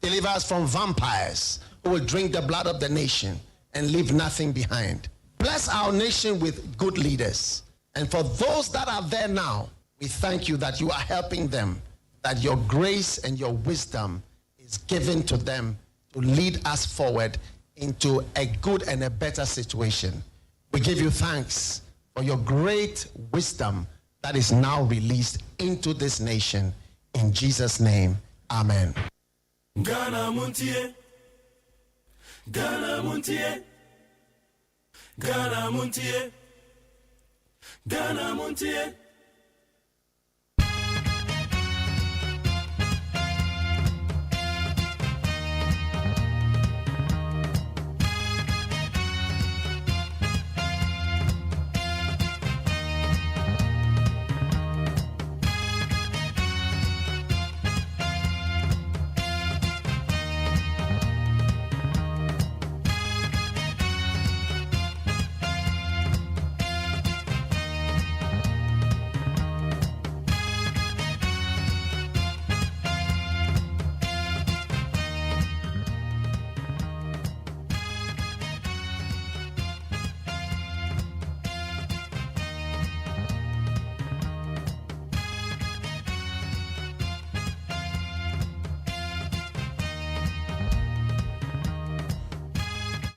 Deliver us from vampires who will drink the blood of the nation and leave nothing behind. Bless our nation with good leaders. And for those that are there now, we thank you that you are helping them, that your grace and your wisdom is given to them to lead us forward into a good and a better situation. We give you thanks for your great wisdom that is now released into this nation. In Jesus' name, amen. Ghana Montie, Ghana Montie, Ghana Montie, Ghana Montie.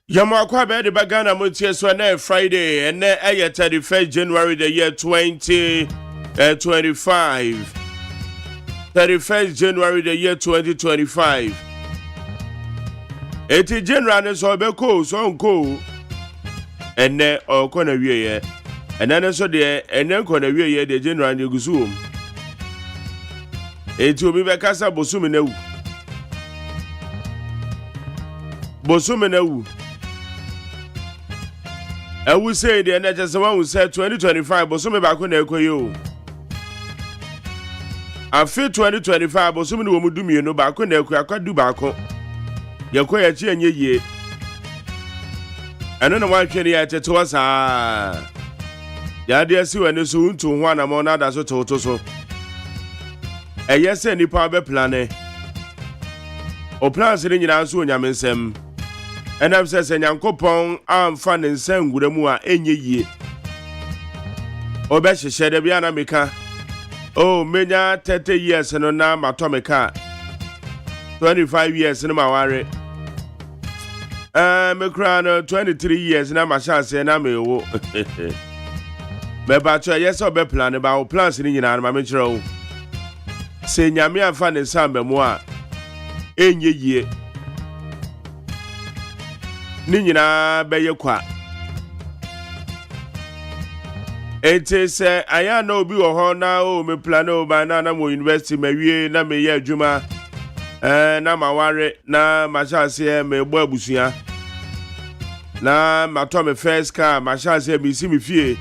Yamakwa be the Ghana Montie so na Friday and na 31st January the year 2025. 31st January the year 2025. Eti January so be ko so nko. Enne okona wiye. Enne so de enne kona wiye de January de gusum. Eti obi be kasa bosumi na wu. Bosumi na wu. I will say the NHS one who said 2025, but some back on the I feel 2025, but some will do me no back on the I could do back on your quiet ye. I don't know why can you at to us. The idea see when soon to one among others or total so. A yes, any power plan. O plans in your answer, Yaminsem. And I'm saying, Yankopon, I'm fan and send with a mua any ye. O Bessie said, Biana Mika. Oh, many 30 years and on my Tomica 25 years in my worry. Me crown 23 years and I'm a chance and I'm a wo. But yes, or be plan about plans in your metro. Say, Yamia fan and Samba moi. Any ye. Ninyina beye kwa ete se aya na obi wo ho na o me plan o ba na mo university me wie na me ye adwuma na maware na ma chance me gbo abusua na ma to me first car ma chance me si me fie.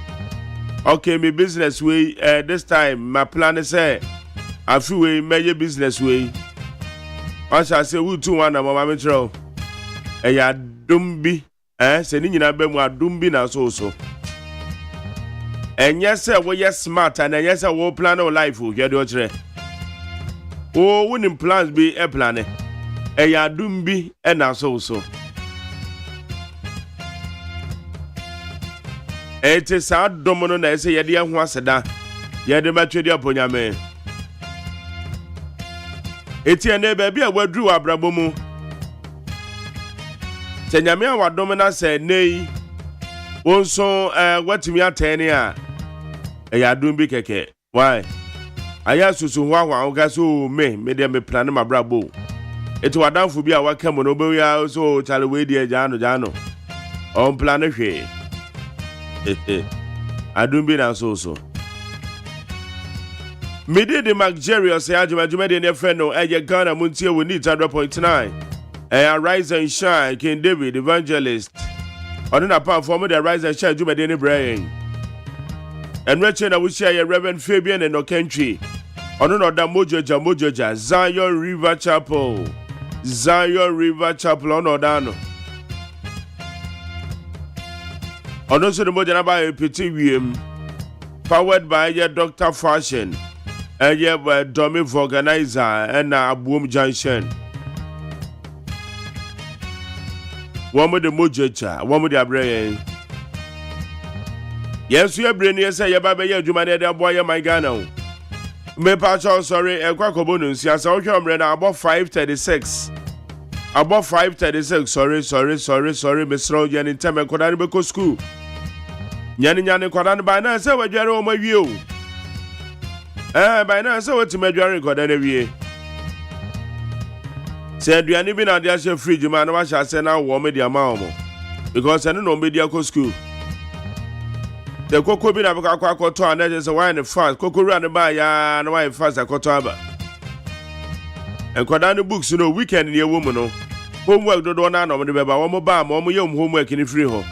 Okay, me business way this time my plan is say afi we me business way ma chance we tu one na mama me tro eya dumbi se ni nyina be mu adumbi na so enye se wo yes smart and enye se wo plan o life o hwede o kire o woni plans be e plan ya dumbi e na so ete sa domo no na ese yede ho aseda yede matwedi aponyame eti ene be bia wadru abrabo mu Tenyame awadom na se nei wonso watimi atene a ya dum bi keke why aya susu ho ahwa ga so me de me plan ma brabo eti wadanfo bi a waka mo no be ya so chale we di jano on plan hwe adum bi na so me de Luxurious Agyeman de ne friend no Ghana Montie we need 100.9 Rise and Shine, King David, Evangelist. On an apart from the Rise and Shine, Juma Denny Brain. And Rachel, I will share your Reverend Fabian and no country. On another Mojoja, Zion River Chapel. Zion River Chapel, on Odano. On also the Mojana by a PTVM. Powered by your Dr. Fashion. And your Domi Organizer and Boom Junction. one with the mojacha, one with the abrain. Yes, you are bringing say your baby, you man, the boy, my Ghana. Me pacho, sorry, a quackabonus, yes, I'll come about 5:36. About 5:36, sorry, Miss Rojan in time and Kodanico school. Yanni Kodan by now, so what you're on my view. By now, so what's my drawing Kodan? Said you are even at the fridge, man. What shall I say now? Warm media mamma because I don't know media school. The cocoa bin of a quack and that is a wine fast. Cocoa run by ya and wine fast a cotaba. And Kodani books, you know, weekend in your woman. Homework don't know none of the baby, one more balm, one more young homework in the free home.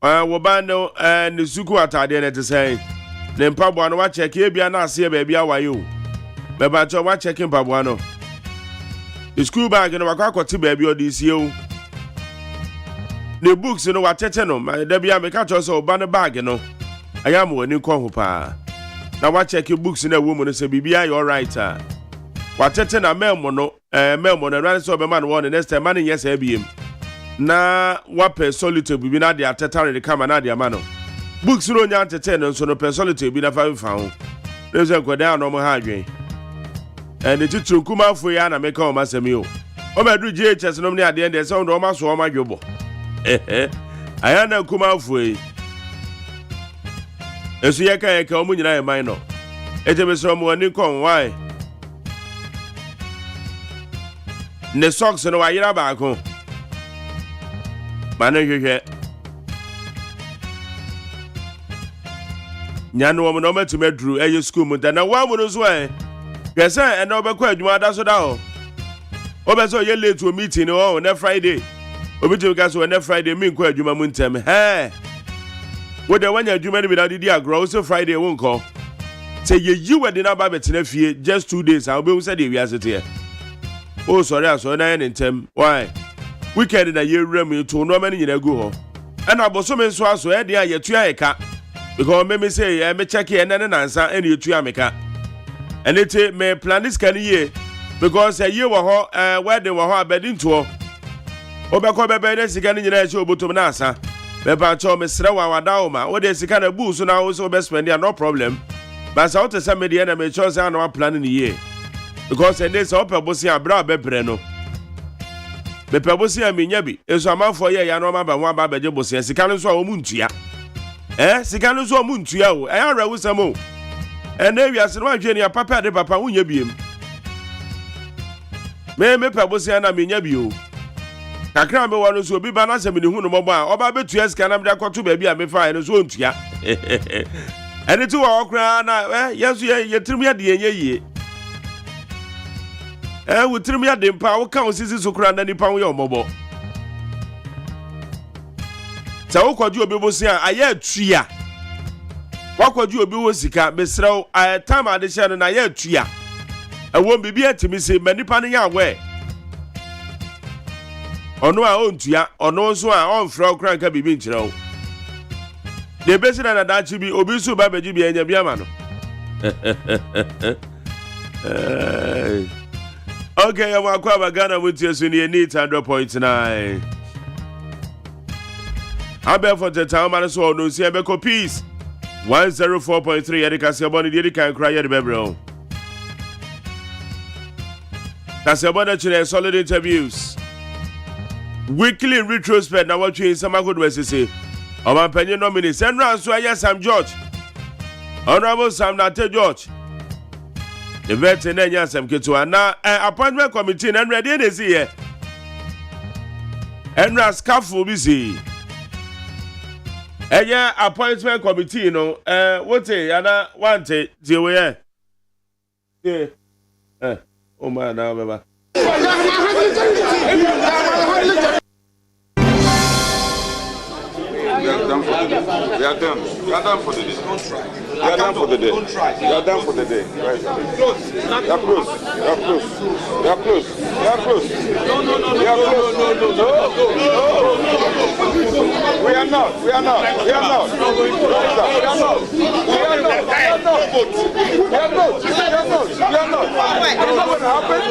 Wabano and the Sukuata dinner to say, then Pablo and watch a kibia and I see a baby. How are you? But I watch checking Pabuano. The school bag in a Wakako baby or DCO. The books, you know what, Tetano, there be a catch or banner bag, you know. I am one new Kohupa. Now, what check your books in a woman and say, BBI, all right. What Tetana Melmono, Melmon, and Ransom of a man one and next time, money, yes, ABM. Na wape solitude be na dia tetare de kama na dia mano books no nya tetene so no pe solitude be na fa fa no se kwada no mo ha adwen and the titru kuma fo ya na meka o masemi o medu GHS no ne ade de se o ma so o ma dwobo aya na kuma fo yi esu ye kan ka o mu nyina e man no eje be so mo ani kon why ne socks no wa yira ba ko Manager Nyano woman no to medru eye school mu na wa mu no so Pese and obekọ adwuma da so da ho. Obeso ye late to meeting o na Friday. Obitim ka so na Friday me nkọ adwuma mu ntem. He. Wo de wanya adwuma ni bi na didi agro so Friday won ko. Say ye you we na ba betena fie just 2 days. I obi say dey wi asete. Oh sorry aso na ye ntem. Why? Weekend na ye rem to no many nyina go ho. And aboso me so aso e dia ye tua ye ka. Because me say me check here na nansa ene ye tua me ka. And it may plan this can ye because a year wa ho wedding wa ho abedin to obekọ bebe na sika ni nyina e obotom na asa beba cho me sre wa wada o ma wo de sika na bu so na wo so be spend no problem but sa what say me de na me cho say na plan ni ye because and this open bosi abra bebre no bepe bosi amenya bi eso amanfo ye ya no ma ba ho aba beje bosi sika no so a wo muntua sika no so o muntua o ara wo samo and then we are saying, "Why Jenny, Papa, the Papa, who you be him?" Me Papa say, "I'm in your view." I can't be one who be banners and who no more. Or by 2 years can I to baby? I'm fine as well. And it's all crying. Yes, you tell me at the end. And we tell me at the power count is so grand and the pound your mobile. So, what you be saying? I hear tria. What could you be sika mesrel I time addition na ye tua I won't be here to me say many panning away ono a on tua ono so a on fro kran ka bibi nchiro the best na that chi bi obi so ba beji bi enya bia ma no okay I'm akwa Ghana with you so near 100.9 Abel for the town man so no see be peace 104.3 Erika Seboni did can cry at the Bebro. Casabona Chile solid interviews. Weekly retrospect now what you in some good ways to say. Our opinion nominee Sandra so yes Sam George. Honorable Sam Nate George. The veteran yes Sam Kitua now appointment committee and ready this year. And Rascafu busy. Appointment committee, no. What say? Ana want it? Do we? Yeah. Oh my, now, baba. We are done for the day. We are done for the day. We are done for the day. Right. You are close. You are close. You are close. You are close. No. We are not. We are not. We are not. We are not. We are not. We are not. We are not. We are not. We are not. It's not going to happen.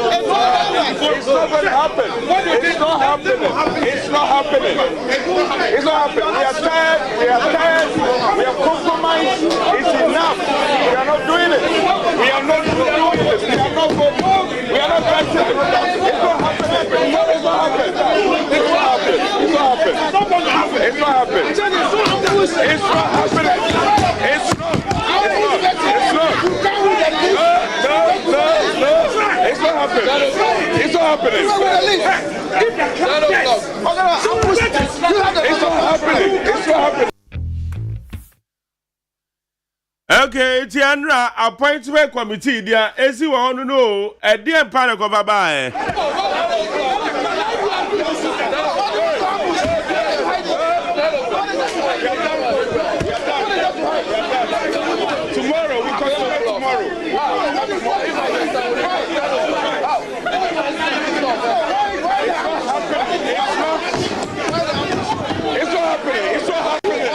It's not going to happen. It's not happening. It's not happening. It's not happening. We are tired. We are tired. We are compromised. It's enough. We are not doing it. We are not doing it. We are not going. We are not pressing it. It's not happening. It's not happening. It's not happening. It's not happening. It's not happening. It's not happening. It's not. It's not. No. It's not happening. It's not happening. It's not happening. It's not happening. Okay, Tiandra, appointment committee there. Esi wa onu no, e dey empire ko baba Tomorrow we continue tomorrow. It's not happening. It's not happening.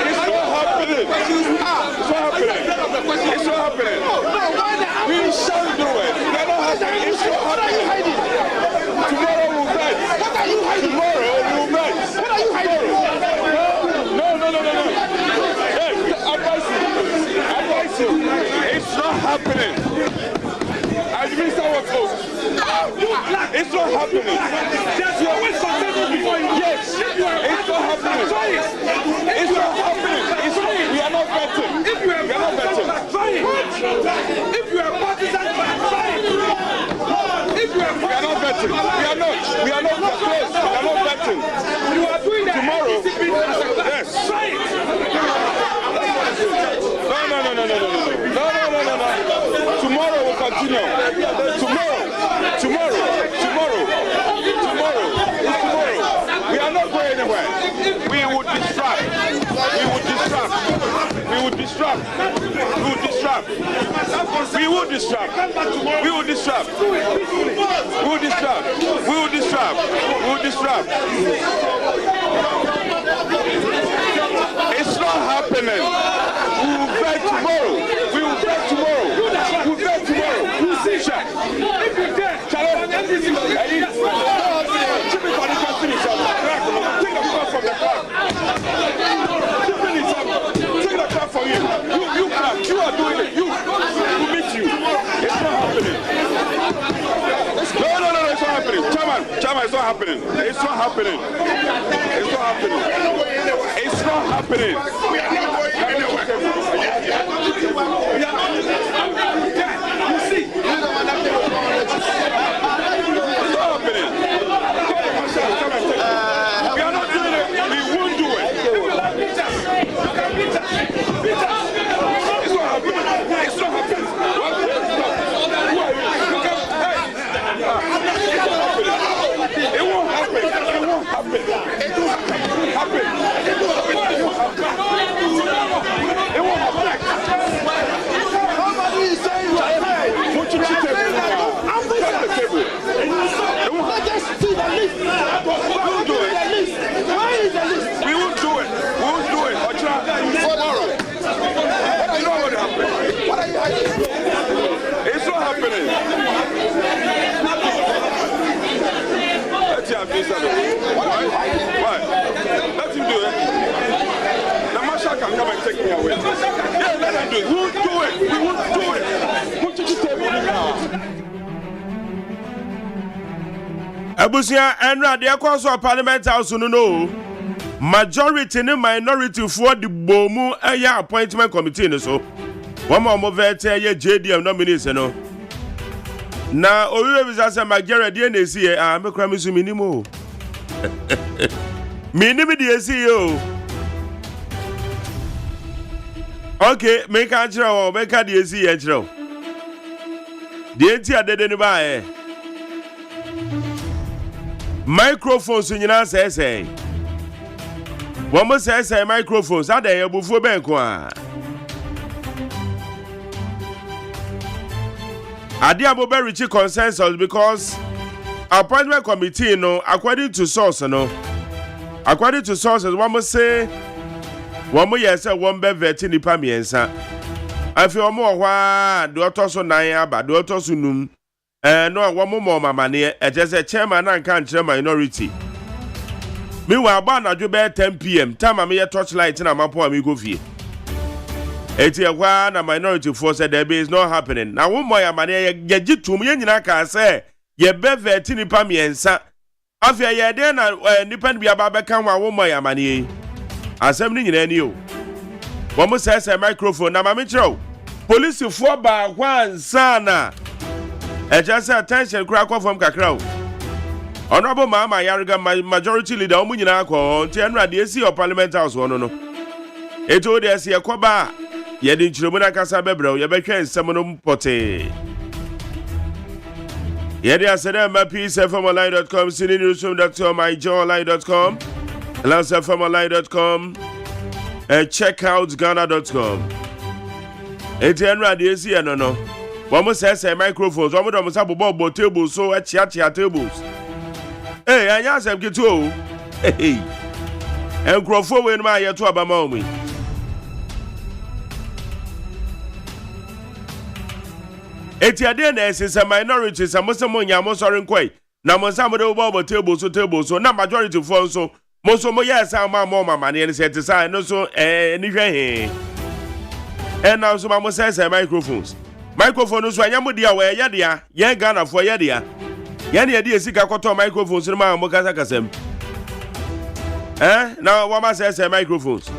It's not happening. It's not happening. We shall do it. They're not happening. It's not happening. Tomorrow we'll bet. Tomorrow we'll bet. What are you hiding? No. Hey, advise you. It's not happening. As Minister was folks. It's not happening. You always successful before you. Yes. It's not happening. It's not happening. We are not betting. If you are not betting. If you are partisan, fine. If you are we are not betting. We are not. We are not close. We are not betting. You are doing that tomorrow. Yes. No. Tomorrow will continue. Tomorrow. We are not going anywhere. We would distract. We would distract. It's not happening. We will bet tomorrow. We'll bet tomorrow. We'll see. If you dare, challenge everything. Take the clock from the clock. Take the clock from you. You clap. You are doing it. You meet you. It's not happening. No. It's not happening. Chairman, it's not happening. It's not happening. We are not going anywhere. You see? It's not happening. We are not doing it. We won't do it. It's not happening. It won't happen. Somebody is saying you are right. Won't you cheat the table? It won't just see the list. We'll do it. Where is the list? We won't do it. Tomorrow. You know what happened? What are you hiding? It's not happening. Why? Let him do it. The marshal can come and take me away. Yeah, let him do it. We won't do it. Put it to the table now. Abusia enra de akwaso Parliament House no. Majority and minority for the bomu aya appointment committee no so. One more vote JDM nominees no. Na owiwe bizasa magere de na esi me kra me so minimo. Minimi de esi yo. Okay, make a chiro, make a de esi ye chiro. De enti adede ni ba microphones nyina say. One say microphones ade ye bufu ben ko a. Ade aboberichi consensus because appointment committee no according to sources one must say one more yes one be vetting nipa miensa afi omo ohwa do otoso nan aba do otoso num no one more mamane, just a chairman and can't minority. Meanwhile, Bana Jube 10 p.m. Time I may torchlight in a mapo amigo fee. 81 a minority force said there is not happening. Now, one more money, get to me, and I can say, ye beve tini pami and sa. After ye then, depend be about become one more money. Assembling in any you. One must say a microphone, now, my show. Police for by one sana. I just attention crack off from Kakrao. Honorable Mama Yariga, my majority leader, Omunina, Tianra, DSC or Parliament House, one no. It told us here, Koba. Yedin Chilumuna Casabebro, Yabeka and Samanum Pote. Yedia said, my piece from online.com, CityNewsroom.com, myjoyonline.com, LanceFromOnline.com, and checkoutghana.com. Etienra DSC, no. One must say microphones, one must have a tables, so at chia tables. Hey, I asked him to. Hey, and Crawford in my yet to Abamomi. Etiadene is a minority, some Mosamonia, Mosarin Quay. Now, Mosamo tables, so not majority for so. Most of my yes, I'm my mama, and said to sign no so anything. And now, so Mamma says microphones. Microphone is why Yamudia, where Yadia, Yan Ghana for Yadia. Yani idea sika koto microphones in my mokasa kasem. Now what must say microphones?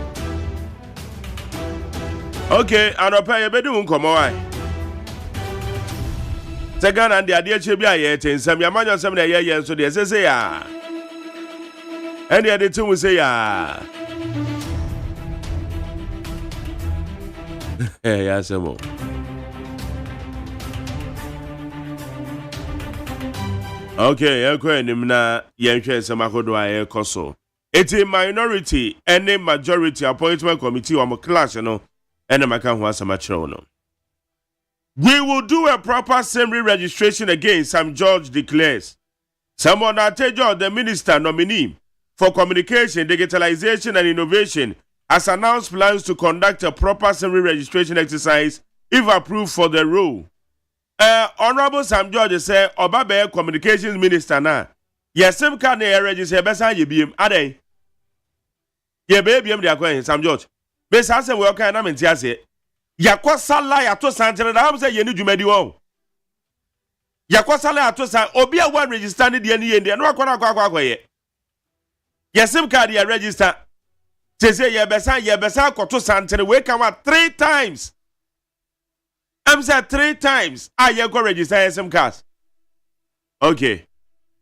Okay, and I'll pay a bedroom come away. Second and the idea chibia yet in some Yamania 7 years so they say ya. And the other two will say ya. Yes, more. Okay, na yenhwe semakodo aye koso. Eti minority any majority appointment committee or class no ene maka ho asamachiro no. We will do a proper assembly registration again, Sam George declares. Someone Atejo, the minister nominee for communication, digitalization and innovation, has announced plans to conduct a proper assembly registration exercise if approved for the role. Honorable Sam George say Obabe communications minister na yesim ka na register besa yebiem ade ye bebiem de akwan Sam George be sa se we kan na menti ase yakosala ya to santere na am say ye ni dwumadi won yakosala ya to san obi a wan register ne de ne ye no akwa akwa yesim ka de register say ye besa koto santere we kan wa 3 times. I'm said 3 times. I go register SM cards. Okay.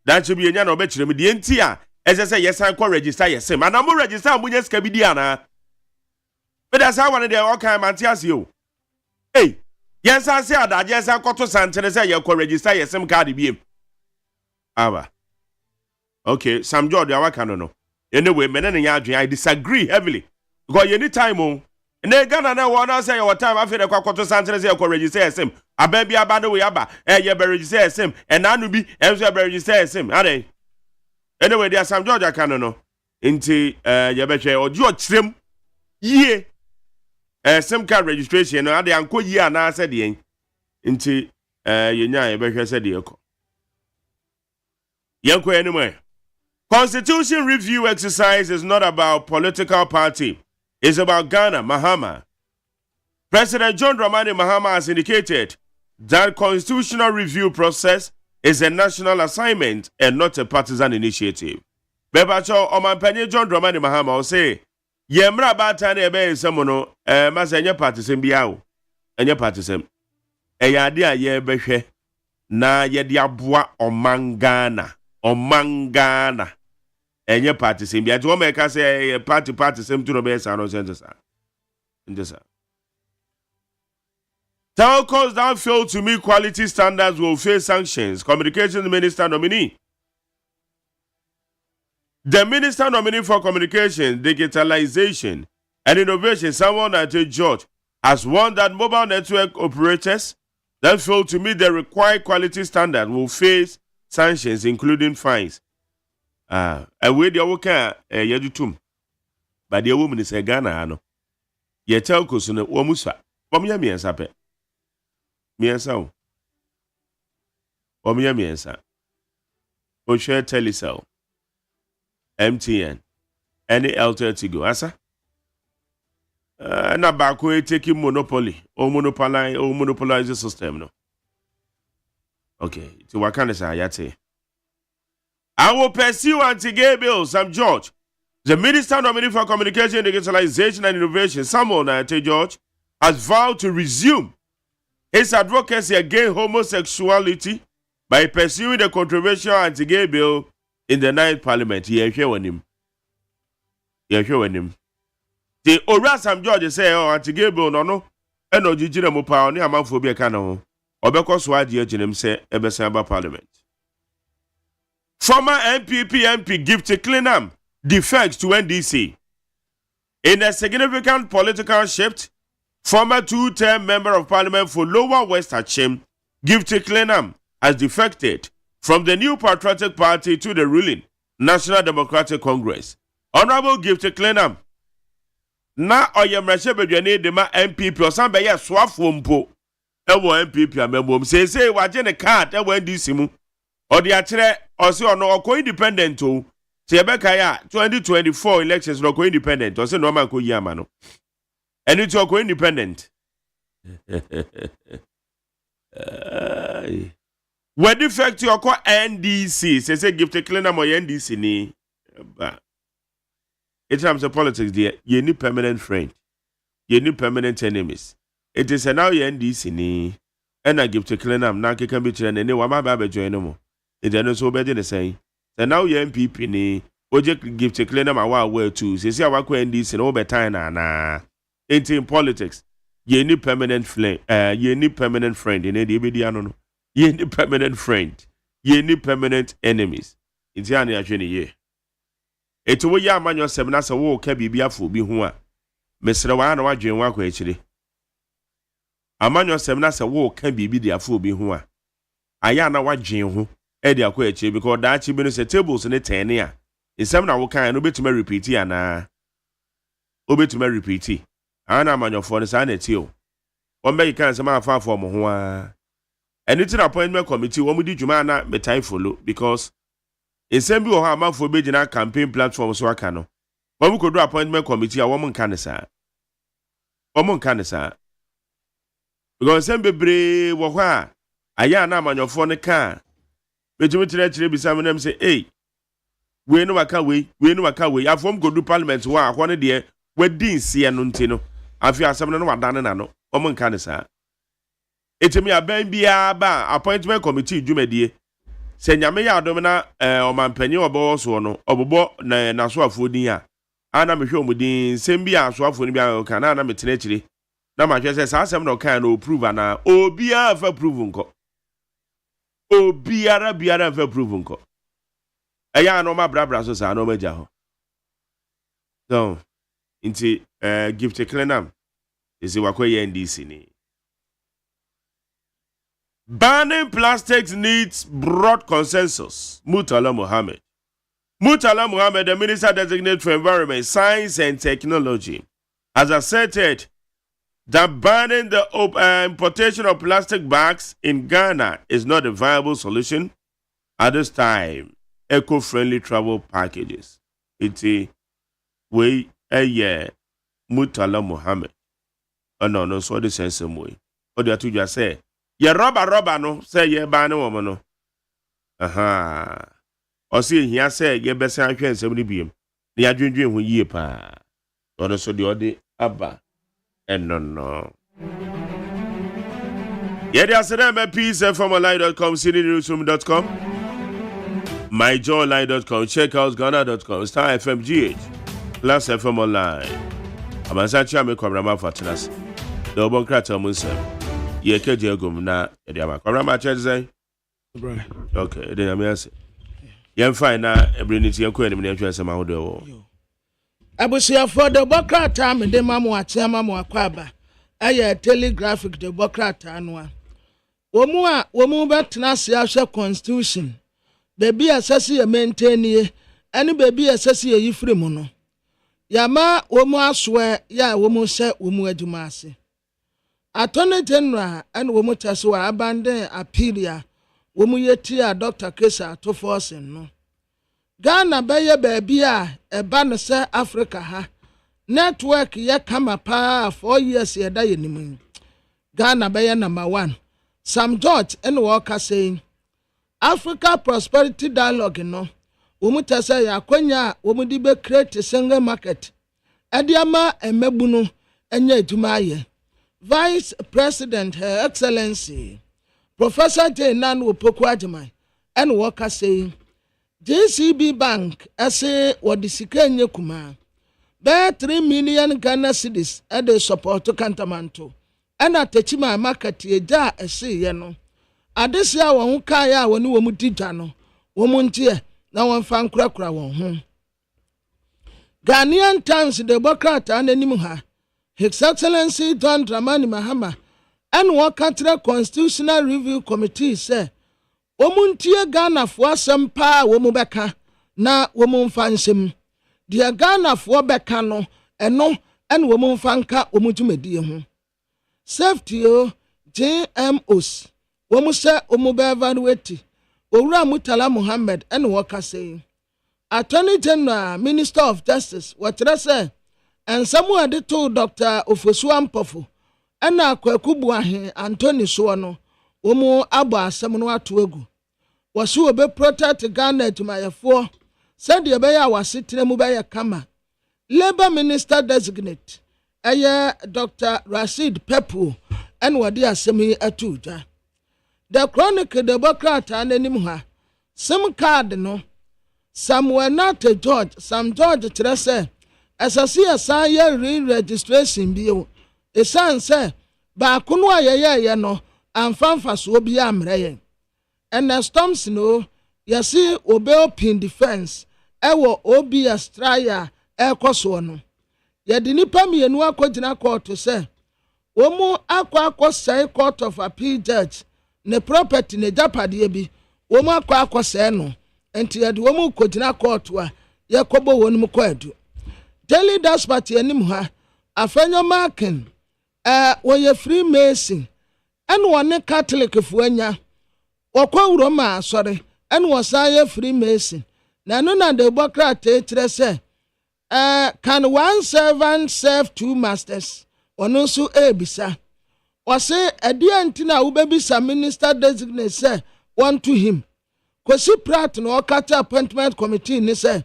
That should be a yan of betray me. The NTR. As I say, yes, I go register yes. And I'm going to register Munyas Cabidiana. But that's how one of the all kind of Mantias you. Hey, yes, I said that. Yes, I got to Santa say you go register yes, SM card. Aba. Okay, Sam George, I can't know. Anyway, men and I disagree heavily. Because anytime on. And then Ghana now want to say your time after the Quacoto Santa say you register him. A baby abandon we aba, you register him, and Anubi, and you register him. Are they? Anyway, there's some Georgia canon no. Into you betcha or George Trim. Ye SIM card registration, no, the uncle ye and I said the into you know, betcha said the echo. Yanko anyway. Constitution review exercise is not about political party. It's about Ghana, Mahama. President John Dramani Mahama has indicated that constitutional review process is a national assignment and not a partisan initiative. Bebacho Omanpenye John Dramani Mahama will say, Yemra batane ebe semono, masenye partisan biao, enye partisan. Eyade a yebehwe na yedi abua omangana. Enye partisan biao. To make us say party same to no be sa no sense sa. Ndesa. Telcos that fail to meet quality standards will face sanctions. Communications Minister nominee. The Minister nominee for Communications, Digitalization and Innovation, Samuel Nate George, has warned that mobile network operators that fail to meet the required quality standard will face sanctions, including fines. And where the worker yadutum, but the woman is a Ghana. No, ye telcos no womusa. Bomya mi ensape. Mi ensa. Omiya miensa. Oshare Telecel, MTN, any Tigo. Asa? Na baako taking monopoly or monopolize the system no. Okay, so what can I say? Yate. I will pursue anti-gay Sam George, the Minister nominee for Communication, Digitalization and Innovation, Samuel Nate George, has vowed to resume his advocacy against homosexuality by pursuing the controversial anti-gay bill in the 9th Parliament. He is with him. The Ora Sam George say, "Oh, anti-gay bill no, and no jijina mo pa oni amanfobia ka no. Obeko so ade aginem say ebesamba Parliament." Former MP Gift Clinham defects to NDC. In a significant political shift, former two-term member of Parliament for Lower West Achim, Gift Clinham, has defected from the New Patriotic Party to the ruling National Democratic Congress. Honorable Gift Clinham, na oyemrashe bedwane de ma MPP osan be ye soafo mpo ewo MPP amebom say waje ne card ewo NDC mu odi akire osi ono oko independent o se ebeka ya 2024 elections no oko independent osi no man ko yi ama no eni to oko independent we defect oko NDC say Gift Clinham mo NDC ni ba. In terms of politics, you need permanent friend. You need permanent enemies. It is now your NDC ni. And I give to Clinham, now can be trained and wama baby join no. It is so bad in the same. So now your MPP ni. Oje give to Clinham a while where too. Say I work with NDC no better na. In politics, you need permanent friend. You need permanent friend. You need no. You need permanent friend. You need permanent enemies. It's yani actually yeah. Eto wo ya amanyo sem na se wo ka bibia fo bi hu a mesre wa na wadwen wa kwa akire amanyo sem na se wo ka bibi dia fo bi hu a aya na wadwen hu e dia kwa akire because da chi bi no se tables ne 10 a esem na wo kan no betuma repeat ya na obetuma repeat ana amanyo fo ne sa na ti o o mbe kan sem afa fo mo hu a anything appointment committee wo mu di djuma na metai follow because esem bi wo ha amafo be gina campaign platform so aka no wo ko do appointment committee a wo mo nka ne sa because esem bebre wo ho a aya na amanyofo ne ka betumi tire bisa me say eh we no waka we afom go do parliament wo a ho ne de wadi nsie no nti no afi asem no wadane na no wo mo nka ne sa etemi aban bia ba appointment committee dwumadie se nyame ya adom na omampanyi obo so no obobo na so afodin a ana mehwe omudin sem bia so afodin bia ka na metene akire na ma hwe se sa asem no kan no prove na obia fa prove nko biara fa prove nko eya no ma brabra so sa no ma ja ho so inti Gift Clinham isi wakoye NDC ni. Banning plastics needs broad consensus. Murtala Mohammed, the Minister Designate for Environment, Science and Technology, has asserted that banning the importation of plastic bags in Ghana is not a viable solution at this time. Eco-friendly travel packages. It's a way a year. Murtala Mohammed. Oh no, so the sense way. What do you just say? Ye rubber no say ye banning woman no. Aha. O see here say ye besa ahwe nsem ni biem. Na ya dwendwen ho yie pa. Odo so de ode aba. No. Ye dey asere me peacefmli.com, cdnewsroom.com, myjoyline.com, checkoutghana.com, Star FM GH, Plus FM Online. Amansa chia me kwamrama fatinas. The obon krata munsem. Ye keje agum na ye dey ama. Kwamrama cheze. Okay, then am say. Yen fine na ebreniti yen ko enim na atwa sema ho de wo. Abusia for the bokrata me de mamu atiama mu akwaba. Aye telegraphic the bokrata anwa. Womu betena se ahwe constitution. Baby asase ye maintain ye, ani baby asase ye yifre mu no. Yama womu aswe ya womu se womu adwuma ase. Attorney General and womu taso wa abandon appeal ya wo mu yeti a Dr. Kesa to forcing no Ghana bɛyɛ baabi a ɛba no sɛ Africa ha network yɛ kama pa 4 years yɛda yɛ nimu Ghana bɛyɛ number 1 Sam George and Walker saying Africa Prosperity Dialogue no wo mu tasa ya kwanya wo mu di be create single market adiama emebu no enya adwuma aye Vice President Her Excellency Professor J. Nan Opoku Agyeman and Walker saying JCB Bank ase wodi sika nye kuma be 3 million Ghana cedis e dey support Kantamanto and atechima market eja ese ye no adesia won ka ya woni wo mu didwa no wo mu ntie na won fa nkrakra won ho Ghanaian Times Democrat ananim ha His Excellency John Dramani Mahama and Wakatra Constitutional Review Committee say Omuntie Ghana fo asem pa wo mu beka na wo mu mfa nsem de Ghana fo beka no eno en wo mu mfa nka wo mu dwumadie ho safety o JMOs wo mu se wo mu be evaluate Owura Mutala Muhammad and Walker say Attorney General Minister of Justice watre say and someone de to Dr. Ofosu Ampofo and Kwaku Buahe Anthony Suono wo mu abo asem no ato egu wasu obe protect Ghana tumayefo said ye be ya wasitire mu be ya kama Labor Minister designate Dr. Rashid Pepu and wadi asem yi atuja The Chronicle Democrat ananim ha sim card no Samuel Nate George Sam George Trese asasi asan ye re-registration bio esan se ba kunu ayeye no amfanfa so obi amreye and storms no yesi obe open defense ewo obi astraya ekoso no ye di nipa mienu akogina court se omu akwa court of appeal judge ne property ne japade bi omu akwa no enti ye di omu kogina court wa ye kobo wonum kwadu Daily Dispatch anim ha afenyo marking wo ye Freemason and one Catholic fuanya okwa uroma asore and was ye Freemason na no na the Democrat tire say can one servant serve two masters ono so ebisa wase adianti na ubebisa minister designate say one to him kwesi prat no okata appointment committee ni say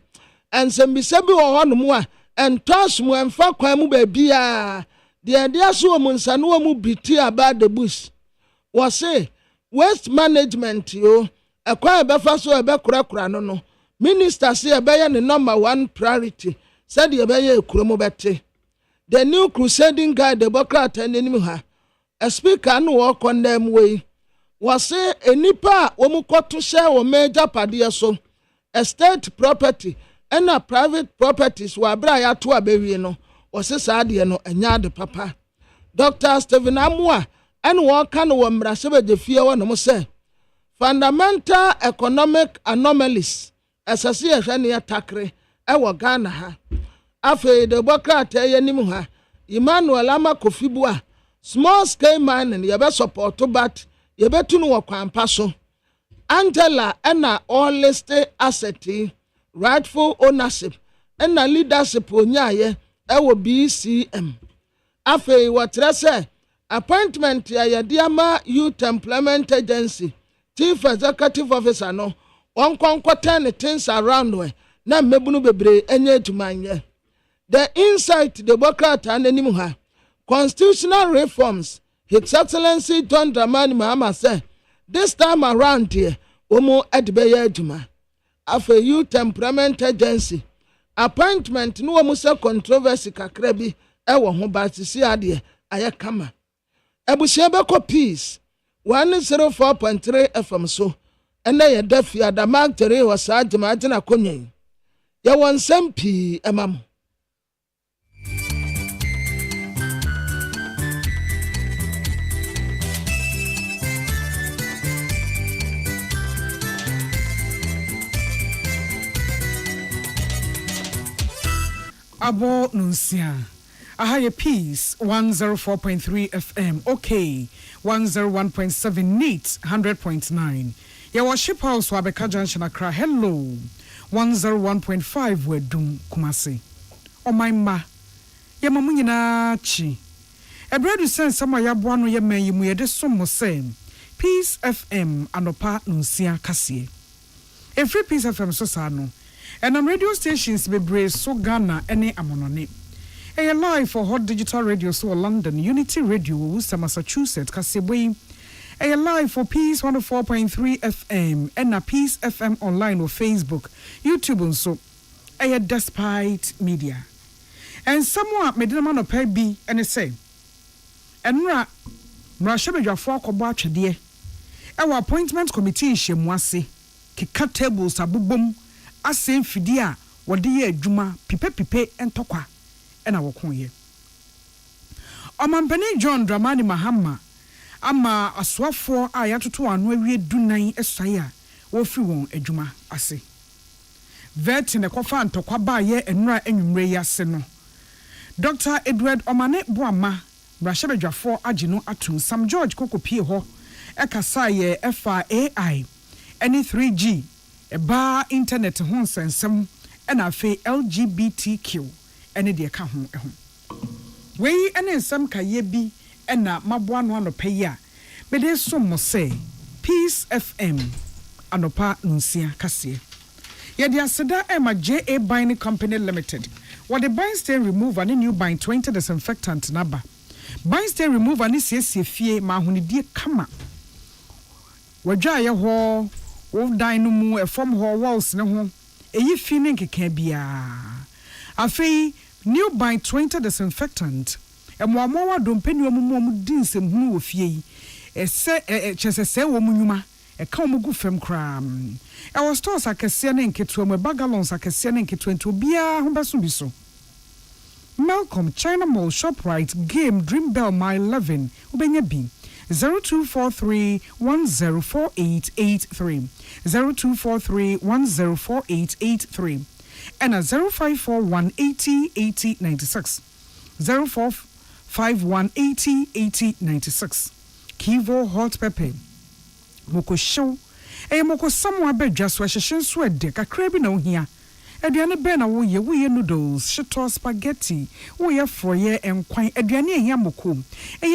and sembisebi wo hono a and toss mu emfa kwan mu ba bia de aso mu nsa no mu biti about the bush was say waste management yo ekwan be fa so ebe kurakura no minister say ebe ye ne number 1 priority said ebe ye ekuromo bete the new crusading guy Democrat enim ha a speaker no wo condemn we was say enipa wo mu koto share wo major pade so estate property and private properties were bra ya to abewie no wose saade no anya de papa Dr. Stephen Amua and one kan wo mrasebe de fie wo no mo say fundamental economic anomalies asase ehwe ne atakre e wo Ghana ha afi de Democrat yanim ha Emmanuel Amakofibua small scale mining ye be support but ye betu no wo kwampa so Angela and all listed asset rightful ownership and leadership onyaye ewo BCM afei watre say appointment ya yediama youth employment agency chief executive officer no on konkwata things around we na mebunu bebre enye adwumanye the insight the Democrat ananim ha constitutional reforms His Excellency John Dramani Mahama say this time around here omo adibeye adwuma after youth employment agency appointment no wo say controversy kakra bi e wo ho ba sisi ade aye kama ebusia be ko peace 104.3 FM so ena ye dafia da Parliamentary was agyeman konyen ye won sampi emam Abo Nunsia. Ahaya Peace 104.3 FM. Okay. 101.7 NEAT 100.9. Your ship house Wabeka Junction Accra. Hello. 101.5 Wedum Kumasi. O my ma. Ye mamu nyina chi. Ebredu sen sama ya boano ye men yimu ye de somo sen. Peace FM anopa nunsia kasie. Every Peace FM so sano. And on radio stations bebre so Ghana ene amonone. A live for hot digital radio so London Unity Radio Worcester Massachusetts Kasebwe. A live for Peace 104.3 FM and a Peace FM online or Facebook, YouTube and so. A despite media. And somewhat made the man of pay B and say. And Rashabja for Kobacha dear. Our appointment committee shemwase. Kika tables abubum. Asem fidia. Wadiye juma pipe and tokwa. And I walk on here. Omampani John Dramani Mahama. Ama aswafo a yatoto anu awie dunan esaya wo fi won adwuma ase vet ne kofa ntokwa ba ye enura enwumre yase no Dr. Edward Omane Boama brashebedwafo agino atum Sam George kokopie ho ekasa ye FAI any 3G eba internet ho nsensem ena afi LGBTQ ene de ka ho wei ene nsem kaye bi ena maboano anopa yi a mede somo say Peace FM anopa nunsia kase ye dia seda ema JA Binding Company Limited what the bind stain remover and new bind 20 disinfectant naba bind stain remover ni siesie fie ma honidie kama wadwa ye ho wo dan no mu efom ho walls ne ho eyi fi ne nkeka bia afei new bind 20 disinfectant emwamo wa dompeni omumu dinsem hunu wo fie yi ese chesese wo munyuma ka omugu fem kra e was stores akese ne nketo mu bagalons akese ne nketo ento bia ho beso biso Malcolm China Mall Shoprite Game Dream Bell My 11 ubenya bi 0243104883 0243104883 and a 0541808096 0451808096 Kivo hot pepper moko show moko samwa bedwa so hyehye so ade kakra bi na ohia aduane be na wo ye noodles shito spaghetti wo ye froye enkwan aduane ehia moko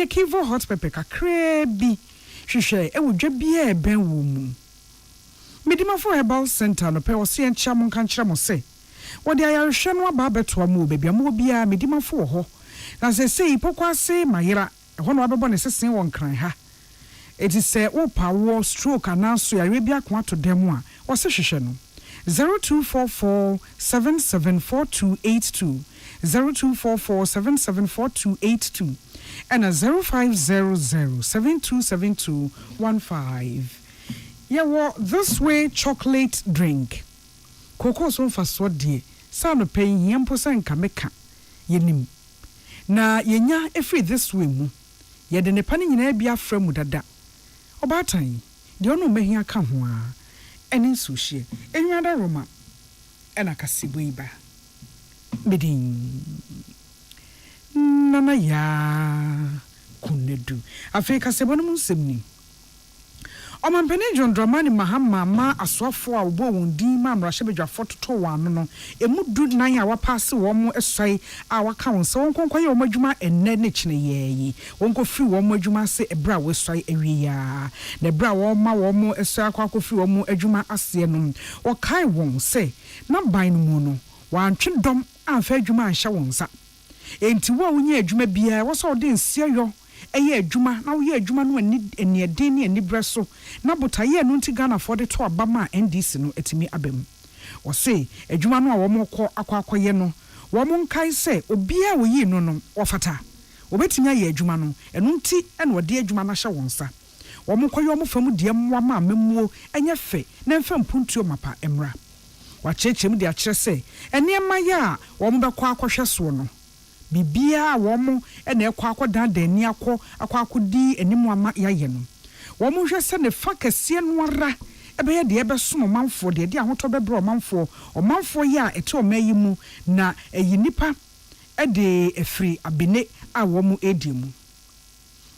Kivo hot pepper kakra bi hwehwe wodwa bia ben wo mu Medima for Herbal Center no pe wo se encha mo kan kire mo se wo de ayarhwe no aba beto mo bebia mo bia medima for ho na se ipokwase mayira ho no abebo ne sesen won kran ha it is say wo power stroke anaso ya bia ko ato dem a wo se hwehwe no 0244774282 0244774282 and a 0500727215 this way chocolate drink cocoa so faso die sa no pay yempo sanka meka yenim na yenya every this way mu ye de ne pane nyina bia fra mu dada obatan de ono mehia ka ho a ene suhie enwada roma ena kasibuiba medin nana ya kunedu afeka sebonu musemni Omampani John Dramani Mahama ma aswafo a obo wondin ma mrahebedwafo toto wano no emudu nan a wapase wo mo esai a waka won se won konkwa ye wo madwuma enne ne kine yeyi won ko fi wo mo adwuma se ebra wo esai awiya na ebra wo ma wo mo esai akwa ko fi wo mo adwuma ase no wo kai won se na ban no mu no wantwe dom amfa adwuma anhya won sa enti wo wonya adwuma bia wo so de nsia yo eye adwuma na wo ye adwuma no ani eden ni ani breso na botaye no nti Ghana for the to abama NDC no etimi abem wo se adwuma no a wo mo kọ akwakoye no wo mo nkai se obia wo yi no no wo fata obetimi aye adwuma no eno nti ene wode adwuma na hye wonsa wo mo koye wo mo fam die mwa ma memuo enye fe na mfa mpuntuo mapa emra wa chechim de akire se ene ya wo mo bekọ akohwe so no bibia wo mo ene ekọ akodan dani akodi enimu ama yaye no wo mo hwe se ne fa kase no ara ebe ye de ebe so manfo de ahoto bebro manfo ya ete o mayi mu na eyi nipa ede efri abene a wo mo edi mu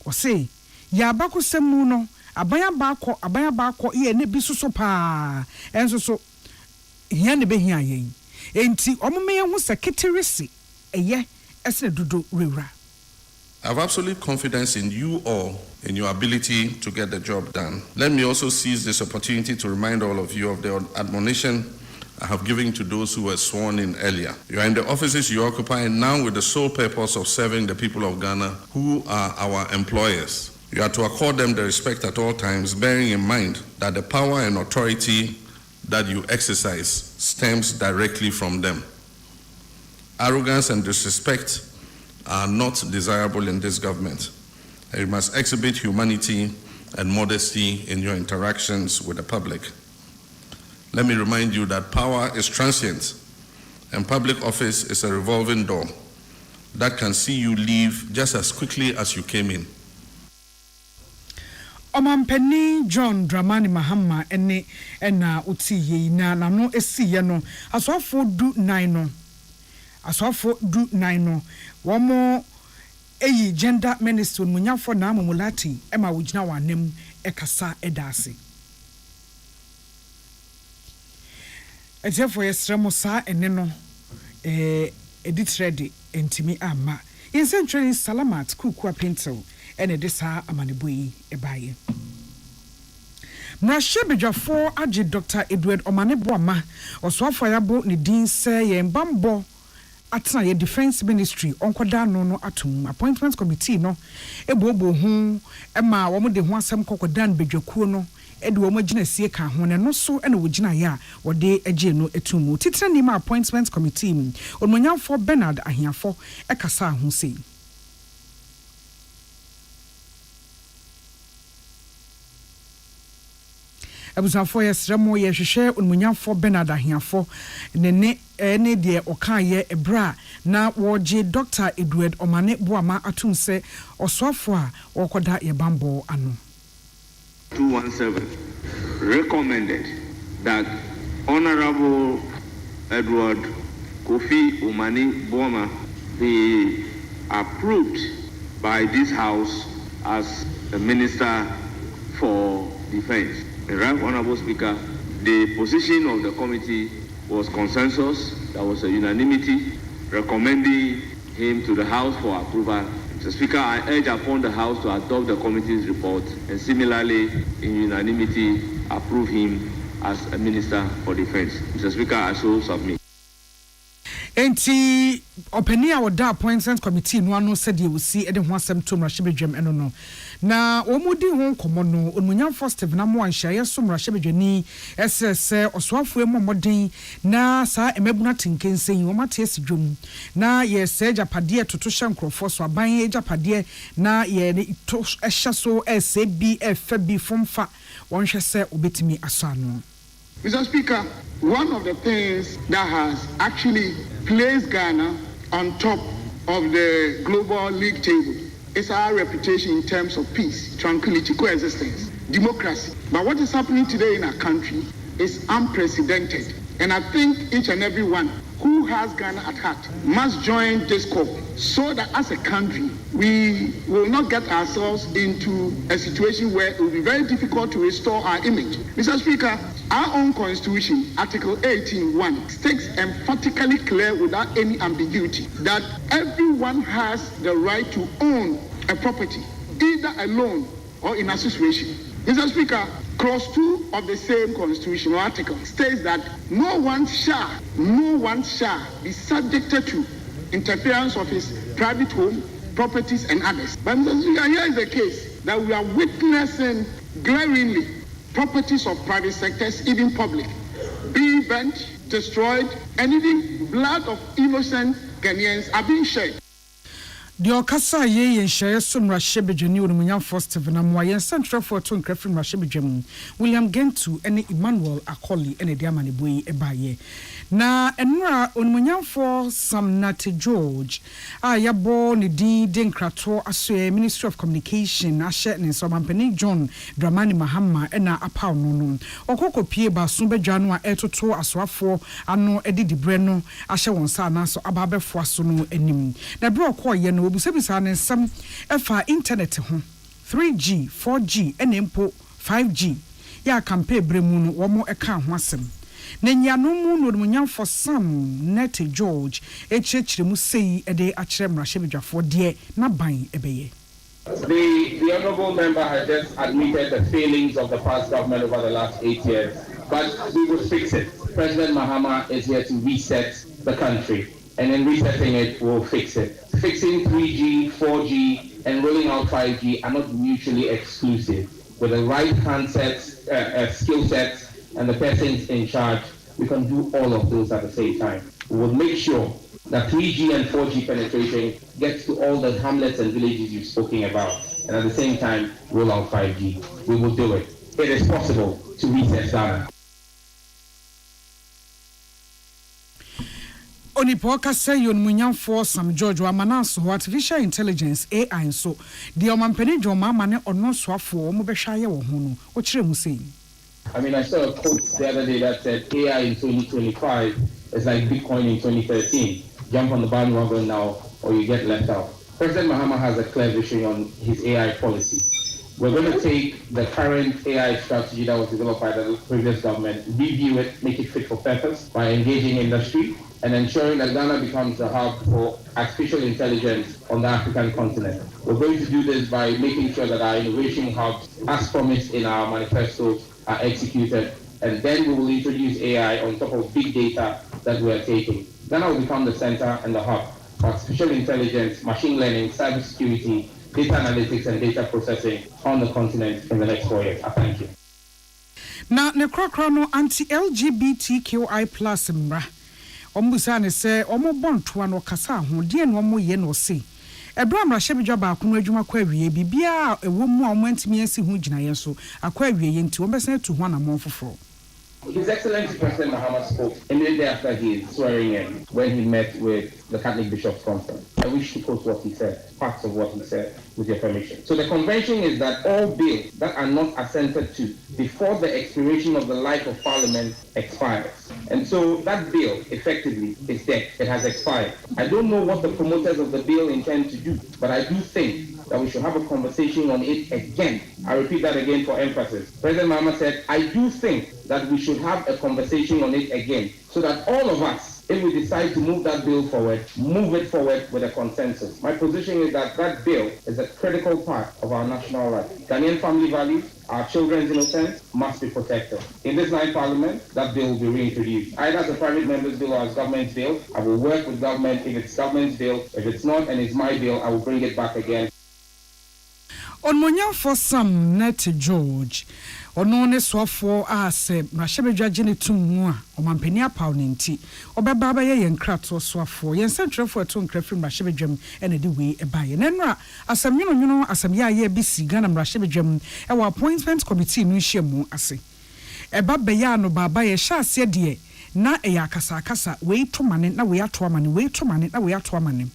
o se ya abakosemu no abaya baako ye ne bi soso pa enso so hia ne be hia yen enti omome hu secretary eye ese dodo rewra. I have absolute confidence in you all, in your ability to get the job done. Let me also seize this opportunity to remind all of you of the admonition I have given to those who were sworn in earlier. You are in the offices you occupy now with the sole purpose of serving the people of Ghana, who are our employers. You are to accord them the respect at all times, bearing in mind that the power and authority that you exercise stems directly from them. Arrogance and disrespect are not desirable in this government. You must exhibit humanity and modesty in your interactions with the public. Let me remind you that power is transient and public office is a revolving door that can see you leave just as quickly as you came in. Omampeni John Dramani Mahama ena uti ye na no esi ye no asofo du 9 no asofo du 9 no womo eyi gender minister munyafo na amomulati ema wugina wanem ekasa edase ejefo yesremo sa ene no editrede entimi ama yensentreni salamat kuku apintel ene de sa amaneboyi ebaye Mrashebejafo agye Dr. Edward Omaneboama oswafo yabo ne din se ye mbambo atena ye defense ministry onkoda no atum appointment committee no ebobo hu ema wo de ho asem kokoda bedwakuo no ede wo magina sie ka ho ne no so ene wo gina ya wo de agye no etumu titira ni ma appointment committee onmonyamfo Bernard Ahiafo ekasa ho sei Abusafo yesremo ye hwehwe onmunyamfo Bernard Ahiafo ne de okaye ebra na woje Dr. Edward Omaneboama atumse oswafo a wokoda ye bambo ano 217 recommended that Honorable Edward Kofi Omaneboama be approved by this House as a Minister for Defense. Right, Honorable Speaker, the position of the committee was consensus. There was a unanimity recommending him to the House for approval. Mr. Speaker, I urge upon the House to adopt the committee's report and similarly, in unanimity, approve him as a Minister for Defense. Mr. Speaker, I so submit. Enti openi a woda appointment committee no ano said you will see ede ho asem to mrashebedwam eno no na omudi ho nkomo no onmunyamfo Stephen Amo anhyaye so mrashebedwani ss oswafo emomodin na sa emebuna tinkensen wo mate asidwom na ye se japade toto hyankrofo so aban japade na ye to ehya so SABF bi fomfa wonhwe se obetimi aso ano. Mr. Speaker, one of the things that has actually placed Ghana on top of the global league table is our reputation in terms of peace, tranquility, coexistence, democracy. But what is happening today in our country is unprecedented. And I think each and every one who has Ghana at heart must join this call so that as a country, we will not get ourselves into a situation where it will be very difficult to restore our image. Mr. Speaker, our own constitution, Article 18.1, states emphatically clear without any ambiguity that everyone has the right to own a property, either alone or in association. Mr. Speaker, Clause 2 of the same constitutional article states that no one shall be subjected to interference of his private home, properties, and others. But Mr. Speaker, here is the case that we are witnessing glaringly properties of private sectors, even public, being burnt, destroyed, and even blood of innocent Ghanaians are being shed. The Okasa ye and share some Rashebejani or Munyan Foster Venamoyan Central for Ton Crefin Rashebejam, William Gentu, and Emmanuel Akoli, and a Diamani Boy Ebaye. Na enra onmunyan for some Nati George ayabo ni din krato aswe Ministry of Communication ashe ne so mampeni John Dramani Mahama ena apaw no okoko pie ba so bedwanu a etoto aswafo ano edidibre no ashe wonsa na so ababefo aso no anim na bro koye no obusabisa ne sam efa internet ho 3G 4G enempo 5G ya campaign bremu no wo mo eka ho asem na nyano mu no munyam for some net George echechiremu sei ede akire mrahye de na ban ebeye. The honourable member has just admitted the failings of the past government over the last 8 years, but we will fix it. President Mahama is here to reset the country, and in resetting it, we'll fix it. Fixing 3G, 4G, and rolling out 5G are not mutually exclusive. With the right handsets, skill sets, and the persons in charge, we can do all of those at the same time. We will make sure that 3G and 4G penetration gets to all the hamlets and villages you've spoken about, and at the same time, roll out 5G. We will do it. It is possible to reset Ghana. Onipoka say yon munyam for some George wa manaso artificial intelligence AI so the omampeni joma mane ono swafo mo behwaye wo ho no o kire mu sei. I mean, I saw a quote the other day that said AI in 2025 is like Bitcoin in 2013. Jump on the bandwagon now or you get left out. President Mahama has a clear vision on his AI policy. We're going to take the current AI strategy that was developed by the previous government, review it, make it fit for purpose by engaging industry and ensuring that Ghana becomes a hub for artificial intelligence on the African continent. We're going to do this by making sure that our innovation hubs, as promised in our manifesto, are executed, and then we will introduce AI on top of big data that we are taking. Ghana will become the center and the hub for artificial intelligence, machine learning, cybersecurity, data analytics, and data processing on the continent in the next 4 years. Thank you. Now, ne krokrano anti-LGBTQI plus mra. Ombusane se omo bontoa no kasa ho de no omo ye no se. Ebra mrahye bidwa ba kono adwuma kwa awie bibia ewo mu a omo antimi asi ho gina ye so akwa awie ye nti ombesen tu ho na mo foforo. His Excellency President Mahama spoke immediately after his swearing in when he met with the Catholic Bishops' Conference. I wish to quote what he said, parts of what he said, with your permission. So the convention is that all bills that are not assented to before the expiration of the life of Parliament expires. And so that bill effectively is dead. It has expired. I don't know what the promoters of the bill intend to do, but I do think that we should have a conversation on it again. I repeat that again for emphasis. President Mahama said, I do think that we should have a conversation on it again so that all of us, if we decide to move that bill forward, move it forward with a consensus. My position is that that bill is a critical part of our national life. Ghanaian family values, our children's innocence must be protected. In this ninth parliament, that bill will be reintroduced. Either as a private member's bill or as government's bill. I will work with government if it's government's bill. If it's not and it's my bill, I will bring it back again. On Monya for some net George. Ono ne swafo ase mrahye gene tumu a omampani apaw ne nti obebaba ye yenkrato swafo yensentrefo eto nkrafim mrahye bedwam ene de we ebaye nenra asam nwono asam ya ye bisi Ghana mrahye bedwam e wa appointment committee no hyiamu ase eba beya no baba ye hya ase de na e yakasa akasa we tomane na we ato amane we tomane na we ato amane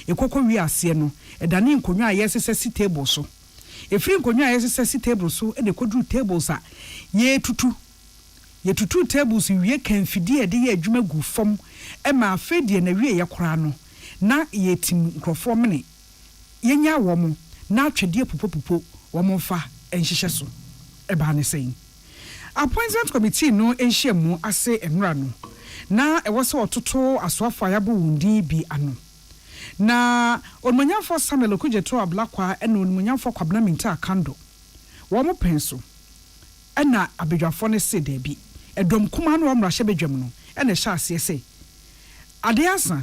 ekokọ wi ase no edane nkonwa ye sesesi table so efiri nkonwa yesesi table so e de kodru tables a ye tutu tables wie kan fidie de ye adwuma gu fom e ma afedie na wie ye kora no na ye tim nkrofo mene yenya wo mo na atwede popopopo wo mo fa enhihye so e ba ne sei appointment committee no enhyiamu ase enra no na e wo se ototo asoafo ayabo wundi bi ano na onmanyafo Samuel Okujeto ablakwa ena onmanyafo kwabna minta kando wo mo penso ena abedwafo ne se da bi edom kuma no wo mrahye bedwam no ena hya ase se ade asa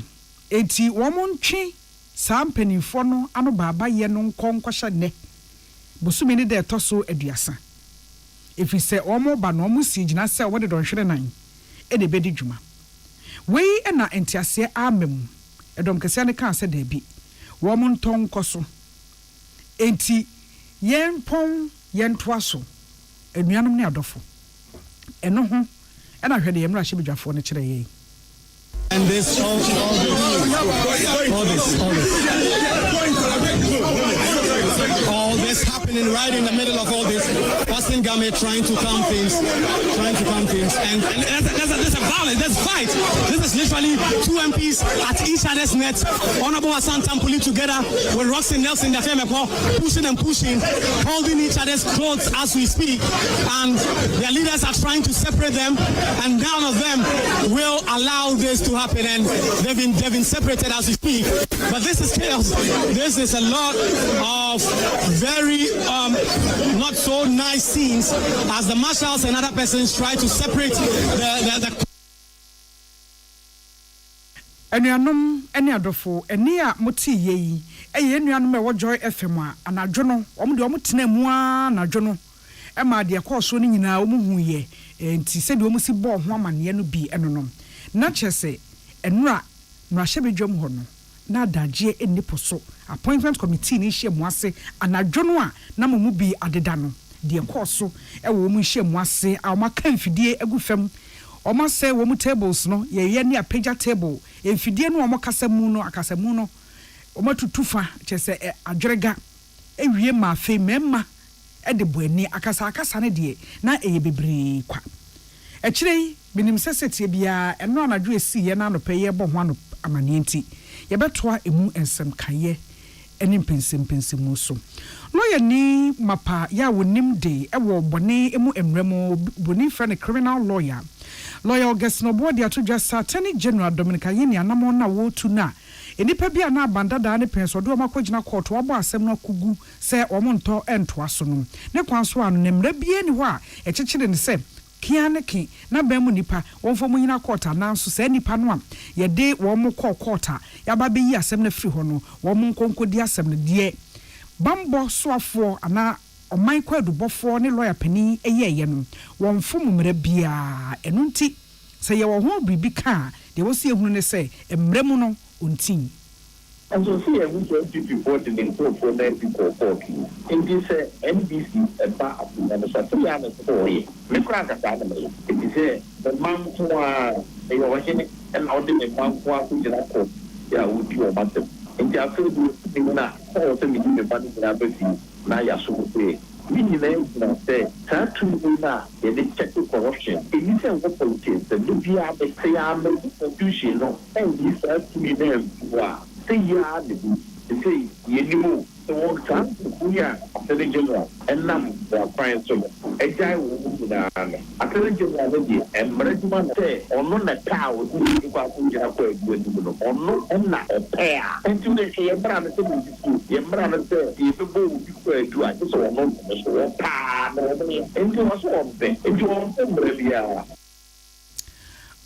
enti wo mo ntwe sampanifo no ano baba ye no nkonkwahye ne bosumi ne de toso aduasa efise wo mo ba no mo si gina se wo de donhwere nan e de bedi dwuma wei ena entiase amem edom kese ne kan se da bi wo mo nton koso enti yenpon yentoaso enuanom ne adofo eno ho ena hwede yemra hye bedwafo ne kire ye and this all this happening right in the middle of all this. Passing Game trying to calm things, and that's a violence. There's fight. This is literally two MPs at each other's net. Honorable Hassan Tam pulling together with Roxy Nelson, their family, pushing and pushing, holding each other's clothes as we speak. And their leaders are trying to separate them, and none of them will allow this to happen. And they've been separated as we speak. But this is chaos. This is a lot of very not so nice scenes as the marshals and other persons try to separate the Enuanom ene adofo ene a moti yeyi eye enuanom e wo Joy FM a anadwo no omo de omo tena mu a anadwo no e ma de koso ni nyina omo huye enti se de omo si bo ho amane no bi enonom na chese enura no ahebedwam ho no na daje eniposo appointment committee ni hye mu ase anadwo no a na mu bi adeda no de koso e wo mu hye mu ase a ma kan fidie agufam Oma say wo mu tables no ye ne a pager table enfidie no omo kasamu no akasamu no omo tutufa chese adwerega ewie ma fe memma e de boani akasa ne de na eye bebre kwa ekire binim sesete bia eno anadwo esi ye na no peye bo ho ano amane nti ye betoa emu ensem kaye eni pensem so lawyer ni mapa ya wonim de e wo bone emu emremo boni fra ne criminal lawyer August no board to just Attorney General Dominica Yini anamo na wo tu na enipa bia na bandada ne penso do makwagina court wo abo asem no kugu se omonto ento aso no ne kwanso anu ne mra bia ni ho a ekekere ne se kianeki na ba mu nipa wonfo mu nyina court ananso se nipa no a ye de wo mo court a ya ba be yi asem na firi ho no wo mo nkonkodi asem ne de bambo soafo ana Oman kwadu bofo ne lawyer pani eyeye no wonfo mumre bia enu nti se ye wo ho bibi ka de wo se ehunu ne se emre mu no ontin and so see we just report in the court for that people talking in this NBC about and so 3 hours for me kra ka na me it is the man to e yo wahene and all the man kwa ku jira ko ya udi o matem in the after do na o se mi me ba ni na be na ya so pe we need to say that to na the check corruption in this and politics the bia be say am confusion no and this to me them wa say ya the say you know so what time we are Attorney General and nam the prime so ejai wo na Attorney General dey emergement say ono na tawo di kwa ku jira ko egbu egbu no ono na pair and to the say bra na say ye bra na say ye be bo bi ko edu a so ono so pa no me enti wo so ombe enti wo ombe bia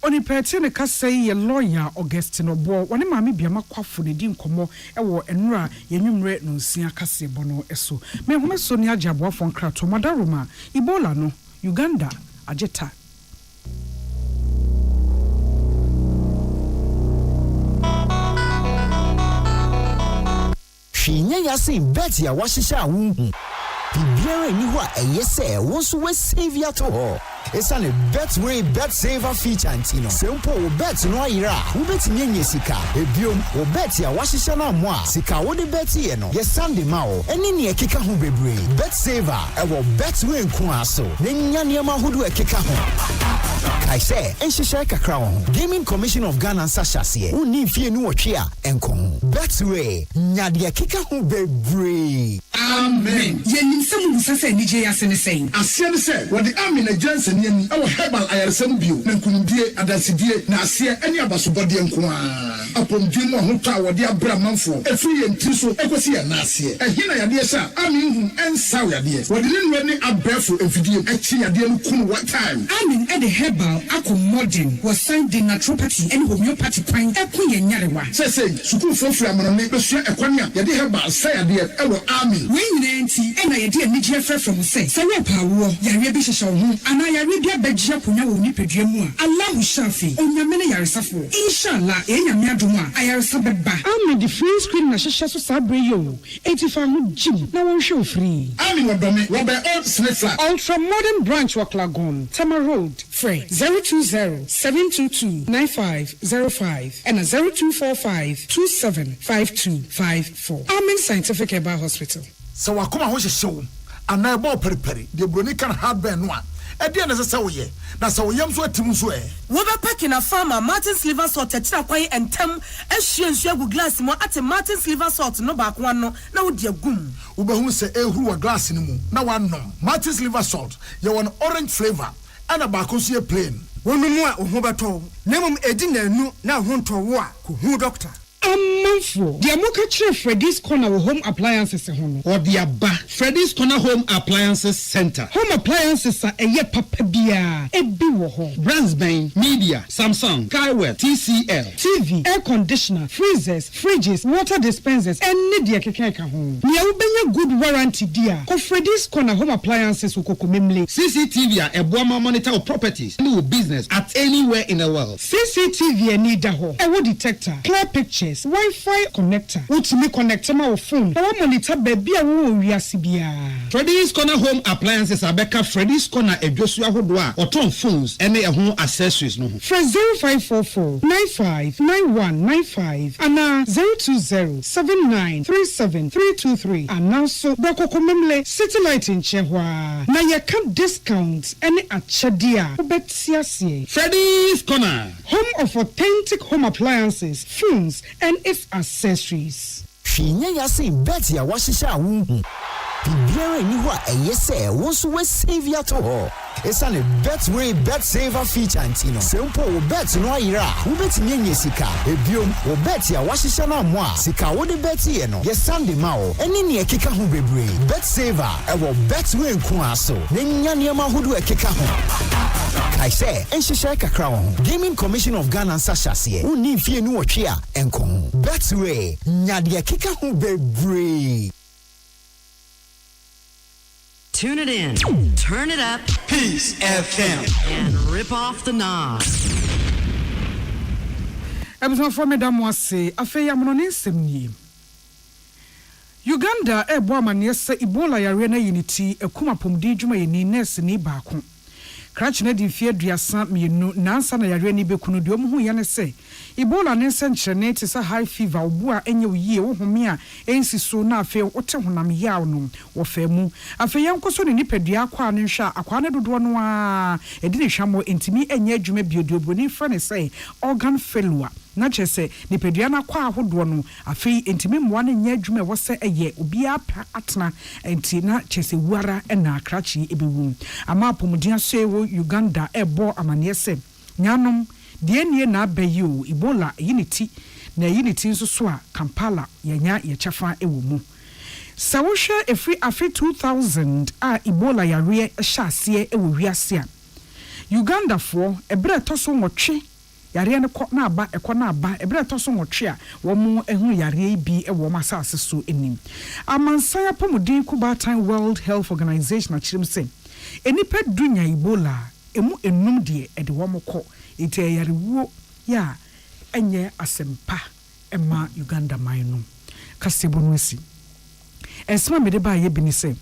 Oni pete ne kasa ye lawyer August no bo woni maame biama kwafo ne di nkomo e wo enura ye nwumre no nsia kase bo no eso me home so ne agyaboa fon krato madaroma Ebola no Uganda ageta Shinya yase beti ya washisha wunhu Bibiara ni ho a eyese wonso we save ya to ho Esa ne bet saver feature antino Sempo wo bet no ayira wo beti nyenye sika ebiom wo bet ya washisha na mo a sika wo de bet ye no ye sande ma wo eni ne ekeka ho bebre bet saver e wo bet we nko aso ne nya ne ma hodo ekeka ho kai say enhihye kakra ho Gaming Commission of Ghana sashase uni fie ni wotwe a enko bet we nya de ekeka ho bebre Amen. Yenim semu sase nije yase ne saying. Asia ne say, what the army na Johnson yeni, our herbal ayarsem bio, na kunudie, adasidie, na asia, any abasobode nkwa. Upon Jimo Huta, what the Abra Manfo, a free and Tiso, Ecosia Nasia, and Hina Yadesa, Amin and Sawa Dias. What didn't really a barefoot and video, actually, I didn't kun what time. Amin at the herbal, Modern was signed in naturopathy and homeopathy pine, a queen Yarewa. Say, Suku for Flaman, make a share a quania, Yadi Herbal, say a dear, our army. When Nancy and I did Niger from say, Sarah Power, Yarebi Shashaw, and I read your bedja Puna Nipediamua, Allah Shafi, on your many Yarisafo. Inshallah, Yaduma, I are Sabba. I'm the free screen Nashasha Sabrayo, 85 Jim, now on show free. I'm in Robert Old Snitzer, Ultra Modern Branch Waklagon, Tama Road, Frey, 020-722-9505, and a 0245-275254. I'm in Scientific Herbal Hospital. So wakoma ho hyehyew ana ebo periperi de broni kan hardware no a ɛde na sɛ woyɛ na sɛ woyam so atim so wo be packing a farmer Martin's liver salt tira kwai entem ehwie nsu agu glass mo ate Martin's liver salt no ba ko no na wo di agum wo be hu sɛ ehuru wa glass ni mu na wanom Martin's liver salt ye won orange flavor ana ba ko so ye plain wonu mu a ho beto na mum edi na anu na ho ntowo a ko hu doctor Amanfo, the Amoka Freddy's Corner Home Appliances or the Abba Freddy's Corner Home Appliances Center. Home appliances are a papa bia, a biwo Brandsbane, Media, Samsung, Skywell, TCL, TV, air conditioner, freezers, fridges, water dispensers, and media keka home. Nia ubenya good warranty dia. Ko Freddy's Corner Home Appliances ukokomemle. CCTV a Boama monitor of properties, new business at anywhere in the world. CCTV need daho. A wood detector, clear pictures. Wi-Fi connector. Ultimate connector my phone. I want monitor baby a wo wiasibia. Freddy's Corner Home Appliances Abeka Freddy's Corner e Joshua Hodwa or ton phones any home accessories no. Fresh 0544 959195 and 02079373323 and now so Boko Komemle satellite in Chehwa. Na ya can discounts any achadia. Obetiasie. Freddy's Corner. Home of authentic home appliances, phones and its accessories. Shinya yasi beti ya washisha wuhu. Bibiara ni hua eyese wonsu we save ya toho. Esa ne Betway Bet Saver feature antino. Sempo wo bet no ayira. Wo bet nyenye sika. Ebiom wo bet ya washisha na mwa. Sika wo de bet ye no. Ye Sunday ma o. Eni ne ekeka ho bebre. Bet Saver e wo Betway nko aso. Ne nya ne ma hodu ekeka ho. I say, Enshisha Kakra, Gaming Commission of Ghana Sashasi, who need fear no chia and con. Betway, Nadia Kika who be Tune it in, turn it up, Peace FM, and rip off the knob. Ebuson for Madam was say, Afeya Mononisem. Uganda, a woman, yes, Ebola Arena Unity, a Kumapum Dijuma in Ness ni Baku. Crutch Nedi Fiedria Saint Minu, Nansa na Yareni Bekunu, who Yana say. Ebola Nensenchernate is a high fever, Bua any year, Homia, Ensi so na fail, Otanam Yaunum, or Femu. A Fayanko son in Nipedia, Quanisha, Aquana Duanwa, a dinishamo intimi, and Yajume Budu, Buni Fanny say, organ failure. Na chese ni pediana kwa ahodo no afei entimi mwane nyaadwuma wose eye obi apa atna enti na chese wara na akrachi ebewu ama apomudin so ewo Uganda ebo amane se nyanom de enie na abayi o Ebola yiniti na yiniti nso so a Kampala yanya ye chafa ewo mu sawosha efri afi 2000 a Ebola yare hyase ewo wiase a Uganda fo ebre toso nwotwe yare ne ko na aba ebre toso nwotwe a wo mu ehunu yare bi ewo masase so enim amansan apomudin Kubatan World Health Organization achirem se enipa dunya Ebola emu enum de ede wo mko ite yare wo ya enye asempa ema Uganda mayno kasebonwesi esma mede ba ye bini se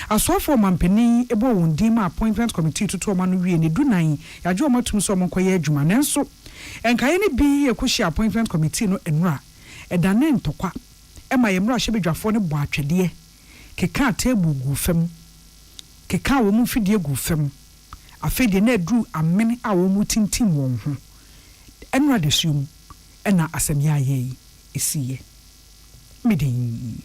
asofo mampeni ebo wondima appointment committee to ma no wie ne dunan yaje o matum so mo koye adwuma nenso enkaye ne bi ekohyi appointment committee no enura edane ntokwa ema yemra hyebedwafo ne bo atwede keka table gu fam keka wo mu fidie gu fam afede na adru amene a wo mu tintim won ho enura de sum ena asemya ye esiye midin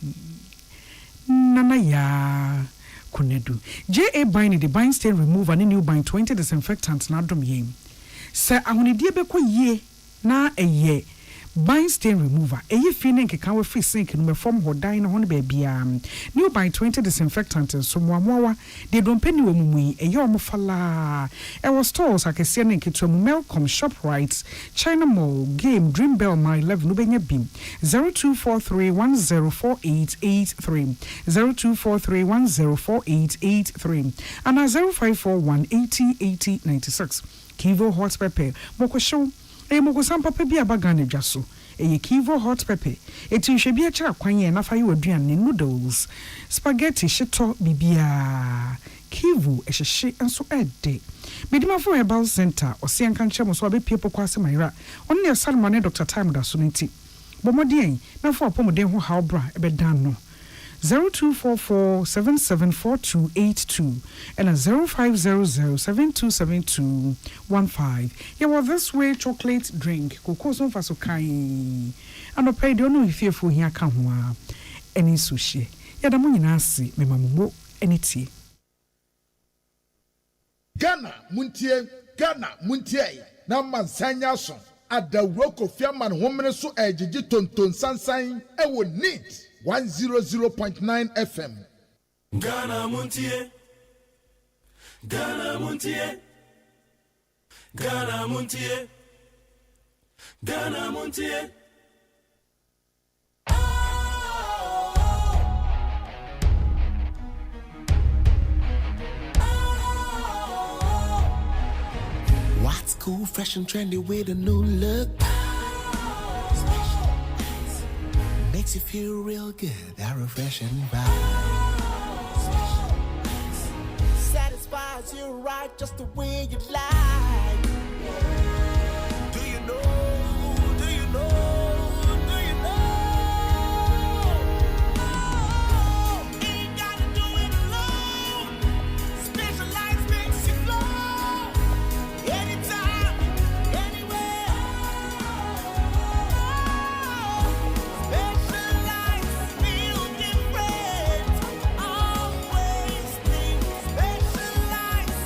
nana ya kunedu JA Bine the Bine stain remover and new Bine 20 disinfectant na dom yen se ahonidie beko ye na eye Bine stain remover eye fine nkeka we free sink no form hodan na ho ne ba bia new Bine 20 disinfectant so moamoa de don peni wo mumui eye omfala e was stores akese na nketo mu Melcom Shoprite China Mall Game Dream Bell my 11 no benya bim 0243104883 0243104883 and 0541808096 Kivo hot pepper moko show e moko sampa bi abagane dwaso e Kivo hot pepper eti hwe bi akira kwanye na faye waduane noodles spaghetti shito bibia Kivu ehye enso ede Medima for Herbal Center Osian kanche mo so abepie kwase mayra on ne Salman Dr. Time da so nti bomodien na for apomden ho hawbra ebedan no 0244774282 and 0500727215. Yeah, well, this way chocolate drink. Cocoa so far so kind. And pay don't know if you're for here come any sushi. Yeah, the money nasi me mamumo any tea. Ghana Muntie na mansanya so adawroko fiaman homene so ejiji tonton sansan e wo neat 100.9 FM. Ghana Montie, Ghana Montie, Ghana Montie, Ghana Montie. What's cool, fresh and trendy with a new look? Makes you feel real good, that refreshing vibe. Satisfies you right just the way you like. Do you know? Do you know? Do you know? Ain't gotta do it alone. Specialized makes you flow. Anytime, anywhere. Specialized feel different. Always think specialized.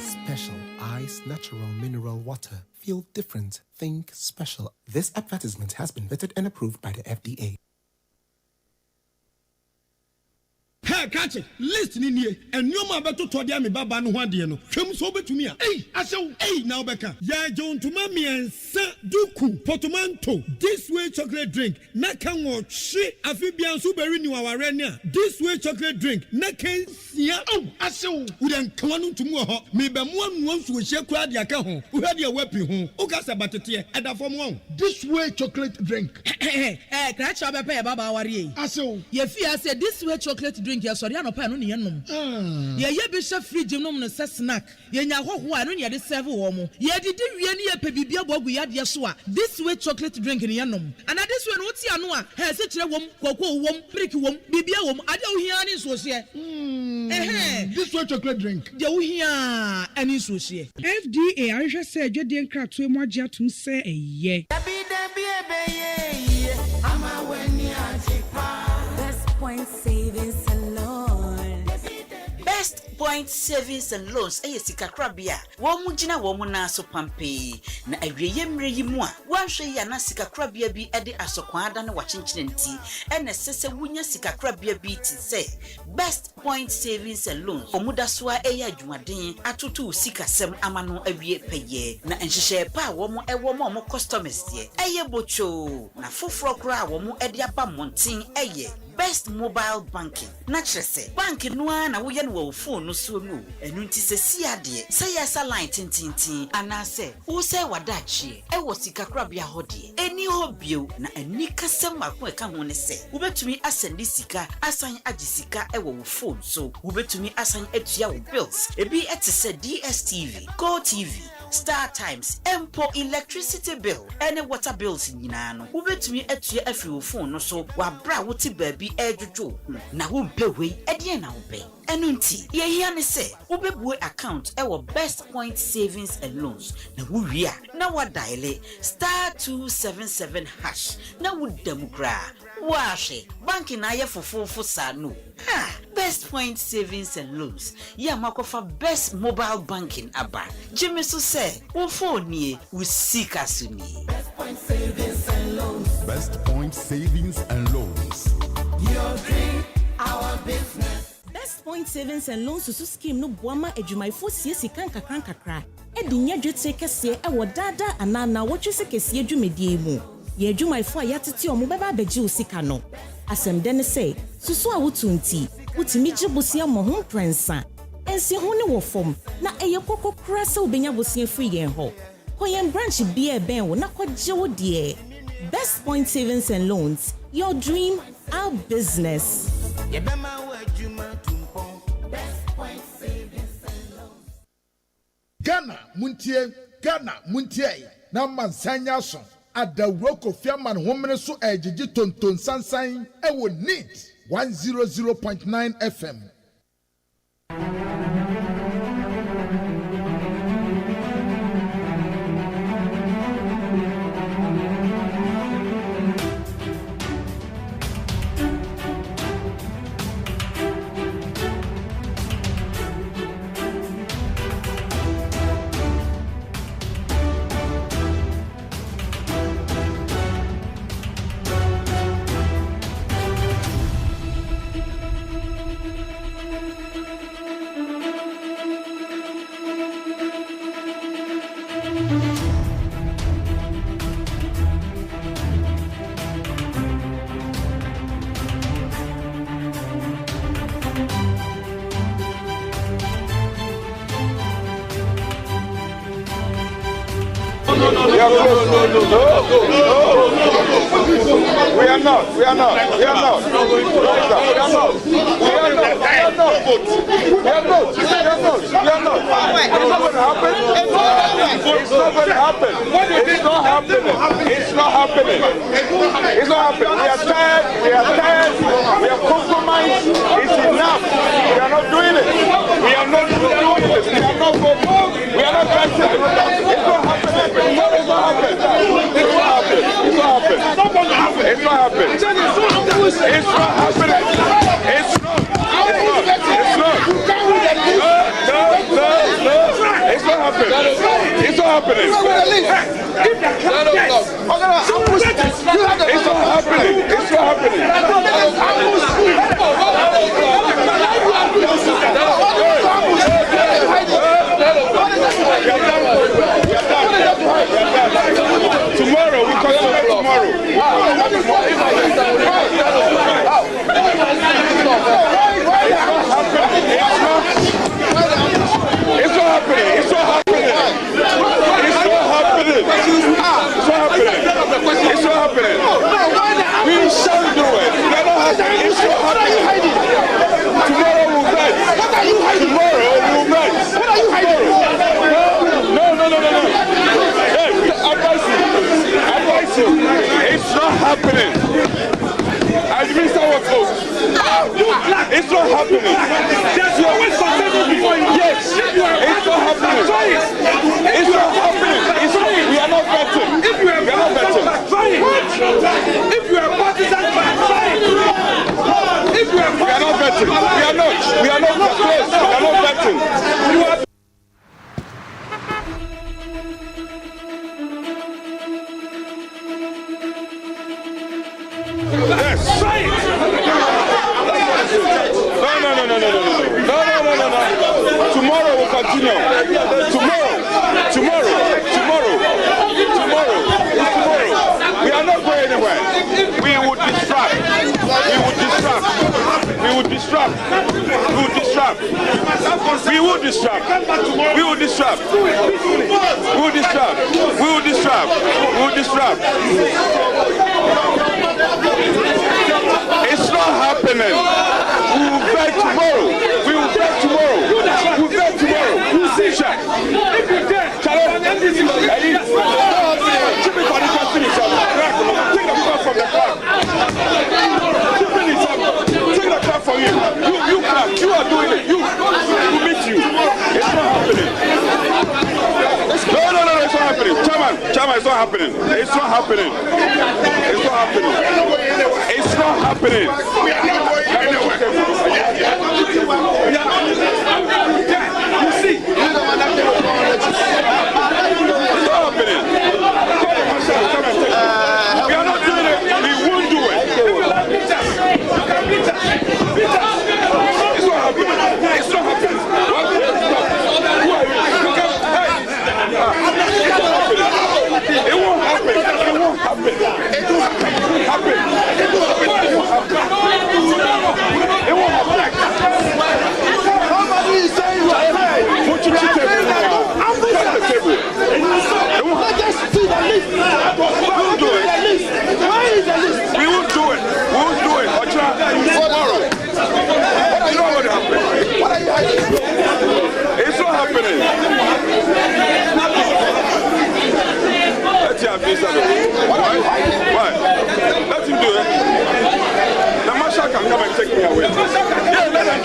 Special Ice Natural Mineral Water. Feel different. Think special. This advertisement has been vetted and approved by the FDA. Hey, catch it. Listen in here. And you ma beto to dia me baba no hwade no. Twem so betumi a. Hey, asew. Hey, now beka. Ya John to mami ensa duku portmanteau. This way chocolate drink. Na kan wo hwe afibia nso beri ni waware ne a. This way chocolate drink. Na kan sia. Oh, asew. Wo den kan no ntum wo ho. Me be mo anu nso wo hye kura dia ka ho. Wo hwe dia wapi ho. O ka sa batete e da fom won. This way chocolate drink. Kra cha be pe baba aware yi. Asew. Ye fi ase this way chocolate drink ya sorry anopa no ne yenom. Ye be hye fridge nom no se snack. Ye nya hoho a no ne de serve wo mo. Ye didi wie ne ye pe bibia bogu ya de so a. This way chocolate drink ne yenom. Ana this way no ti ano a he se kire wom koko wom prick wom bibia wom ade wo hia ne so se. This way chocolate drink. De wo hia ani so se. FDA ahwehwe se adwede nkratoe mo agye atum se eye. Best Point Savings and Loans. Best Point Savings and Loans. Sikakrabia. Womu jina womu na so pampe. Na awiye mre yi mu a. Wanhwe ya na sikakrabia bi ede asokwada na wachinchinenti. Ene sese wunya sikakrabia bi ti se. Best Point Savings and Loans. Omuda so a adwumaden atoto sikasem amano awie peye. Na enhyehyɛ pa womu ewo mo customers ye. Bocho. Na foforo kra womu ede aba montin Best Mobile Banking. Na kyerese bank no na wo ye no wo phone no so no. Enu nti se si ade. Se yesa line tintintin anase. Wo se wadachi e wo sikakrabia hode. Eni ho bio na ani kasem akon ka ho ne se. Wo betumi asende sika asan agisika e wo phone so. Wo betumi asan atua wo bills. Ebi etese DSTV, Go TV, Star Times, Empo electricity bill, any water bills nyina no. Wo betumi atua afi wo phone no so. Wa bra wo ti baabi edwojo. Na wo mpe we ede na wo be. Enu nti ye hia ne se wo bebu account e wo Best Point Savings and Loans. Na wo wi a na wa dial *277#. Na wo demukra. Washe banki na ye fofofo sa no. Best Point Savings and Loans. Ya makofa Best Mobile Banking aba. Jimmy so say wo phone nie wo sika so nie. Best Point Savings and Loans. Best Point Savings and Loans. Your dream, our business. Best Point Savings and Loans so scheme no boama adwumaifo sie kan kakra. E di nya dwetire kese e wo dada anana wo twese kese adwumedie mu. Ye adwumaifo a yatete omo beba abegye osika no. Asem de ne say susu a wotunti wutimi gye bosia mo ho prensa. Ensi ho ne wo fom na eye kokko kra se obenya bosia free yen ho. Koyen branch bia ben wo na kwagye wo de. Best Point Savings and Loans. Your dream, our business. Ghana Muntie na mansanya so adawuro Kofi Aman homene so ejiji tonton sansan ewo NEAT 100.9 FM. Somebody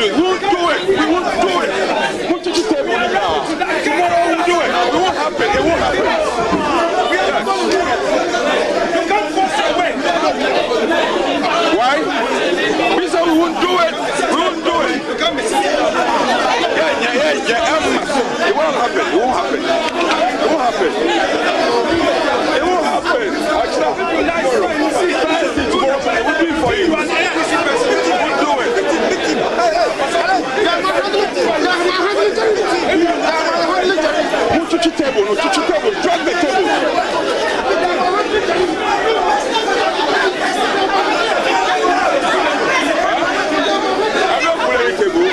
do it. We won't do it. We won't do it. Put it to the table now. Tomorrow we'll do it. It won't happen. It won't happen. You can't force your way. Why? We said we won't do it. We won't do it. Yeah. It won't happen. It won't happen. It won't happen. It won't happen. Tomorrow we'll do it for you. We'll do it. Move to the table. No, to the table. Drag the table. I'm not pulling the table.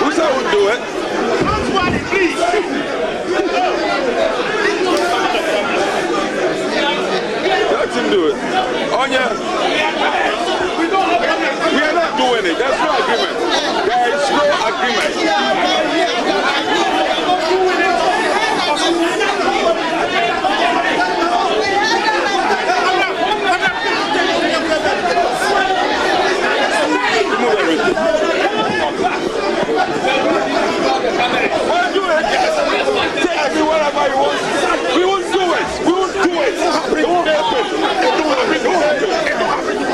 Who said we'll do it? Somebody, please. Let him do it. Onya. We are not doing it. There's no agreement. There is no agreement. We'll do it. Take me whatever you want. We won't do it. We won't do it. It won't happen. It won't happen. It won't happen. It won't happen.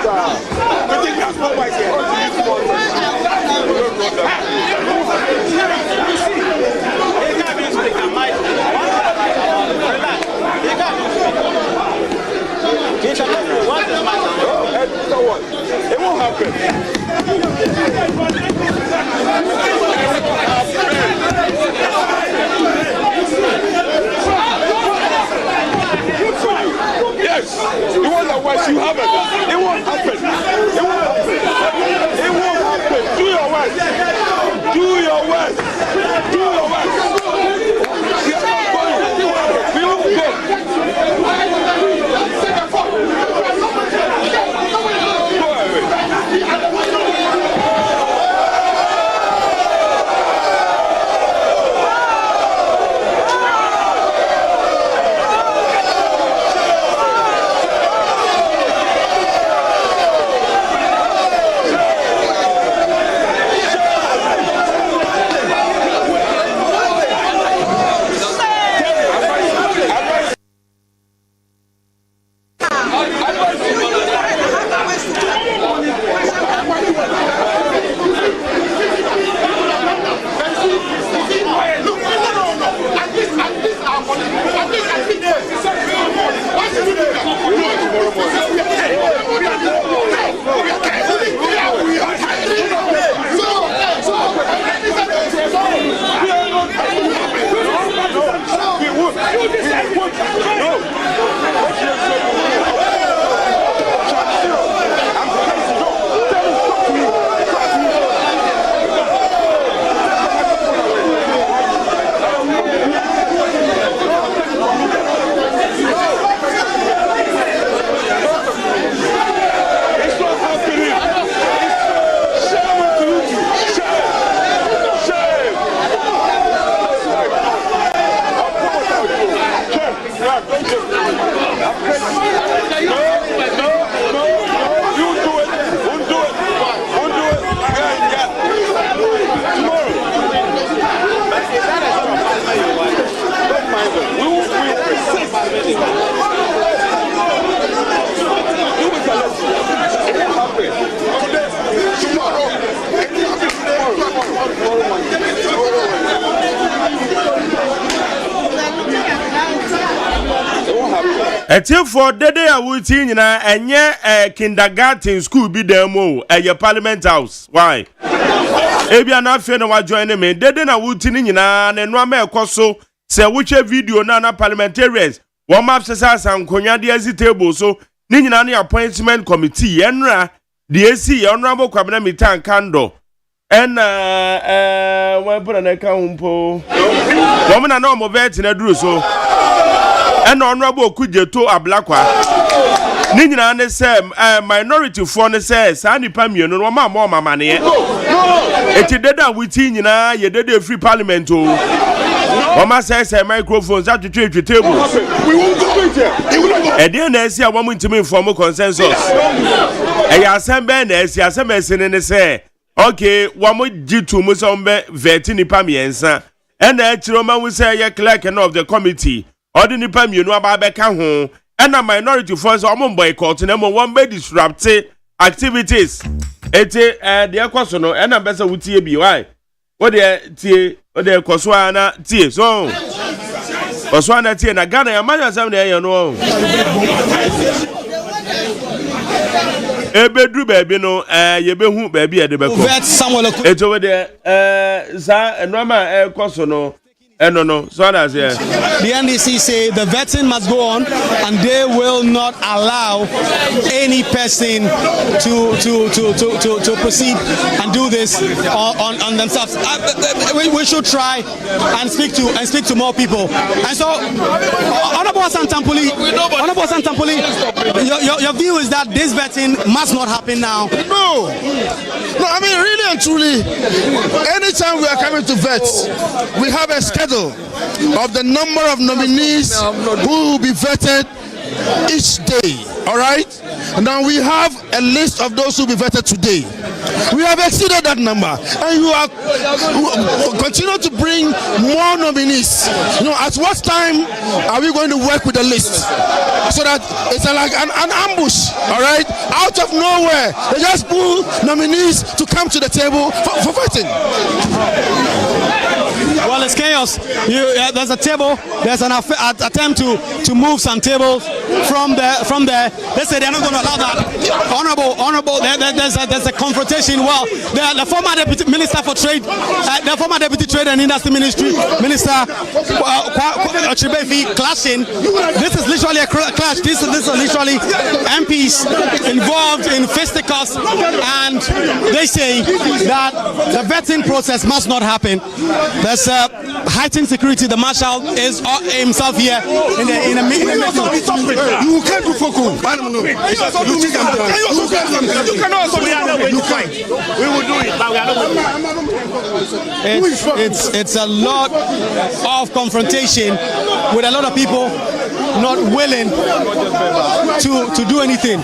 I think that's what I said. It won't happen. Yes, you want the West, you have it. It won't happen. It won't happen. It won't happen. Do your work. Do your work. Do your work. We are not going. We won't go. for dede a wuti nyina enye kindergarten school bi demo Parliament House. Why? Ebia na afi na wa join me dede na wuti nyina ne no ama ekoso se wuche video na parliamentarians wo map sesa sankonya de asi table so ni nyina na appointment committee enra de asi honorable kwabena mitan kando en wa put na ka humpo wo mna na mo vet na duru so en honorable okujeto ablakwa ni nyina ne se minority for ne se sa nipa mienu no ma mo mamane eti deda wuti nyina ye deda free parliament o Mama says microphones at the table. We won't go in there. It will not go. And then I see a woman to me for more consensus. And I said, Ben, as you are some and say, okay, one more G2 Musombe Vetini Pamiensa. And the Chiroma will say, you're clerk and of the committee. Or the Nipam, you know about Becca home. And a minority force or boycott and one by disrupted activities. Ete the question and a better with TBY. What the Koswana T. So Koswana T and a Ghana, a man, some day, you know. Ebedru baby no yebehu baby e de beko it's over there za normal question no no so that's yeah. The NDC say the vetting must go on and they will not allow any person to proceed and do this on themselves. We should try and speak to more people. And so Honorable Santampuli, your view is that this vetting must not happen now. No, I mean really and truly, anytime we are coming to vet, we have a schedule of the number of nominees who will be vetted each day. All right, and now we have a list of those who will be vetted today. We have exceeded that number, and you are continue to bring more nominees. You know, at what time are we going to work with the list so that it's like an ambush? All right, out of nowhere they just pull nominees to come to the table for vetting. Well, it's chaos. There's a table. There's an attempt to move some tables from there. They say they're not going to allow that. Honorable. There's a confrontation. Well, the former deputy minister for trade, the former deputy trade and industry minister Ochibefi clashing. This is literally a clash. This is literally MPs involved in fisticuffs, and they say that the vetting process must not happen. There's heightened security. The marshal is himself here in a meeting. You can't do focus. You cannot also do it. We will do it, but we are not. It's a lot of confrontation with a lot of people not willing to do anything.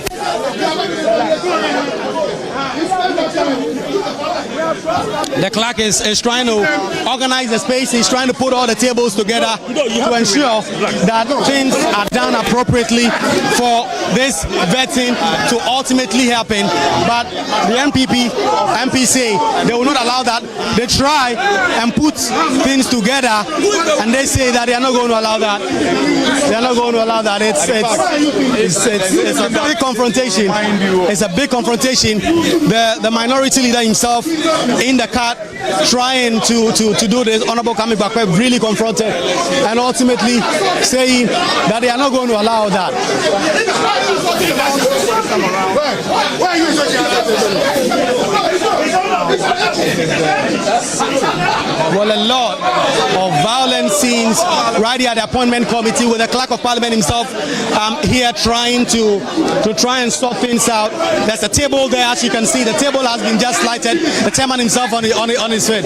The clerk is trying to organize the space. He's trying to put all the tables together to ensure that things are done appropriately for this vetting to ultimately happen. But the MP say they will not allow that. They try and put things together, and they say that they are not going to allow that. They are not going to allow that. It's a big confrontation. It's a big confrontation. The minority leader himself in the car trying to do this. Honorable Kami Bakwe really confronted and ultimately saying that they are not going to allow that. Well, a lot of violent scenes right here at the appointment committee with the clerk of parliament himself here trying to try and sort things out. There's a table there, as you can see. The table has been just lighted. The chairman himself on his feet.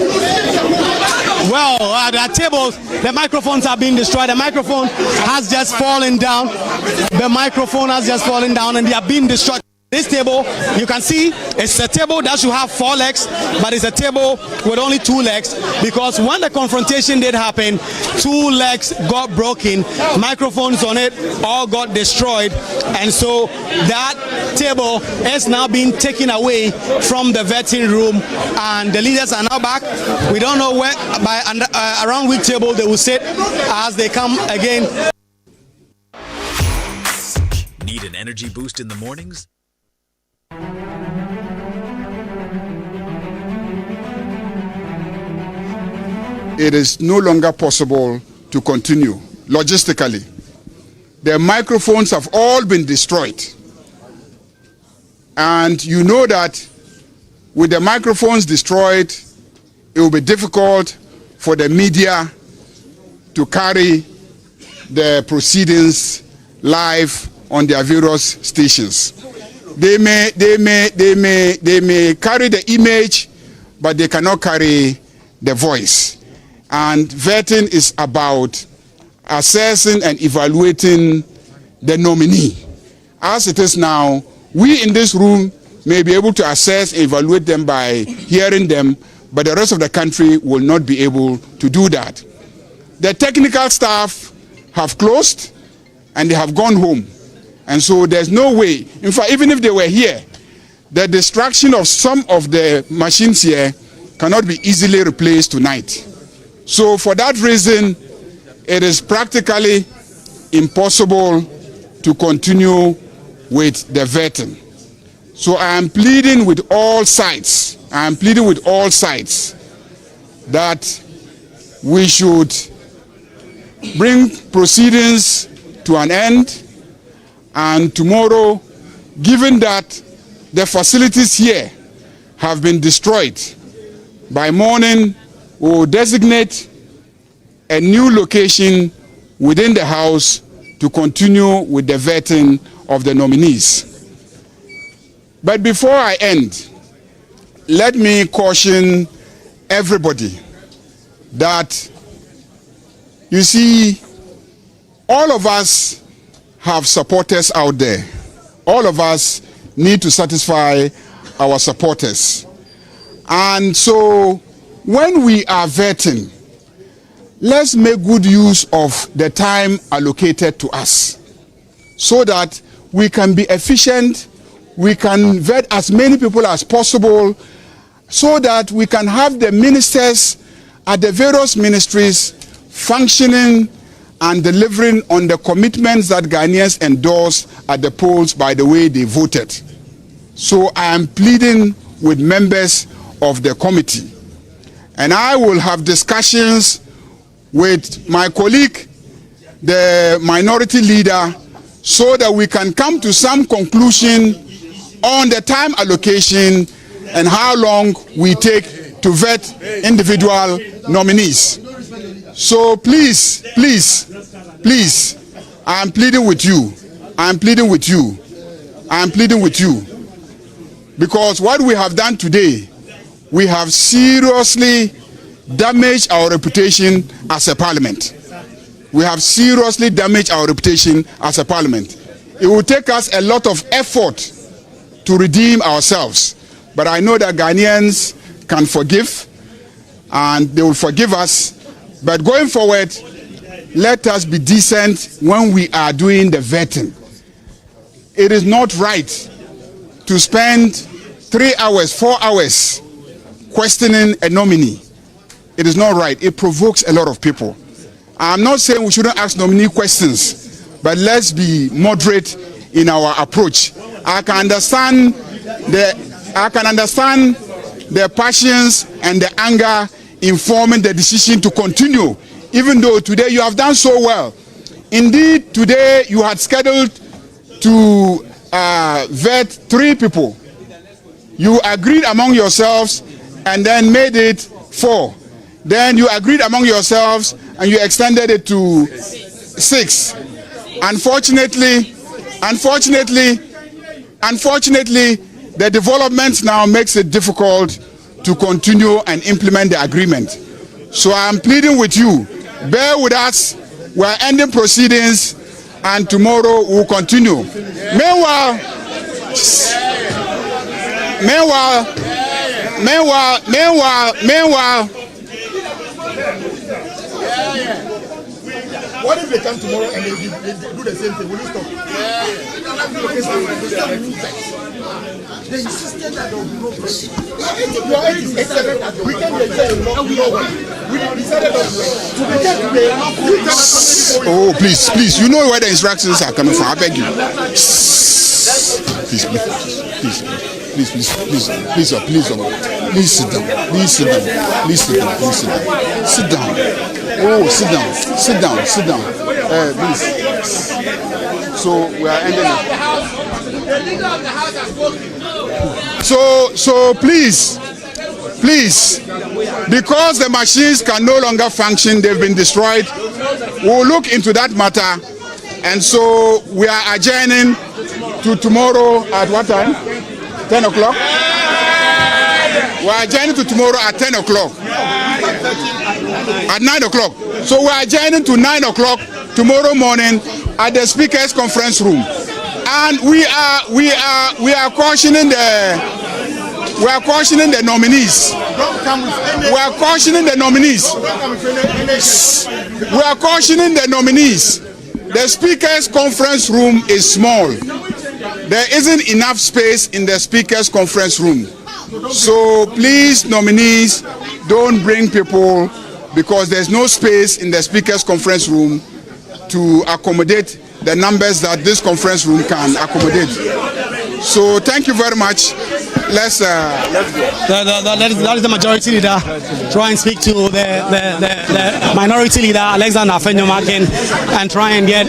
Well, the tables, the microphones are being destroyed. The microphone has just fallen down. The microphone has just fallen down, and they are being destroyed. This table, you can see, it's a table that should have 4 legs, but it's a table with only 2 legs, because when the confrontation did happen, 2 legs got broken, microphones on it all got destroyed, and so that table is now being taken away from the vetting room, and the leaders are now back. We don't know where, around which table they will sit as they come again. Need an energy boost in the mornings? It is no longer possible to continue logistically. The microphones have all been destroyed. And you know that with the microphones destroyed, it will be difficult for the media to carry the proceedings live on their various stations. They may carry the image, but they cannot carry the voice. And vetting is about assessing and evaluating the nominee. As it is now, we in this room may be able to assess and evaluate them by hearing them, but the rest of the country will not be able to do that. The technical staff have closed and they have gone home. And so there's no way, in fact, even if they were here, the distraction of some of the machines here cannot be easily replaced tonight. So for that reason, it is practically impossible to continue with the vetting. So I am pleading with all sides, that we should bring proceedings to an end, and tomorrow, given that the facilities here have been destroyed, by morning we will designate a new location within the House to continue with the vetting of the nominees. But before I end, let me caution everybody that, you see, all of us have supporters out there. All of us need to satisfy our supporters. And so when we are vetting, let's make good use of the time allocated to us so that we can be efficient, we can vet as many people as possible, so that we can have the ministers at the various ministries functioning and delivering on the commitments that Ghanaians endorsed at the polls by the way they voted. So I am pleading with members of the committee, and I will have discussions with my colleague, the minority leader, so that we can come to some conclusion on the time allocation and how long we take to vet individual nominees. So please, I am pleading with you. Because what we have done today, we have seriously damaged our reputation as a parliament. It will take us a lot of effort to redeem ourselves. But I know that Ghanaians can forgive, and they will forgive us. But going forward, let us be decent when we are doing the vetting. It is not right to spend 3 hours, 4 hours questioning a nominee. It is not right. It provokes a lot of people. I'm not saying we shouldn't ask nominee questions, but let's be moderate in our approach. I can understand the passions and the anger informing the decision to continue, even though today you have done so well. Indeed, today you had scheduled to vet 3 people. You agreed among yourselves and then made it 4. Then you agreed among yourselves and you extended it to 6. Unfortunately, the developments now makes it difficult to continue and implement the agreement. So I am pleading with you, bear with us. We are ending proceedings, and tomorrow we will continue. Meanwhile, What if they come tomorrow and they do the same thing? Will you stop? They insisted that there will be no proceeding. We can get we decided Oh, please, you know where the instructions are coming from. I beg you. Please sit down. Sit down. Oh, sit down. Please. So we are ending it. The leader of the house has spoken. So please, because the machines can no longer function, they've been destroyed. We'll look into that matter, and so we are adjourning to tomorrow at what time? 10 o'clock. We are adjourning to tomorrow at 10 o'clock. At 9 o'clock. So we are adjourning to 9 o'clock tomorrow morning at the Speakers Conference Room. And we are cautioning the nominees. We are cautioning the nominees. We are cautioning the nominees. The Speakers Conference Room is small. There isn't enough space in the Speakers Conference Room. So please, nominees, don't bring people because there's no space in the Speakers Conference Room to accommodate the numbers that this conference room can accommodate. So thank you very much. Let's go. That is the majority leader. Try and speak to the minority leader, Alexander Afenyomakin, and try and get.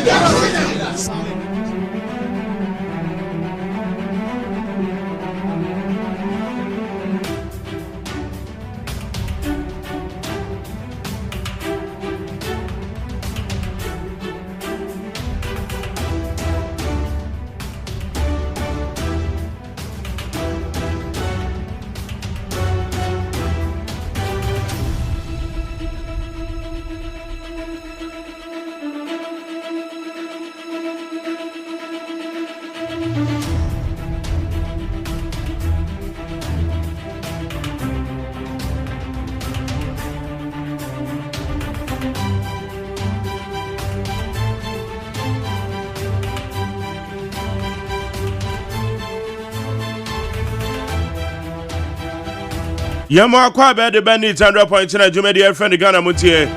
Yamo akwa be de bani 100.9 Adjournment dear friend Ghana Montie.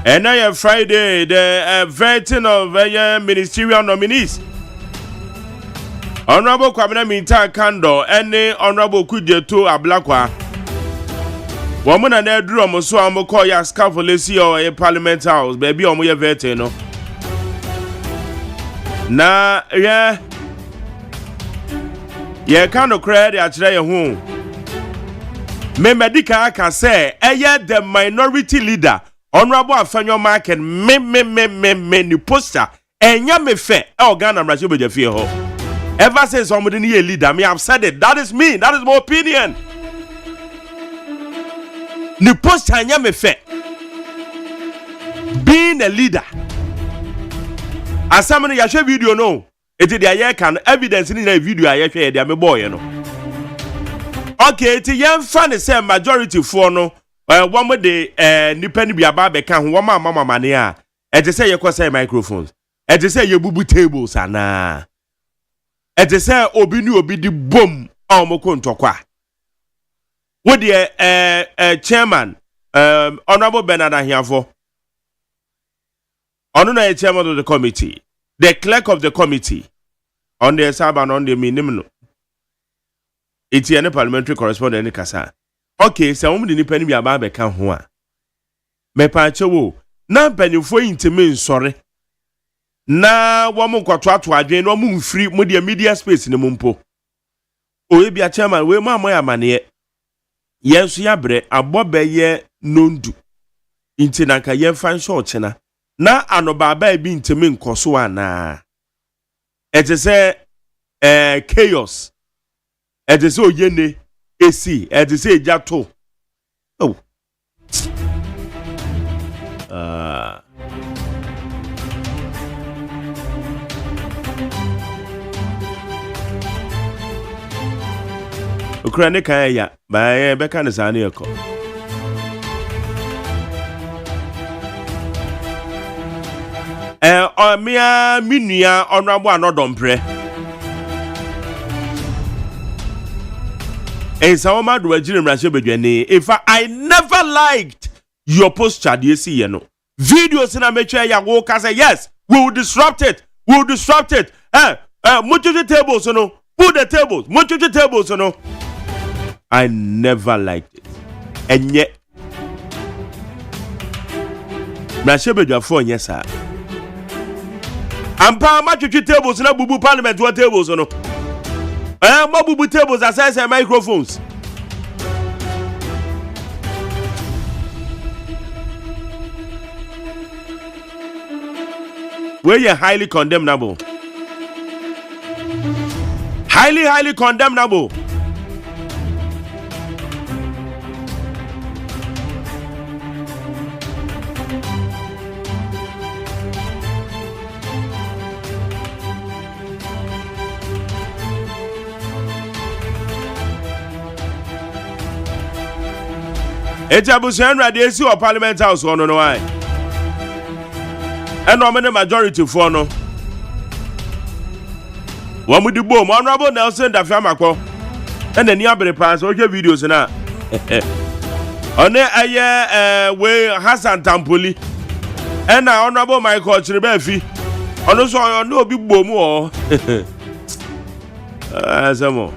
And now Friday the vetting of ministerial nominees. Honorable Kwabena Minta Kando and Honorable Kujeto Ablakwa. Woman and their drum so I'm call ya scaffolesi or a Parliament House, baby on your vetting no. Na yeah kind of credit at your home. Me medical can say, the minority leader, Honorable Afenyomakin, me ni poster, enya me fe, Ghana Mrashibe Jefie ho. Ever since somebody need a leader, me have said it. That is me. That is my opinion. Ni poster enya me fe. Being a leader. As somebody ya share video no, it is the can evidence in the video I share there me boy you know. Okay, ti yen fan say majority for no one with the nipa ni bia ba be kan ho mama mane a e te say ye kwasa microphones e te say ye bubu tables ana e te say obi ni obi di bom amoko ntokwa wo de chairman honorable Bernard Ahiafo ono na chairman of the committee, the clerk of the committee on the Saban on the minimum. It's a parliamentary correspondent in Kasa. Okay, so I'm the penny about Beckham Hua. Me pacho, na penny for intimate sorry. Na woman quattro to again, no moon free media space in the mumpo. O be a chairman, we mamma mania. Yes, yabre, a bobbe ye nundu. Intinaka ye fan short chena. Na anoba be intimate kosuana. It is a chaos. Et is so yene AC, et is a jato. Oh. Ukraine kaya by Becca Nazaniako. Mia minia honorable anodompre. If I never liked your posture, do you see, you know? Videos in a mature ya walk say yes, we will disrupt it. We will disrupt it. Multitude tables, you know. Put the tables, multitude tables, you know. I never liked it. And yet Mashebe phone, yes, sir. And pa multitude tables in a bubu parliament what tables, you know. Mobile tables as I say microphones. Where you highly condemnable. Highly condemnable. Etabusian radiesi or Parliament House on no why. And nominee majority for no. One with the boom, Honorable Nelson Dafiamako. And the near pass, okay, videos na. On there, way Hassan Tampoli. And now, Honorable Michael Chirebefi. On also, no big boom or. Some more.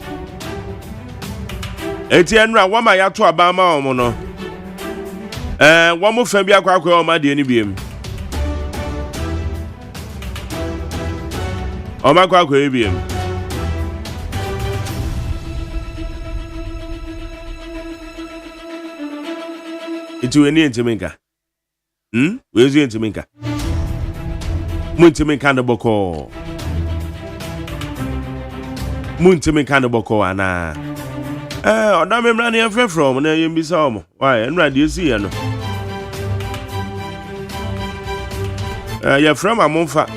Etienne Ra, one my yato Abama or mono. One more Fabia Quaco or my DNA beam. Or my Quaco ABM. It's you any intiminka. Where's your intiminka? Muntiminka the boko. Muntiminka the boko, Anna. Oh, damn, I'm running away from, and you be some. Why, and right, you see, no. You're from a monfa.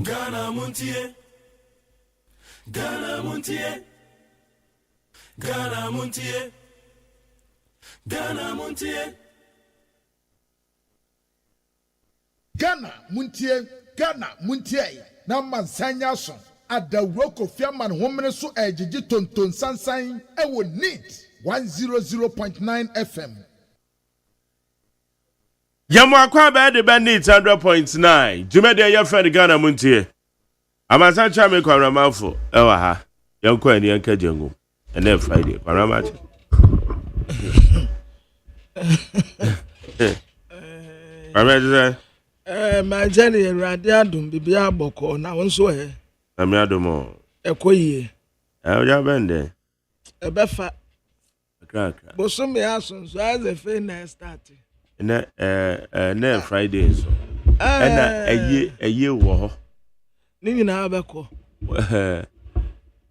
Ghana Montie, Ghana Montie, Ghana Montie, Ghana Montie. Ghana Muntie, Ghana Muntie, na mansanya so adawro Kofiaman homene so ejiji tonton sansan ewo neat 100.9 FM. Yamwa kwa ba de bandit 100.9. Jumede ya friend Ghana Montie. Amasa chame kwa ramafo ewa ha. Yankwa ni yanka jengo. Ene Friday kwa ramachi. Ameze my journey radi adum bibi aboko na wonso he. Ami adumo. Ekoyie. Oja bende. Ebefa. Kaka. Bosom ya sonso as a fe na start. Na Friday so. Na eye wo ho. Ni nyina abeko.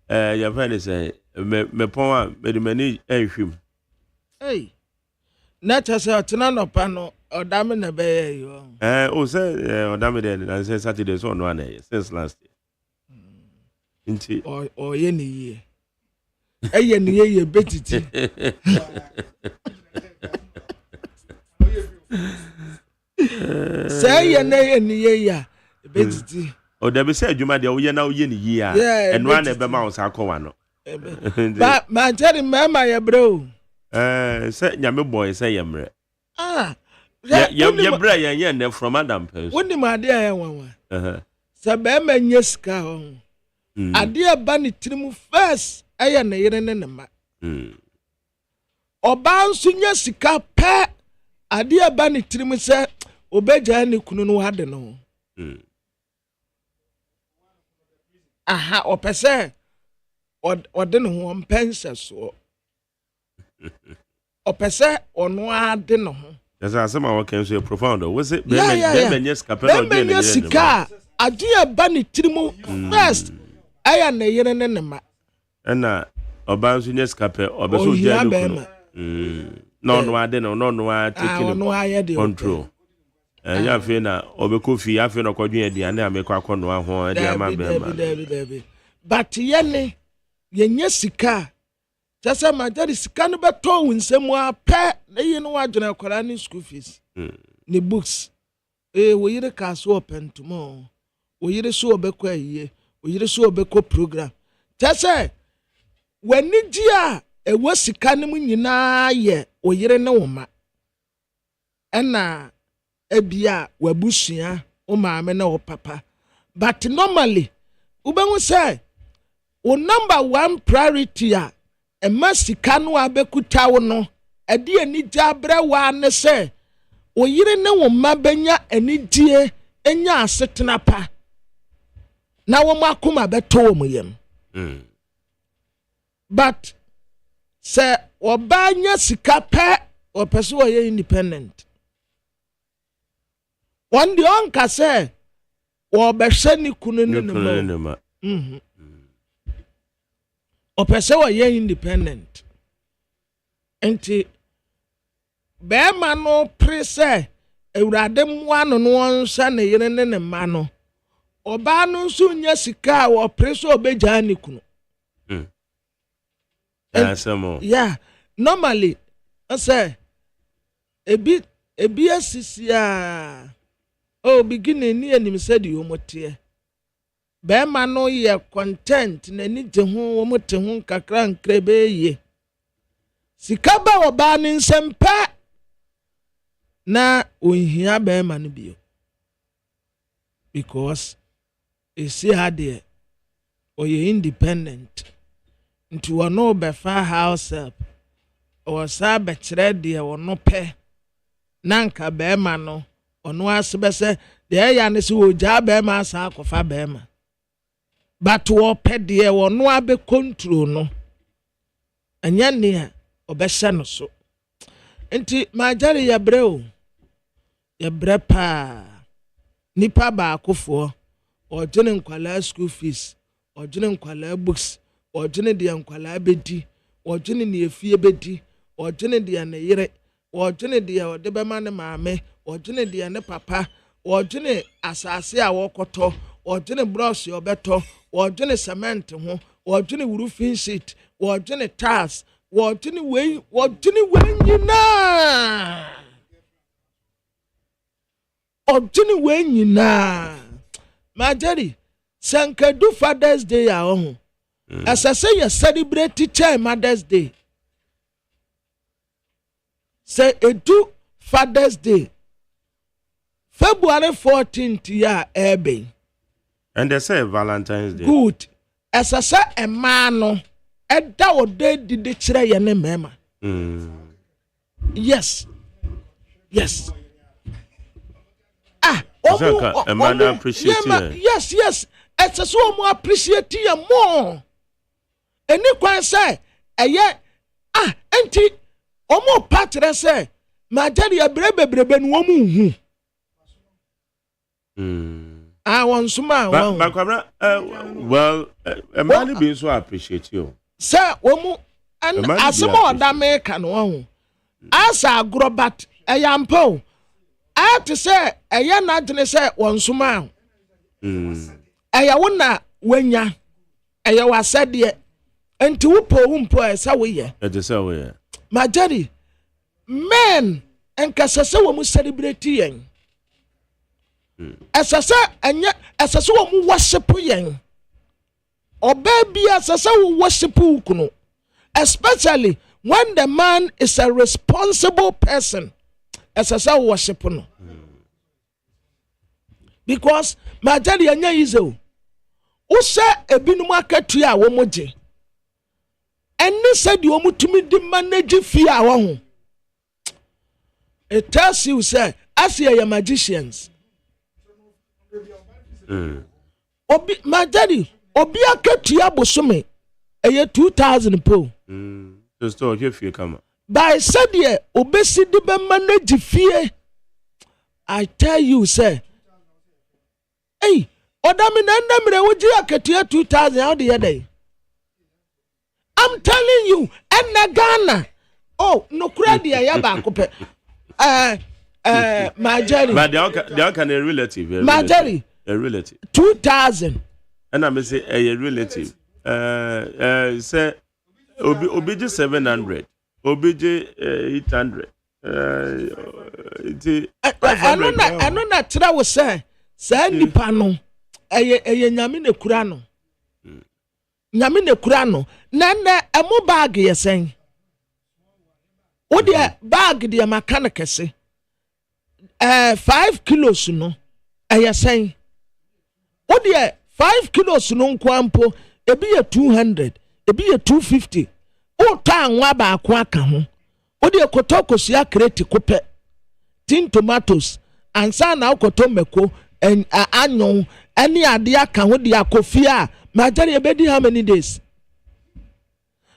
Ya friend say me pon a me de mani ehwim. Hey. Na chase otena no pa no odame na be yo. O say odame de na say Saturday so no na since last year. Inti o ye ni ye. Eye ni ye betiti. Say ye na ye ni ye ya betiti. O de be say adwuma de wo ye na wo ye ni ye a eno an e be ma wo sa akwa no. Ba ma tell mama ye bro. Say nyame boy say yemre. Ye bra ye ne from Adam person. Woni ma de aye wanwa. Say be ma nye ska ho. Ade aba ni tirimu first aye na yere ne ma. Oba nso nya sika pe ade aba ni tirimu se obeja ni kunu no hade no. Aha opese ode no ho mpense so. Opese ono ade no ho That's why some of can say profound. Was it? Yes, Sika. Adia bani trimu first. Aya na yere ne ma. Na oba nso nyes kape obeso gya no. No ade no taking control. Ya fe na obeko fi ya fe no kwadwen aduane amekọ akono aho ade ama bema. But yene yenye sika. Just my daddy scan about tow in some more pet, you know, I don't have school fees. The books. We either castle open tomorrow. We either show a bequa ye, we either show a beco program. Just say, when Nidia, a was sicanimun ye, or ye no ma. And now, a bia, we bushia, or mamma, no papa. But normally, Uben will say, number one priority. Emma sika no abekuta wo no ade ani jabra wa ne se oyire ne wo mabenya anidie enya asetena pa na wo makoma beto wo yem but se obanya sika pa o pese wo ye independent one the on ka se wo behwe ni kunu ne ma opese wa ye independent enti be ma no prese ewurade mwa no no nsa ne yere ne ma no oba no nso nya sika wo prese obeja ni kunu yeah normally I say ebi asisi a o beginning ni anim said you motie Bema no ye content na ni je ho wo mte ho kakra nkrebe ye sikaba oba ni nsempa na ohia bema no bio because esi hade o ye independent nti wono be fa house help o sa be kire de wono pe nanka bema no ono asebese de ya ne se wo ja bema asa akofa bema but wo pede wo no abe control no anya ne obehye no so enti majari ya breo ya brepa nipa ba akofo ojene nkwala school fees ojene nkwala books ojene de nkwala bedi ojene ne efie bedi ojene de na yire ojene de ode be ma ne maame ojene de ne papa ojene asase a wokoto ojene brush obeto wojene cement ho wojene roofing sheet wojene tiles wojene we nyina ojene we nyina majari sanka do Father's Day ya ho as I say you celebrate Mother's Day say do Father's Day February 14th ya ebe. And they say Valentine's Day. Good. As I say a man that would did the chire ye ne mema. Yes. Yes. A man appreciate you. Yes. As a so more appreciate you more. And you can say, auntie, omo patre say, my daddy a brebe woman. I want some man. Well, a man being so appreciate you. Sir, woman, and as more that make an one. As I grow but a young po. I have to say, a young not to say one man. I wonder when ya, I was said yet, and to po as how we ye. It is so we. My daddy, men and Cassasa will celebrate yen. As I say, and yet, as I saw worship yen. Or baby, as I say, worship kuno. Especially when the man is a responsible person. As I say, worship no. Because my daddy anya izo. Usa ebinu makatu ya womoje. Eni said you want to me the manage fear awon. It tells you say as you are magicians. Obi my daddy obi akatu ya bosome eye 2000 po. Just to if you come. by said ye obesi di be manage fie. I tell you say hey odami na ndamre woji aketua 2000 how the day. I'm telling you and Ghana oh no credit ya ba ko pe my Jerry but they can a relative my Jerry a relative 2000 and I say a relative say obj 700 obj 800 I know na tira wo say nipa no eye nyame ne kura no nyame ne kura no na emo bag ye sen wo de bag de mechanic se 5 kilos no eye sen wo de 5 kilos no nkwampo ebi ye 200 ebi ye 250 wo ta anwa ba akwa aka ho wo de kotokosia kreti kopɛ tin tomatoes ansa na ukoto meko en anyon any ade aka ho de akofia majari ebedi how many days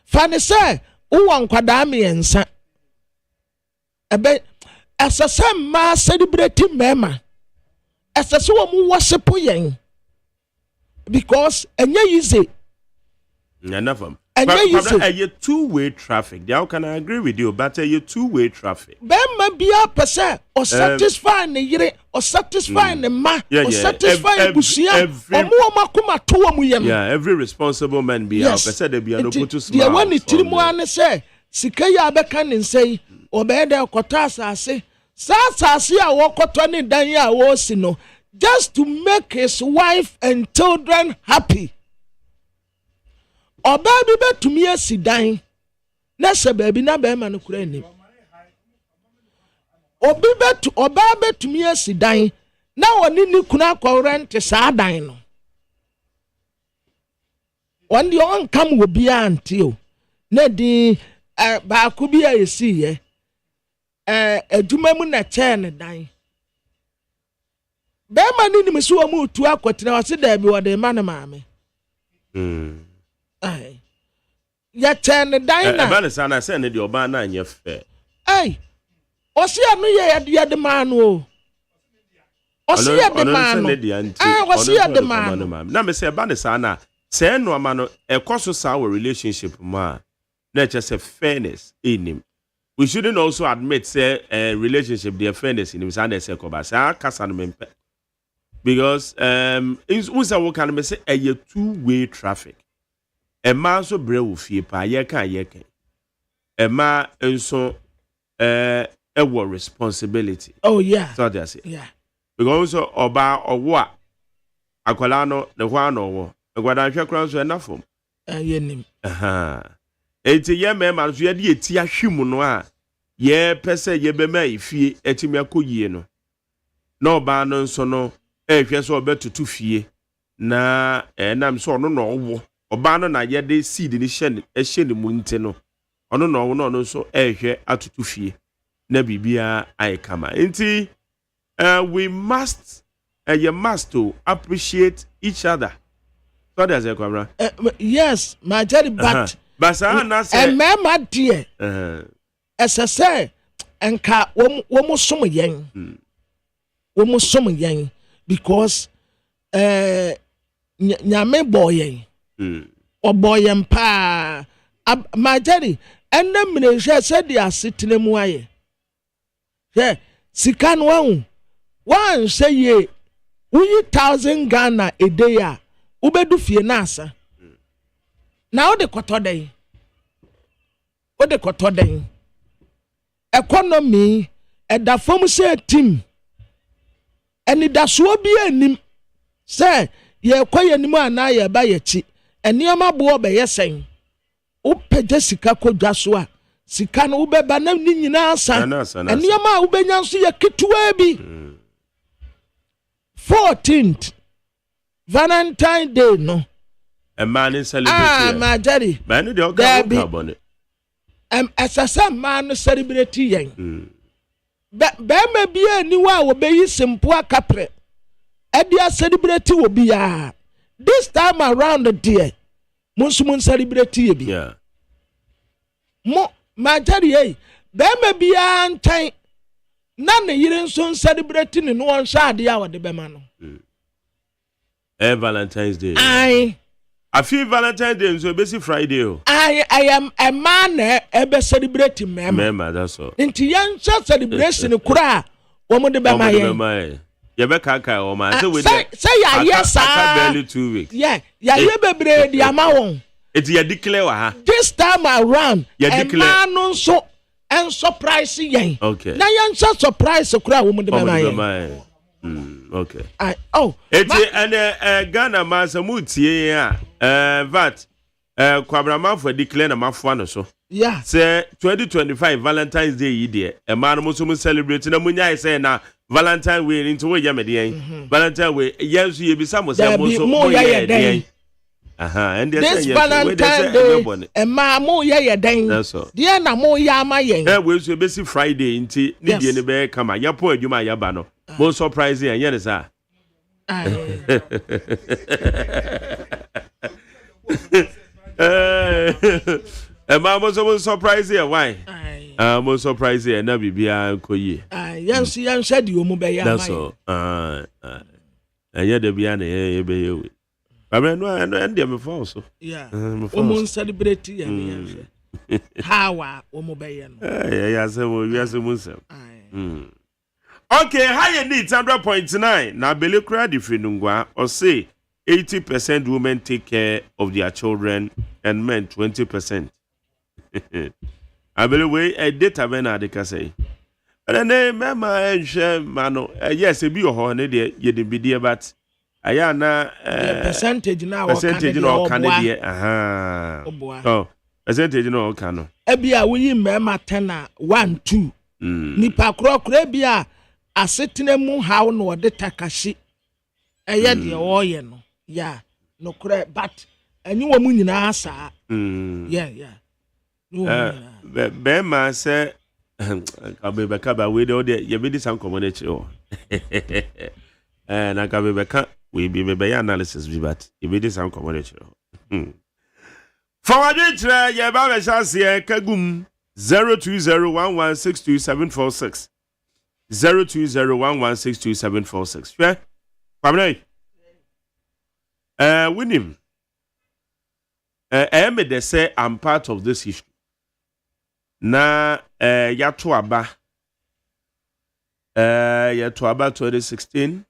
fane say wo nkwada me ensa ebe asase ma celebrate mema asase wo mu worship yen because enye easy enough but a two-way traffic. How can I agree with you? But a two-way traffic. Bema bia pese or satisfy the yere or satisfy the ma or satisfy busia or makuma to yeah, every responsible man be out. Pese de be no put to smile. The one itirimu ane say sikaya abeka ne say obede okota asase sa asase a wokoto ne dan ya wo si no just to make his wife and children happy. Oba bi betumi asidan na se baabi na be ma no kura ni oba betumi asidan na woni ni kuna kwa rent sa dan no won di on kam wo bia anti o na di ba ku bia yesi ye adwuma mu na che ne dan be ma ni mi so mu tu akwetena wase da bi wo de ma na maame ay ya ten dina ba ne sana say ne de oba na anye fe ay osi anu ye de man o osi ye de man osi ye de man na me say ba ne sana say no ama no ekoso sa our relationship ma na che say fairness in we shouldn't also admit say relationship their fairness in him say say ko ba say kasa no mempe because we say we can say a two-way traffic. Emma so brew fie pa ye kan Emma enso war responsibility. Oh yeah. So that's it. Yeah. Because oba owo akwala no ne ho ano wo. Egwada hwe kran so enough form. Yenim. Enti ye mema so ye de eti ahwemu no a ye pese ye be ma ifie etimi akoyie no. Na oba no nso no ehwe so obetutu fie na enam so no no wo. Obano na yede seed ni hye ni munte no ono no wo no so ehwe atutu fie na bibia ai kama enti we must you must to appreciate each other so there's a camera yes my daddy but na say mama dear say enka wo mo som yen because nyame boy oboyem pa majari enne mnehwe said ya sitine mu aye ye sika no wan say ye 1000 Ghana a day a ubedu fie na asa na o de koto den economy da fom say team eni da so bi anim say ye kwaye nimu ana ye ba ye chi enioma bo be yesen upeje sika kodwa so a sika no ubeba na ni nyina asa enioma ubenya so ye ketuwa bi 14th Valentine Day no a man celebrate my daddy man de oka bonnet asasa man celebrate yen be ma bia ni wa wo be yi simple akapre edia celebrate wo bia this time around the day mun celebrate ye bi yeah Majari, Bema bia ntan na ne yire nso celebrating no one shade ya wode bema no. Valentine's Day. I feel Valentine's Day so basic Friday. I am a man ebe celebrating mema. That's all. Inti yan celebration kura omo de bema ye. You be kaka o ma say ya yes barely 2 weeks. Yeah, ya ye bebre di ama won. It you declare wa ha. This time around, you declare. Man no so and surprise yen. Okay. Na yan surprise kura omo de bema ye. Okay. And Ghana Masamuti VAT Kwabrama for declare na mafwa no so. Yeah. Say 2025 Valentine's Day yi a man musumu celebrate na munya say na Valentine way into we yamede Valentine way yes you be some say mo ye and this Valentine Day e ma mo ye den. That's all. Dia na mo ya ma yen. We so be Friday nti ni die ne be kama ya po adwuma ya ba no. Mo surprise yan yen sa. Ma mo so surprise yan why? Mo surprise yan na bibia koyi. Yan said you mo be ya. That's all. Anya de bia na ye be ye. But no and dem for so. Yeah. Omo celebrate yan. How omo be ye no. Yeah, say mo say. Okay, higher needs 100.9. Now, Belekura Difinungwa or say 80% women take care of their children and men 20%. I believe a data vena de say. And then, Mamma and Mano, yes, a be a honey, you didn't be dear, but I am percentage now. Percentage in all Canada. Oh, percentage in all Cano. Ebia, we Mamma Tana 1 2. Nipa kro bia asetena mu how no de takashi eye de oye no yeah no kra but any wo mu nyina sa yeah be ma say kabebeka ba we de ye be dis community o na kabebeka we be analysis bi but ye be dis community forward it ye ba be chance ye kagum 0201162746 0201162746. Yeah, Pamela. Winim. I may say I'm part of this issue. Na Yatuaba 2016,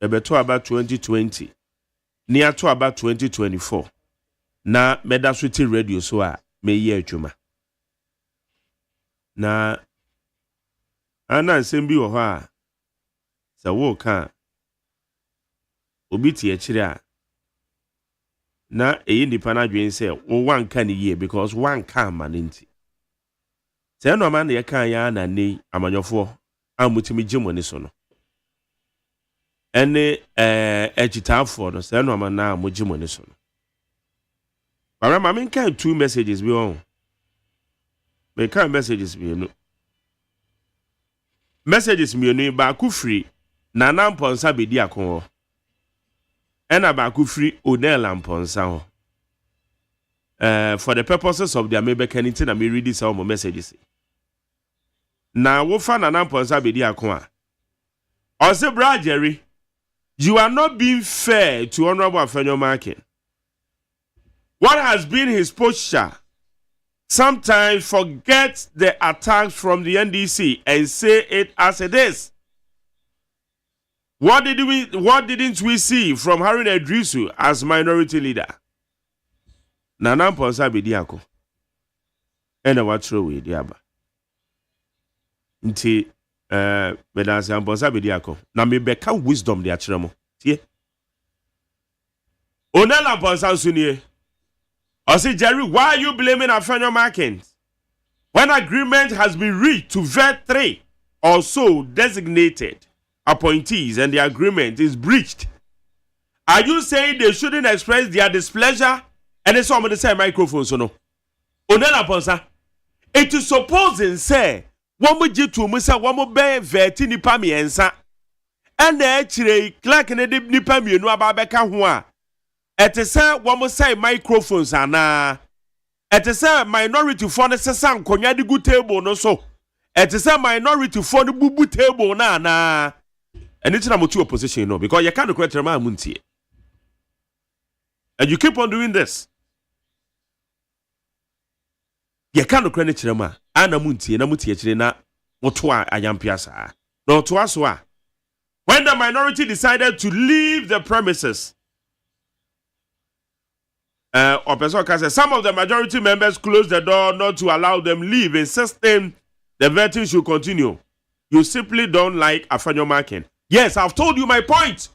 Yatuaba 2020, Niatuaba 2024. Na Medasuti Radio so a me ye juma. Na ana nsembi wo ha se wo ka obi tie kire a na eyi nipa na dwen se wo wanka ne yie because wanka amanenti se no ma na ye kan ya na nei amanyofo amutimi gimo ne so no ene ejitafo no se no ma na amugimo ne so no bara ma men kan two messages bi on me kan messages bi no messages mienu ba ku free na namponsa bedi akon ho ena ba ku free Odell amponsa ho for the purposes of their mebekanity na me read this all messages na wo fa na namponsa bedi akon a o se bra Jerry you are not being fair to Honorable Afenyo Markin. What has been his posture? Sometimes forget the attacks from the NDC and say it as it is. What didn't we see from Harun Edrisu as minority leader? Nana Mponsa Bediako. And what throw we diaba. Nti Medansi Mponsa Bediako. Na me beka wisdom de achiramo. Tie. Onela Mponsa Sunye. I say, Jerry, why are you blaming Afenyo Markin? When agreement has been reached to vet 3 or so designated appointees and the agreement is breached, are you saying they shouldn't express their displeasure? And it's some of the same microphone, so no. Onela Ponsa, it is supposing, say, one would you to Musa, one would be veti nipa miensa, and the actually clerk and the nipa mienu ababeka hua. Et is one must say microphones are na It is a minority for the sesan konya di good table no so. It is a minority for the bubu table na. And it's not opposition no because you can't correct your Montie. And you keep on doing this. You can't correct your man. Ana Montie na Montie na otwa ayampiasa. No to us wa. When the minority decided to leave the premises, some of the majority members closed the door not to allow them leave, insisting the vetting should continue. You simply don't like Afanyo Markin. Yes, I've told you my point.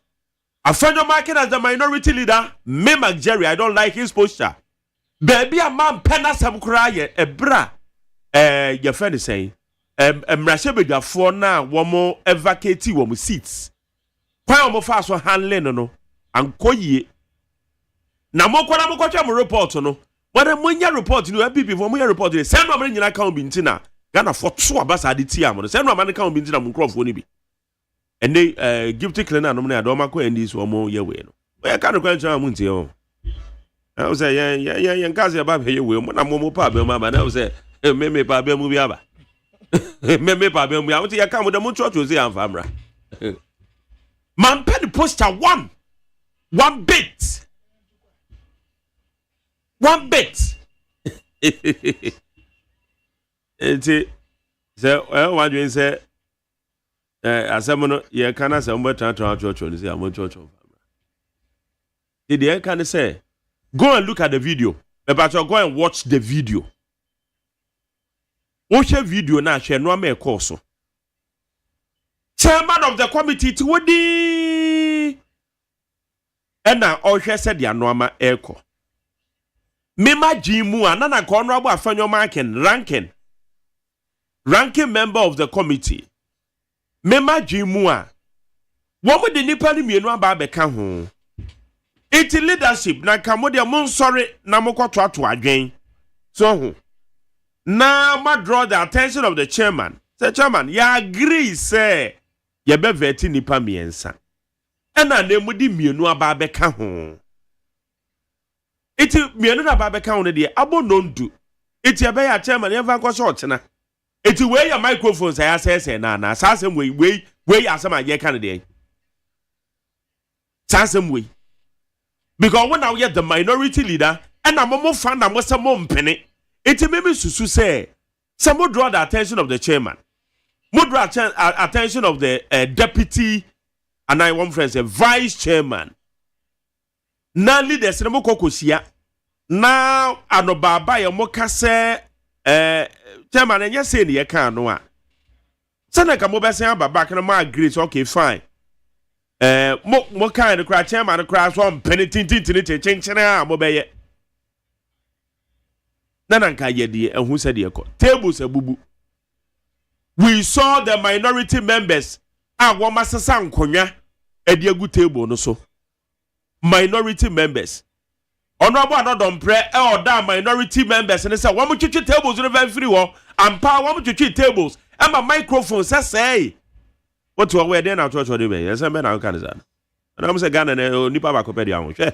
Afanyo Markin as the minority leader, me Jerry, I don't like his posture. Baby, a man penna some cry, a bra. Your friend is saying, Mrashebe for now, one more vacate one seats. Why am fast for handling no? And koye. Na mo kwa mo report no. When mo report no, people for mo report, send no man nyina kan bi ntina. Ghana for so abasa de tia mo. Send no man kan bi ntina mo crofo ni bi. And they give to cleaner no na do ma ko endi so mo ye we no. We kan no kwancha mo ntie o. I say yeah nkaze ba be ye we mo na mo pa be ma ba na say me pa be mu bi aba. Me pa be mu ya. What you come with the church say am famra. Man pen poster one bit. One bit. Enti say one you say asamono ye kana say mo tran church ni say am church famra. Did they can say go and look at the video. But go and watch the video. Watch the video na share no me course. Chairman of the committee to wodi. And now all said ya normal echo. Mema Jimu anana Honorable Afanyo Markin ranking member of the committee. Mema Jimu what would the nipa ni mienu aba beka ho. It's leadership na kamodia mon sorry na mokwa to adwen. So now ma draw the attention of the chairman. Say chairman, ya agree say ye be veti nipa miensa. Ena na emudi mienu aba beka ho. Iti mienu na aba beka ho ne de abo nondu. Iti ebe ya chairman ye van ko short na. Iti we ya microphone say na asem we asem ye kan de. Asem we. Because when I get the minority leader and I'm more fan than what's a mom penny, it may be susu say some would draw the attention of the chairman, would draw attention of the deputy, and I want friends a vice chairman. Now leaders no kokosia. Now anobaba ya moka se chairman and yes say the can no. Sana ka mo be say baba can ma agree okay fine. Mo kind of cry chairman cry so penny tin chinchina mo be ye. Nananka ye de ehun said ye ko. Tables abubu. We saw the minority members wo masesa nkonwa e de agu table no so. Minority members. Honorable Adodom pre oda minority members and say wo mo twitwi tables no very free wo ampa wo mo twitwi tables and my microphone say what to aware then church or the way yes men na kan say and I'm say Ghana na nipa ba ko pedi ahun hwe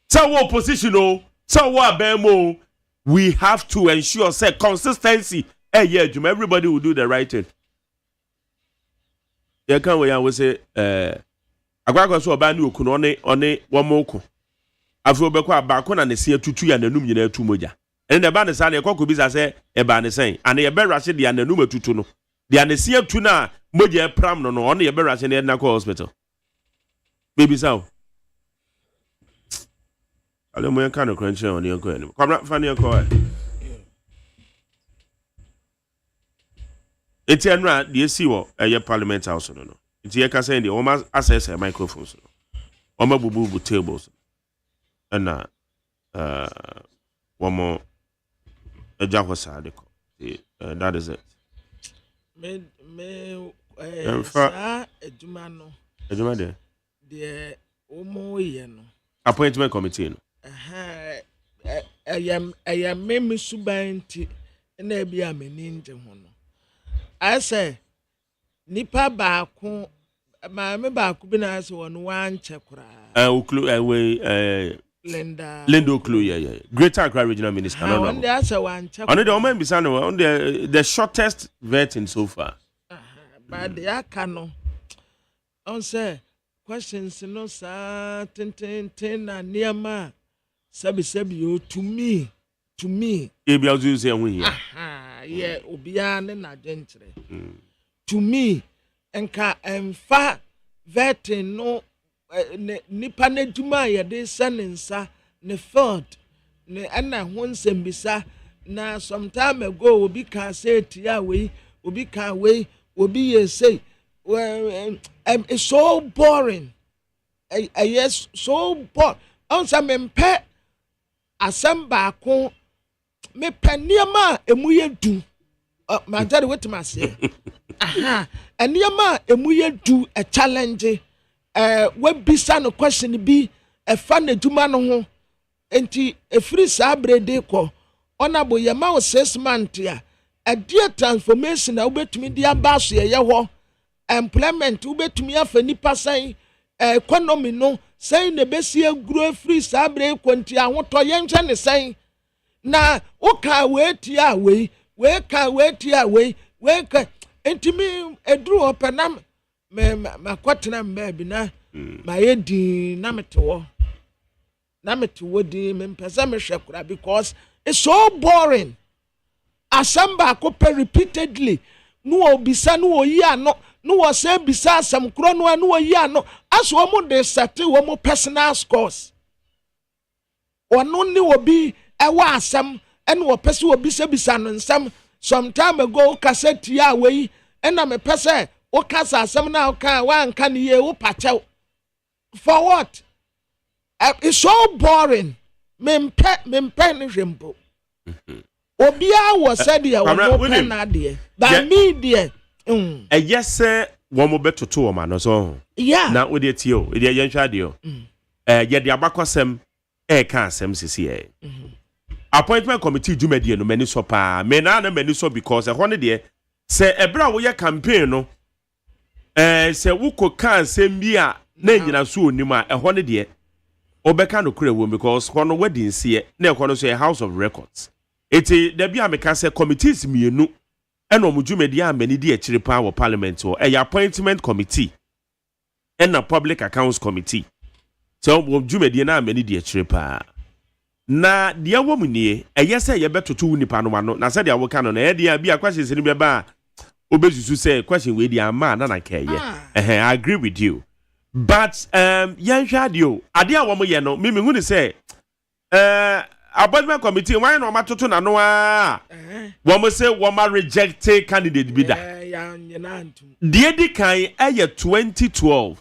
so opposition so abemo we have to ensure say consistency yeah everybody will do the right thing. You can we say agwagwa so oba ni okuno one womoko afi obekọ abako na ne se tutu ya nanum nyina atu moja and the ban say ekọ ko bisa say e ba ne sen and ye berase de nanum atutu no de ne se atu na moja pram no on ye berase ne na ko hospital baby sao ale mo yan kan crunch on ye ko ni kwamra fa ne ko eti anra de esi wo eye parliament house no eti ye ka say de o ma access microphones no o ma bubu tables and one more that is it. Appointment committee. I am me subanti and there be a meaning. I say, Nipa Baku my member could be nice one check. Linda Oklu, yeah. Greater Accra Regional Minister. No. On the answer one check. On the shortest vetting so far. But the Akano. On say questions no sa ten and near ma. Sabi to me. Ebi azu say we here. Yeah, obiane na gentle. To me, enka emfa vetting no nipa na djuma ye de senensa ne third ne ana honsem bisa na sometime ago obi can say tia we obi can we obi ye say it's so boring. Yes, so boring. Onsa mempe asamba ko me paniama emuye du manjari wetima say eniama emuye du a challenge we bisa no question bi e fa na djuma no ho enti efiri sabre de ko onabo ye ma 6 months ya a dear transformation na ubetumi dia baso ye ho employment ubetumi afa nipa san economy no san na besi aguro efiri sabre ko nti ahoto ye nhwe ne san na uka wetia we ka wetia we ka enti mi edru openam me makwatena mbabi na mayedi na metewo di me mpesa me hwekura because it's so boring. Asamba akope repeatedly no obisa no oyi ano no wo say bisa asam kro no oyi ano aso omo de sate wo mo personal scores ono ni obi ewa asam ene wo pese obi se bisa no nsam sometime ago cassette ya we ena me pese o kasa asam na o kan wa nka ne ye wo pachew for what? It's so boring. Mempe ni hwempo. Obia was said ya wo pen na de. Ba me de. Yes wo mo betoto wo ma no so. Yeah. Na wo de tio, e de yenhwa de o. Ye de abakosem ka asem sisi appointment committee dwumadi no mani so pa. Me na mani so because e ho ne de se ebra wo ye campaign no se wo ko kan asem bi a na nyina so onima e ho ne de obeka no kure wo because hono wedding sie na e hono so a house of records. Eti da bia meka se committees mienu ena omudwumadi a mani di akire pa wo parliament o appointment committee ena public accounts committee. So omudwumadi na mani di akire pa na de wo munie eyese ye betoto nipa no ano na se de awoka no na ye de bia questions ni beba obezuzu say question we di ama na na keye. I agree with you. But yanhwa de o ade a wo mo ye no me hu ni say appointment committee why no matoto na no a wo mo say wo ma reject candidate bi da de di kan eye 2012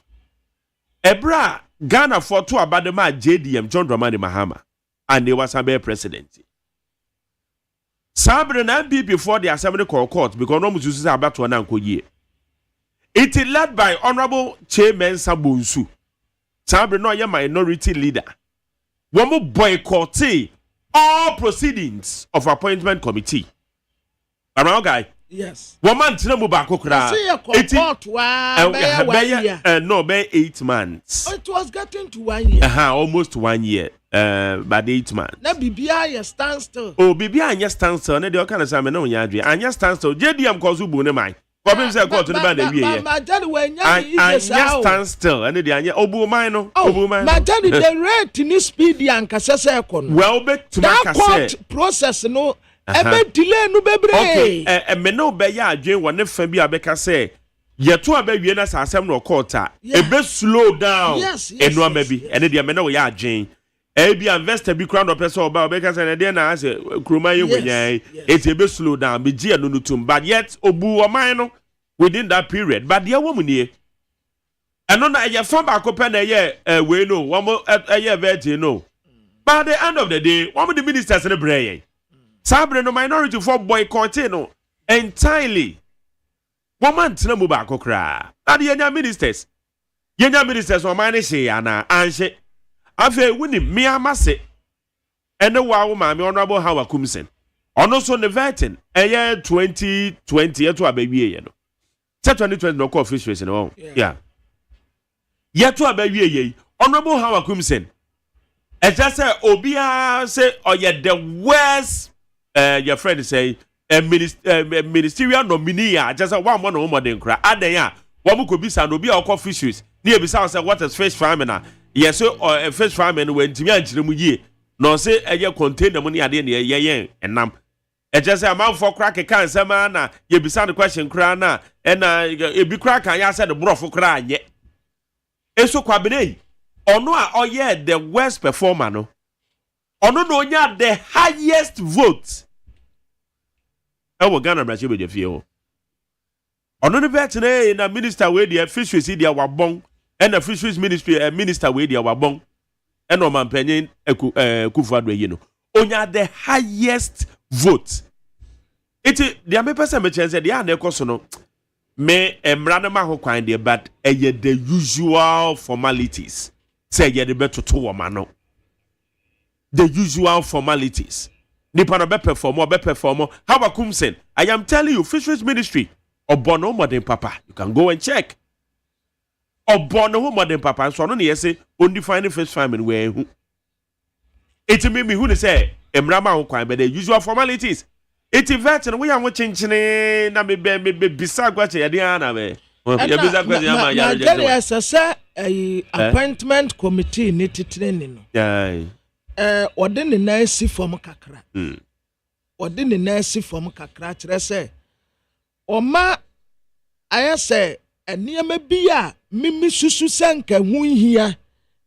ebra Ghana for to abadema JDM John Dramani Mahama and they was a president. Sabre na before the assembly court because no musu say about to na nkoye. It is led by Honorable Chairman Sabunsu. Sabre no ye minority leader. Womo boycott all proceedings of appointment committee. Around guy. Yes. Woman tina mu ba kokra. It no, be 8 months. Oh, it was getting to 1 year. Almost 1 year. By 8 months. Na bibia ya standstill. Oh, bibia anya standstill. Na de o kana say me no nya adwe. Anya standstill. JDM cause bu ne man. Problem say court no ba na wie ye. Ma jani we nya is anya standstill. And de anya obu man no. Obu man. Ma jani the rate ni speed yan kase say ekon. Well, be to make that court process no ebe delay no bebre. Okay, me no be ya adwen wo ne fa bi abeka say yeto abawie na asem no court a ebe slow down. Eno amabi. Ene de me no ya adwen. Ebi investor bi crown person oba obeka say na de na ase kroma ye wenyan it ebe slow down be gi anu nutum but yet obu oman no within that period but there wo munie eno na ye fa ba ko pe na ye we no wo mo ye virgin no by the end of the day one of the ministers in the brain sabre no minority for boycotting no entirely woman tina mu ba kokra that yenya ministers o man she ana anhye afa wuni me amase ene wa wo ma me honorable Hawa Kumsen ono so ne vetting 2020 eto abawie ye no 2020 no call officials no yeah Yeto abawie ye. Honorable Howard Kumsen. It just say Obia say or yet the worst your friend say ministerial nominee just a one more than cry. Adaya. Wamu could be san obi or fishes. Near beside say what is fish farming. Yes, so or fish farming when Timmy ye. No say a year contain the money at the end and nam. It just a mouth for crack a can some man. You be the question crana and it be crack and ya said the broth cry yet. Eso kwabene. Ono a oye the worst performer no. Ono no nya the highest vote. Ewo Ghana brache be fie ho. Ono ne betene na minister we the fisheries dia wabon and the fisheries ministry minister we dia wabon. And no man penyin Kufuado yi no. Onya the highest vote. Iti dia me person me chense dia na ekoso no. Me emra na ma ho kwan de but the usual formalities. Say ye the better to woman no. The usual formalities. Nipa no be perform. How about Kumsen? I am telling you, fisheries ministry. Obono modern papa. You can go and check. Obono modern papa. So no ne say only find fish farming where who. It me who they say emra ma ho kwan but the usual formalities. It event and we are watching na me bisa gwache ya dia na be. Ya bisa gwache ya ma ya. Appointment committee ni training no. Yeah. Ode ne na si form kakra. Ode ne na si form kakra kire se. Oma ayase eniema bi a mimi susu senka hu hia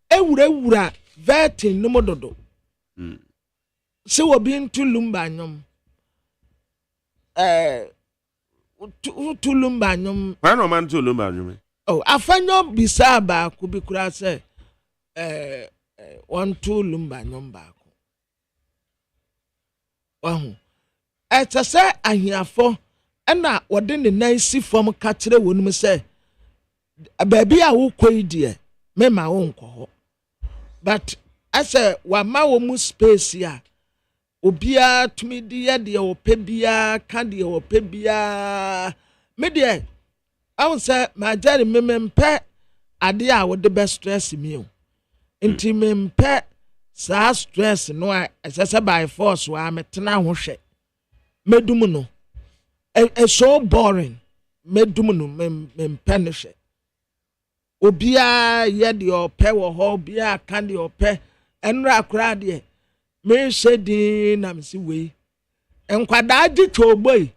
ewura vetting no mododo. Se obi ntulumba nyom. Tulumba nyom. Wano man tulumba nyom. Oh, afanyo bisa ba ku bi kura se one two lumba nyom ba ku. Wahu. Eta se ahiafo na wode ne nan si fom ka kire wonum se baabi a wo koi die me ma wo nkọ. But ase wa ma wo mu space ya obia tumi die de ope bia ka de ope bia me de I would say my daddy mempe ade a wo de be stress me o. Nti mempe sa stress no a say by force wa metena ho hwe. Medum no. It's so boring. Medum no mempe ne hwe. Obia ye de ope wo ho obia kan de ope enra akura de me hwedi na me si we. Enkwada agi twoboi.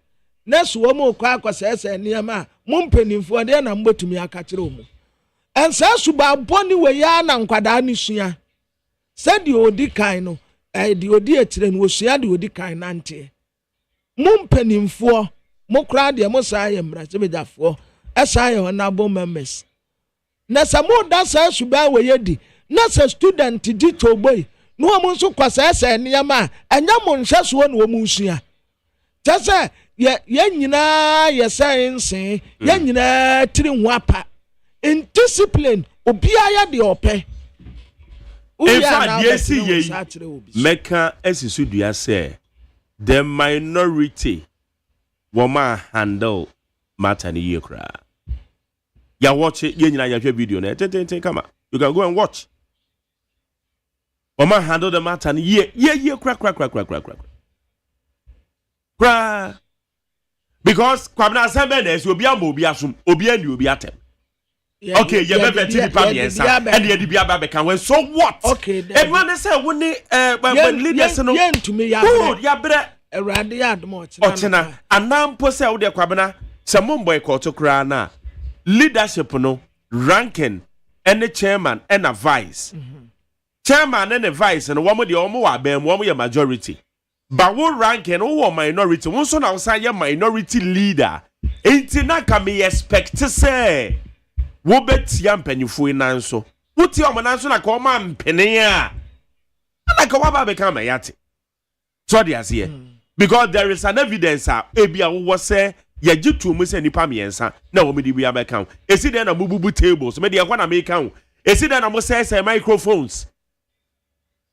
Nesu wo mo kwa akwasese niam mumpenimfo de na mbotumi akakire omu ensa suba boni we ya na nkwada ni sua se de odi kan no de odi etire no sua de odi kan nante mumpenimfo mokra de mo sa ye mra se bejafo esa ye na bo members na samo da sa suba we yedi na sa student di toboy no mo nso kwasese niam enya mo nhwe so no mo sua tese ye nyina ye science ye nyina tiri nwapa in discipline obia ya de ope in fact yes ye meka esisu dua say the minority woman handle matter ni ye kra ya watch ye nyina ya hwe video na tete come you can go and watch woman handle the matter ni ye kra because kwabna sembenes obi am obi asum obi ani obi atem. Okay, you better tell the parliament and the bia ba can when so what? Okay, everyone say when leaders no to me ya bre erade admo ochena anampo say wo de kwabna some boy call to kra na leadership no ranking and the chairman and a vice. Chairman and a vice and one of the omo wa bem one of majority. But what ranking or minority? One son outside your minority leader. Ain't na can me expect to say. Wo bet yam pennyfo nanso. What your mananso na call man pennya. Like a waba become a yati. So there's here. Because there is an evidence ebia wo say ye jitu mu say nipa miensa na wo me di bia be kan. Esi den na bubu tables. Me de kwa na me kan. Esi den na mo say microphones.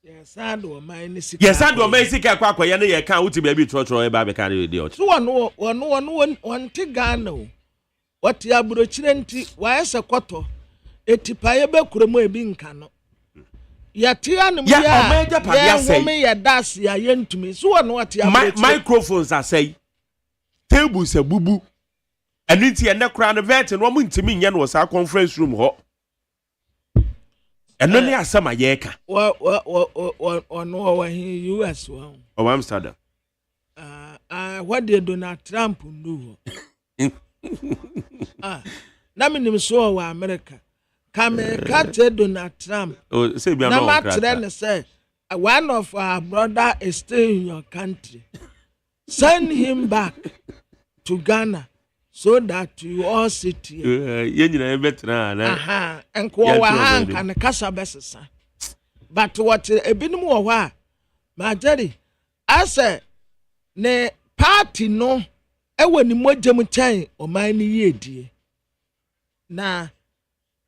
Yes, I do my nisika. Yes, I do my nisika kwa kwa yana ye kan uti baby trotro e ba be kan de. So one tigano. What ya buro chirenti wa ese kwato etipaye be kuremu ebi nka no yatia no ya ya das ya yentumi so no ati microphones asay tables abubu aniti ene kra no vet no mo ntimi nye no sa conference room ho eno ne asama yeka no wa US wa o Amsterdam what did Donald Trump do na minim so wa America Kame kate Donald Trump. Oh, say be no krata. Say one of our brother is still in your country. Send him back to Ghana so that you all sit here. And kwa hang and kasa besesa. But what ebinum wo wa ma Jerry I say ne party no ewe ni mogem chan o man ni yedie. Na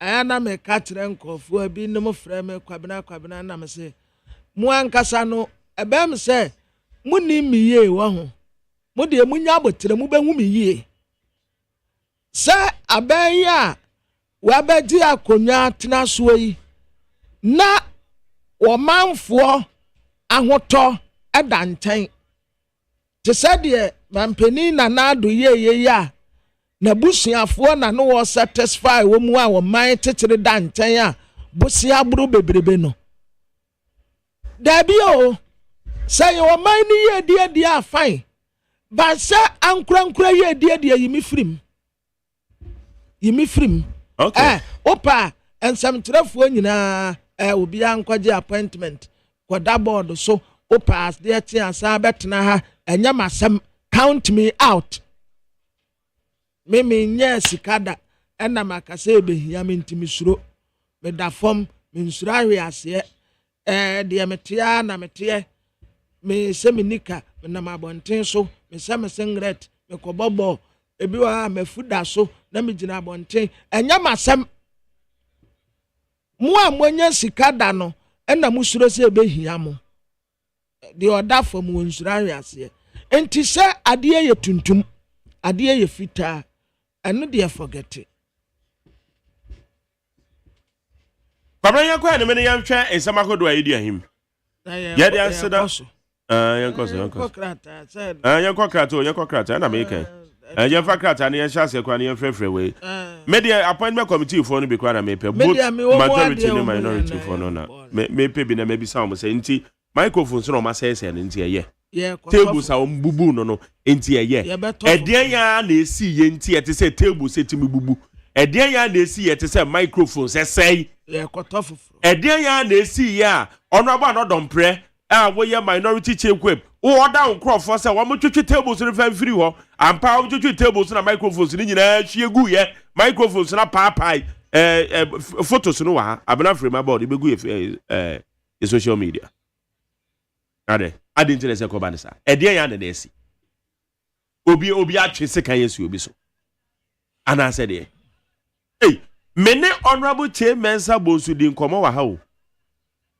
ayana me katre nkofo abi no frame kwabena na me se mu ankasa no ebem se mu ni miye wo ho mu de mu nya abotre mu behu miye se aban ya wa bedi akonya tena so yi na wo manfo ahoto eda nten te se de mampeni na do ye ya na busuafo na no wo satisfy wo mu a wo man tetere da nten a busia buru bebrebe no dabi o say wo man ni ye die afine ba se ankura ye die yimi frim okay opa ensam trefo nyina obi ankwaje appointment kwada board so opa as there ti asa betena ha enya masem count me out mimi nye sikada ena makase ebehia mentimi suro me da fom me nsura hwe ase de metia na metie me seminika me na mabonten so me sengret me kobobo ebi wa mafuda so na me gina bonten enya masem mu amonya sikada no ena musuro se ebehia mo de oda fom won nsura hwe ase enti se ade ye tuntum ade ye fita anu de forget it Pabra yakwa ne me yan twa ensama kodo ayidi ahim ya de anseda yanko krata na me kan yan fa krata ne yan shase kwa ne yan frefre we media appointment committee for no be kwa na me pe both majority and minority for no na me pe bi na me bi sa mo say nti microphones no ma say say nti eye tables a ombubu no enti eye edian ya na esi ye nti ete say tables etimi bubu edian ya na esi ye te say microphones esey edian ya na esi ya ono aba no dompre a wo ye minority chekwep wo oda nkrofo say wo mo twetwe tables no fa free ho ampa wo twetwe tables na microphones ni nyina hwiegu ye microphones na paapai photos no wa abena frame about ibegu ye social media ade interest e ko ba nsa edian ya na esi obi atwe sekan yesu obi so ana said e mene honorable chairman Sabosu di nkomo wa ha o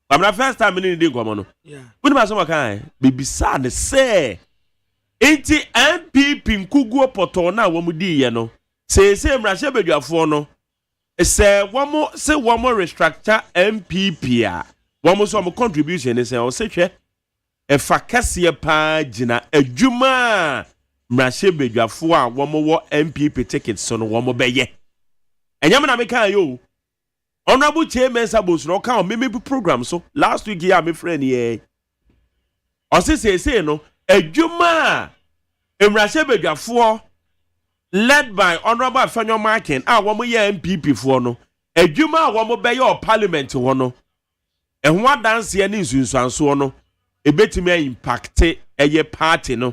amna first time ni di nkomo no woni ba so makan bibisa ne se enti MPP nkugu poto na wo mu di ye no se mrahye badwafo no se wo mo restructure MPP a wo mo so mo contribution ne se o se hwe efa kase pa gina adwuma mrahye badwafo a wo mo wo MPP tickets so no wo mo beye enyam na meka yo honorable chairman Sabosu no ka me program so last week ya me friend ye o se no adwuma mrahye badwafo led by honorable Afenyo Markin a wo mo ye MPP fo no adwuma a wo mo beye o parliament wo no ehwo adanse ye ne nsunsuanso no ebetimi impact eye party no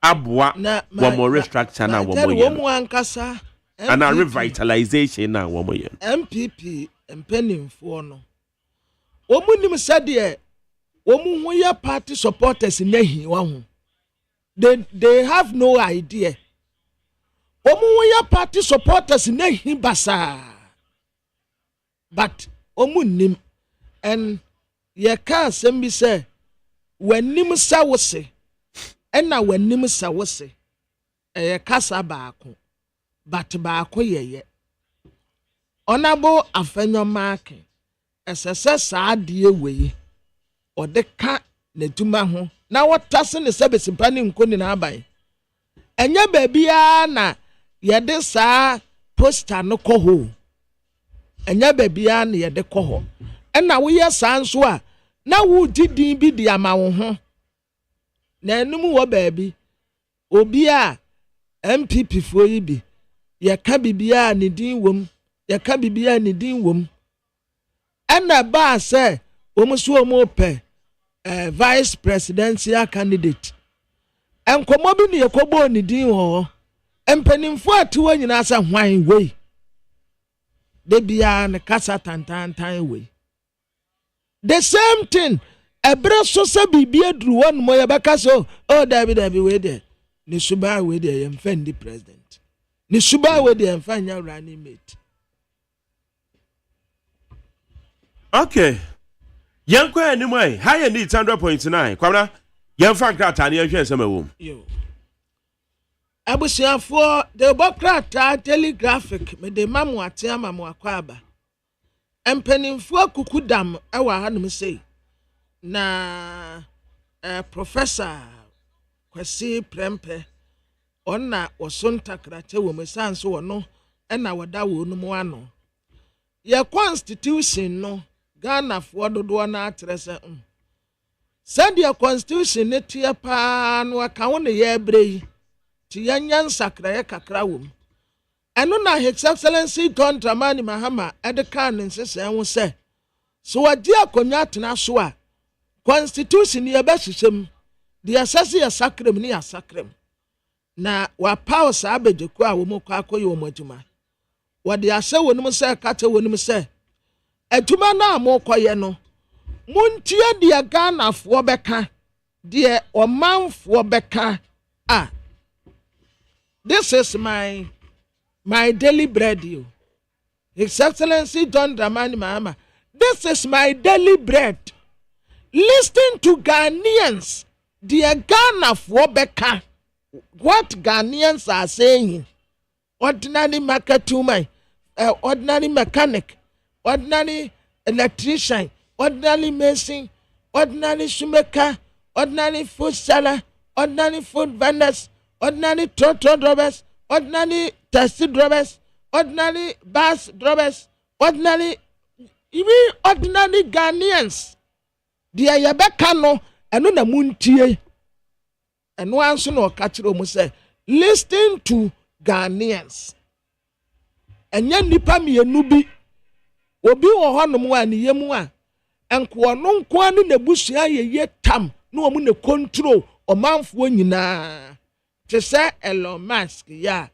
aboa wo mo restructure na wo mo ye wo ankasa and a revitalization na wo mo ye MPP empenimfo no wo mu nim sade wo mu ho ye party supporters na hi wa ho they have no idea wo mu ho ye party supporters na hi basa but wo mu nim and ye ka sem bi say wanim sawose ena wanim sawose kasa baako but baako yeye Honorable Afenyo Mark SSS saa we or the cat ne tumaho na watase ne sebesi pani nkoni na aban enya babia na yede saa poster no koho enya babia na yede koho ena wo ye saa nso a na wo didin bi di ama wo ho na enum wo baabi obi a MPP fo yi bi ye ka bibia ne din wom ye ka bibia ne din wom ena ba se omuso omope vice presidential candidate enkomo bi ne yekobo ne din ho empanimfo atiwo nyina sa hwan wei de bia ne kasa tantantan wei the same thing ebre so se bibia duru won mo ye beka so oh David we there ni suba we there ye mfendi president ni suba we there mfanya running mate. Okay. Yankwa anyway, higher needs 100.9. Kwamna, Yanfa Grata, and Yanka Samawoom. Yo. Abusiafo, the Bokrata telegraphic, me de mamu atia mamu akwaba. Empenimfo kukudam, ewa hanum say. Na Professor Kwesi Prempe, ona wasonta krate wo mesanso wono, ena wada wo no mo ano. Ye constitution no, Ghana for dodo na atrese send your constitution ne tie pa no aka wo ne ye brei ti yanyan sakra ye kakra wom eno na His Excellency John Dramani Mahama edeka ne nsese ho se so wadi akonya atena so a constitution ye behwehwem de asase ye sakrem ne ya sakrem na wa pause abejeku a wo mo kwa akoye wo madwuma wadi ase wonum se kate wonum se Adjuma na amokoye no montie de Ghana fo beka de omanfo beka this is my daily bread you His Excellency John Dramani Mahama this is my daily bread listen to Ghanaians de Ghana fo beka what Ghanaians are saying ordinary market woman ordinary mechanic ordinary electrician, ordinary mason, ordinary shoemaker, ordinary food seller, ordinary food vendors, ordinary trotro drivers, ordinary taxi drivers, ordinary bus drivers, ordinary Ghanaians. Dear Yabeka no, and no Montie. And one son or catcher almost say, listen to Ghanaians. And yan nipa mi nubi. Obi wo honom wa ne yemu a enko no nko anu na busua ye tam na omu ne control omanfo nyina te se Elon Musk ya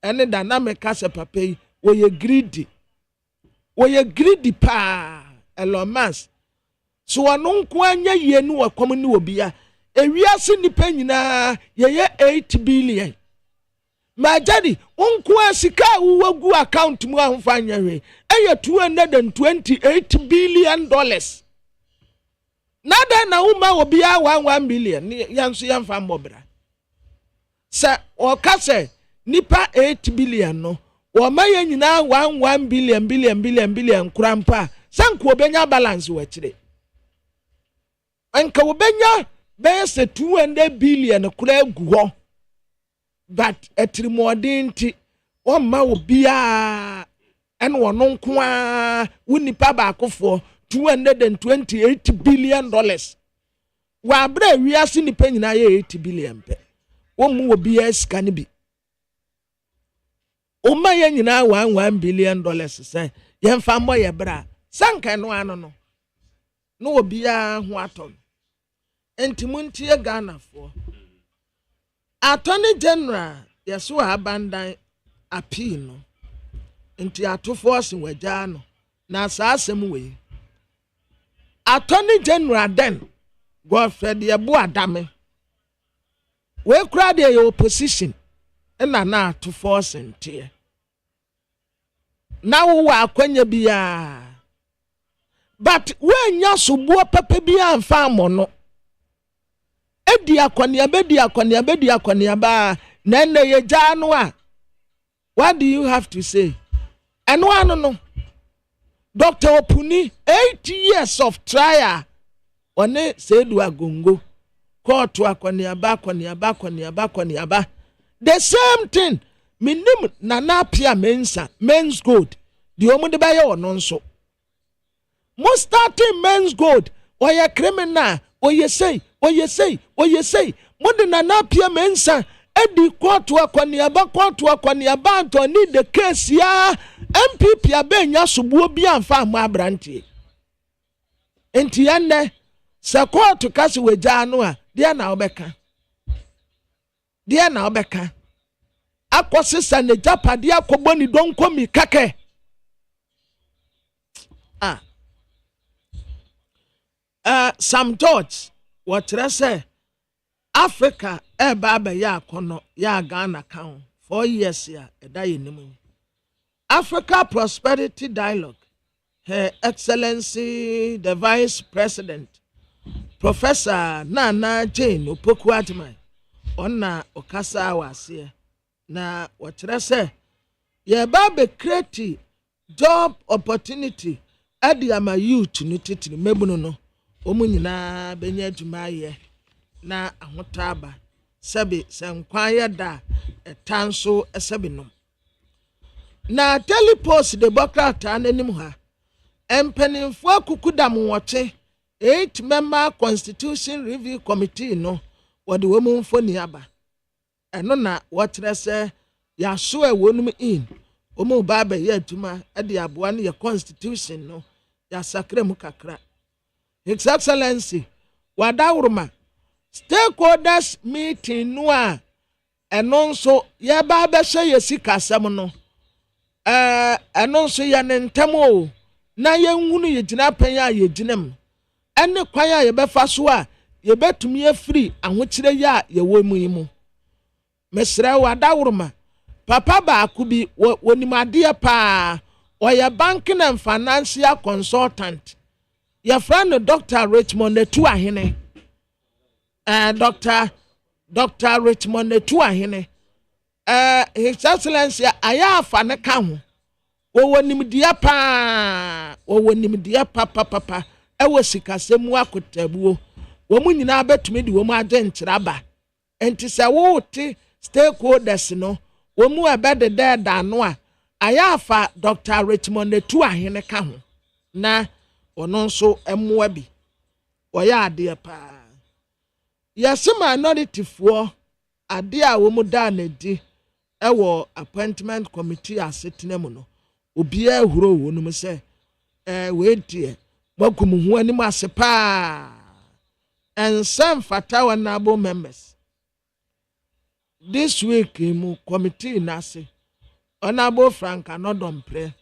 ene dynamic as papa yi wo ye greedy pa Elon Musk so ono nko anya ye nu wakom ne obi a ewiase nipa nyina ye 8 billion Majadi, unkwa sika uwagu account mu ahufanya we. Eye $228 billion. Nada na uma obia 1 billion. Yansu yamfa mbobra. Sa okase nipa 8 billion no. Wamaye nyina 1 billion krampa. Sanku obenya balance wachire. Anka obenya bese 200 billion kura guho. But etimodinti o ma obia en wono nko a wunipa ba akofo $228 billion wa bra wiase nipa nyina ye 8 billion pe wo mu obia sika ne bi o ma ye nyina $1 billion say ye mfa mo ye bra sanka no ano no no obia ho aton entimuntie Ghana fo Attorney General yeso abandan appeal no enti atofo se waja no na saasem we Attorney General den Godfred Yebo Adame we kura de opposition na atofo se ntie na wo akwanya bia but we nya sobuo papa bia amfa mo no edi akonia ba nenne ye janu a what do you have to say eno anu no Dr. Opuni 8 years of trial one Sedu Agongo court to akwaniaba the same thing minim nana pia men's gold the omo de baye ono nso most starting men's gold oye criminal oye say mo de nana pia mensa edi court to akwaniaba to need the case ya MPP abenya subuo bi amfa amu abrante enti enne se court kasi weja no a dia na obeka akosisa ne japade akoboni donko mi kake Sam George what say Africa eba ya akono ya Ghana kan 4 years ya edaye nimu Africa Prosperity Dialogue Her Excellency the Vice President Professor Nana Jane Opoku Agyeman ona okasa wase na what say ye ba be create job opportunity adi ama youth no titiri mebuno no omu nyina benya adwuma ye na ahotaba sebe senkwan ye da etanso esebe no na telepost de bokrata ananim ha empenimfo akukudam wote 8-member Constitution Review Committee no wode womu mfoni aba eno na wotre se ya so ewonum in omu baba ye atuma ade aboa ne ye constitution no ya sakra mu kakra His Excellency wadawruma stakeholders meeting no a eno nso ye baba hye ye sikasem no eno nso ye nentem o na ye nhunu ye gina pan a ye ginam ene kwan a ye befa so a ye betumi afiri ahokyere ya ye wo mu yimu mesre wadawruma papa ba akubi wonimade pa oya banking and financial consultant your friend Dr. Richmond Etu ahene Dr. Richmond Etu ahene His Excellency aya afa ne ka ho wonimdia papa ewo sikasemu akotabuo wo mu nyina betumi di wo mu agenkyeraba enti se wo ti stakeholders no wo mu ebede da no a aya afa Dr. Richmond Etu ahene ka ho na ono nso emmoa bi oya ade pa yesi minority fo ade a wo mu da na di ewo appointment committee asetena mu no obi ahuro wo no se we die makum hu anim ase pa and some fatawa nabo members this week mu committee na se Honorable Frank Anodompre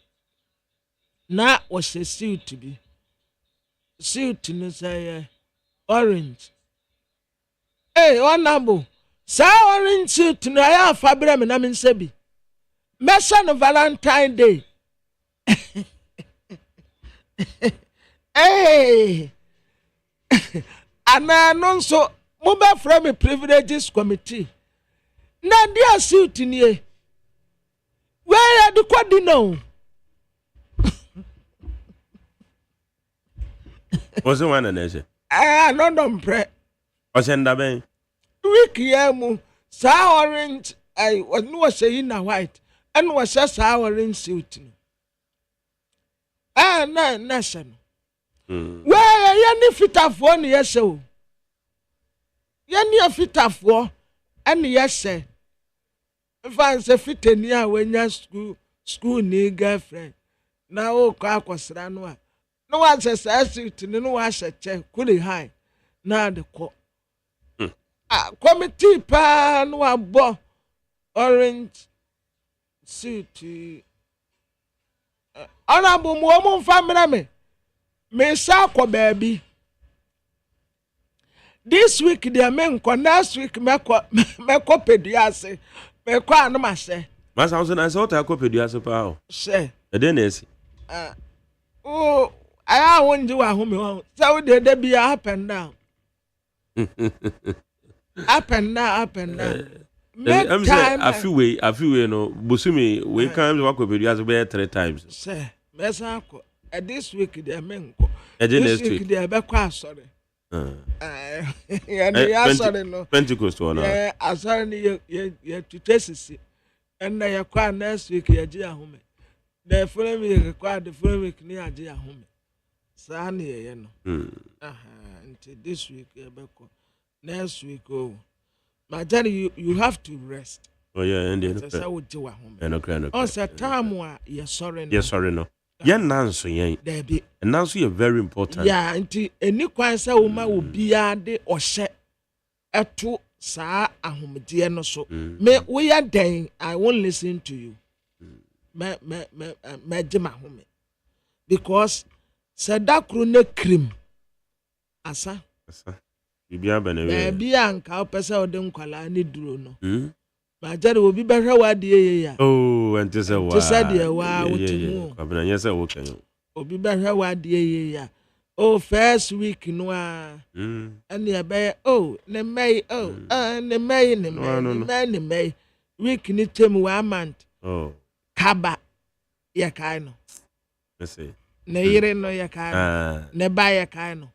na o se suit bi suit no say orange Honorable sa orange suit no ya fabre me na me nsebi mesa no Valentine Day ana no so mo be from privileges committee na dia suit nie where the kwadi no was the one anese no dompre o senda ben week yemu sa orange was no say na white and was sa orange suit na shen where ya ni fitafo ni yese o ya ni fitafo and yese fancy fitani a wenya school ni girlfriend na o kwa akwasra no a no one says suit ni no wa hyeche kuli high na de ko committee pa no abo orange suit Honorable mo family me sha ko baby this week they men ko next week me ko pediase me ko anoma se masa also na so ta ko pediase pa o se e dey na esi I won't do a home so they be up and down up and down I'm saying a few way no busumi we can work with you as 3 times say mesako this week they menko. This week they be kwa sorry. Yeah, sorry no. Pentecost one. Yeah, sorry you to test. And na yakwa next week ya ji ahome. The following week kwa the following week ni aji ahome. Sa na ye no. Until this week ya be ko. Next week oh. My Jerry, you have to rest. Oh yeah, and then. That's how we do at home. No. On that time, you're sorry. Yes, sorry no. Yeah, nanso yeah. There be. And nanso you're very important. Yeah, until any kwanse woman will be ade or she eto sa ahomedie no so. Me we are then I won't listen to you. Me jema home. Because sadakru ne krim. Asa. Bibia benewe. Bibia nka opese ode nkwala ni duro no. Ma jare obi behwe wadie ya. Oh, ante se wa. Ante se de wa wotimu. Kwabena nyese wo kan. Obi behwe wadie ya. Oh, first week no a. Ane ebe oh, ne may ne may. Week ni tem 1 month. Oh. Kaba ya kai no. Me say. Ne yire no ya kai. Ne ba ya kai no.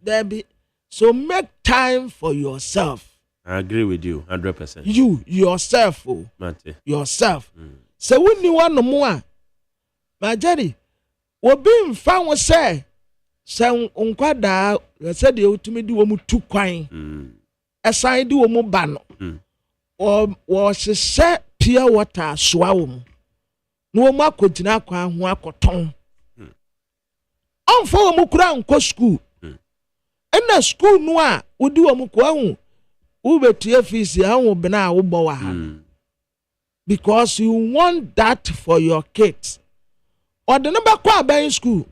There be. So make time for yourself. I agree with you 100%. You yourself, oh, Mate. Yourself. So when you want no more, my Jerry, we be found we say unkwada said you to me do omu 2 kwan. Aside do omu bano. Or she say pure water swallow. No more kogyina kwan ho akoton. Amfo omu kura nko school. Na school no a wodi wo mko ahu wo betua fees ahu bena wo bo wa ha because you want that for your kids or the number kwa ban school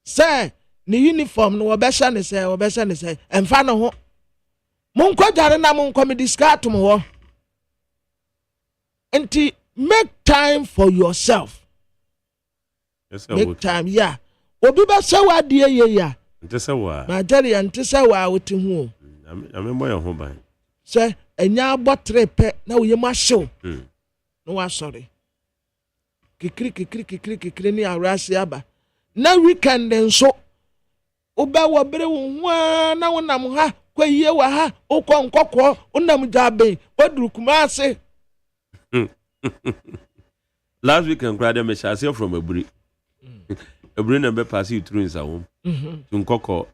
say ni uniform no obesha ne say emfa no ho monko jare na monko me discard mo ho enti make time for yourself. Yes, make time yeah obi be say wa die ye ya Ntese wa. Ma jari ntese wa wote hu. Amembo ya ho ban. Se enya abotre pe na wo yem ahyew. No wa sorry. Kikiri ni arase aba. Na weekend nso oba wo bere wo ho na wonam ha kwaye wa ha okọ nkọkọ onam jabe oduru Kumasi. Last weekend crowd me share from Eburi. Eburi na be pass you through in sa home. Nkoko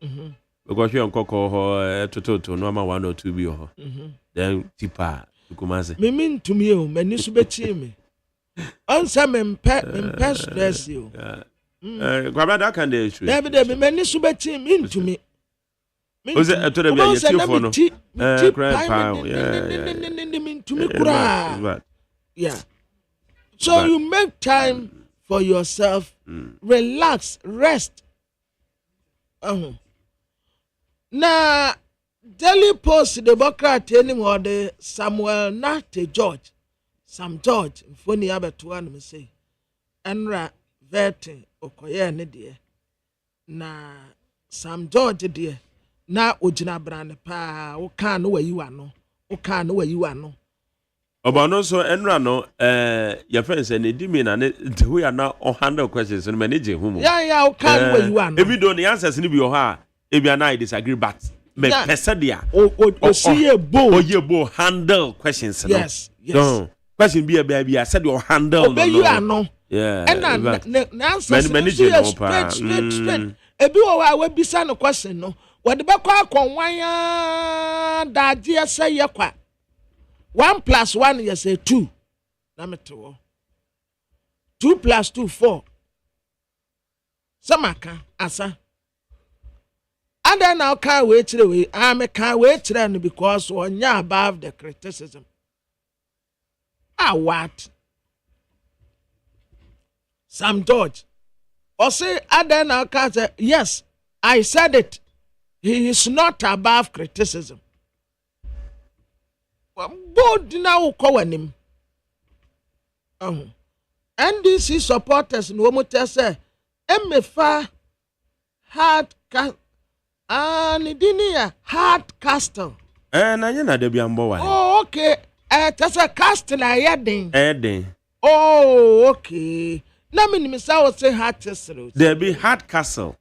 because you nkoko ho toto no ama 1 or 2 bi ho then tipa Kumasi me ntumi o mani so bechi me onsa me mpe stress you kwaba that can dey issue David mani so bechi me ntumi o se to dem ya tiofo no ntumi kura yeah so you make time for yourself relax rest. Na Daily Post Democrat anymore the Samuel Nate George Sam George mfoni abeto an me say enra vetting okoye ne de na Sam George de na ogina brand pa wo kan no wayi ano Oba no so enra no your friend say ne di me na the way na on handle questions no manage hu yeah wo kan no wayi ano even though the answers ni bi o ha e bi na I disagree but me pesadia o bo handle questions no yes no question bi e I said your handle no yeah and na answers manage no straight ebi wa bisa no question no wo de be kwa konwan da je say ye kwa 1 + 1 you say 2. Na me to 2 + 2 4. Samaka asa. And then now can wait the way I can wait then because when you above the criticism. What? Sam George. Or say and then now can say yes, I said it. He is not above criticism. Bold now calling him. NDC supporters no more say MFA hard hard castle. Na ye na de bi ambo wa. Oh okay. That's a castle na yedin. Edin. Oh okay. na me nim say say hard castle there be hard castle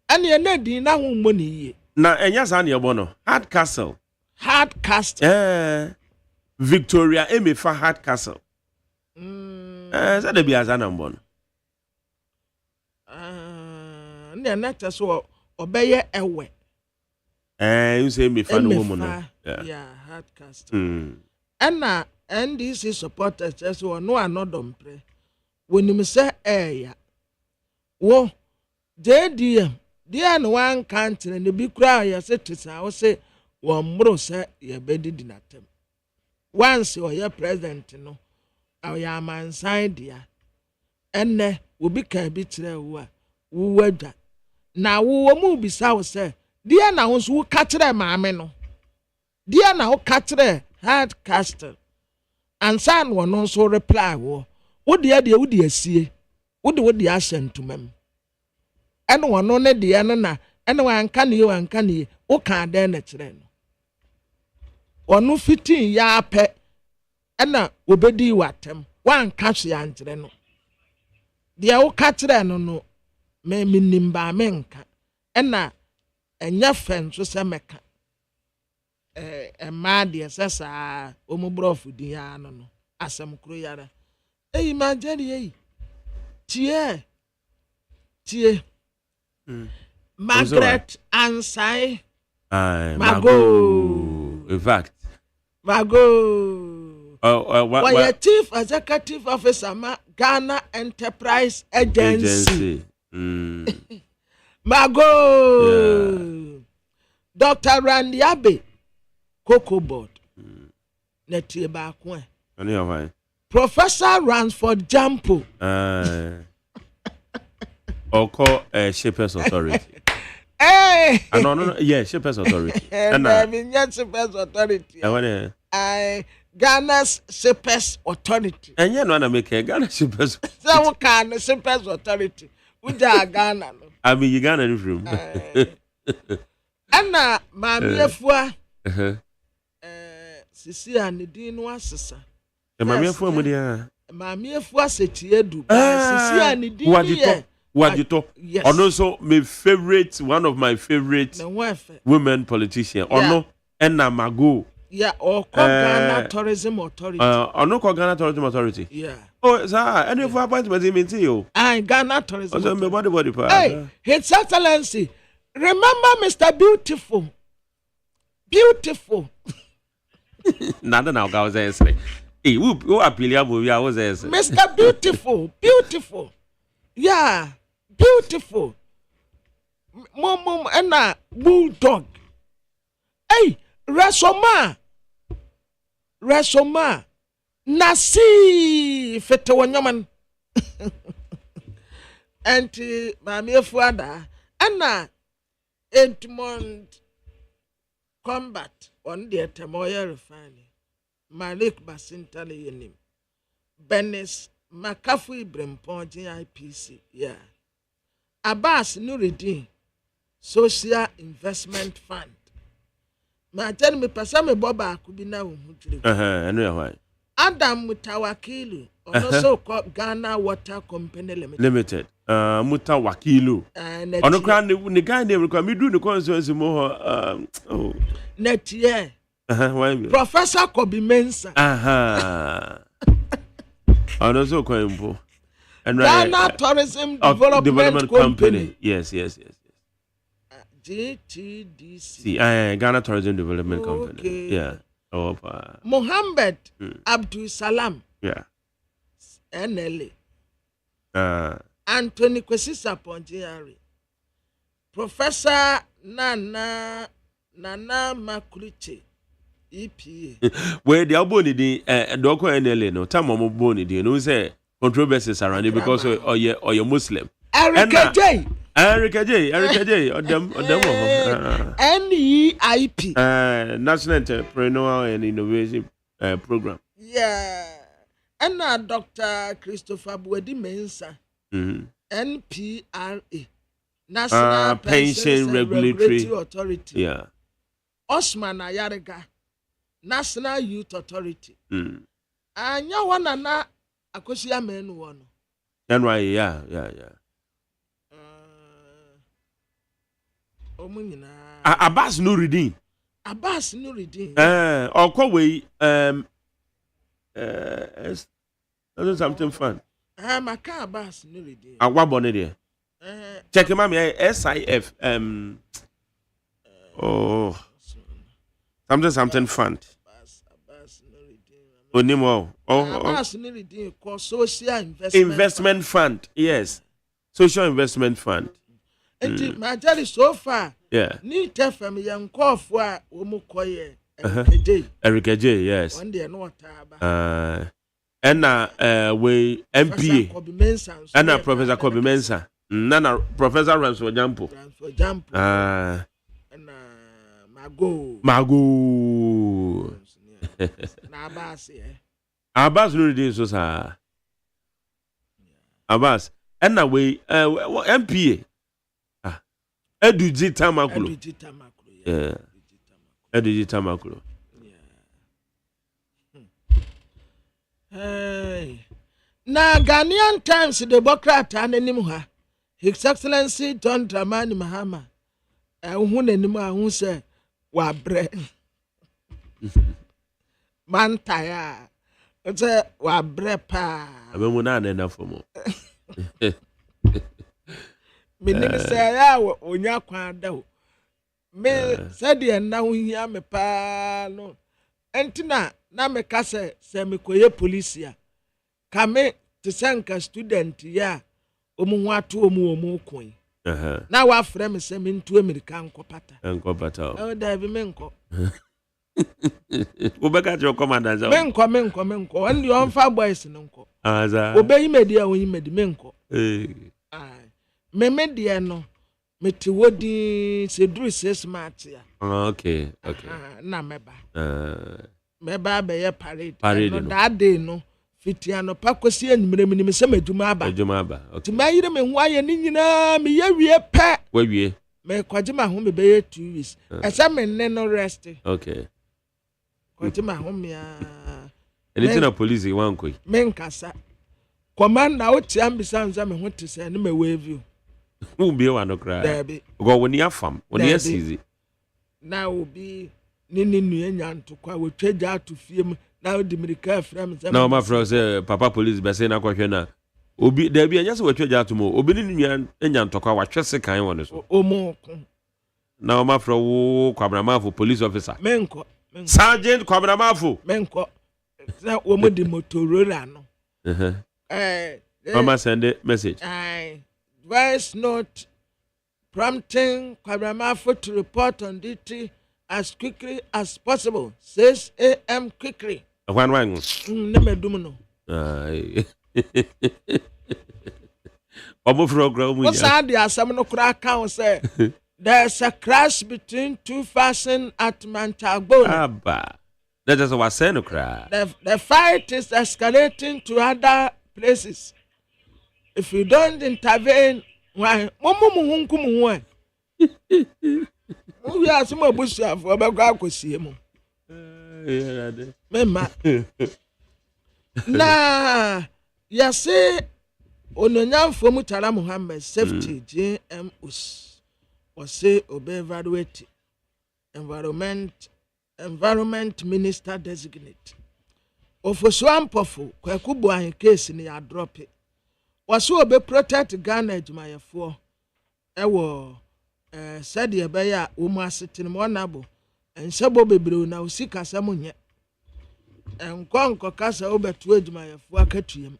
and ye na din na ho mo ni ye na enya sa na yebo no hard castle Victoria Emefa hard castle say there be azana mbo no na na so obeye ewe you say Emefa no mo no yeah hard castle and NDC supporters just no another pre when you say ya wo JDM dia no one country ne bi kura ya say to say one bro say ye bedi dinatem once your president no ya man sign dia enne obi ka bi tire wo wo wada na wo mu bi sa wo say dia na wo so ka tire maame no dia na wo ka tire hard castle and san wo no so reply wo dia wo dia sie wo dia asentumam ene wo no ne dia no na ene wanka ne wo ka den na kire no onu fitin ya pe ena obedi watem wanka so ya nkire no dia wo ka kire no me nimba menka ena enya fen so se meka ma de sesa omubrofu di ya no asem kro yara ma jeri tie Margaret Ansai Mago in fact Mago what chief executive officer Ghana Enterprise Agency. Mago Dr. Randy Abe Cocoa Board Netie ba ko Professor Ransford Jampo Oko Shapers Authority. No, yeah, Shapers Authority. And Shapers Authority. Ghana's Shapers Authority. And you know, I make Ghana Shapers. So can Shapers Authority. Uja Ghana. I mean, you Ghana room. Anna, Mammy Efua. Sisi and Dean was. Mammy Efua, Mudia. Mammy Efua said to you, Sisi and Dean. What you talk? Yes. And also, one of my favorite women politicians. Ono Enna Mago. Yeah, or Ghana Tourism Authority. Ono Ghana Tourism Authority. Yeah. Oh, sir, any for appointment in you? Ghana Tourism. Body. Hey, His Excellency, remember Mr. Beautiful. Beautiful. Nada now, guys. Hey, who appeal? I was Mr. Beautiful. Yeah. Beautiful. Mom and a bulldog. Hey, Rasoma. Nasi Fetawanyaman. Anti Mammy Fuada. Anna Edmond Combat on the Tamoya Refinery. Malik Basintali Yenim. Benis Makafu Brempon GIPC. Yeah. Abbas Nuruddin Social Investment Fund. Ma tell me pasame boba kubina umujiri. I know why. Adam Mutawakilu, also called Ghana Water Company Limited. Mutawakilu. Ono kran the guy they require me do the constituency more net year. Professor Kobi Mensa. Ono so kwempo. And Ghana Tourism Development Company. Yes. GTDC. Ghana Tourism Development Company. Yeah. Mohammed Abdul Salam. Yeah. NLA. Anthony Kwesisa Ponjiari. Professor Nana Makuriche. EPA. Where the aboni di doko NLA no time mo boni di no say controversies around it because or you Muslim. Erica J. Odem NEIP. National Entrepreneurial and Innovation Program. Yeah. And Dr. Christopher Bwedi Mensa. NPRA. National Pension Regulatory Authority. Yeah. Osman Ayariga. National Youth Authority. Anya wana na akosia menu wono. January, yeah. Abbas Nuruddin. Abbas Nuruddin. Okowei something fun. Maka Abbas Nuruddin. Awabone there. Check him out, SIF. Something fun. Onimo. Abbas Nuruddin called Social Investment Fund. Yes. Social Investment Fund. My tell you so far. Yeah. Need to from young call for Umukoye. Eric J. Yes. One day no and we MPA. And Professor Kobe Mensa. Nana Professor Ramsford Jampo. And Mago. Abbas Nuruddin so sa. Abbas. And we MPA. Eduji Tamakulo. Yeah. Eduji Tamakulo. Hey. Na Ghanaian Times the Democrat ananim ha. His Excellency John Dramani Mahama. Hu nanim hu se wa bre. Man tire. It's wa bre pa. Abemu na na fomo. Menim say ya onya kwan da o. Me said de na hu hia me pa no. Entina na me ka se me koye police ya. Ka me te sanka student ya omu ato omu kon. Na wa frɛ me se me ntu America nkopata. Nkopata. O da bi me nko. Obeka jo commander za. Me nko. Only on fa boys nko. Aza. Obeyi medi a onyi medi me nko. Me media no me ti wodi se duru 6 months ya. Okay. Na meba. Meba be ye parade. No that day no fitiano pakosi enumere me se madwuma aba. Okay. Ti mayire me ho aye ni nyina me ye wie pe. We wie. Me kwaje ma ho me be ye 2 weeks. Esa me ne no rest. Okay. Kwaje ma ho me a. Anything na police wan koi. Me nkasa. Commander o ti ambisa nza me ho te se ne me wave. Who be one cry? Go when you farm, when you see now be nini nuenya ntokwa we twaja to fiem now the America frame. Now my friend say papa police be say na kwahwe na obi there be anya say we twaja to mo obi ni nuenya ntokwa wa twese kan won so omo now my friend wo kwabramafo police officer menko sergeant kwabramafo menko na wo mo di Motorola no mama send a message voice note prompting Kwabramafo to report on duty as quickly as possible. 6 a.m. quickly. One. Never do no. What's that? The Assembly Council say there's a crash between 2 persons at Mantagbon. Abba. That is what saying cry. The fight is escalating to other places. If you don't intervene, why? Momo hunkumu. We are some bush for about Gakosiemo. Memma. Na, yase, Ononyam for Mutala Muhammad, safety, JMUS, or say, obey evaluate, environment minister designate. Or for Swampofo, Kwakubu in case in your drop it. Was so be protect Ghana Adjumayefo ewo said ye be ya wo mu asete no nabo ensebo bebre na usika samunye enkonko kasa obetu Adjumayefo akatuem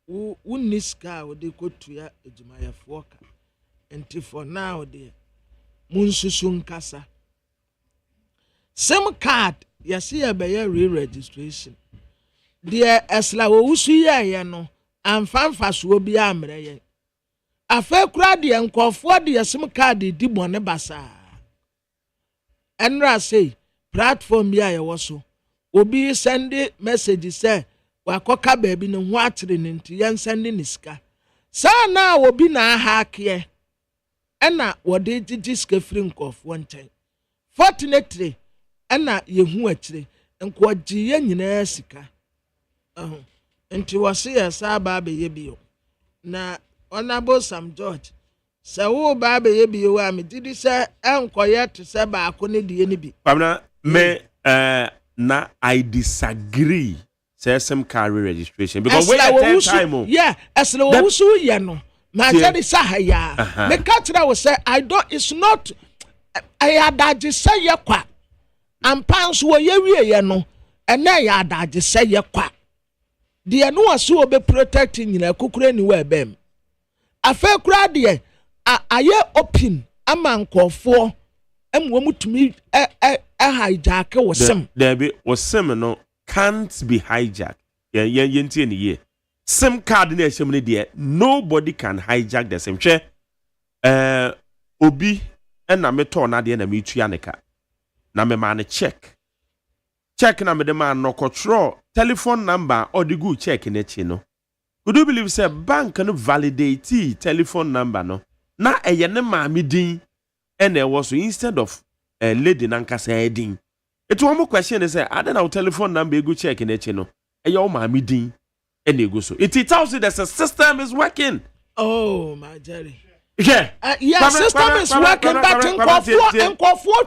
wo niska wo de kotua Adjumayefo ka enti for now de munsusu nkasa SIM card yesi ye be ya re-registration de esla wo usu ye no amfanfa so obi amre ye afa kura de nkofo de SIM card di bone basa enra say platform bi aye wo so obi send message say wakoka ba bi ne ho atere ne nti yen send ni sika sa na obi na hack ye ena wo de digiska free nkofo nten fortunately ena ye hu akire nko giye nyina sika nti wase ya saba be ye bio na honorable Sam George sɛ wo ba bɛyɛ bi wo a me didi sɛ ɛnkɔyɛ te sɛ baako ne die ne bi Pamna me na I disagree say some car registration because when at time yeah esle wo wusu ye no ma say the sahaya me ka tira wo say I don't it's not I adaje say ye kwa ampanso wo ye wie ye no ene ya adaje say ye kwa de no aso obe protecting nyina kokura ni we bem afa kura de aye open amankofo emwo mutumi hijack wo sim there be was sim no can't be hijacked. Yeah. SIM card in the nobody can hijack the SIM. Obi and na me turn na de na me tuaneka. Na me man check. Check na me the man no control telephone number or the good check in it no. Could you believe say bank can validate telephone number no? Na eye ne ma me din and there was instead of lady nanka say din. It one more question is I don't know telephone number go check in it no. Your mommy din and you go so. It tells you that the system is working. Oh my Jerry. Yeah. System is working but in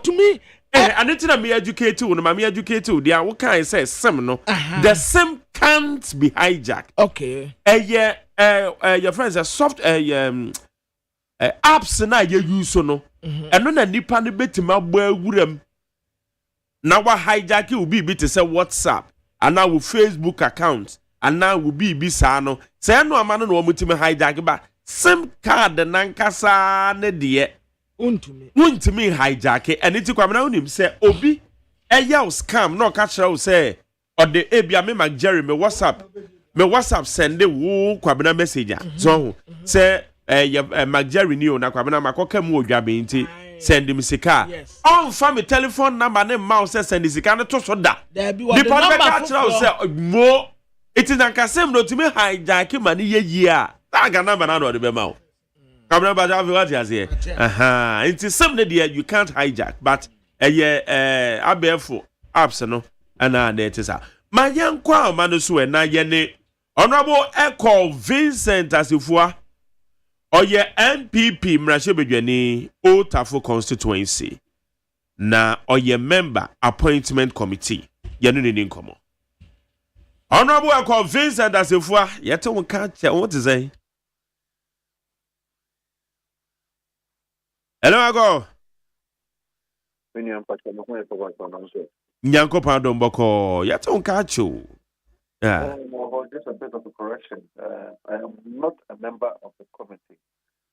to me. And it's not me educate you, no me educate you. There what can I say sim no. The sim can't be hijacked. Okay. Your friends are soft apps na you use so no. And no na nipa ne betima bo awuram. Now what hijack will be to say WhatsApp and now with Facebook account and now will be sano. Say no man no mutime hijack ba SIM card nankasa ne de untumi hijack and it kwam na unim say obi eya scam no catch you say or the ebia me Mac Jerry me WhatsApp send the wo kwabena messenger so say Mac Jerry ni o na kwabena makoka mu odwabe nti send him sika. Yes. On family telephone number ne mouse send sika no to so da. The number say mo it is ankasem no to me hijack man ye a. That number na do be ma o. Kamera ba ja what you say. It is some there you can't hijack but abefo apps no ana na it is a. Ma yankwa ma no so na ye ne Honorable Echo Vincent Asifua Oye NPP Mrashebedwani Otafo constituency na oye member appointment committee yenu ni nkomo. Honorable Echo Vincent Asifua yete won ka che what is say? Hello Ago. Nyanko pardon boko yete won ka che. Yeah. Just a bit of a correction. I am not a member of the committee.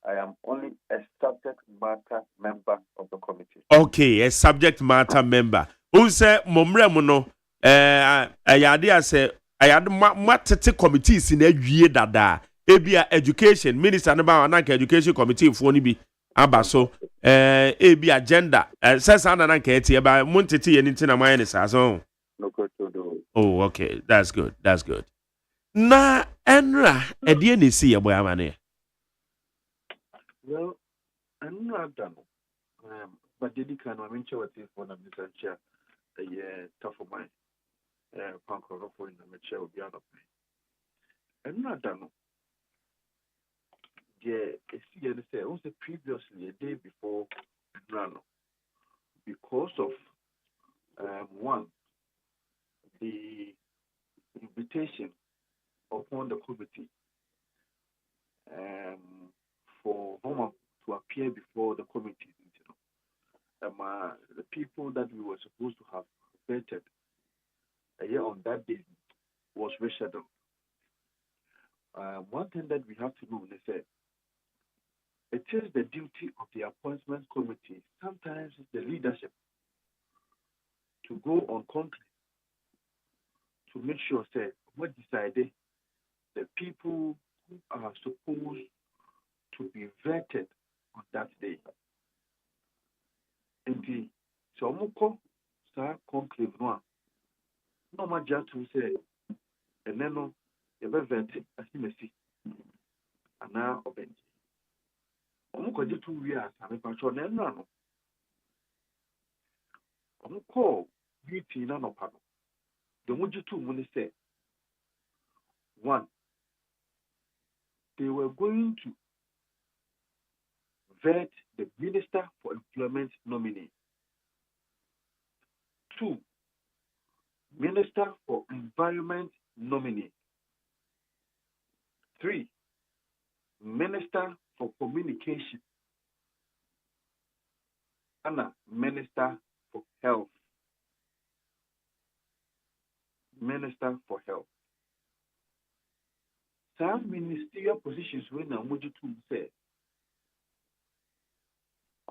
I am only a subject matter member of the committee. Okay, a subject matter member. Who say momre mu no ayade ase ayade matete committees in adwie dada. Ebia education minister no ba na education committee fo ni bi aba so ebi agenda sesa na nka etie ba montete ye nti na man ni sa so. Oh, okay. That's good. That's good. Na enra edie na si yebo amane. Well, I'm not done. But did can I mention what is one of the chair a tough of mine. Punk or in the chair will be out of me. I'm not done. Yeah, it's also previously a day before Rano. Because of one, the invitation upon the committee for Homa to appear before the committee. The people that we were supposed to have vetted on that day was rescheduled. One thing that we have to know is that it is the duty of the appointment committee, sometimes it's the leadership, to go on country to make sure that what decided the people who are supposed to be vetted on that day. And so Moko sa conclave no ma jatu say and then no ebe vetted asimesi ana obenji. Omoko je 2 years ame pacho na no. Omoko beauty na no pano. The Mujitu Muni say, one, they were going to vet the Minister for Employment nominee. 2, Minister for Environment nominee. 3, Minister for Communication. And Minister for Health. Minister for Health. Some ministerial positions when I'm going to say,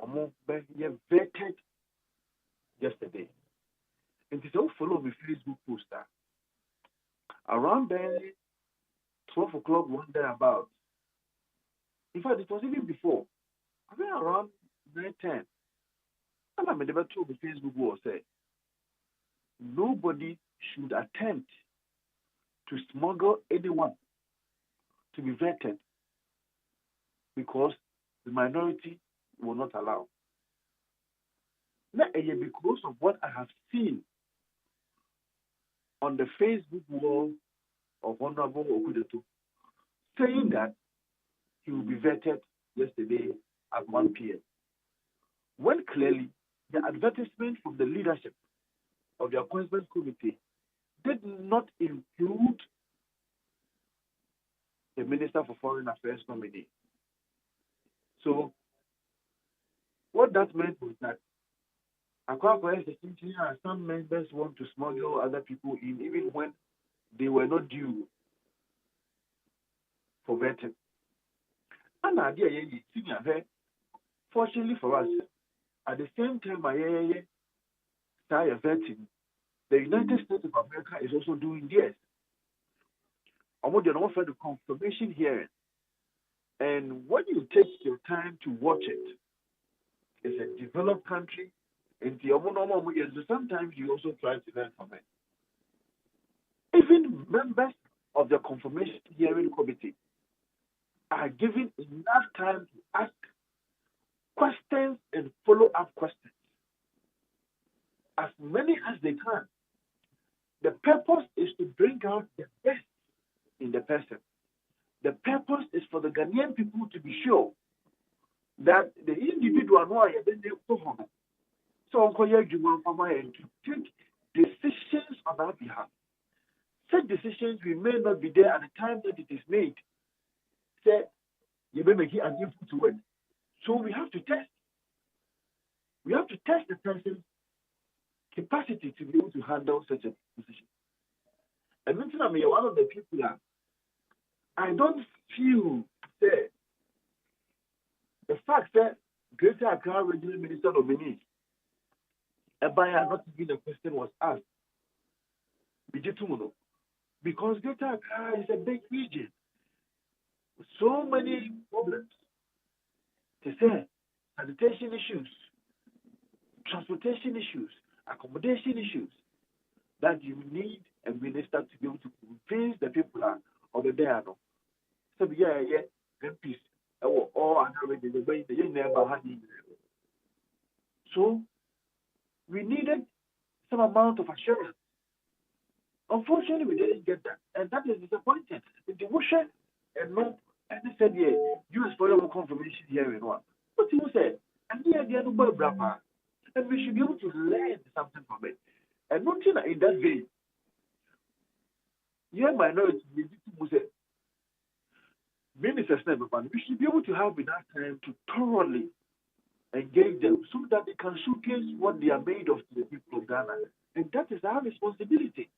I'm vetted yesterday. And it's all follow me Facebook poster. Around then 12 o'clock one day about. In fact, it was even before. I think around 9:10. And I made about two the Facebook wall say nobody should attempt to smuggle anyone to be vetted because the minority will not allow. Now, because of what I have seen on the Facebook wall of Honorable Okudeto, saying that he will be vetted yesterday at 1 p.m. When clearly the advertisement from the leadership of the appointment committee did not include the Minister for Foreign Affairs nominee. So what that meant was that some members want to smuggle other people in even when they were not due for vetting. And fortunately for us, at the same time, vetting, the United States of America is also doing this. I'm going to offer the confirmation hearing. And when you take your time to watch it, it's a developed country. And sometimes you also try to learn from it. Even members of the confirmation hearing committee are given enough time to ask questions and follow-up questions. As many as they can. The purpose is to bring out the best in the person. The purpose is for the Ghanaian people to be sure that the individual who are so to take decisions on our behalf. Such decisions we may not be there at the time that it is made. Say, you may make it an input to it. So we have to test. We have to test the person's capacity to be able to handle such a position. And when I'm one of the people that I don't feel that the fact that Greater Accra Regional Minister nominee Ebaya not even a question was asked. Because Greater Accra is a big region with so many problems. To say sanitation issues, transportation issues, accommodation issues, that you need a minister to be able to convince the people of the day. So MPs all so we needed some amount of assurance. Unfortunately, we didn't get that, and that is disappointing. The Wusha and no, and they said, use for your confirmation here in one. But he said, and and we should be able to learn something from it. And not in that vein, minority, ministers we should be able to have enough time to thoroughly engage them so that they can showcase what they are made of to the people of Ghana. And that is our responsibility.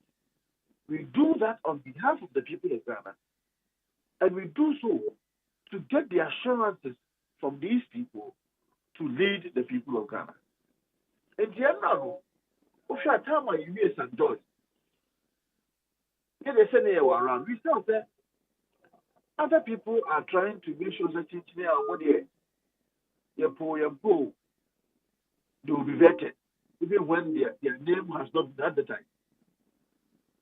We do that on behalf of the people of Ghana. And we do so to get the assurances from these people to lead the people of Ghana. And the end time you hear St. George. They say they were around. We still say other people are trying to make sure that they will be vetted, even when their name has not been advertised.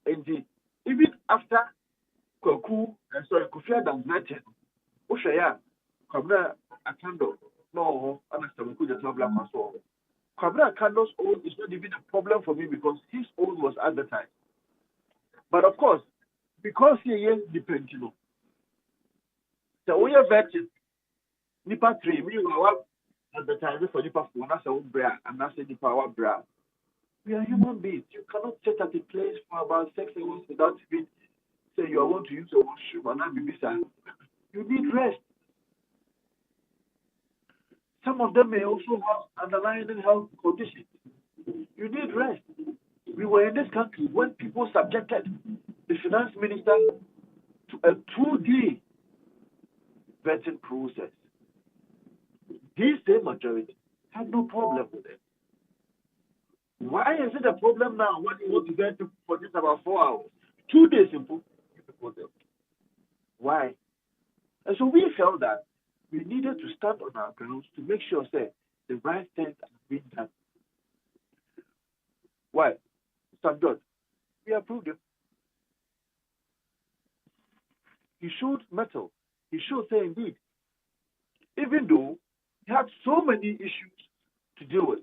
And even after Kofi Adams vetted, Oshaya, Kabra Akando, no, understand who the black was. Kabra Akando's own is not even a problem for me because his own was advertised. But of course, because he is dependent, So we are vetting. Nipa 3, we are advertising for Nipa 4, and that's our bra, and that's the Nipa our bra. We are human beings. You cannot sit at a place for about 6 hours without even say you want to use a washroom and not be busy. You need rest. Some of them may also have underlying health conditions. You need rest. We were in this country when people subjected the finance minister to a 2-day vetting process. This same majority had no problem with it. Why is it a problem now when you want to vet people for just about 4 hours? 2 days simple. Why? And so we felt that we needed to stand on our grounds to make sure that the right things are being done. Why? St. George, we approved him. He showed mettle. He showed say indeed. Even though he had so many issues to deal with.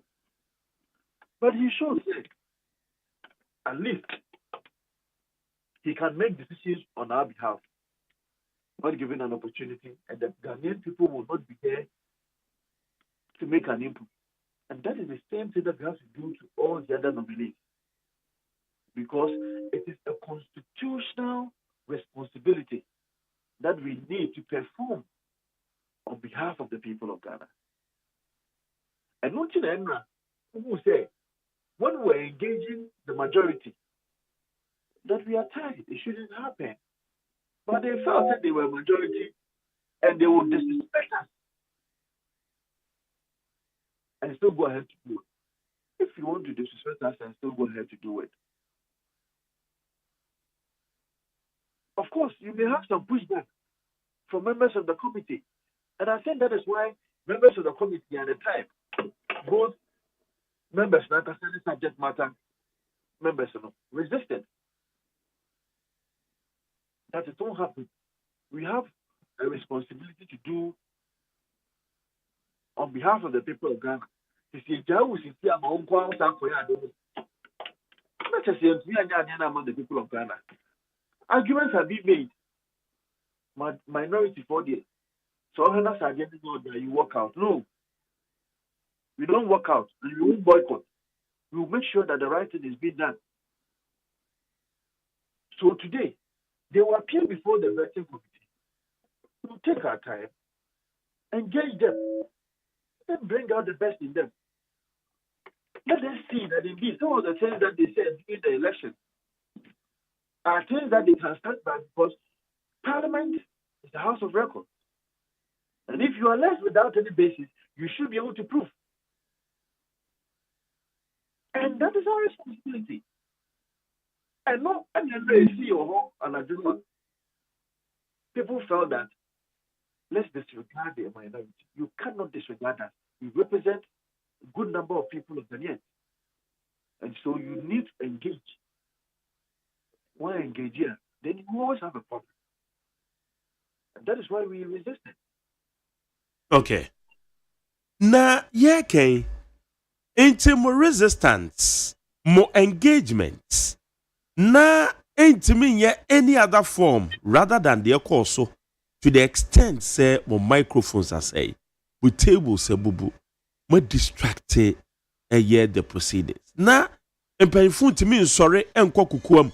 But he showed say at least he can make decisions on our behalf when given an opportunity, and the Ghanaian people will not be there to make an input. And that is the same thing that we have to do to all the other nominees. Because it is a constitutional responsibility that we need to perform on behalf of the people of Ghana. And not in Enra, who say, when we're engaging the majority, that we are tired, it shouldn't happen. But they felt that they were majority and they would disrespect us and still go ahead to do it. If you want to disrespect us and still go ahead to do it. Of course, you may have some pushback from members of the committee. And I think that is why members of the committee at the time, both members not concerning subject matter, members resisted. That it don't happen. We have a responsibility to do on behalf of the people of Ghana. Among the people of Ghana. Arguments have been made. Minority for the so you walk out. No. We don't walk out and we won't boycott. We will make sure that the right thing is being done. So today, they will appear before the vetting committee. We will take our time, engage them, and bring out the best in them. Let us see that indeed some of the things that they said during the election are things that they can stand by because Parliament is the House of Record. And if you are left without any basis, you should be able to prove. And that is our responsibility. And not and see or an adjournment. People felt that let's disregard the minority. You cannot disregard that. You represent a good number of people of Ghanaians. And so you need to engage. When you engage here, then you always have a problem. And that is why we resisted. Okay. Na yeke into more resistance, more engagement. Na ain't mean any other form rather than the course to the extent say more microphones are say with tables say bubu more distracted the proceedings. Na empayfun to me sorry enko kukuam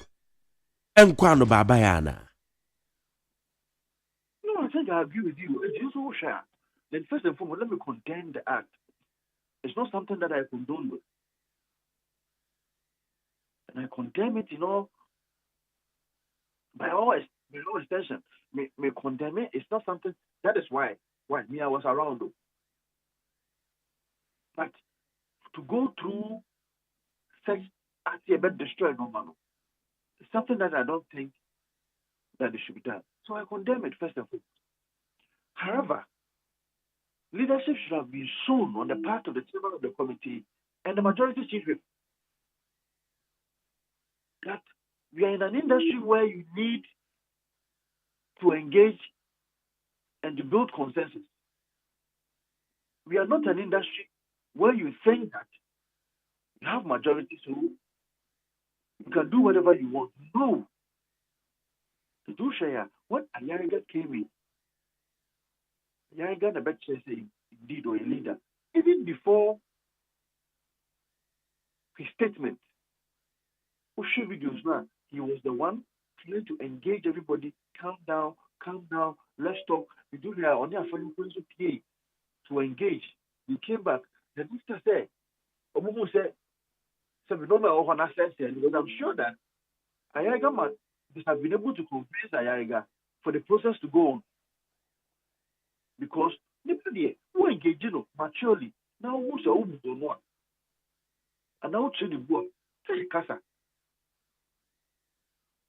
enko no baba yana. No, I think I agree with you. It's just so sure. Then first and foremost, let me condemn the act. It's not something that I condone with. And I condemn it, by all extension. Me condemn it. It's not something, that is why me, I was around. Though. But to go through such actually a bit destroyed, no man. It's something that I don't think that it should be done. So I condemn it first and foremost. However, leadership should have been shown on the part of the chairman of the committee and the majority chief whip that we are in an industry where you need to engage and to build consensus. We are not an industry where you think that you have majority, so you can do whatever you want. No. To do share, when Ayariga came in, Yanga the bet say indeed or a leader. Even before his statement, Ushe videos now, he was the one trying to engage everybody. Calm down, let's talk. We do here on your phone to engage. He came back. The minister said, Omumu said, so we don't know what I said, because I'm sure that Ayaga they have been able to convince Ayaga for the process to go on. Because nobody who engage maturely. Now who's a woman don't know. And now to the board, say Casa.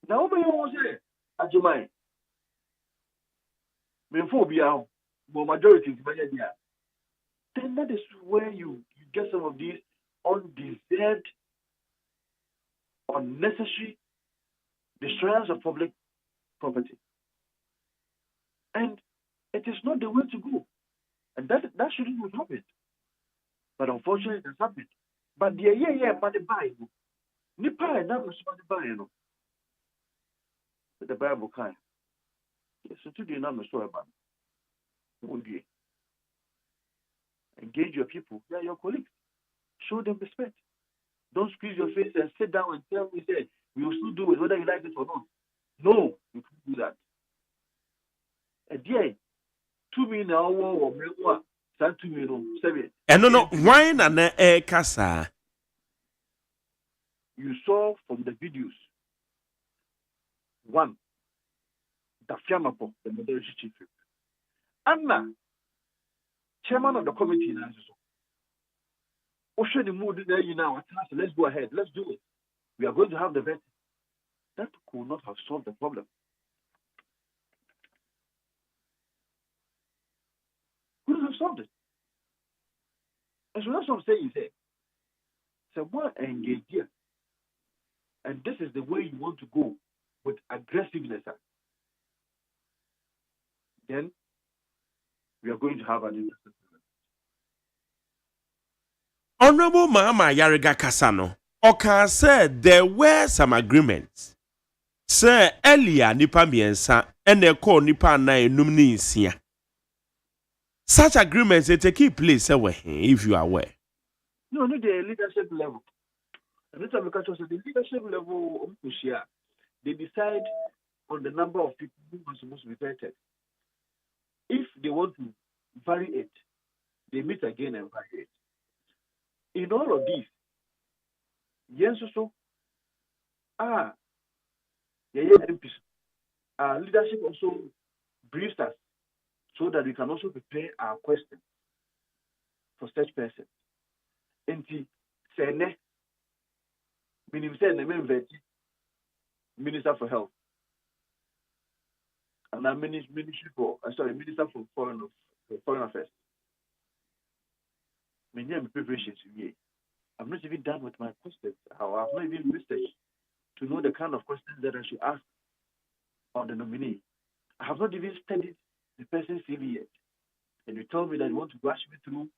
Now me was say Ajumai. Me phobia, but majority is better there. Then that is where you get some of these undeserved, unnecessary destruction of public property. And it is not the way to go. And that shouldn't have happened. But unfortunately, it has happened. But the money buy. Nipa and that was money buy. The Bible kind. Yes, so today, not so about it. Engage your people. They are your colleagues. Show them respect. Don't squeeze your face and sit down and tell me, say, we will still do it whether you like it or not. No, you can't do that. And yeah, 2 million or more, 2 million, 7. And no, why not a casa? You saw from the videos. One, the Fiamapo, the Moderation Chief. Anna, chairman of the committee now. The mood there you now. Let's go ahead. Let's do it. We are going to have the vet. That could not have solved the problem. Could have solved it. And so that's what I'm saying. So what engage here? And this is the way you want to go with aggressiveness. Then we are going to have an interesting. Honorable Mama Yariga Kasano, Oka said there were some agreements. Sir earlier nipa miensa and they call nipa na nominee sia. Such agreements they take place if you are aware. No, the leadership level. And because the leadership level they decide on the number of people who are supposed to be vetted. If they want to vary it, they meet again and vary it. In all of this, leadership also briefs us so that we can also prepare our questions for such person. Enti sene Minister for Health and I'm Minister for Foreign Affairs. Many preparations I'm not even done with my questions. I have not even researched to know the kind of questions that I should ask on the nominee. I have not even studied the person's CV yet. And you told me that you want to rush me through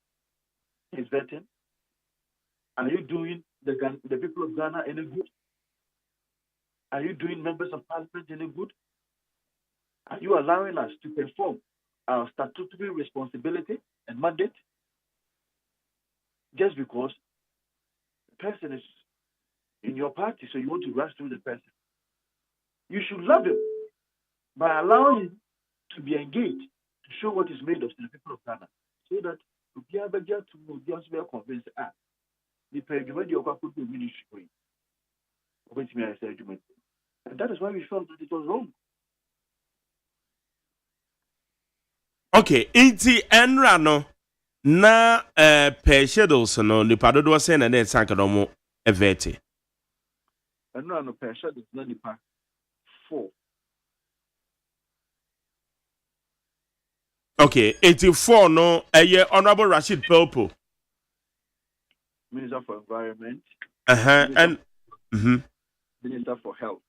his vetting. Are you doing the people of Ghana any good? Are you doing members of parliament any good? Are you allowing us to perform our statutory responsibility and mandate? Just because the person is in your party, so you want to rush through the person. You should love him by allowing him to be engaged, to show what is made of to the people of Ghana, so that we are able to be convinced. The president could do ministry. And that is why we felt that it was wrong. Okay, inti enrano na per schedules no nipa dodo se na na sanka no mo evete. Enrano per schedules na nipa 4. Okay, 84 no Honorable Rashid Pelpo, Minister for Environment. Minister for Health.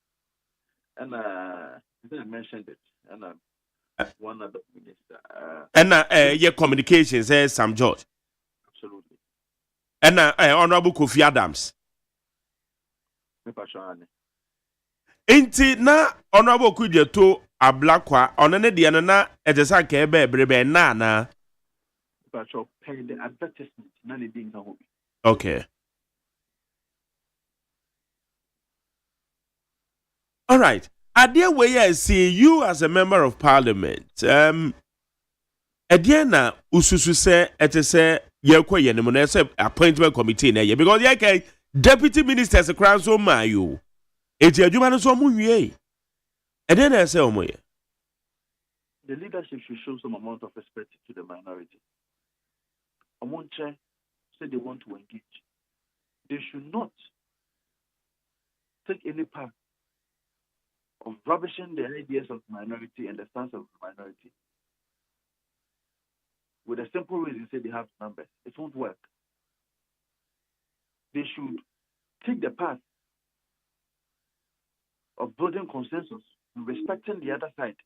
And I mentioned it. And one other minister. And communications, Sam George. Absolutely. And Honorable Kofi Adams. Inti na honorable Kujeto Ablakwa onene de na etesa ka ebe ebrebe na. But so pay the advertisement, none of being home. Okay. All right. Adia way I see you as a member of parliament. Ediana ususu se etese yekwa yenemu na se appointment committee na ye because ye deputy ministers crown so ma you. Eti adwuma no so mu wie. Ediana say omoye. The leadership should show some amount of respect to the minority. Omonche said they want to engage. They should not take any part of rubbishing the ideas of the minority and the stance of the minority. With a simple reason, say they have numbers. It won't work. They should take the path of building consensus and respecting the other side.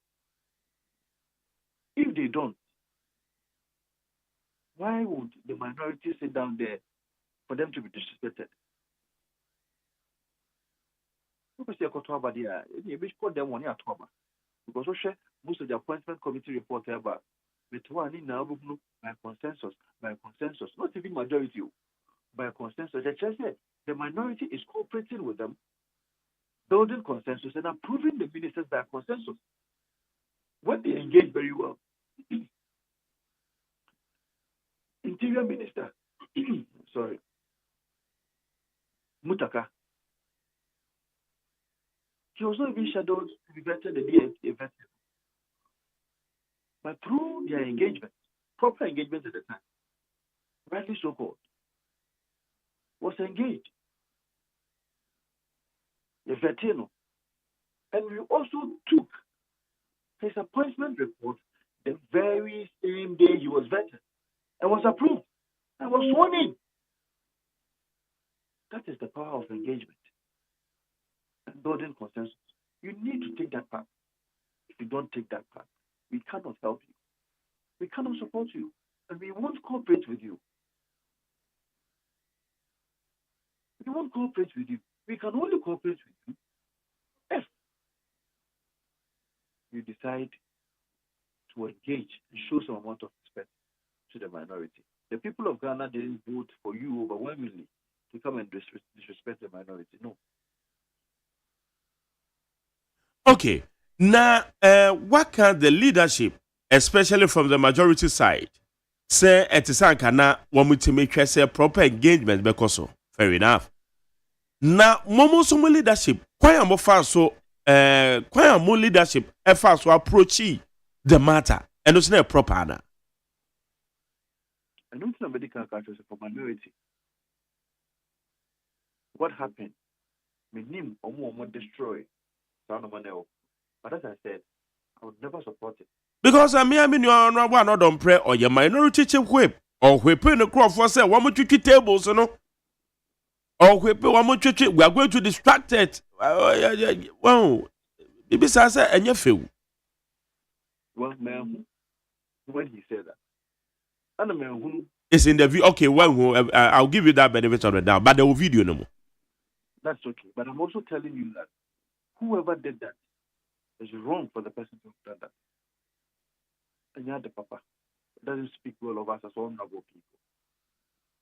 If they don't, why would the minority sit down there for them to be disrespected? Because most of the appointment committee report about by consensus, not even majority, by consensus. The church said the minority is cooperating with them, building consensus and approving the ministers by consensus. When they engage very well, Interior Minister, sorry, Mutaka, he was not even shadowed to be vetted the day but through their engagement, proper engagement at the time, rightly so called, was engaged. The Vetino. And we also took his appointment report the very same day he was vetted and was approved and was sworn in. That is the power of engagement and building consensus. You need to take that path. If you don't take that path, we cannot help you. We cannot support you. And we won't cooperate with you. We won't cooperate with you. We can only cooperate with you if you decide to engage and show some amount of respect to the minority. The people of Ghana didn't vote for you overwhelmingly to come and disrespect the minority. No. Okay. Now, what can the leadership, especially from the majority side, say at Sankana want to make say proper engagement because so fair enough. Now, momo sumo leadership, why am more leadership efforts to approach the matter and it's not proper na. I don't think somebody can catch for minority. What happened? Minim omo destroy. But as I said, I would never support it. Because I mean you are not on pray or your minority chief whip or whip in the crowd for say one more tricky tables, you know. Or whip one more tricky, we are going to distract it. Well, maybe Sasa and your feel. Well, ma'am, when he said that, and the man who it's in the view. Okay, well, I'll give you that benefit of the doubt, but the video no more. That's okay. But I'm also telling you that whoever did that is wrong for the person who did that. And you had the papa. It doesn't speak well of us as honorable people.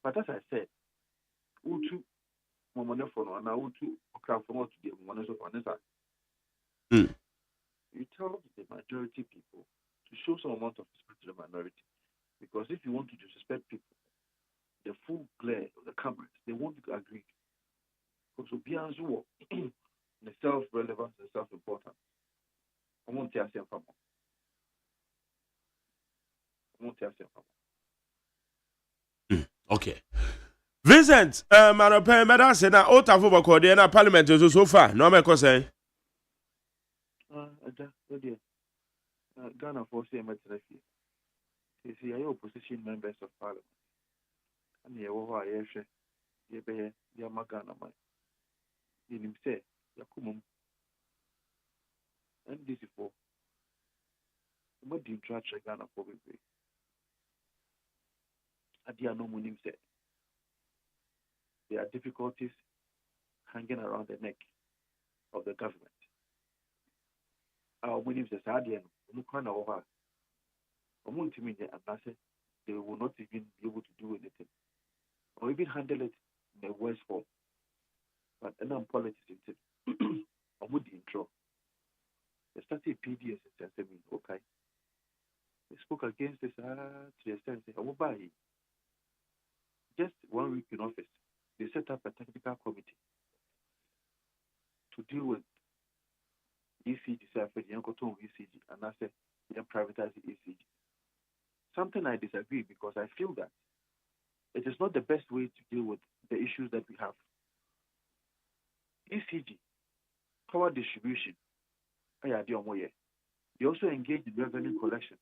But as I said, Utu Momonefono and Utu Okrafono to the Momoneso. You tell the majority people to show some amount of respect to the minority. Because if you want to disrespect people, the full glare of the cameras, they won't agree. Because beyond the self-relevance and self-importance. I won't tell you from. Okay. Vincent, Manope, Madam said, now, out of over Parliament is so far. No, I'm say. Ghana for CMA. You see, I opposition members of Parliament. And you are you be Yamagana, man. You say, Yakumum. And this is for what do you try to Ghana for? Adia no munim said there are difficulties hanging around the neck of the government. our winnings as Adian, Mukana or Muntimin, and Nasa, they will not even be able to do anything or even handle it in a worse form. But I'm politics into I would intro. They started PDS and said, okay. They spoke against this to the extent I will buy it. Just 1 week in office, they set up a technical committee to deal with ECG, ECG, and I said, privatize the ECG. Something I disagree because I feel that it is not the best way to deal with the issues that we have. ECG, power distribution, they also engage in revenue collection.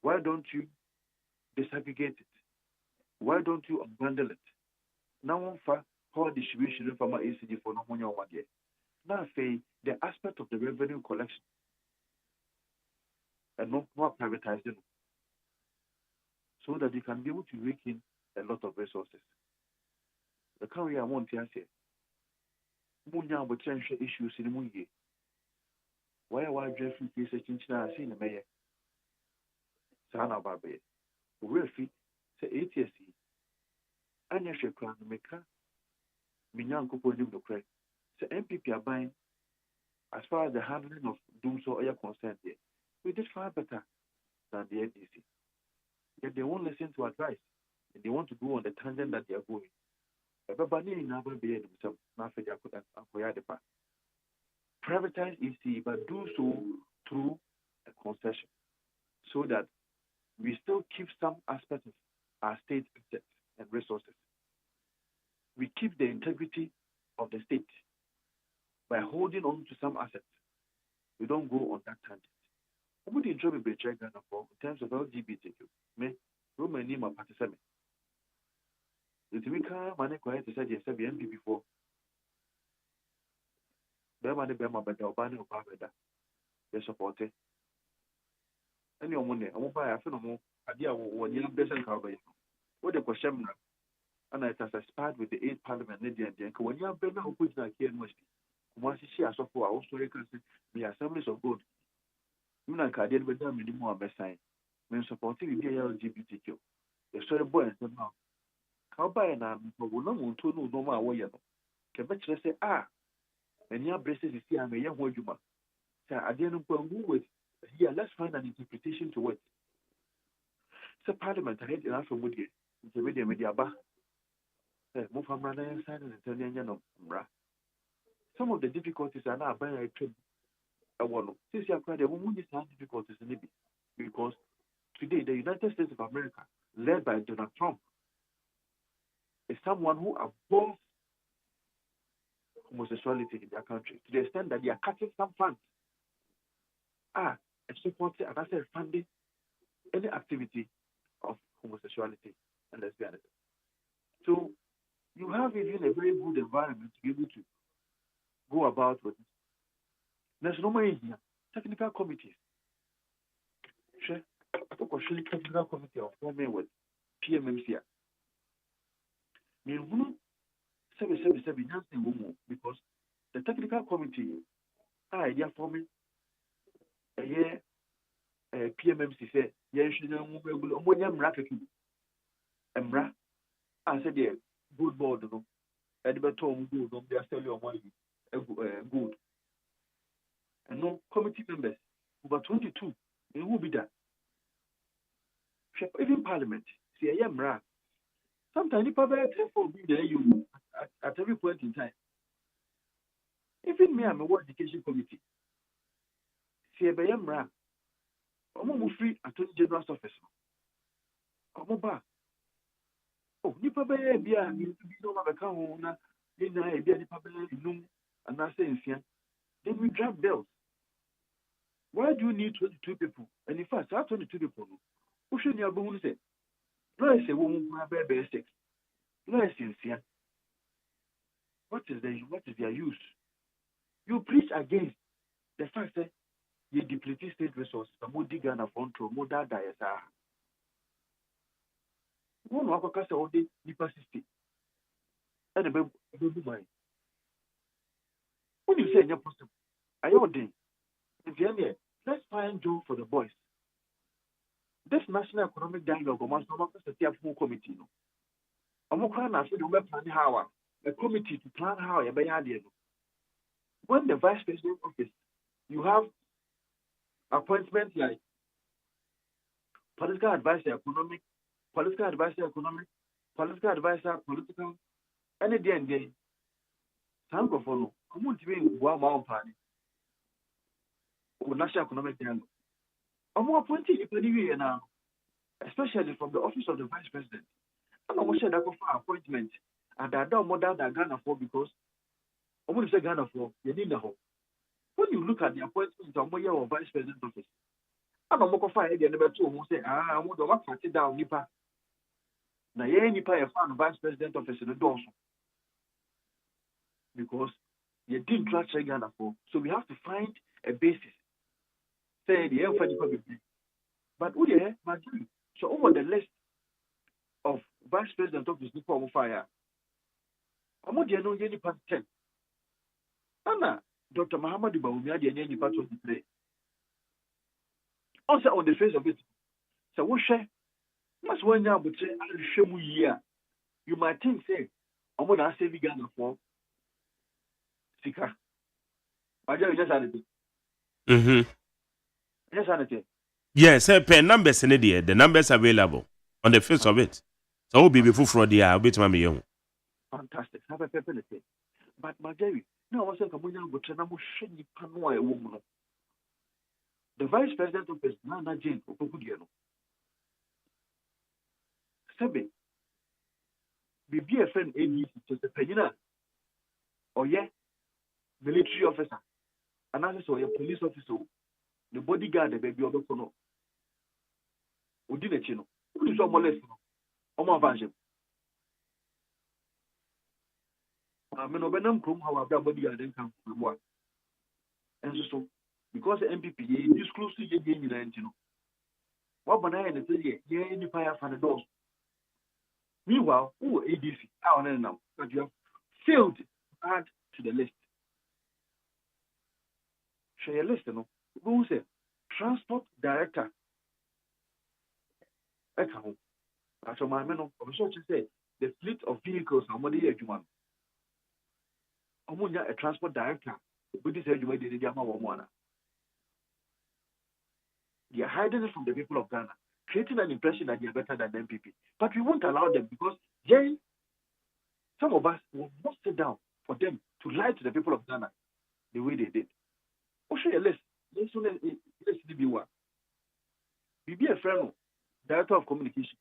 Why don't you disaggregate it? Why don't you unbundle it? Now, one for power distribution from our ECG for no money or 1 year. Now, say the aspect of the revenue collection and not more privatizing so that you can be able to rake in a lot of resources. The country I want to say, Munya but issues in the Mungi. Why are dressing research in China seen the mayor? Sana Babe. Refi say ATSC. Anya Shekran Meka Minyanko Podim the credit. Say MPP are buying as far as the handling of doom so are concerned here. We did far better than the NDC. Yet they won't listen to advice and they want to go on the tangent that they are going. Everybody never be themselves. Privatize EC, but do so through a concession so that we still keep some aspects of our state assets and resources. We keep the integrity of the state by holding on to some assets. We don't go on that tangent. What would you enjoy in terms of LGBTQ? Me, Roman name of participant. The Timika Mane quiet to say yes, MPP before. Bema de Bema Beda Obani Obabeda. They support it. Any money, I won't buy a phenomenon. Idea 1 year best and cover. What the question, and it has expired with the 8th Parliament. When you have been now put that here, must be. Once she has of our story, the assemblies of God. You know, I did with them anymore. Best sign. When supporting the LGBTQ. The story boy and the mouth. How by an arm, but will not want to know no more way. Can bet you say, and your braces is here, and a young woman. Say, I didn't go with here. Let's find an interpretation to it. So, Parliament, I had enough from Woodgate. It's a video media bar. Move from Rana and sign and Italian of Bra. Some of the difficulties are now by a trip. I want to since you are quite a woman, is have difficulties in Libya because today the United States of America, led by Donald Trump, is someone who abhors homosexuality in their country to the extent that they are cutting some funds. And supporting and also funding any activity of homosexuality and lesbianism. So you have even a very good environment to be able to go about with it. There's no money here. Technical committees. I took a technical committee of forming with PMMC. Because the technical committee idea forming a year PMMC said, yes, you know, Emra, I said, yeah, good board, no, Edinburgh Tom good, no, they are still your money, good. And no committee members, over 22, they will be that. Even Parliament, see, I am Emra. Sometimes people are careful be there you at every point in time. Even me, I'm a World Education Committee. See, I am Emra. I'm free Attorney General's office. I'm back. Oh, nipa be bia ni no ma beka ho na ni na e bia nipa be num and na say nsia. Then we draft bills. Why do you need 22 people? And in fact, 22 people. Who should you have say? No, I say woman be 6. No, I say what is their use? You preach against the fact that you deplete state resources, more digger and control, more data. One of our all day, nipa 60. And a baby mine. When you say in your post, I ordain Let's find job for the boys. This National Economic Dialogue, a full committee. I'm plan how a committee to plan how a bayadi. When the vice president office, you have appointments like political advisor economic, political advisor economic, political advisor political, any day and day. Some of them, I'm going to be one more party. National Economic Dialogue. I'm appointing you now, especially from the office of the vice president. And I'm going to for appointment. And I don't more than Ghana for because I'm going to say Ghana for you need the home. When you look at the appointment of your vice president office, I'm going to find the number 2 who say, I want to work it down Nipa. Now, you Nipa a fan vice president office in the door. Because you didn't trust Ghana for. So we have to find a basis. Say the Nipa be. But who there, Madrid? So over the list of vice president office Nipa on fire. I'm not no Nipa 10. Anna, Dr. Muhammad Baumi had any Nipa 23. Also on the face of it. So what share? That's when you would say, I'll show you here. You might think, say, I'm going to save Ghana for Sika. I just added it. Yes, Anity. Yes, pen numbers in the numbers available on the face of it. So we'll be before Friday, I'll be to my young. Fantastic. Have a pepper. But my Jerry, no, I was saying, I'm woman. The vice president of the Nana Jane Okudiano. Sebe, be a friend ADC to the Penina. Oh, yeah, military officer, and also a police officer. The bodyguard, the baby of the Kono. Who did it, you know? Who is almost Version. I mean, Benham Krum, how our bodyguard then come from work. And so, because the MPP is close to the game, you know. What banana and the yeah, any fire for the doors. Meanwhile, who ADC, I don't know, but you have failed to add to the list. Share a list, you know. Who say transport director? Echo. After my men of research say the fleet of vehicles are MONTIE AGYEMAN. A transport director. With this AGYEMAN did the Yama. They are hiding it from the people of Ghana, creating an impression that they are better than the MPP. But we won't allow them because then some of us will not sit down for them to lie to the people of Ghana the way they did. Oh, share a list. Let's be one. Be a friend, director of communication.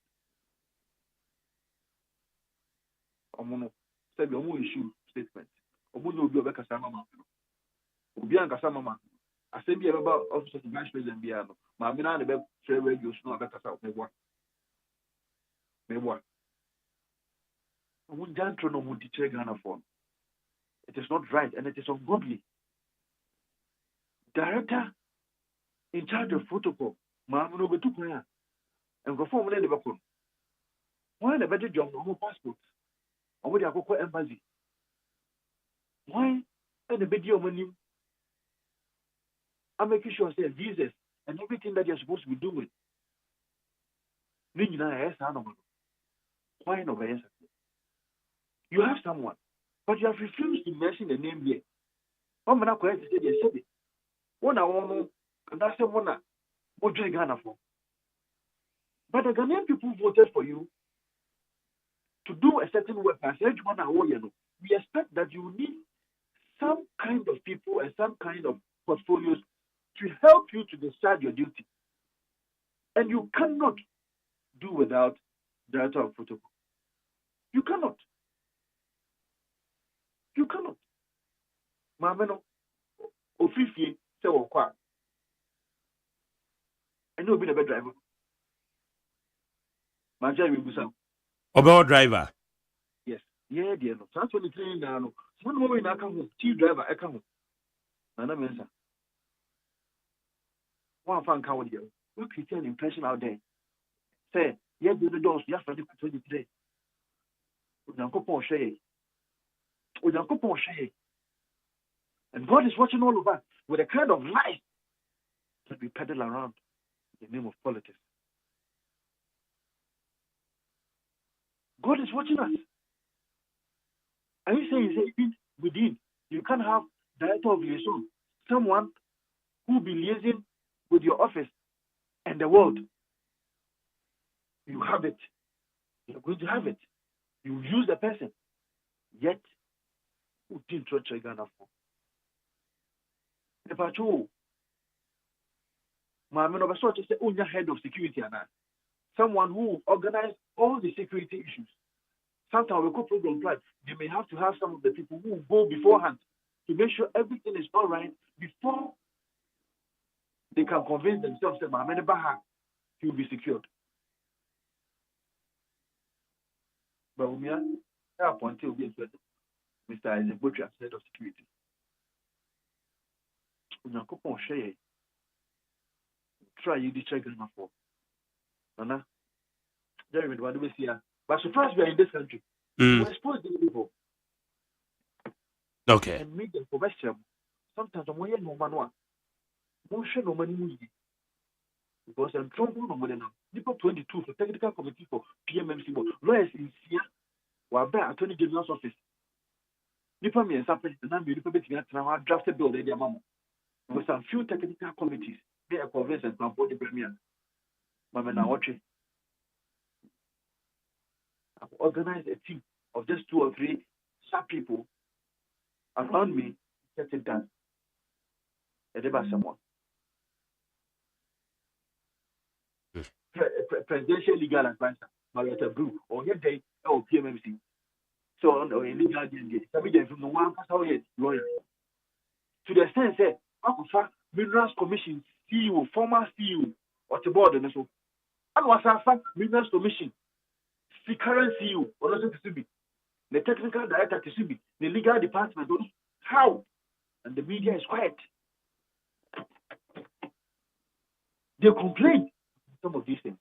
Say the only issue statement. Omono obi obekasa mama. Obi ankasa mama. Ase bi eba office of the vice president bi ano. Ma me na be share radio no obekasa meboa. Omo jantro no mu teacher Ghana for. It is not right and it is ungodly. Director in charge of protocol, Mamma Betuka, and go forward in the Bakun. Why the better job no passport? Or would you go embassy? Why and the video money? I'm making sure say visas and everything that you're supposed to be doing. Why no? You have someone, but you have refused to mention the name here. I'm not going to say yes. One I want, and that's the one what you Ghana for. But the Ghanaian people voted for you to do a certain work. We expect that you need some kind of people and some kind of portfolios to help you to discharge your duty. And you cannot do without director of protocol. You cannot. Mameno, Ofifi, say Okwa. I know be a better driver. Majari Busan. About driver. Yes. Yeah, dear. No. That's 23 now. One more in account, chief driver, account. Nana Mensa. One fan count here. What create an impression out there? Say, yeah, do the doors, you have to do 23. And God is watching all of us with a kind of life that we peddle around in the name of politics. God is watching us. Are you saying even within, you can't have director of liaison, someone who will be liaising with your office and the world? You have it. You're going to have it. You use the person. Yet, who didn't trust Ghana for? The patrol. My man over such as the only head of security and someone who organized all the security issues. Sometimes we could program plan. They may have to have some of the people who go beforehand to make sure everything is all right before they can convince themselves that my man he will be secured. But we are appointed to be Mr. Isaac Butcher as head of security. Try you the check for. Nana, Jeremy, what do we see? But surprised we are in this country. We expose these people. Okay. And make them for Western. Sometimes I'm wearing no manual. Motion no money. Because I'm trying no more than people 22 for technical committee for PMMC. Lawyers in Sia were by Attorney General's office. Nipa me and Sapper, the number of people now drafted bill their mama. With some few technical committees, they are convinced and transport the premier. Mama now watching. I've organized a team of just 2 or 3 sharp people around me to get it done. And about someone. Presidential legal advisor, Marietta Brew, or your day, or PMMC. So, on the legal agenda, somebody from the one lawyer. To the extent that, Akufa Minerals Commission CEO, former CEO, or the board, and so. And was a Minerals Commission, the current CEO, or also to be the technical director to be the legal department. How? And the media is quiet. They complain some of these things.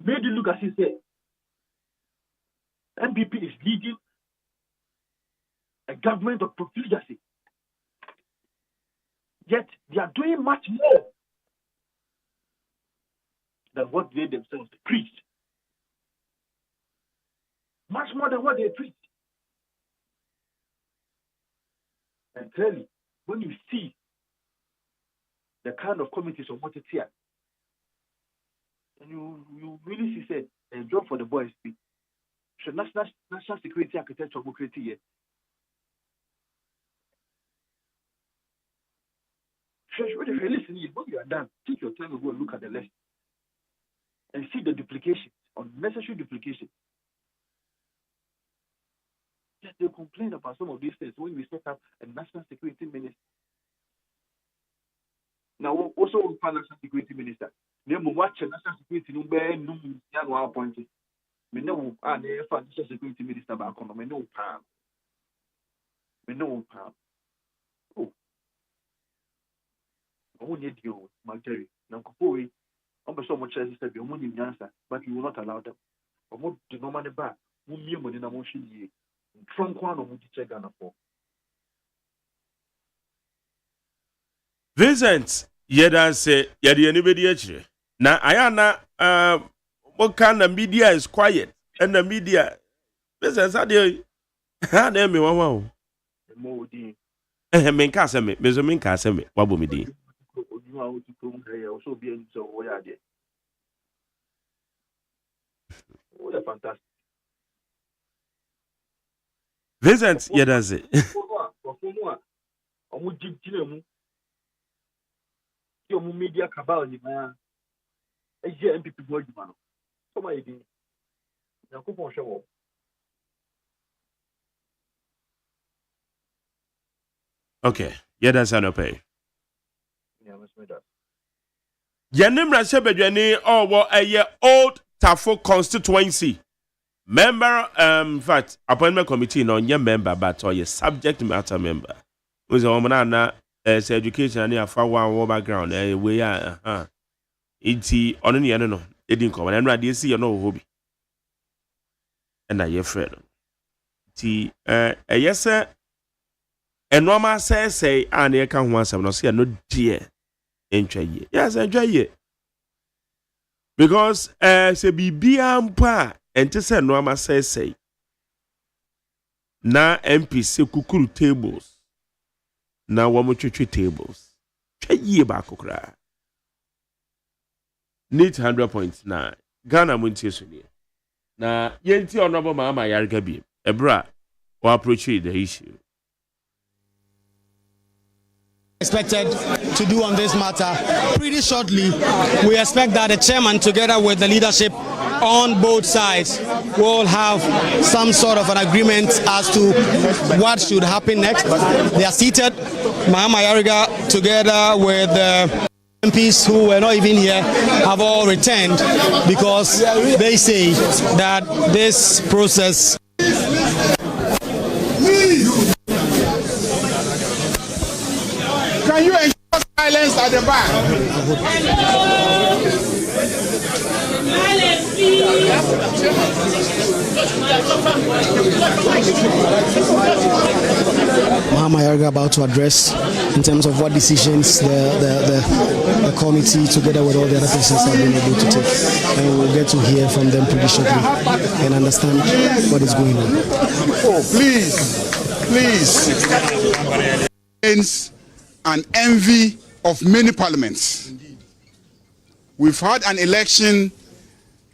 Made it look as if say MPP is leading a government of profligacy. Yet they are doing much more than what they themselves preached. Much more than what they preached. And clearly, when you see the kind of committees of what it's here, and you really see said a job for the boys be should national security architecture will create here. When you listen, when you are done, take your time and go and look at the list and see the duplication, unnecessary duplication. Yes, they complain about some of these things when we set up a national security minister. Now, also national security minister. They will watch a national security number appointed. We know national security minister back on. We know Pam. Oh, I won't need you, Marjorie. Now, Kupui, I'm so much as I said, you won't answer, but you will not allow them. I want to know money back. Whom you in a motion ye. Trunk one of check on for. Vincent, say, yadi anybody actually. Now, Ayana, what kind of media is quiet? And the media, Vincent, how do you me? Wow. Menkaseme, Mezominkaseme, Wabumidi. You are also being so way are there. What a fantastic. Vincent, yadaze. Your media cabal, man. A MPP board, man. Come on, again. Now, come on, show. Okay, yadaze no pay. Yeah, let's make that. Yanimra Sebedwani or a old Tafo constituency. Member, in fact, appointment committee no nye member, but or a subject matter member. Who's a woman as education and a far one background, we are, it's on any no, it didn't come, and I see no hobby. And I your friend. A yes, sir, And Roma says, and you can once I'm not saying no dear. Enjoy ye. Yes, enjoy ye. Because say be ampa and to say Roma says na MPC kukuru tables. Na wamuchuchu tables. Try ye back okra. Need 100.9. Ghana Montie Sunia. Na yenti honorable Mama Yargabi. Ebra or approach the issue. Expected to do on this matter pretty shortly. We expect that the chairman, together with the leadership on both sides, will have some sort of an agreement as to what should happen next. They are seated. Mahama Yariga, together with the MPs who were not even here, have all returned because they say that this process. Can you ensure silence at the back? Mahama Yarga about to address in terms of what decisions the committee, together with all the other persons, have been able to take. And we'll get to hear from them pretty shortly and understand what is going on. Oh, please. An envy of many parliaments. We've had an election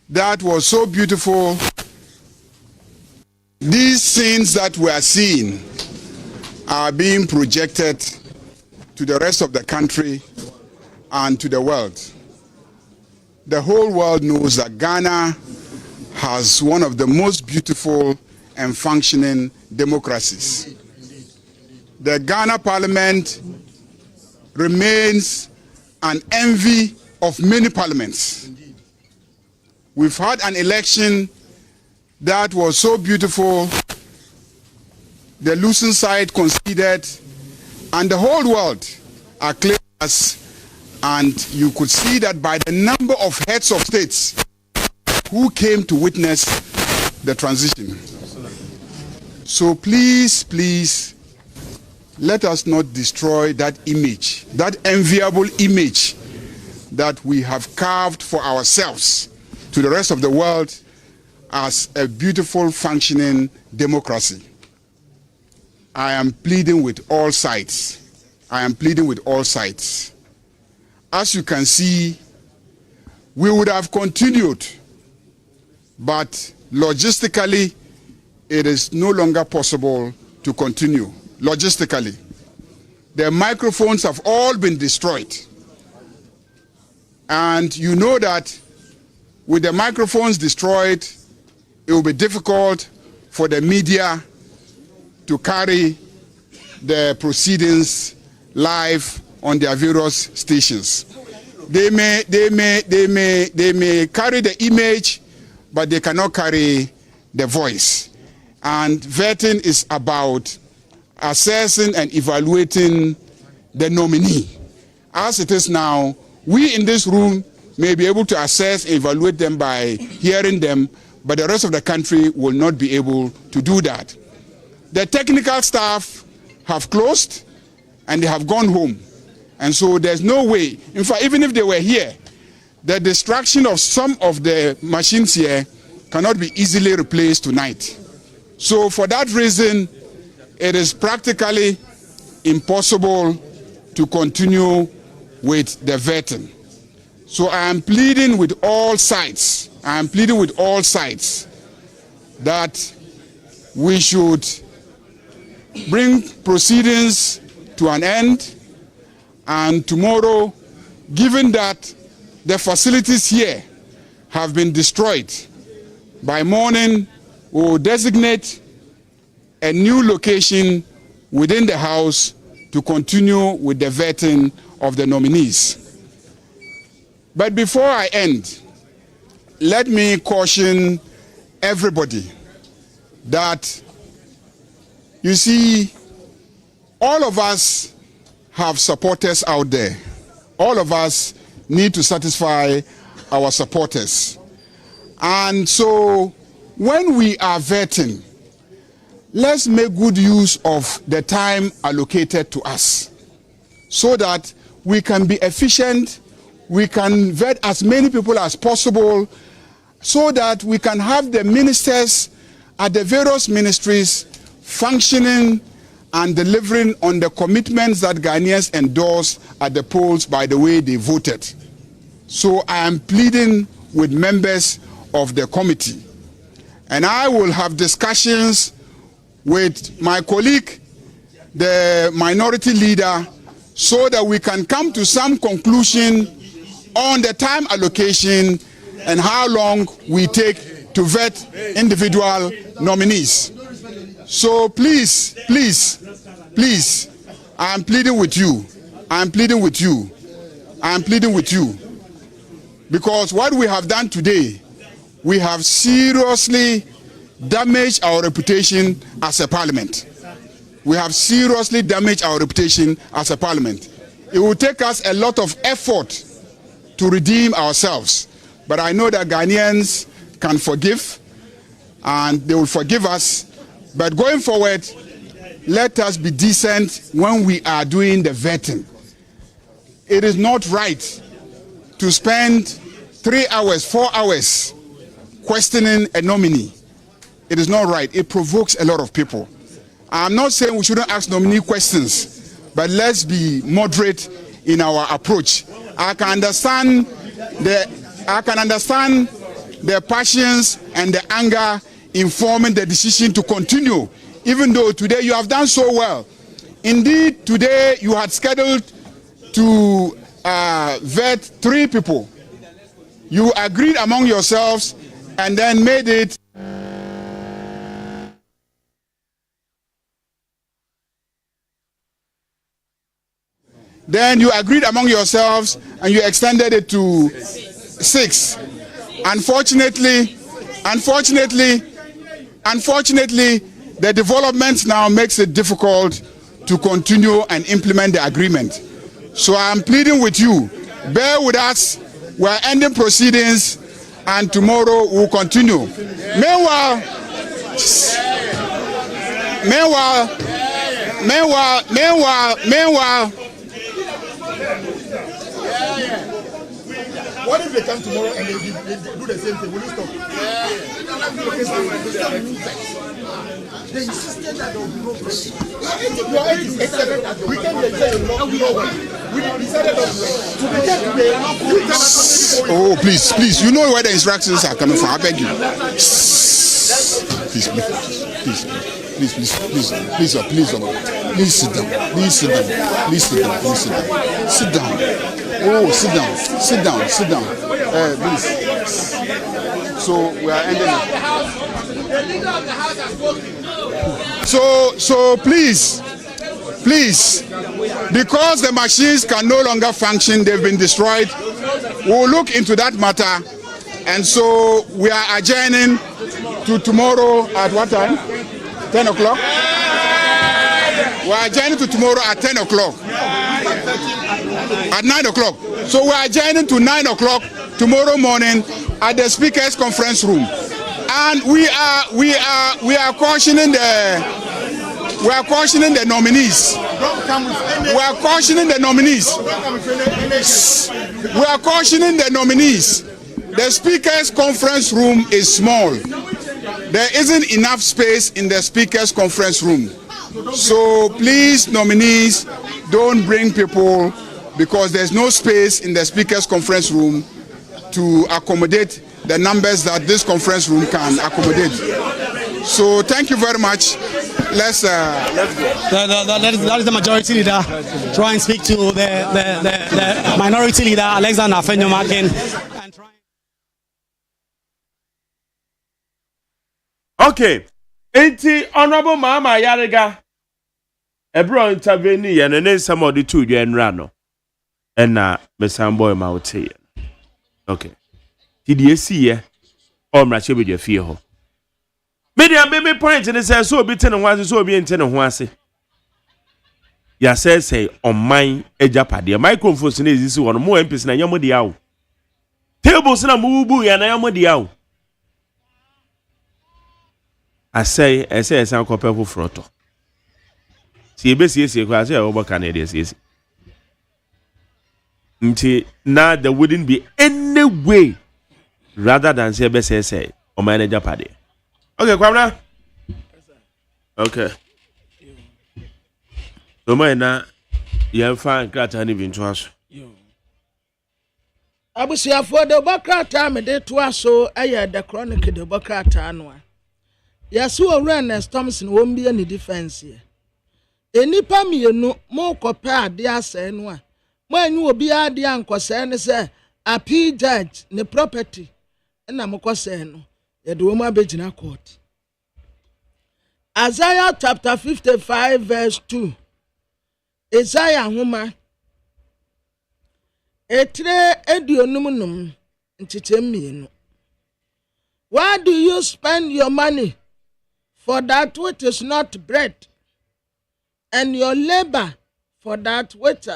that was so beautiful. These scenes that we are seeing are being projected to the rest of the country and to the world. The whole world knows that Ghana has one of the most beautiful and functioning democracies. The Ghana Parliament remains an envy of many parliaments. We've had an election that was so beautiful, the losing side conceded, and the whole world acclaimed us, and you could see that by the number of heads of states who came to witness the transition. So please, let us not destroy that image, that enviable image that we have carved for ourselves to the rest of the world as a beautiful, functioning democracy. I am pleading with all sides. As you can see, we would have continued, but logistically, it is no longer possible to continue. Logistically, the microphones have all been destroyed. And you know that with the microphones destroyed, it will be difficult for the media to carry the proceedings live on their various stations. They may carry the image, but they cannot carry the voice. And vetting is about assessing and evaluating the nominee. As it is now, we in this room may be able to assess and evaluate them by hearing them, but the rest of the country will not be able to do that. The technical staff have closed and they have gone home. And so there's no way, in fact, even if they were here, the destruction of some of the machines here cannot be easily replaced tonight. So for that reason, it is practically impossible to continue with the vetting. So I am pleading with all sides. That we should bring proceedings to an end, and tomorrow, given that the facilities here have been destroyed, by morning we will designate a new location within the House to continue with the vetting of the nominees. But before I end, let me caution everybody that, you see, all of us have supporters out there. All of us need to satisfy our supporters. And so when we are vetting, let's make good use of the time allocated to us so that we can be efficient, we can vet as many people as possible, so that we can have the ministers at the various ministries functioning and delivering on the commitments that Ghanaians endorsed at the polls by the way they voted. So I am pleading with members of the committee, and I will have discussions with my colleague, the minority leader, so that we can come to some conclusion on the time allocation and how long we take to vet individual nominees. So please, I am pleading with you. Because what we have done today, we have seriously damaged our reputation as a parliament. We have seriously damaged our reputation as a parliament. It will take us a lot of effort to redeem ourselves. But I know that Ghanaians can forgive, and they will forgive us. But going forward, let us be decent when we are doing the vetting. It is not right to spend 3 hours, 4 hours questioning a nominee. It is not right. It provokes a lot of people. I'm not saying we shouldn't ask nominee questions, but let's be moderate in our approach. I can understand the passions and the anger informing the decision to continue, even though today you have done so well. Indeed, today you had scheduled to vet 3 people. You agreed among yourselves and then made it. Then you agreed among yourselves and you extended it to 6. Unfortunately, the developments now makes it difficult to continue and implement the agreement. So I am pleading with you, bear with us. We are ending proceedings, and tomorrow we'll continue. Meanwhile, What if they come tomorrow and they do the same thing? Will you stop? They insisted that there will be no pressure. We can get we decided oh, please, you know where the instructions are coming from. I beg you. Please sit down. Sit down. Oh, sit down. Please. So we are ending it. The leader of the house has spoken. So please, because the machines can no longer function, they've been destroyed. We'll look into that matter, and so we are adjourning to tomorrow at what time? 10 o'clock. We are adjourning to tomorrow at 10 o'clock. At 9 o'clock. So we are adjourning to 9 o'clock tomorrow morning at the Speaker's Conference Room. And we are cautioning the nominees. We are cautioning the nominees. The Speaker's Conference Room is small. There isn't enough space in the Speaker's Conference Room. So please, nominees, don't bring people, because there's no space in the Speaker's Conference Room to accommodate the numbers that this conference room can accommodate. So thank you very much. Let's go. That is the majority leader. Try and speak to the minority leader, Alexander Afenyo-Markin. Okay. Enti Honorable Mama Yarega. Ebro intervene and then some of the 2 no. And Mesamboy Mauti. Okay. TDC or Machi with your fear. Media baby point and it says so be 10 and 1 so be in 10 and 1. Ya say on mine a japadi. A microphone is one more MPs na yamodiao. Tables na mubu and I am modiao. I say some copper for frotto. See, basically, I say over Canadians. Now there wouldn't be any way rather than say or manager party. Okay, Kwamna. Okay. So my na you find crata ni bintuaso. Abusiafo de bokrata me de to aso eye the chronic de bokrata no. Yaso Owura Thompson wo mbie ni defense here. Enipa mienu mo kope ade ase no a. Mo anyu obi ade ankose ne se appeal judge ne property na mo kose no. Ye de wo ma begina court. Isaiah chapter 55 verse 2. Isaiah homa etre edionum nchichemienu. Why do you spend your money for that which is not bread, and your labor for that which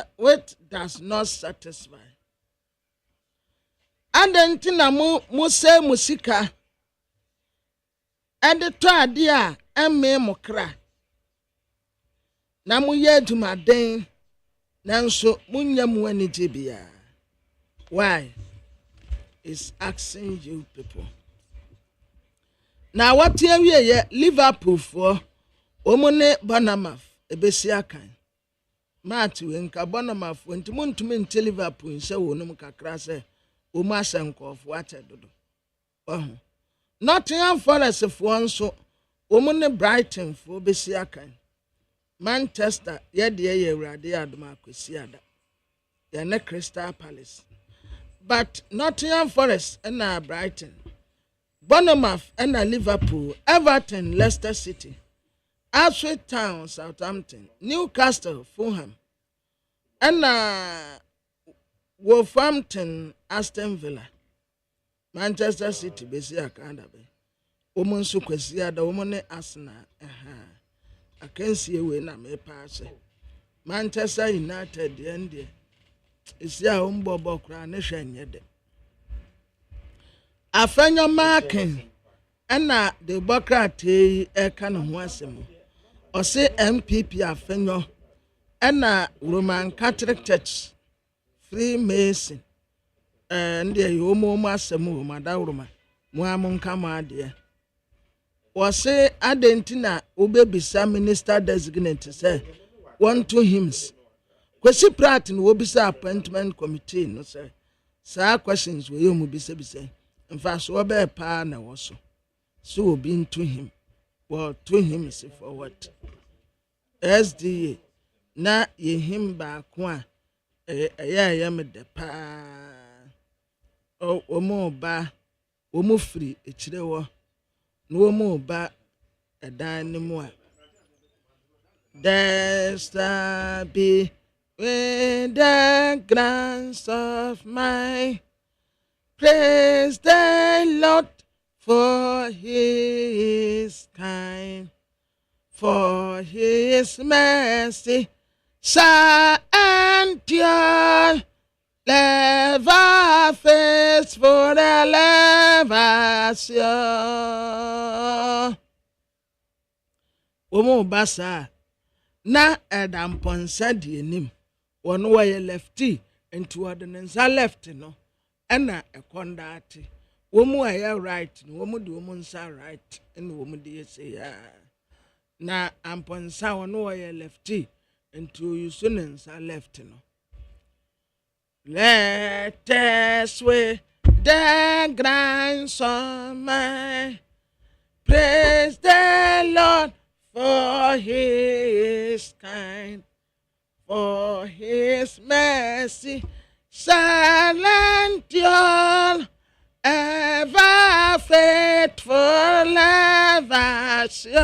does not satisfy? And then tina mu se musika and the tradia and me mokra. Na mu ye jumaden nanso munya mu ani jibia. Why? It's asking you people. Now what here we Liverpool for omone Bonamaf ebesi akan. Matthew enka Bonamaf ntumuntumi nte Liverpool nse wonum kakra se o ma senkof wache dodo. Nottingham Forest for nso omone Brighton for ebesi akan. Manchester yede ye Awurade adoma akwesi ada. Ya ne Crystal Palace. But Nottingham Forest and Brighton, Bournemouth and Liverpool, Everton, Leicester City, Ipswich Town, Southampton, Newcastle, Fulham, and Wolverhampton, Aston Villa, Manchester City, Besia Kandabe, Woman Suquesia, the woman Arsenal, I can see a winner may pass. Manchester United, the end. Isi a umbobo kra ne hwenyede afenyo marking na de bokrate e ka no ho asem o se MPP afenyo na Roman Catholic Church Freemason ndi yomo mo asem o madawroma mo amonka ma ade o se adentina obebisa minister designate say want to hymns. Kwesi Pratt no obisa appointment committee no say sa questions we yomu bisa in fact so be pa na wo so obi into him well to him is for what SDA na ye him ba ko a ya me de pa o mo ba o mo free ekire wo no mo ba edan ni mo a there be with the glance of my praise the Lord, for he is kind, for his mercy shall endure, ever faithful, ever sure. Omo basa na Adam Ponsa di enim. One way lefty into ordinance left no ena ekondati womu aya right no womu di womu nsa right and womu di say ya na amponsa one way lefty into usunensa left no let us way the grandson praise the Lord for he is kind, for his mercy shall endure, ever faithful, ever sure.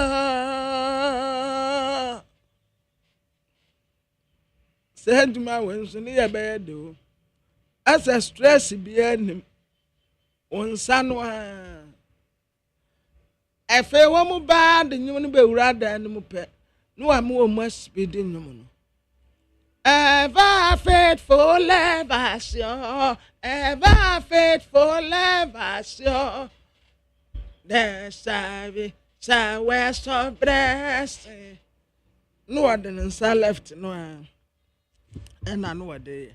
Said my wings in your bed, as a stress behind him on Sanwa. If a woman bad, and you want to be rather than Mupe, no, I'm more must be doing. Ever faithful, ever sure, ever faithful, ever sure. There shall be Sir, we're so blessed. No one didn't left, no. And I know a day.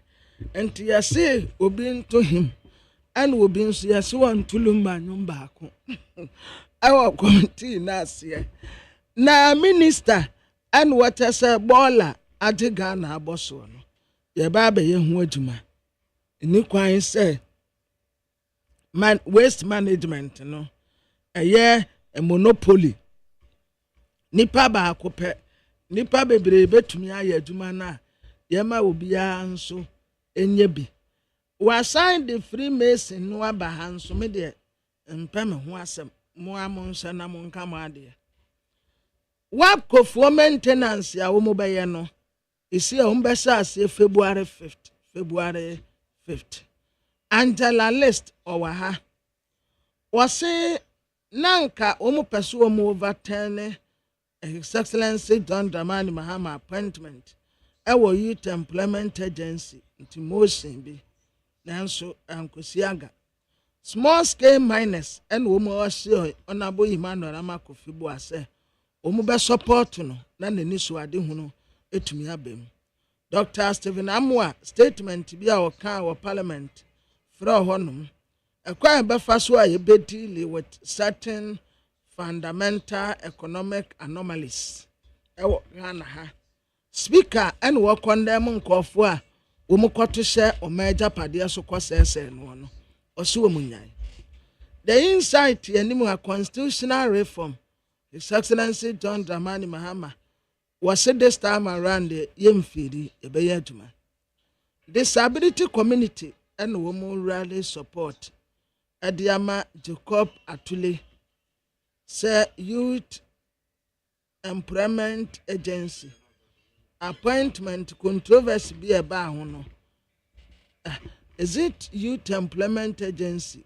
And you say, obeying to him, and will be so yes, one to Lumba Numbaco. Our committee last year. Na minister, and what I say, baller at the Ghana Bosson. Your baby, young Wajuma. Niquine say, waste management, no. A year, a monopoly. Nipa ba akope. Nipa bebree betumi aye adwuma na yema obi anso enye bi. We sign the Freemason no aba hanso me de mpem ho asem mo amonsa na mo nka mo ade. Wapkofo maintenance ya wo mo beye no. Isi a umbesa ase February 5th. Angela list owa ha. Wase nanka omo peso omo overturn His Excellency John Dramani Mahama appointment. Ewo Youth Employment Agency into motion be. Nanso ankosiaga. Small scale miners and womo osio Honorable Emmanuel Amakofibo ase. Omo be support no na nani so ade hu no etumi abem. Dr. Stephen Amwa statement bi a oka wa parliament fra honum. Ekwa be fa so a be deal with certain fundamental economic anomalies. Ewo Ghana ha. Speaker and wo condemn nkofo a wo mu kwato hye o major pade so kwasese no no. Oso wo munyan. The insight yanimu a constitutional reform. His Excellency John Dramani Mahama was said this time around the Yemfidi Ebeyatuma. Disability community and women rally support. Adiama Jacob Atuli. Sir Youth Employment Agency appointment controversy be about no. Is it Youth Employment Agency?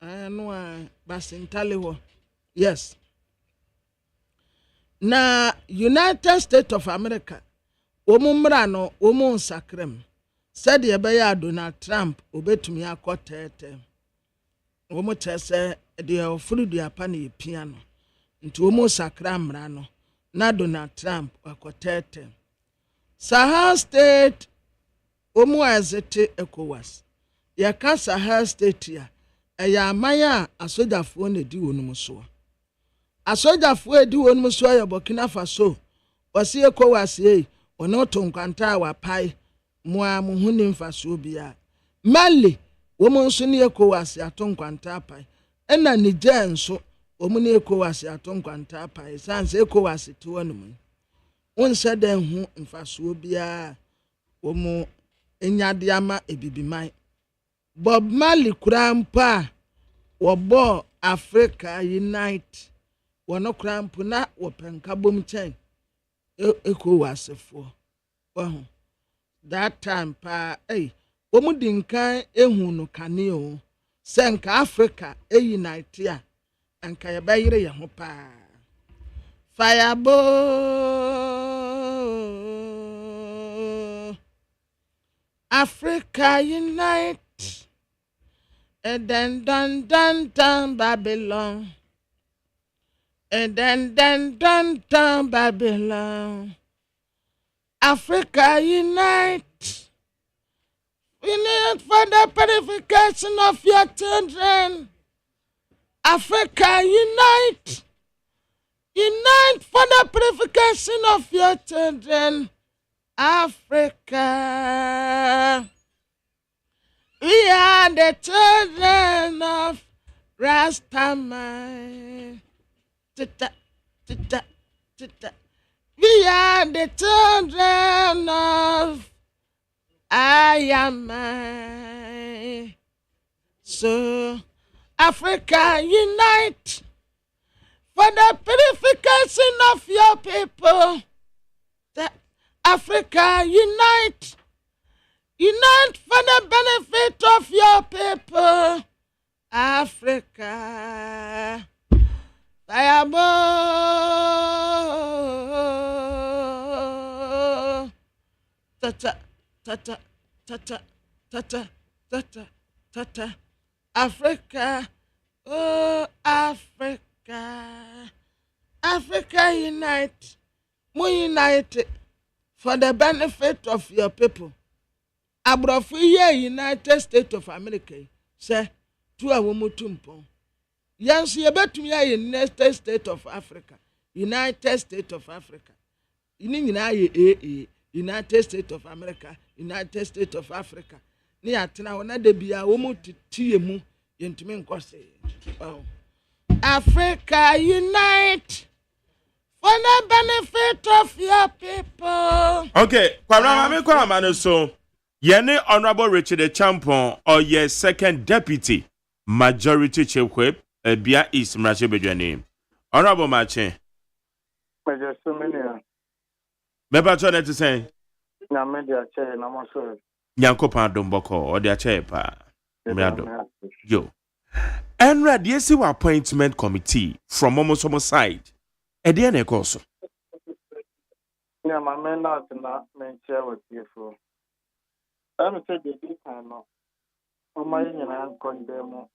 I know Basintaliho. Yes. Na United States of America omumrano omun sakrem said ye Donald Trump obetumi akotete omo tese de ofuru de apane piano nti omo sakra mrano na Donald Trump akotete Sahel State omo azete ECOWAS ya ka Sahel State ya eya amaya asojafo na di wonum so asojafo edi wonum so ya Burkina Faso wasi ECOWAS ye ono tonkwanta wa pai moa muhuni mfaso bia Mali womo nso ne ECOWAS atonkwanta pai ena Niger nso womo ne ECOWAS atonkwanta pai sanse ECOWAS ti wonum wonse den hu mfaso bia womo enyade ama ebibiman Bob Marley kurampa wobo Africa Unite wono kurampo na wopenka bomchen ECOWAS fo wahu that time pa womu dinkan ehu no kane o senka Africa unite ya anka ya bayire ye ho pa firebo Africa unite and then dun Babylon and then dun Babylon Africa unite. We need for the purification of your children. Africa unite. Unite for the purification of your children. Africa. We are the children of Rastaman. We are the children of Agyeman. So, Africa unite for the purification of your people. Africa unite. Unite for the benefit of your people. Africa. Fireball. Ta. Africa. Oh, Africa. Africa unite. We unite for the benefit of your people. Abrofu here United States of America. Say, to a woman tumpo. Yes, you bet me United States of Africa. United States of Africa. United States of America. United States of Africa. Ni atena wona de bia wo mu titie mu yentumi nkose. Africa unite for the benefit of your people. Okay, kwabra ma kwa amano so. Yene Honorable Richard Champon or your second deputy majority chief whip Bia East Mrache Bedwane. Honorable Mache. Major Sumenia. Beba chone to say. Na media chair na maso. Nyankopa Domboko or their chair pa. Yo. Enra the appointment committee from Momosomo side. Ediane Koso. Yeah, my men not na men chair with you for. I'm say the big time no. My union condemn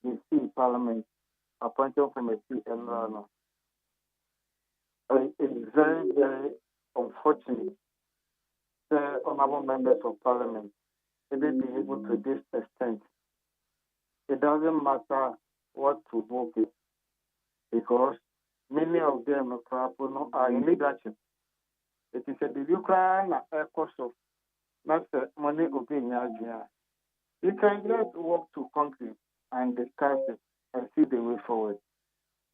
the Parliament appointed committee and no. It is very, very unfortunate the honorable members of Parliament they may be able to this extent. It doesn't matter what provoke it because many of them are in leadership. It is a Ukraine cost of not money opinion. You can just walk to concrete and discuss it and see the way forward.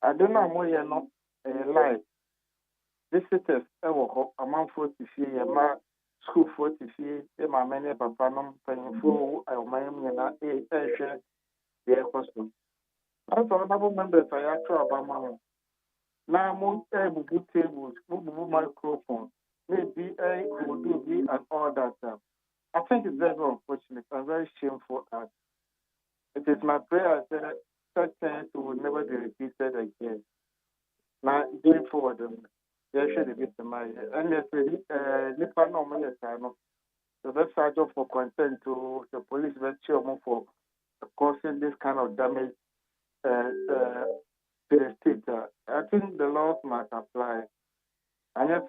I don't know why you're not alive. Visitors, among 40 years, school 40 years, my many papa paying for my share their custom. As honorable members, I actually Obama. Now, most able to tables, microphone, maybe will do and all that. I think it's very unfortunate and very shameful. It is my prayer that such things will never be repeated again. Now, going forward, there should be some money. And yes, Nipa no money time. So that's our job for consent to the police for causing this kind of damage to the state. I think the laws must apply. And yes,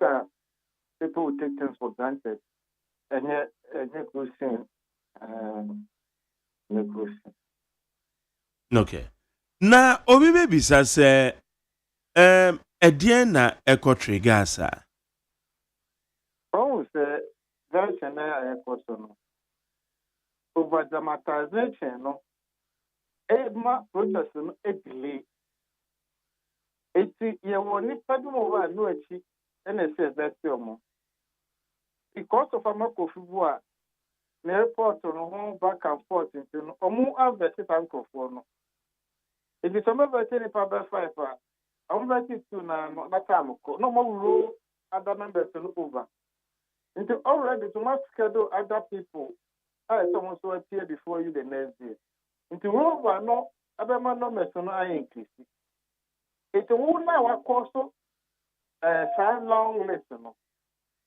people will take things for granted. And yet, okay. Na obi be bisa say Ediana Eco Trigasa. Oh, say that's an echo. Over dramatization, no. Edma process no delay. It's you want to put over no achi and it says that's your mom. Because of a mark of war, the airport on back and forth into no more of the uncle for no. If it's a member of the Papa Fifer, I'm ready to not time. No more rule other members to look over. Into already to must schedule other people. Someone so appear before you the next day. Into over no other man no person I increase. It's a woman now a course time long lesson.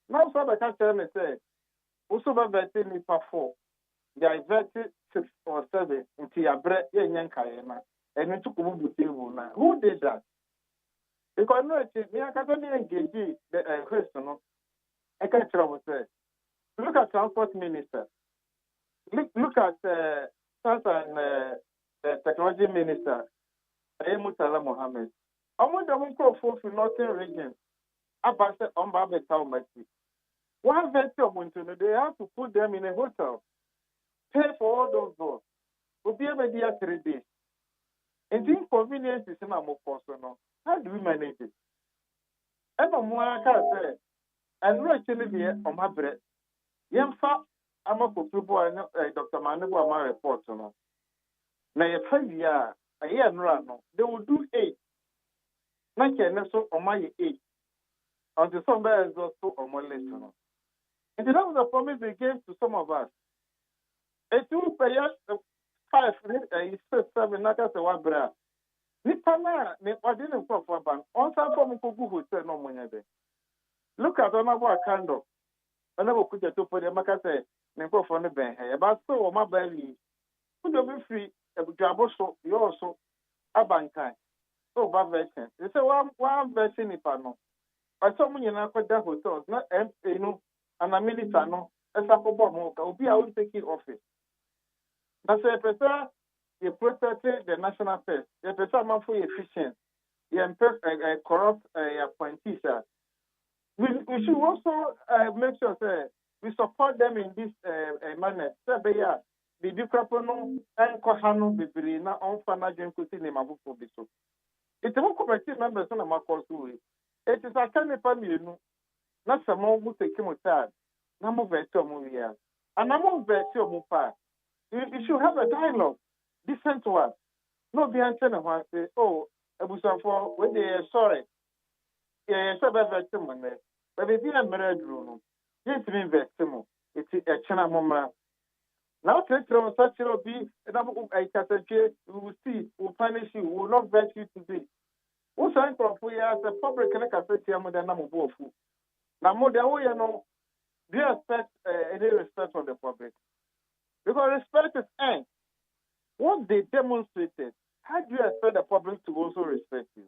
Now so I can tell me say also by vetting me for they are vetted 6 or 7 into your bread yankayana and into Kubu table now. Who did that? Because no, it's me. I can't engage the question. I can't trouble say. Look at transport minister. Look at science and technology minister. Mutala Mohammed. I want them to go for northern region. About the Umbabe Town. One venture they have to put them in a hotel. Pay for all those doors. We'll be able to do 3 days. And the inconvenience is not more personal. How do we manage it? And I'm more say, and we're actually here on my bread. Yamfa, I'm a people and Dr. Manubu, my report. Now, a 5 year, a year and run, they will do 8. Like a so on my 8. Until somebody is also on my list. And that was a promise they gave to some of us. It will pay us 5, 6, 7, not as a one bra. Nipana, I didn't go for a bank. On some form of hotel, no money there. Look at another candle. Another could get to put a macate, and go for the bank. About so, my belly. Could you be free? A job also, you also a bank time. Oh, bad version. They say one version if I know. But some you know that hotels, not you know, and a minute I know. As a couple more, will be able to take it office. Now say prefer you protect the national affairs. You prefer man for efficient. You corrupt appointees. We should also make sure that we support them in this manner. So they are the Dukrapono and Kohano Bibrina on Fanajan Kusin Mabuko Biso. It's a committee members on a Makosu. It is a kind of family, not some more who take him with that. Number version movie. And number version mupa. You should have a dialogue, decent one. No be answering one say, oh, Abusan for when they are sorry. Yeah, so bad version man. But if you are married, yes, we invest more. It's a channel moment. Now, take from such a be a category, we will see, we will punish you, we will not vet you today. Who signed for 4 years, the public can accept you more than number of food. Now, more than we know, do you expect any respect from the public? Because respect is end. What they demonstrated, how do you expect the public to also respect you?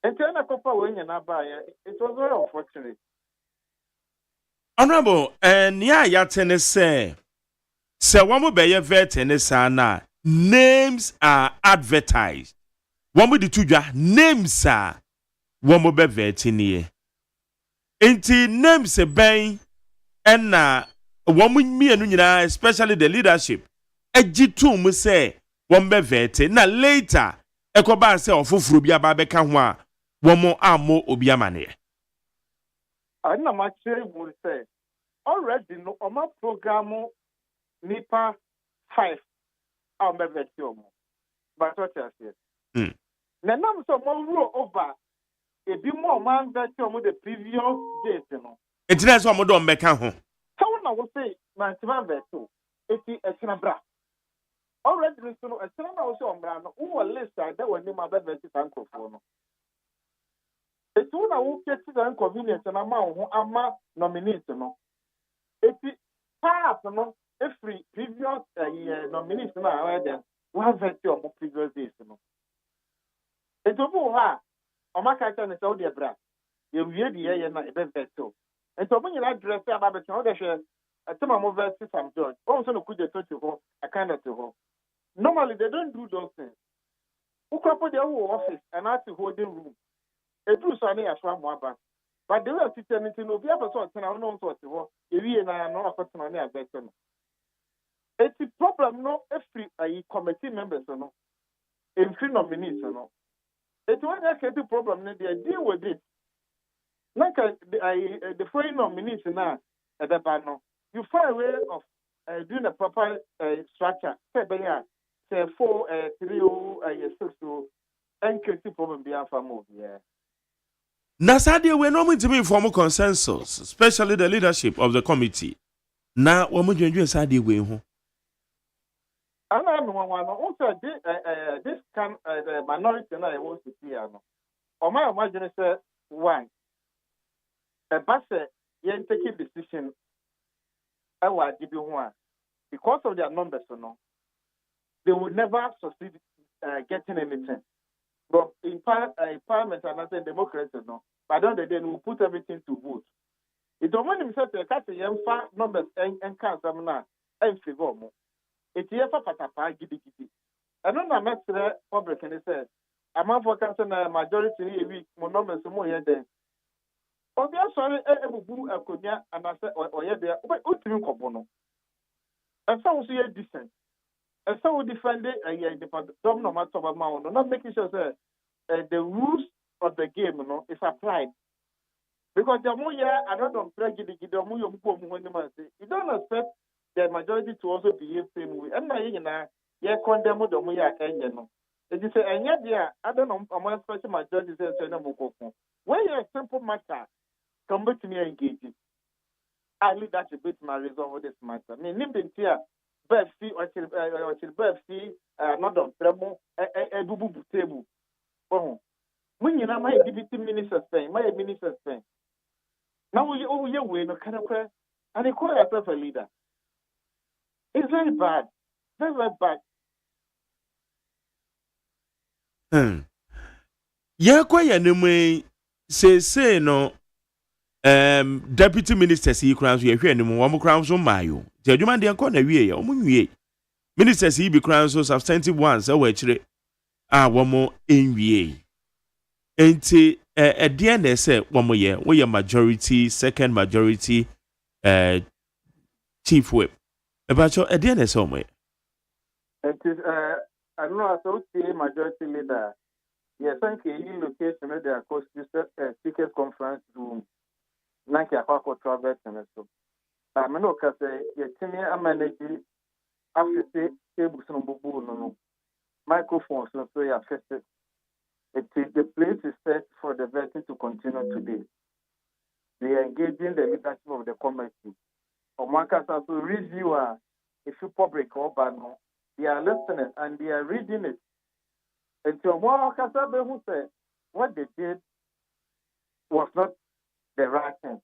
And China Copa when you're not buying, it was very unfortunate. Honorable, and ya say, one more be vet and sana names are advertised. One more the two names are one more be vet in here. Inti names a bang and one with me and especially the leadership. A G2 must say one be vet na later a coba say of Frubia Babekanwa. One more amo obiamane. I know my chair would say already no my program NIPA 5 on the version. But what I said. The number of more over a bit more man version with the previous days, you know. It's not so much on Beckham. Someone I would say 91 version. It's a Sinabra. Already, so a Sinabra also on Brano, who will list that were named my version for. It's one who gets the inconvenience and amount who are nominated. It's part of every previous nomination now, then one version of previous days. It's a more hard. Omaka is all the bra. You really are not a better. And so when you address about the other a time of versus some judge, also could you touch you a kind of to her. Normally, they don't do those things. Who can put their whole office and ask to hold the room? A true sonny as one more back. But they will teach anything of the other sort and I know what to work. If you and I are not a person on their better. It's a problem, no, every committee members or no, in free nominees or no. It's one that can do problem, they deal with it. Like the foreign nominees now at the panel, you find a way of doing a proper structure. Say 4, 3, 6, and create problem beyond for move, yeah. Nasadia, we're not to be formal consensus, especially the leadership of the committee. Now, what would you do inside the way home? And I'm one also this can the minority now I want to see. Or my imagine say one. A basse yen taking decision I will give you one. Because of their numbers they will never succeed getting anything. But in parliament and as a democracy, but on the day we put everything to vote. It don't mean himself to catch a young far numbers and can't now and favor more. It's here for Patapa Gidi. And on the next public and it says, I'm not for cancer majority week, more numbers more here then. Oh, they are sorry, a boo, a conia, and I said, or yeah, they are ultimate compono. And so we are decent. And so we defend it, the domino matter of amount, not making sure that the rules of the game is applied. Because the more I don't prejudice the more you don't expect the majority to also behave same way. And now, condemn the more it is a yet, I don't know, a special majority says, when you a simple matter, come back to me and engage it. I leave that a bit my resolve this matter. I mean, Nimbin here. Befsi or Befsi, not on Tremo, a bubu table. Oh, when you know my deputy minister Spain, my minister Spain. Now we over your way, no kind of cry, and he call yourself a leader. It's very bad, very, very bad. Yakwa no say no deputy minister see crowns ye hwe no mo crowns so mayo. The adwuma de enko na wie ye omunwie. Minister see be crowns so substantive ones e wa chire womo enwie. Enti at the end they say womo ye we majority second majority chief whip. About your at the end they say It is I don't know associate majority leader. Yes, thank you. You location at the coast speakers conference room. Nanki akwako travel and so. I mean, okay, say you tell a manager after say table some bubu no microphones so you affected. It is the place is set for the vetting to continue today. They are engaging the leadership of the committee. Or one can also review if you public or banner. They are listening and they are reading it. And so who said what they did was not the right thing.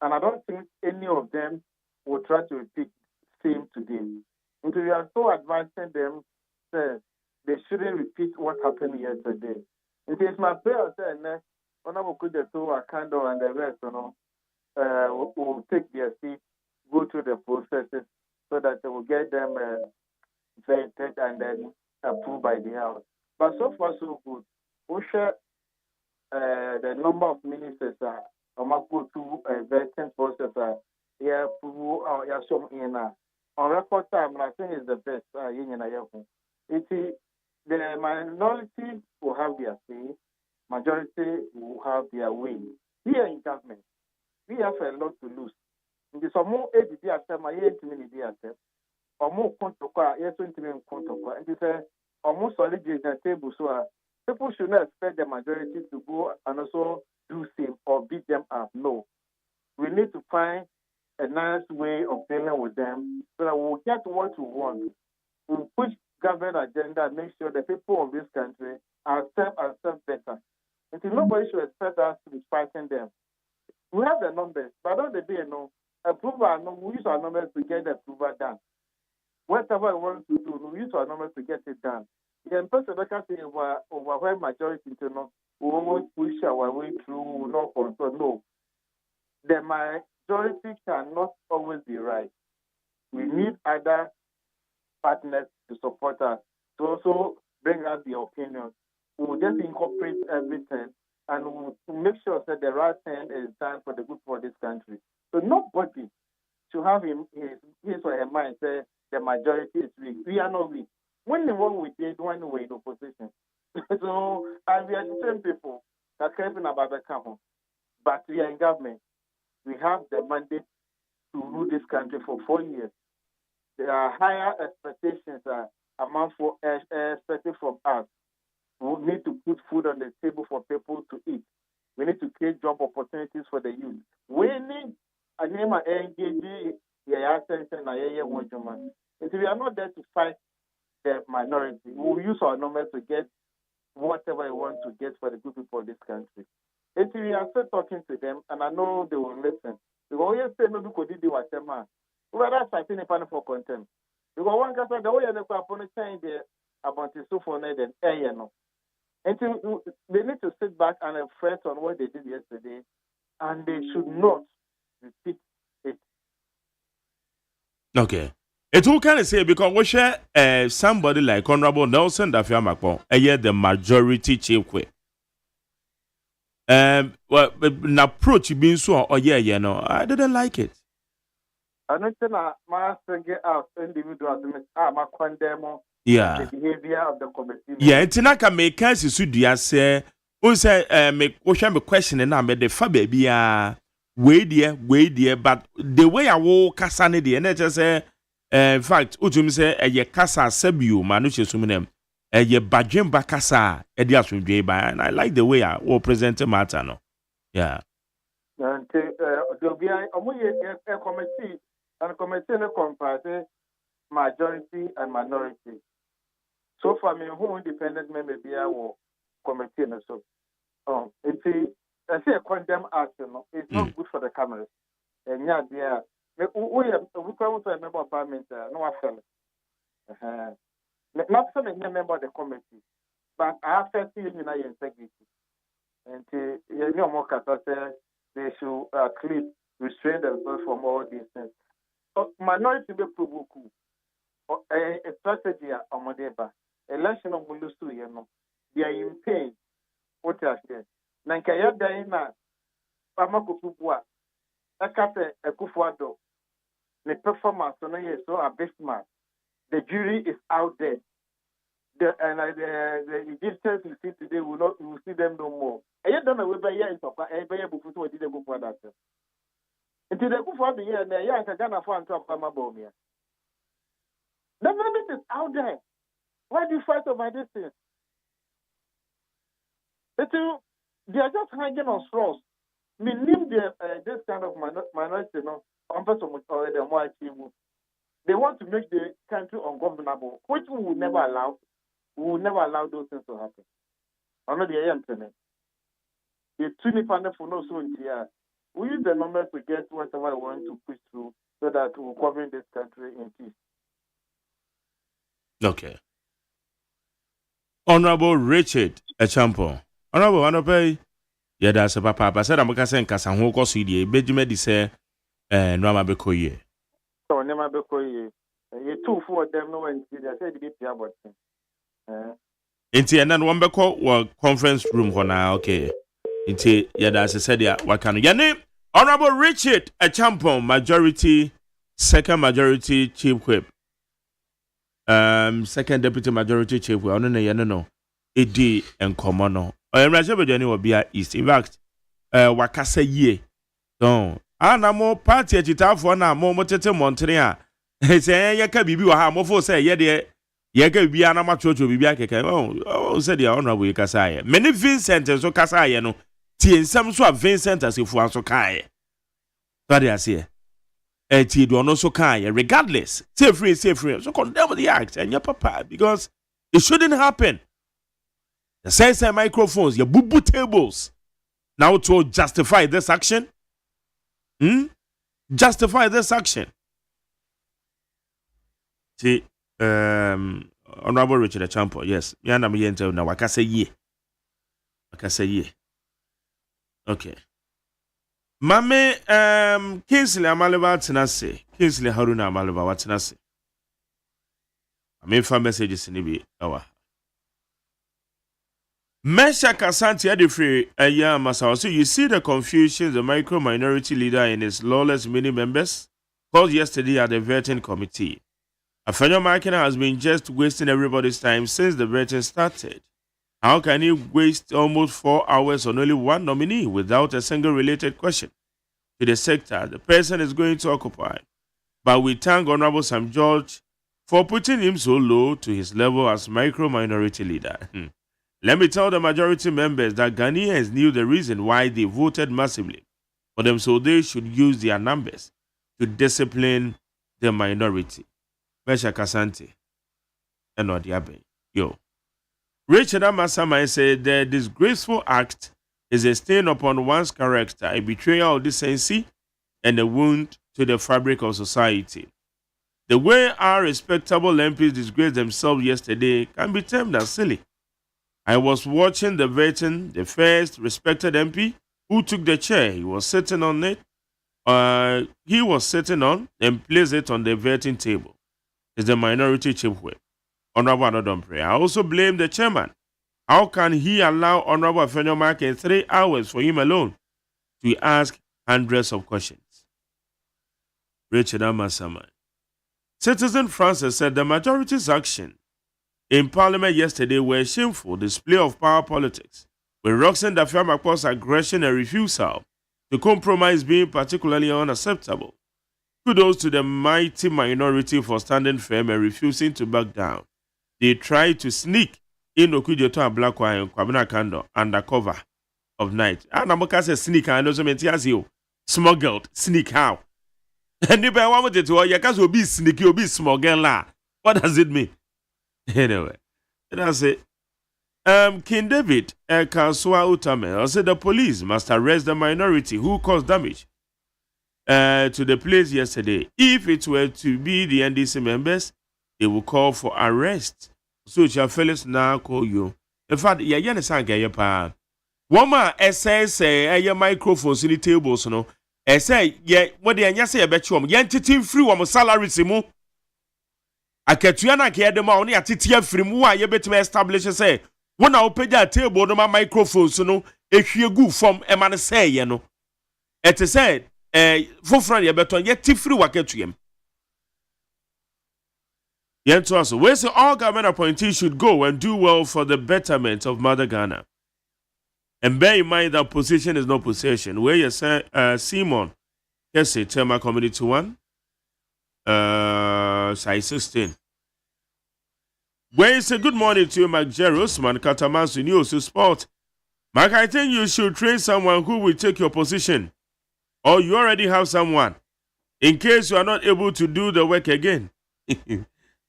And I don't think any of them will try to repeat same today. And so we are so advising them that they shouldn't repeat what happened yesterday. It is my prayer that Honorable Kudeto, Akando, and the rest, will take their seat, go through the processes so that they will get them vetted and then approved by the House. But so far, so good. We share the number of ministers go to vetting process. On record time, I think is the best. The minority will have their say, majority will have their way. Here in government, we have a lot to lose. In the some ADD attempt, my intimidity attempt, or more contour, yes, intimate contour. And it's almost solid the table, so people should not expect the majority to go and also do same or beat them up. No. We need to find a nice way of dealing with them so that we'll get what we want. We'll push government agenda and make sure the people of this country are better. Until nobody should expect us to be fighting them. We have the numbers, but on the day, approval, we use our numbers to get the approval done. Whatever we want to do, we use our numbers to get it done. The person can say overwhelming majority to know we won't push our way through, no control. No. The majority cannot always be right. We need other partners to support us, to also bring out the opinions. We will just incorporate everything and we'll make sure that the right thing is done for the good for this country. So nobody should have his or her mind say the majority is weak. We are not weak. When what we did when we were in opposition. So, and we are the same people that came in about the camp. But we are in government. We have the mandate to rule this country for 4 years. There are higher expectations expected from us. We need to put food on the table for people to eat. We need to create job opportunities for the youth. We need a name of engaging we are not there to fight the minority. We will use our numbers to get whatever we want to get for the good people of this country. And we are still talking to them, and I know they will listen. Because always say maybe could do what them are. Whether fighting a panel for contempt. Because one can say the way they are upon the change about the so for net and and they need to sit back and reflect on what they did yesterday, and they should not repeat it. Okay. It will kind of say because we share somebody like Honorable Nelson Dafiamakpo, the majority chief. Well, an approach being so, I didn't like it. I don't think my get out individuals my condemn the behavior of the committee. Yeah, it's not a make us to say, make me question and I'm the fa baby. Way dear, but the way I walk, Cassani, and just say, in fact, Utum say, a casa sebu, Manuche Suminem, a ye Bajim Bacasa, a diaspora by, and I like the way I will present a matter. No, yeah. And there'll be a committee, and a committee comprise majority and minority. So for me, who independent member be our committee, so I say a condemn action. It's not good for the cameras. And yeah, dear, we come to a member of parliament. No, I fell. Not some member of the committee. but I have to see in integrity. And you know more they should clean, restrain themselves from all these things. So minority be provoke a strategy on Modeba. Election of Mulusu, you know, they are in pain. What I say? Nankaya Daina, Pamako Pupua, Akate Ekufuado, the performance on a so abysmal. The jury is out there. The Egyptians you see today will see them no more. And you don't know whether you are Papa, and you before did go for that. Until they go for the year, and they are going to find top of my bone here. The evidence is out there. Why do you fight over this thing? They are just hanging on straws. Me name this kind of minority, no, on person or the more achievable. They want to make the country ungovernable, which we will never allow. We will never allow those things to happen. I'm not the internet. The 20 for no so here. We use the numbers to get whatever we want to push through so that we'll cover this country in peace. Okay. Honorable Richard Echampo. Honorable Honorable, yeah, that's a papa. I said I'm going to say Kasan Hoko CD. Benjamin di say, no, I'm a bekoye. So, never bekoye. You two for them, no one see. I said, the bit about him. Inti and then one beko wa conference room for now. Okay. Inti yada as I said ya wakano. Your name Honorable Richard Echampo, second majority chief whip. Second deputy majority chief whip. I don't know no. Edi and Komono. I imagine we will be at East. In fact, wakasa ye. Don't. Ana mo party agita for na mo motete Montreal. Say ya ka bibi wa ha mo fo say ye de yega bia na machocho bibia keke said the honorable kasaye many Vincent so kasaye no tie nsam so Vincent asefu anso kae so dey ase tie do no so kae regardless say free so condemn the act and your papa because it shouldn't happen. The sensor microphones, your bubu tables now to justify this action. Justify this action. See Honorable Richard Echampo, yes. Yana mi yente na wakase ye. Okay. Mame Kingsley Amaliba Tinase. Kingsley Haruna Amaliba Watinase. Ame fa messages ni bi awa. Mesha Kasanti Adifri Aya Masawa. So you see the confusion the micro minority leader and his lawless mini members called yesterday at the vetting committee. Afenyo Makina has been just wasting everybody's time since the vetting started. How can he waste almost 4 hours on only one nominee without a single related question to the sector the person is going to occupy? But we thank Honorable Sam George for putting him so low to his level as micro-minority leader. Let me tell the majority members that Ghanaians knew the reason why they voted massively for them, so they should use their numbers to discipline the minority. Mesha Kasante and Odiabe. Yo. Richard Amasama said the disgraceful act is a stain upon one's character, a betrayal of decency, and a wound to the fabric of society. The way our respectable MPs disgraced themselves yesterday can be termed as silly. I was watching the vetting, the first respected MP who took the chair he was sitting on and placed it on the vetting table. Is the minority chief whip, Honorable Adodompre. I also blame the chairman. How can he allow Honorable Afenyo Mark 3 hours for him alone to ask hundreds of questions? Richard Amasama. Citizen Francis said the majority's action in Parliament yesterday were a shameful display of power politics, with Roxanne Dafiamakpo's aggression and refusal to compromise being particularly unacceptable. Kudos to the mighty minority for standing firm and refusing to back down. They tried to sneak in Okujeto and Blackwire and Kwabena Kando under cover of night. And Namoka says sneak, I know so many as you smuggled, sneak how? And if I wanted to, you can't be sneaky, you'll be smuggled. What does it mean? Anyway, that's it. King David Kansua Utame said the police must arrest the minority who caused damage to the place yesterday. If it were to be the NDC members, they will call for arrest. So Felix now call you In fact, yeah, you understand, gay pa. Woman, say, your microphones in the tables, no. Say, yeah, what the anya say about you, yanty free one salary simu. I ketuana care the money at titia free more, you better establish, say, when I open that table, no my microphones, no, if you go from a man say, you know. It is said, for friend, you better yet free work to him. Yet also, where say all government appointees should go and do well for the betterment of Mother Ghana. And bear in mind that position is no possession. Where you say, Simon, yes, say, Tema Community 1, size 16. Where you say, good morning to you, Mark Jerosman, Katamansu News to Sport. Mark, I think you should train someone who will take your position. Or you already have someone. In case you are not able to do the work again.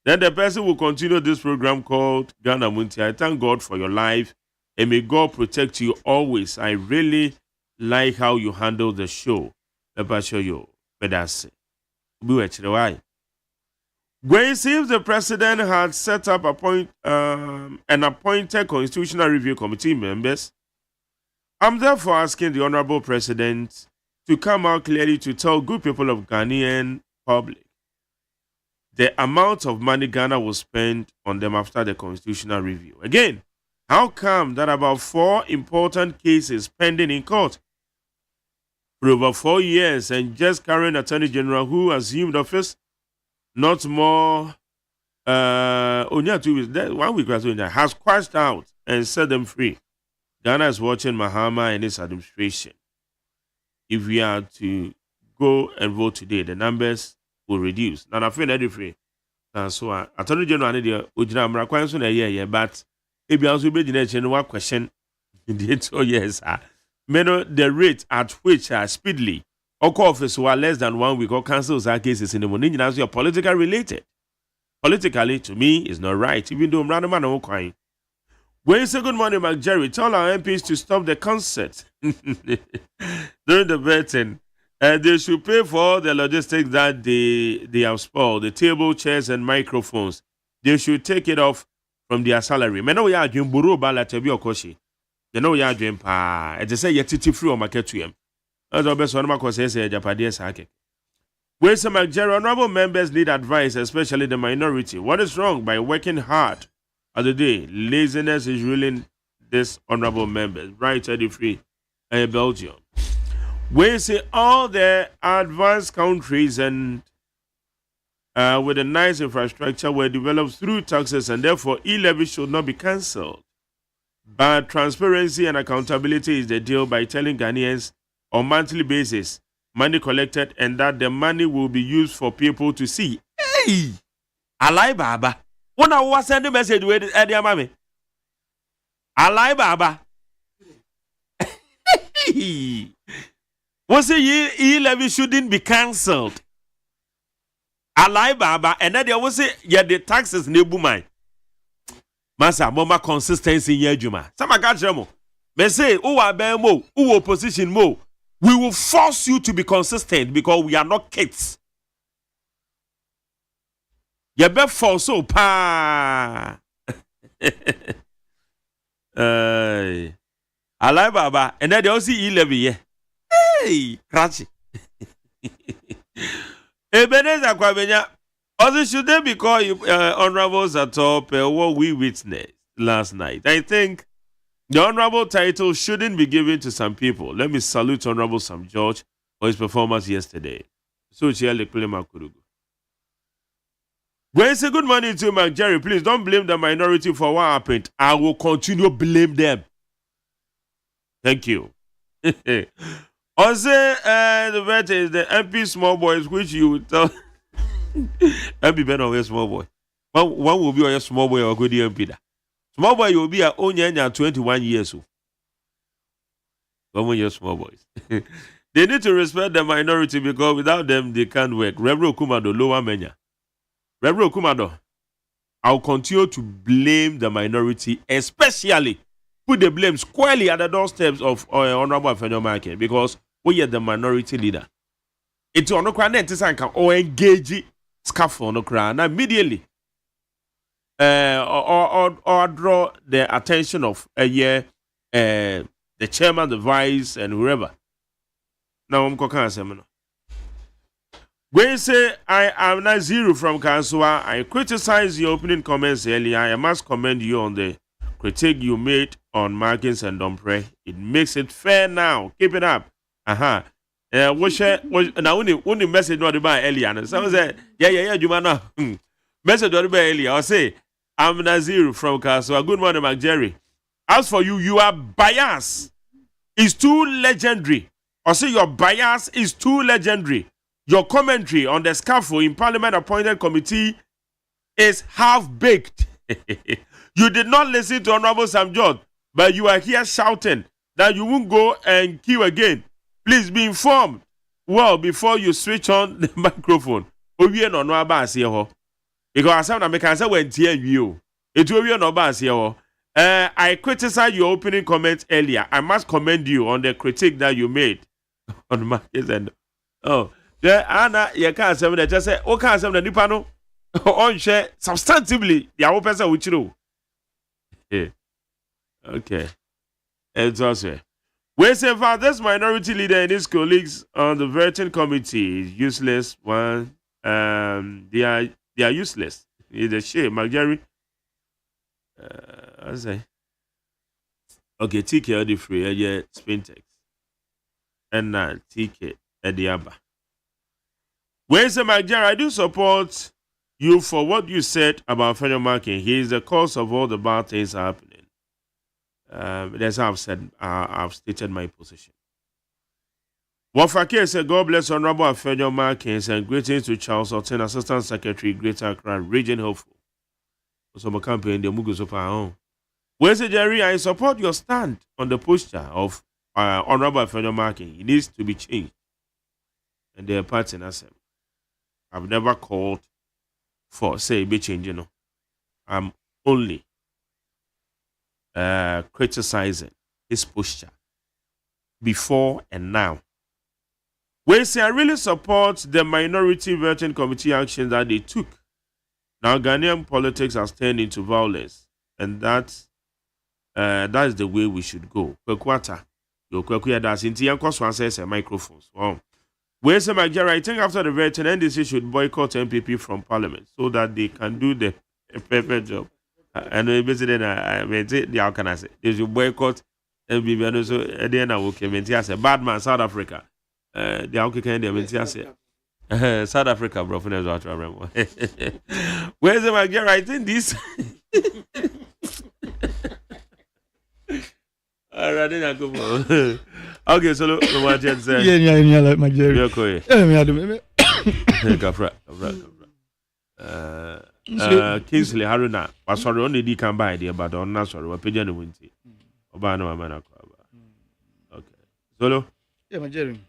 Then the person will continue this program called Ghana Montie. I thank God for your life. And may God protect you always. I really like how you handle the show. Let me show you. But that's it. When if the president had set up an appointed constitutional review committee members, I'm therefore asking the honorable president to come out clearly to tell good people of Ghanaian public the amount of money Ghana will spend on them after the constitutional review. Again, how come that about 4 important cases pending in court for over 4 years and just current Attorney General who assumed office not more only 2 weeks, 1 week has quashed out and set them free? Ghana is watching Mahama and his administration. If we are to go and vote today, the numbers will reduce. Now, I feel that free. So, Attorney General, but if you also be in one question, yes, the rate at which speedily or office were less than 1 week or cancels our cases in the morning, as you are political related. Politically, to me, is not right, even though I'm random and I'm crying. When you say good morning, Mark Jerry, tell our MPs to stop the concert during the vetting. They should pay for all the logistics that they have spoiled, the table, chairs, and microphones. They should take it off from their salary. Men know we are doing buruba la tebi okoshi. You know we are doing pa. They say yetiti free on market to him. That's the best one. My say Japadi sake. Where some honorable members need advice, especially the minority. What is wrong by working hard at the day? Laziness is ruling this honorable members. Right, 33, Belgium. We say all the advanced countries and with a nice infrastructure were developed through taxes, and therefore e-levy should not be cancelled. But transparency and accountability is the deal by telling Ghanaians on monthly basis money collected and that the money will be used for people to see. Hey, Alai Baba. When I was sending a message with Eddie Mami. Alai Baba. Was it e-levy shouldn't be cancelled? Alai Baba, and then there was the taxes nebu mine. Masa, mama consistency in Yejuma. Sama gajamo. Me say, who are mo, who opposition mo. We will force you to be consistent because we are not kids. You be force so pa. Alai Baba, and then they also e-levy, yeah. Hey, Cratchy. Ebenezer Kwabenya, also should they be called honorables at top what we witnessed last night? I think the honorable title shouldn't be given to some people. Let me salute Honorable Sam George for his performance yesterday. So, when you say good morning to Mark Jerry, please don't blame the minority for what happened. I will continue to blame them. Thank you. Also, the vet is the MP small boys, which you would tell. MP better on a small boy. One will be a small boy or good MP. Small boy, you will be only 21 years old. 1 year small boys. They need to respect the minority because without them, they can't work. Reverend Kumado, lower menya. Reverend Kumado, I'll continue to blame the minority, especially put the blame squarely at the doorsteps of Honorable Afenyo Market because we are the minority leader. It's on the crown and or engage scaffold on the crown immediately. or draw the attention of the chairman, the vice, and whoever. Now I'm going when say I am not zero from Kansua, I criticize your opening comments earlier. I must commend you on the critique you made on Markins and Dompre. It makes it fair now. Keep it up. Now only message not about earlier. And someone said, yeah, you man. Message not about earlier. I say I'm Nazir from Kansua. Good morning, Mark Jerry. As for you, you are biased. It's too legendary. I say your bias is too legendary. Your commentary on the scaffold in Parliament appointed committee is half-baked. You did not listen to Honorable Sam George, but you are here shouting that you won't go and queue again. Please be informed well before you switch on the microphone. Because I criticized your opening comments earlier. I must commend you on the critique that you made on Markins and Anna, you can't say that. Just say, can't say that Nipano on share substantively. The our person which you know. Okay. It's also. We say for this minority leader and his colleagues on the vetting committee is useless. One, they are useless. It's a shame, Marjorie. I say. Okay, TK the free, yeah, Spintex. And now TK at the Abba. Where's the Marjorie? I do support you for what you said about Federal Marking. He is the cause of all the bad things happening. That's how I've said. I've stated my position. Wafake said, God bless Honorable Federal Markings and greetings to Charles Orton, Assistant Secretary, Greater Accra Region Hopeful. So my campaign, the Mugus of our own. Where's the Jerry? I support your stand on the posture of Honorable Federal Marking. It needs to be changed. And their party in assembly. I've never called for, say, be changing. No. I'm only criticizing his posture before and now. When say I really support the minority vetting committee action that they took. Now Ghanaian politics has turned into violence, and that is the way we should go. Kwekwata, your kwekuya das inti yanko swanse microphones. Wow. Where's the Nigeria? I think after the vetting, NDC should boycott MPP from Parliament so that they can do the perfect job. And basically, how can I say? They should boycott MPP and also then I will come as a bad man, South Africa. The okay can they South Africa, bro. Where's the Nigeria? I think this. Okay, so look, what you said. Yeah, like my Jerry. You're cool. Kingsley Haruna, but sorry, only they can buy the but on not sorry, we're paying the winty. Obano, man. Okay, solo. Yeah, my Jerry.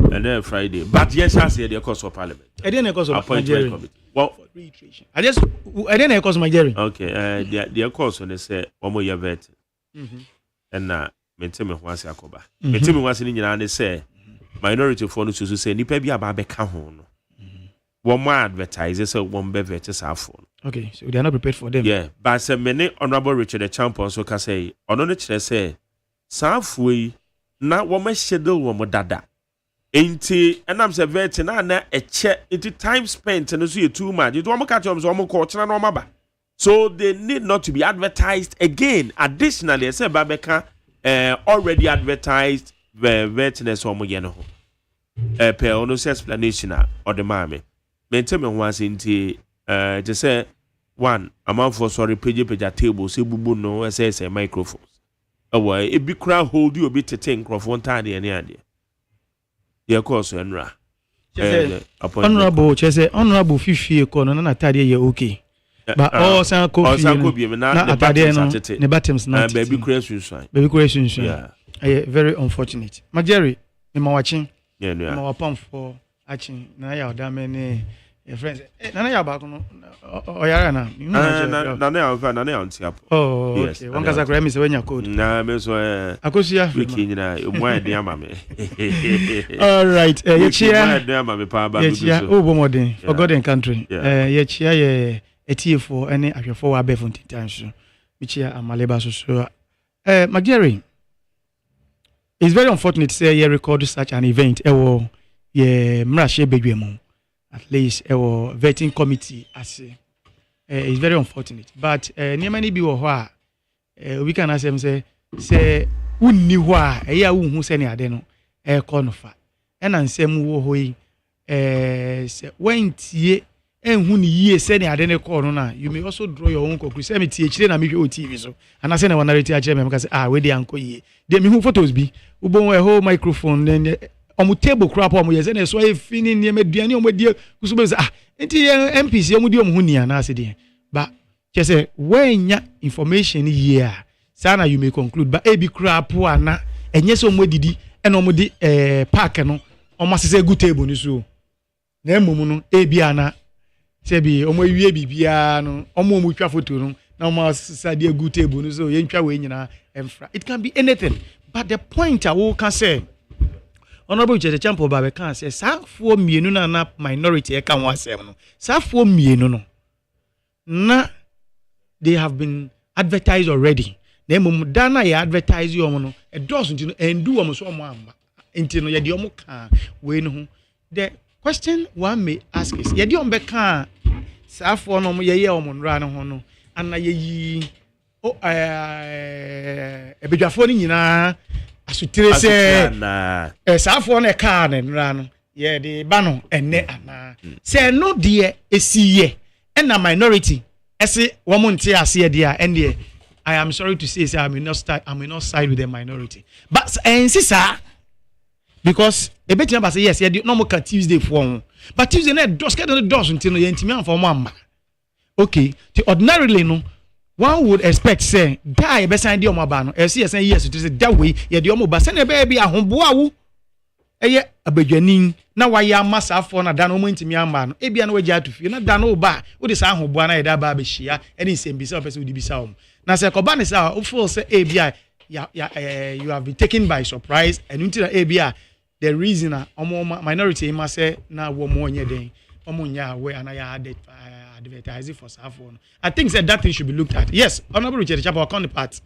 And then Friday, but yes, I see the course of Parliament. I didn't cause of my Jerry. Well, I didn't cause my Jerry. Okay, the course on the say, one more year vet. And now, Mentime was Yakoba. Mentime was in Yan say, minority for to say, Nipe be about Becahon. One more advertisers, so one beveters are phone. Okay, so they are not prepared for them. Yeah, but some many Honorable Richard the champion so can say, on the chair say, Southway, not one more schedule one more dada. Ain't and I'm saying, na a check into time spent and see too much. You don't catch them, so I'm coaching no maba. So they need not to be advertised again. Additionally, I said Babeka already advertised the veterinary homogeneous. Per honest explanation or the mammy. Maintain was into to say one amount for sorry page table, say bubu no as a microphones. Away, it be crowd hold you a bit to think of one time any idea. Yeah, of course, Enra. Honorable, honorable Fifi, corner, and Atadia, okay. But all some could be not the bottoms, not baby creations. Baby creations, yeah. Very unfortunate. My Jerry, in my watching, yeah, no, pump for action. Now, damn, friends, none of back on Oyarana. Oh, yes. One has a Grammys when you're called. Nah, Miss Akosia, Wiki, why, dear mammy. All right, yet, dear mammy, Papa, oh, more than forgotten country. Yet, etiefo ene ahwefo wa befo ntintan so michia amaleba so Magere, it's very unfortunate to say you record such an event ye mrashe bedwemu at least vetting committee as it's very unfortunate but niamani bi wo ho a we can ask them say unni ho a eya wo hu se ne ade no call no fa ena nsem wo ho yi se wentie enhu ni yie se ne ade ne call no na you may also draw your own conclusion me tie chire na me hwe TV so ana se na wanarity a chire me ka say we dey anko yie dey me hu photos bi ubon we ho microphone then omu table crap omu ye se na so e fini ne maduane omu die kusubo se enti MPs omu die omu hu nia na ase dey ba che say wenya information yie sana you may conclude but ebi crap ana enye so omu didi ena omu di park no omu asese good table ni so na emum no ebi ana sebi omo wie bibia no omo twa photo no na omo sade good table no so yentwa we nyina emfra it can be anything but the point I will can say honorable Judge Champo Babe can say safo mienu na minority e kan wasem no safo mienu no na they have been advertised already na emum dana ya advertise yo no e does ntino endu omo so omo amba ntino ye de omo kan we no ho the question one may ask is ye de omo be kan safo no mo ye omo nra no ho no ana ye yi ebedwafo ni nyina asutire se safo no e kan nra no ye de ba no enne ana se no de esiye na minority ese wo mo nte ase de a ende I am sorry to say I may not side with the minority but insisa because ebetia ba say yes ye no mo can Tuesday for but Tuesday na dos get the dos until no yentimi am amba okay the ordinarily no one would expect say die be sign the omo ba no e say yes to say that way ye the omo ba say na be bia ahomboa wo eye abadwanin na wa ya masa afo na da no mo ntimi amba no e bia na wagia atofie na da no ba wo de sa ahomboa na ye da ba be hia e ni sembisa o pese wo di bisa o na say ko ba ne say o feel say e bia you have been taken by surprise and until e bia the reason omo minority ma say na wo mo onye den omo nya we and I advertising for safo no I think that thing should be looked at yes honorable Richard Chapa counterpart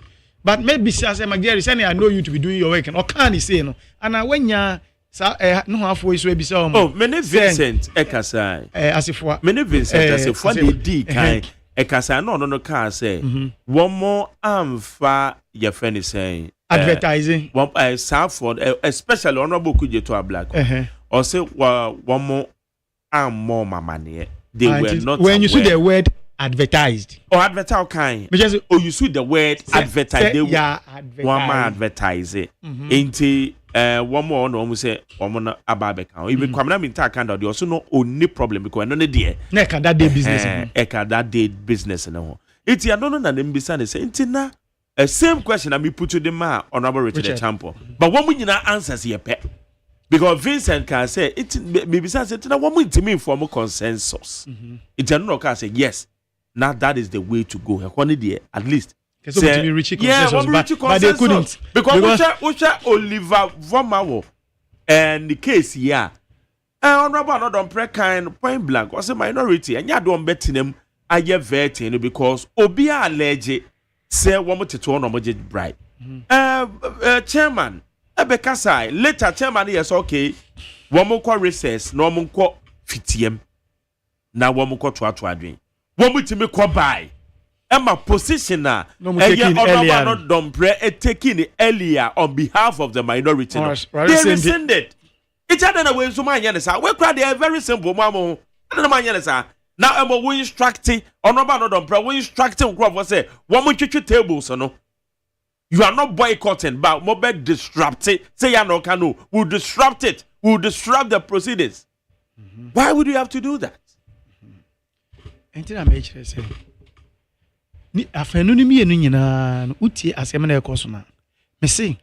but maybe say Magere say I know you to be doing your work and can say no and when ya no afo iso ebisa omo oh many Vincent ekasai asifo many Vincent asifo dey di kai ekasai no can say one more amfa your friend is saying advertising one safo especially honorable Kujeto Black or say one more more mamane they were not when aware. You see the word advertised or advertise kind because you see the word advertise they one more advertise it into one more no almost say one more ababe kan even kwamna minta kan they also no only problem because no dey na ka that day business that day business no it ya no na dem bisa ne say ntina same question I me put to the man honorable Richard Champo but one nyina answers here pe because Vincent can say it maybe say na one intimi inform consensus it no can say yes now that is the way to go at least say reach consensus but they couldn't because Oliver Vomawo and the case here honorable no don pre kind point blank or say minority and ya don betinem aye vetting because obi allege say one mo teto no mo bribe chairman Ebekasai later chairman yes okay one mo kwa recess no mo kwa fitiem na one mo kwa to adwen one mo timi kwa buy Emma position na not don pre taking earlier on behalf of the minority they rescinded it had na way so man yan say we cry they very simple mamo na man yan say now Emma we instructing honorable not don pre we instructing crop say one mo twetwe tables no you are not boycotting, but mobile disrupt it. Say you no can we'll disrupt it. We'll disrupt the proceedings. Why would you have to do that? Until I make sure say, ni afenuni mi enu nyina utie asem na ekoso na. Me say,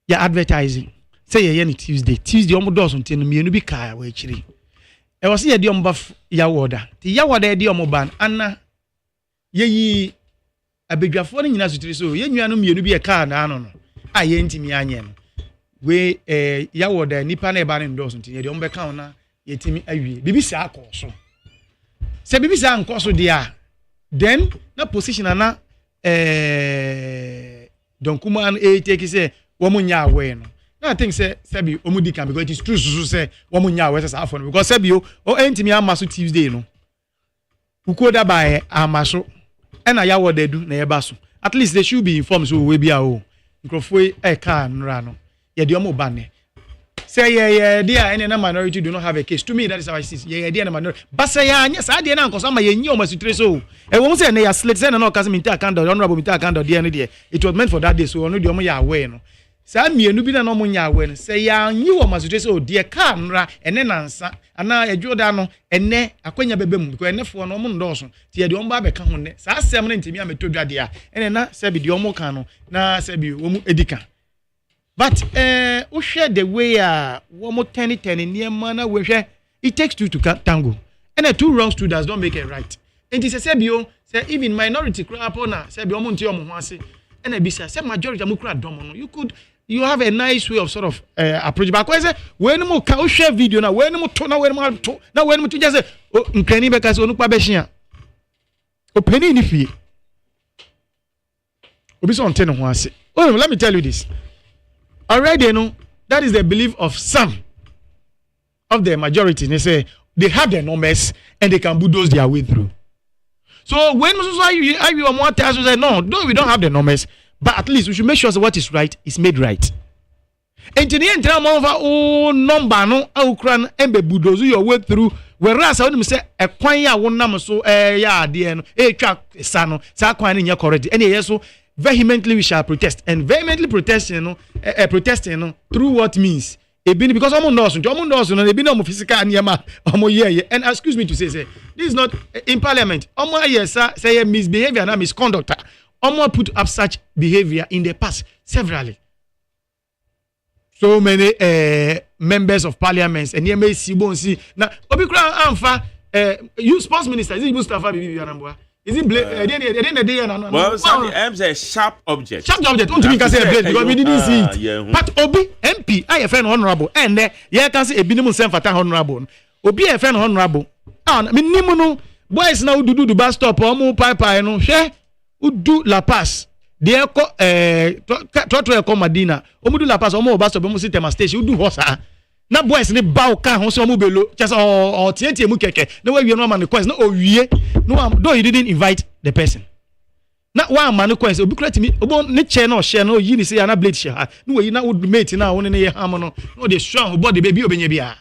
ya advertising. Say ye ni Tuesday omo do so ntenu mi enu bi ka wa chiri. E wo say ye di omo ba ya woda. Ti ya woda di omo ban ana ye yi abedwafo ni nyina sutiri so ye nua no mienu bi e ka na no a ye ntimi anye no we ya woda nipa na e ba ne ndo so ntini de ombe ka na ye timi awie bibi sa akoso se bibi sa ankoso de a then na position ana don't come and take say womunya aware no. I think say Sebi omudi can because it is true so say womunya aware say afọ because Sebi o entimi amaso Tuesday no. Ukoda by amaso and I yawo they do na eba so. At least they should be informed so we be a o. Nkrofo eka nra no. Ye de omo ba ne. Say yeah there any minority do not have a case. To me that is how I see. Yeah there minority. But say anya sa de na nkoso ma ye nyi o masutre so. E wo say na ya slate say na no kase minta account honorable minta account there no there. It was meant for that day so no de omo ya aware no. Sa mienu bi na no mo nya aware no. Say ya nyi o masutre so de ka nra ene nansa ana edwoda no ene akwanya bebem because enefo no mo ndoso. Ti ye de omo ba be ka ho ne. Sa asem na ntimi ametodwa de a. Ene na se bi de omo ka no na se bi omo edika. But we share the way one more ten near manner we share it takes two to tango. And two wrongs two does not make it right. And this is Sebio say even minority crap on Sebio Montie Omuhasi and a bisa say majority amukra domono. You have a nice way of sort of approach. But I say when mo can share video now when mo to now when mo to now when mo to just say oh nkani be kasi onukpa be hia. Openi ni fie. Obi so onte no ho ase. Oh let me tell you this. Already, that is the belief of some of the majority. They say they have their numbers and they can bulldoze their way through. So when you are more times, say no, we don't have the numbers, but at least we should make sure that what is right is made right. And to the end, number no outcran and be bulldoze your way through. Whereas I would say a kwanya one number so yeah the track sano sa kwanya in your correct and yes so. Vehemently we shall protest and vehemently protesting through what means because omo knows no be no physical niema omo here and excuse me to say this is not in parliament omo yes say misbehavior and misconduct omo put up such behavior in the past severally so many members of parliaments and here may see now obi kura amfa you sports minister is it Mustafa Bibi Anambwa. Is it blade? Well, I'm a sharp object. Sharp object. Don't you can say blade because we didn't see it. Yeah. But Obi MP, I a friend honorable, and yeah, can say a minimum send for honorable. Obi a friend honorable. Ah, minimum boys now do the bus stop or more pipe. No, share. Who do La Paz? They call to Madina. Omu do La Paz. Omu bus stop. Omu sit tema station. Who do hosa? Na boys ni bao ka ho so mo belo just or tie mu keke na we no man the coins na owie no though you didn't invite the person na one man the coins obi kra timi obo ne che na o share na o yi ni say na blade share na we na would mate na won ne ye ham no dey strong body baby obenya bia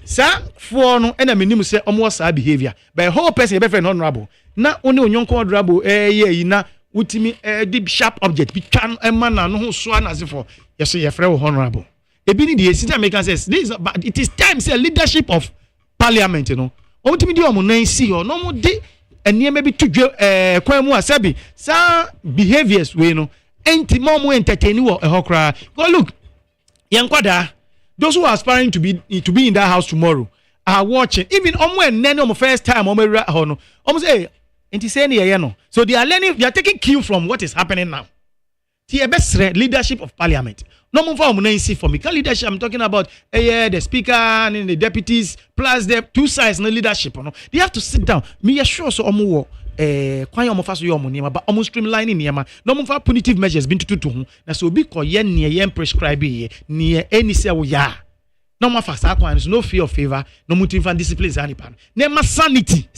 sa for no na menim say omo sa behavior by whole person be friend honorable na oni onyonko honorable ye na utimi deep sharp object bi twan ema na no ho so na se for yes ye frɛ honorable. Ebini the senior American says this, but it is time say leadership of parliament, you know. Ultimately, omo nan see or no mo de enie maybe to kwan mu asabi sa behaviors we no enti mo mo entertain wo ehokra. Go look, yankwada those who are aspiring to be in that house tomorrow are watching. Even omo enne omo first time omo ra ho no. Omo say enti say ne ye no. So they are learning, they are taking cue from what is happening now. The best leadership of parliament. No more for for me. Leadership, I'm talking about the speaker and the deputies, plus the two sides in the leadership. No? They have to sit down. Me assure so omo kwan omo fa so yo omo niema but omo streamlining niema. No more for punitive measures been to hu. Na so bi ko ye ne ye prescribe ye ne any say wo ya. No more for sa kwan no fear of favor, no mutin fan discipline ani pan. Nema sanity.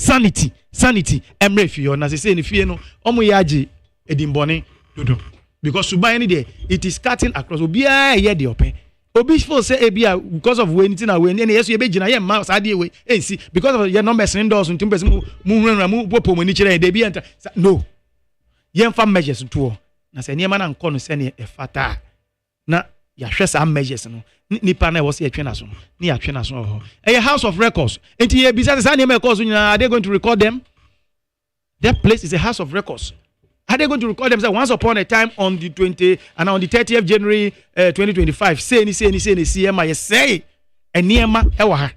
Emre fi yo na say ni fie no omo ye age edimbone dodo. Because Subani there, it is cutting across. Obia here the open. Obi for say ebia because of anything away. And yes, you be jina ye mouse adi way. See because of your numbers indoors and timbers mu popo mani chere dey be enter. No. Yen fa measures to. Na say niema na nko no say ne e fata. Na ya hwe sa measures no. Nipa na was ye twe na so. Ni ya twe na so ho. A house of records. Enti ye bisa say niema records are they going to record them? That place is a house of records. Are they going to record themselves once upon a time on the 20 and on the 30th January 2025? Say CMA say and Niema Ewa.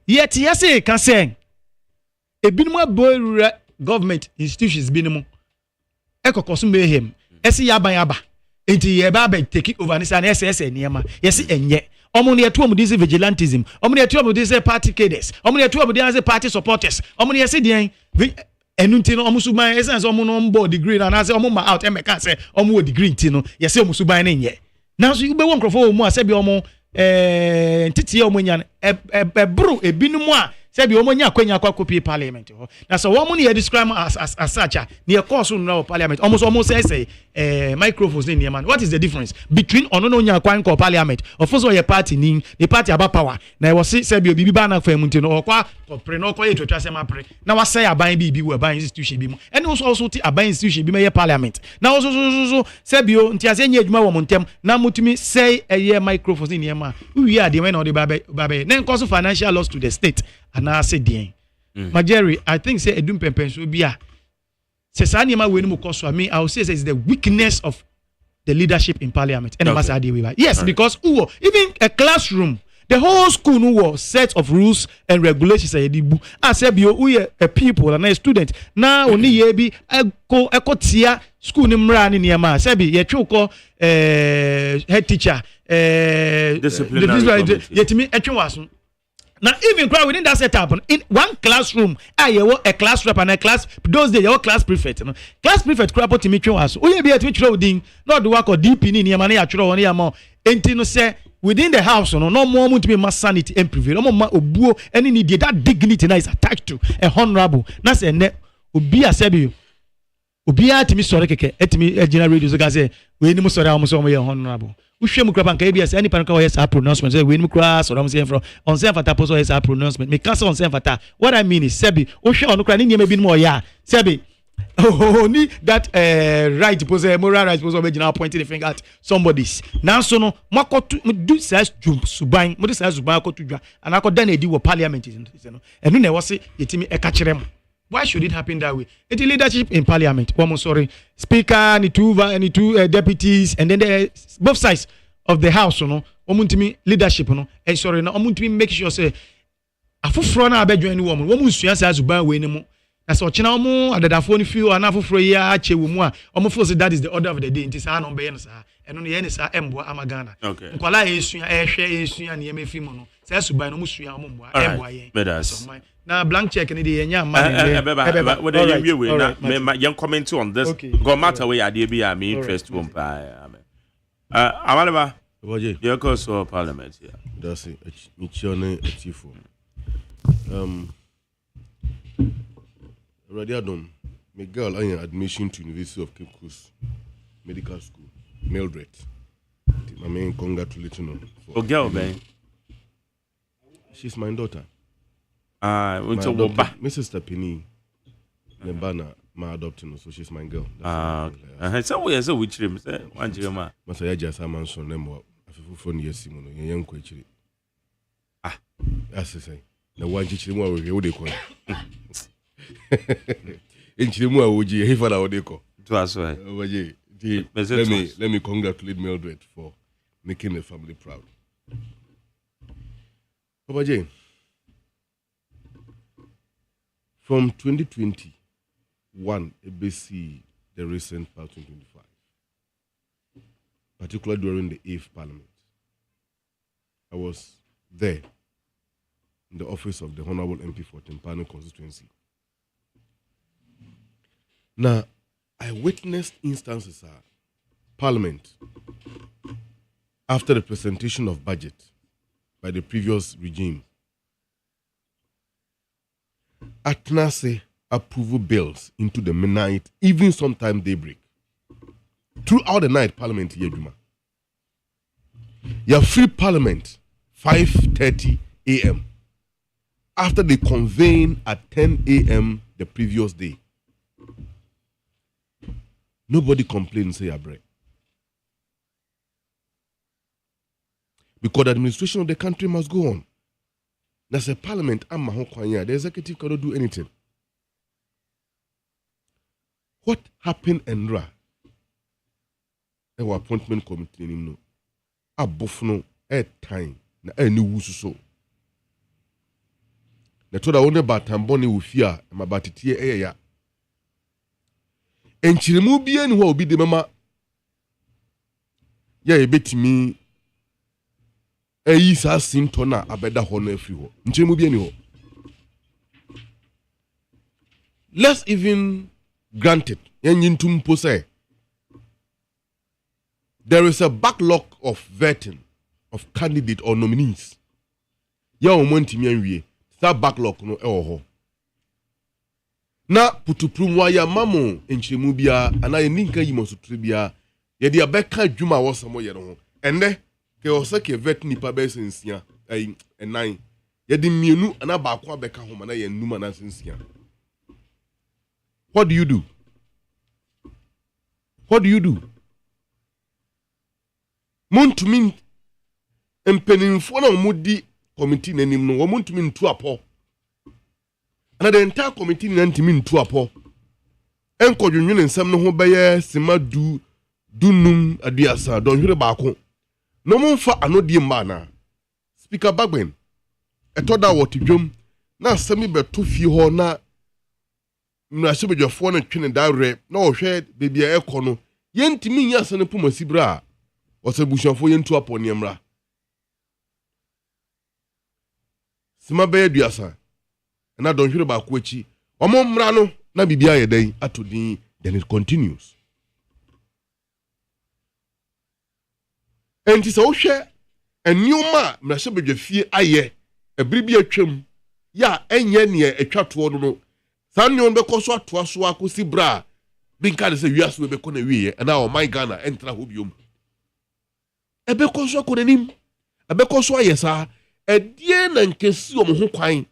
Yet yes, can say a binuma boy government institutions binum. Eko consume him. Esi yaba. Enti yeba take it over and SS Niema. Yes, and yet. Omoni atu omudi se vigilantism. Omoni atu omudi se party cadres. Omoni atu omudi se party supporters. Omoni se enu nti no omo suban essence omo no board degree na say omo ma out e meka say omo wo degree nti no ye say omo suban na nye na so ube won krofo mu ase bi omo ntiti omo nya bro ebinu mu a say bi omo nya akwanya kwa copy parliament ho na so omo ne describe as such a ne course no parliament omo say microphones ne man what is the difference between ono no nya akwan ko parliament of course your party ni the party about power na we say bi obibi ba na fa mu nti no okwa pre no okwa etwetwa se ma pre na wa say aban bi wo aban institution bi mu ene also ti aban institution bi me parliament na also say bi o nti ase nya adwuma wo montem na mutumi say microphones ni ma wi ade when no de babe na cause financial loss to the state and I say dien Majeri I think say edum pempen so bia say sa niam we ni mo cause me I will say it's the weakness of the leadership in parliament and yes because even a classroom the whole school no was set of rules and regulations edibu say bi a people and a student na oni ye bi ekotia school ni mra ni niam say bi ye twoko head teacher disciplinary yetimi etwewaso. Now, even within that setup, in one classroom, a class rep and a class, those days, your class prefect. Class prefect, crap to me, was. We be at which roading, not the work of DP in your money, actually, on your more. And say, within the house, no more to be mass sanity and prevail. No more obuo, any need that dignity is attached to a honorable. That's a net, be a sebi. Ubia to me, sorry, at me, a general radio, say, we need to almost honorable. Ushemu krapa nka ebia any panka yes pronouncement say we nim kra so am say from on say fata poso yes pronouncement me cancel on say fata what I mean is sebi uhwe onu kra ni niam bi no ya sebi ni that right pose moral right pose original pointing the finger at somebody's now so no makotu do says suban mo do says suban akotu dwa and akoda na edi wo parliament is no enu na e wo se yetimi e ka kire why should it happen that way? It's leadership in parliament. Speaker, two deputies, and then both sides of the house, leadership, and sorry, no, make sure say, a full front of any woman, woman, she has to buy winning. That's what Chinamu, and the phone few, and half for a year, almost that is the order of the day. It is on Bayansa, and on the end is Embo Amagana. Okay. Kuala is share, and Yemefimono, says to buy no Musia Mumba. Now blank check any day what are you with na young comment on this go matter where I am interest one by Amalaba your course of parliament here that's it Michione Tifo Radiadom Miguel I admission to University of Cape Coast Medical School Mildred my main congratulations for girl man she's my daughter Mrs. Tapini, Nebana, my adopting, so she's my girl. Somewhere so which room, one Jima. Masaya just a man so nemo, a few 4 years, Simon, a young quitchery. As I say, the one Chichimua will be Odeko. In Chimua, would you have our deco? To us, let me congratulate Mildred for making the family proud. Papa Jane. From 2021, ABC, the recent part 2025, particularly during the 8th Parliament, I was there in the office of the Honorable MP for Timpano constituency. Now, I witnessed instances of Parliament after the presentation of budget by the previous regime. Atnase approval bills into the midnight, even sometime daybreak. Throughout the night, Parliament Yeduma. You have free Parliament 5:30 a.m. after they convene at 10 a.m. the previous day. Nobody complains, say Abre. Because the administration of the country must go on. That's a parliament, the executive cannot do anything. What happened in Ra? Our appointment committee, no. Abofno, time, na any wususo. Na toda one batamboni ufia, ma batitie ya. Enchirimu bien wa obi de mama. Ya ebetimi sa sintona abeda ho na afiri ho nchemu bi ani ho let's even grant it. There is a backlog of vetting of candidate or nominees. That backlog no eho. Na putuprumwa ya mamo enchemu bia ana yeninka yimo sutribia ye dia beka dwuma wo samo ye no ende ke ose ke vet nipa be sensia enan ye di mienu ana ba kwa beka ho na ye numa na sensia. What do you do? What do you do? Montumi empeninfo na omudi committee nanim no wo montumi ntu apo. And the entire committee nantimi ntu apo. Enko dwunwene nsam no ho beye sima dunum aduasa don hwere baako. No momfa anodie mba na. Speaker Bagben etoda wotidwom na sami beto fie ho na mrahye bedwafo na twene dawre na wo hwe bebia ekọ no yentimi nya sene pomasibra osebushafo yentu apo ne mra. Sima beye aduasa na don hwere ba ko achi omo mra no na bibia ye den atodin. Then it continues. Enti se wo hwe enioma mrahye bedwafie aye ebribi atwam ya enye ne atwato no sannion be koso atoa so akosi bra binka de se wiaso be ko na wiye na o my Ghana entra hobiom ebe koso ko nanim ebe koso ayesa edie na nkesi omo ho kwan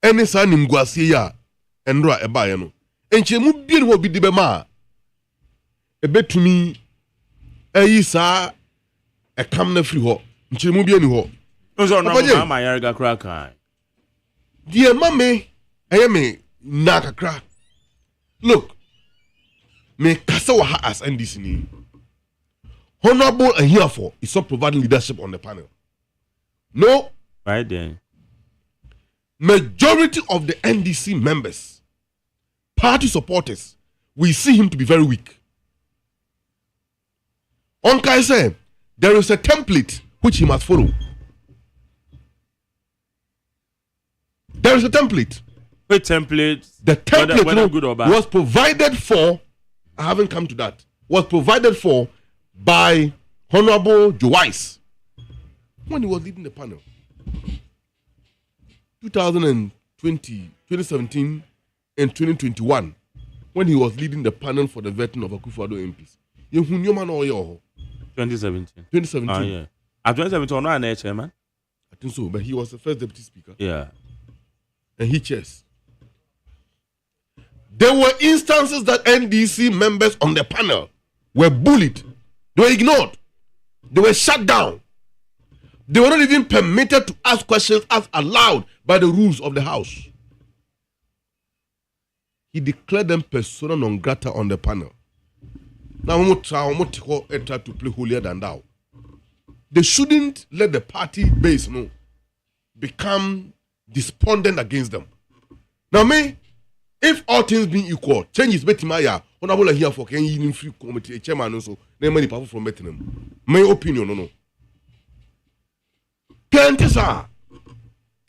eni sa nim guasie ya enra eba ye no enchemu biere ho bi de ma ebetumi ayi sa ekam na firi ho nchemu bi ani ho nso no ma yarga kraka die mame ayeme na kakra. Look, me kasa wa ha as NDC ni honorable and here for is not providing leadership on the panel. No, right then. Majority of the NDC members, party supporters, we see him to be very weak. Onkai say there is a template which he must follow. There is a template. What template? The template whether good or bad. Was provided for. I haven't come to that. Was provided for by Honorable Joyce when he was leading the panel. 2020, 2017, and 2021, when he was leading the panel for the vetting of Akufo-Addo MPs. 2017. 2017. Ah, yeah. At 2017, no, I'm chairman. I think so, but he was the first deputy speaker. Yeah. And he chairs. There were instances that NDC members on the panel were bullied. They were ignored. They were shut down. They were not even permitted to ask questions as allowed by the rules of the House. He declared them persona non grata on the panel. Now, we try to play holier than thou. They shouldn't let the party base become despondent against them. Now, if all things being equal, changes betimaya, honorable here for can you free committee chairman also, there many people from Bettingham. My opinion, no. Plenty, sir.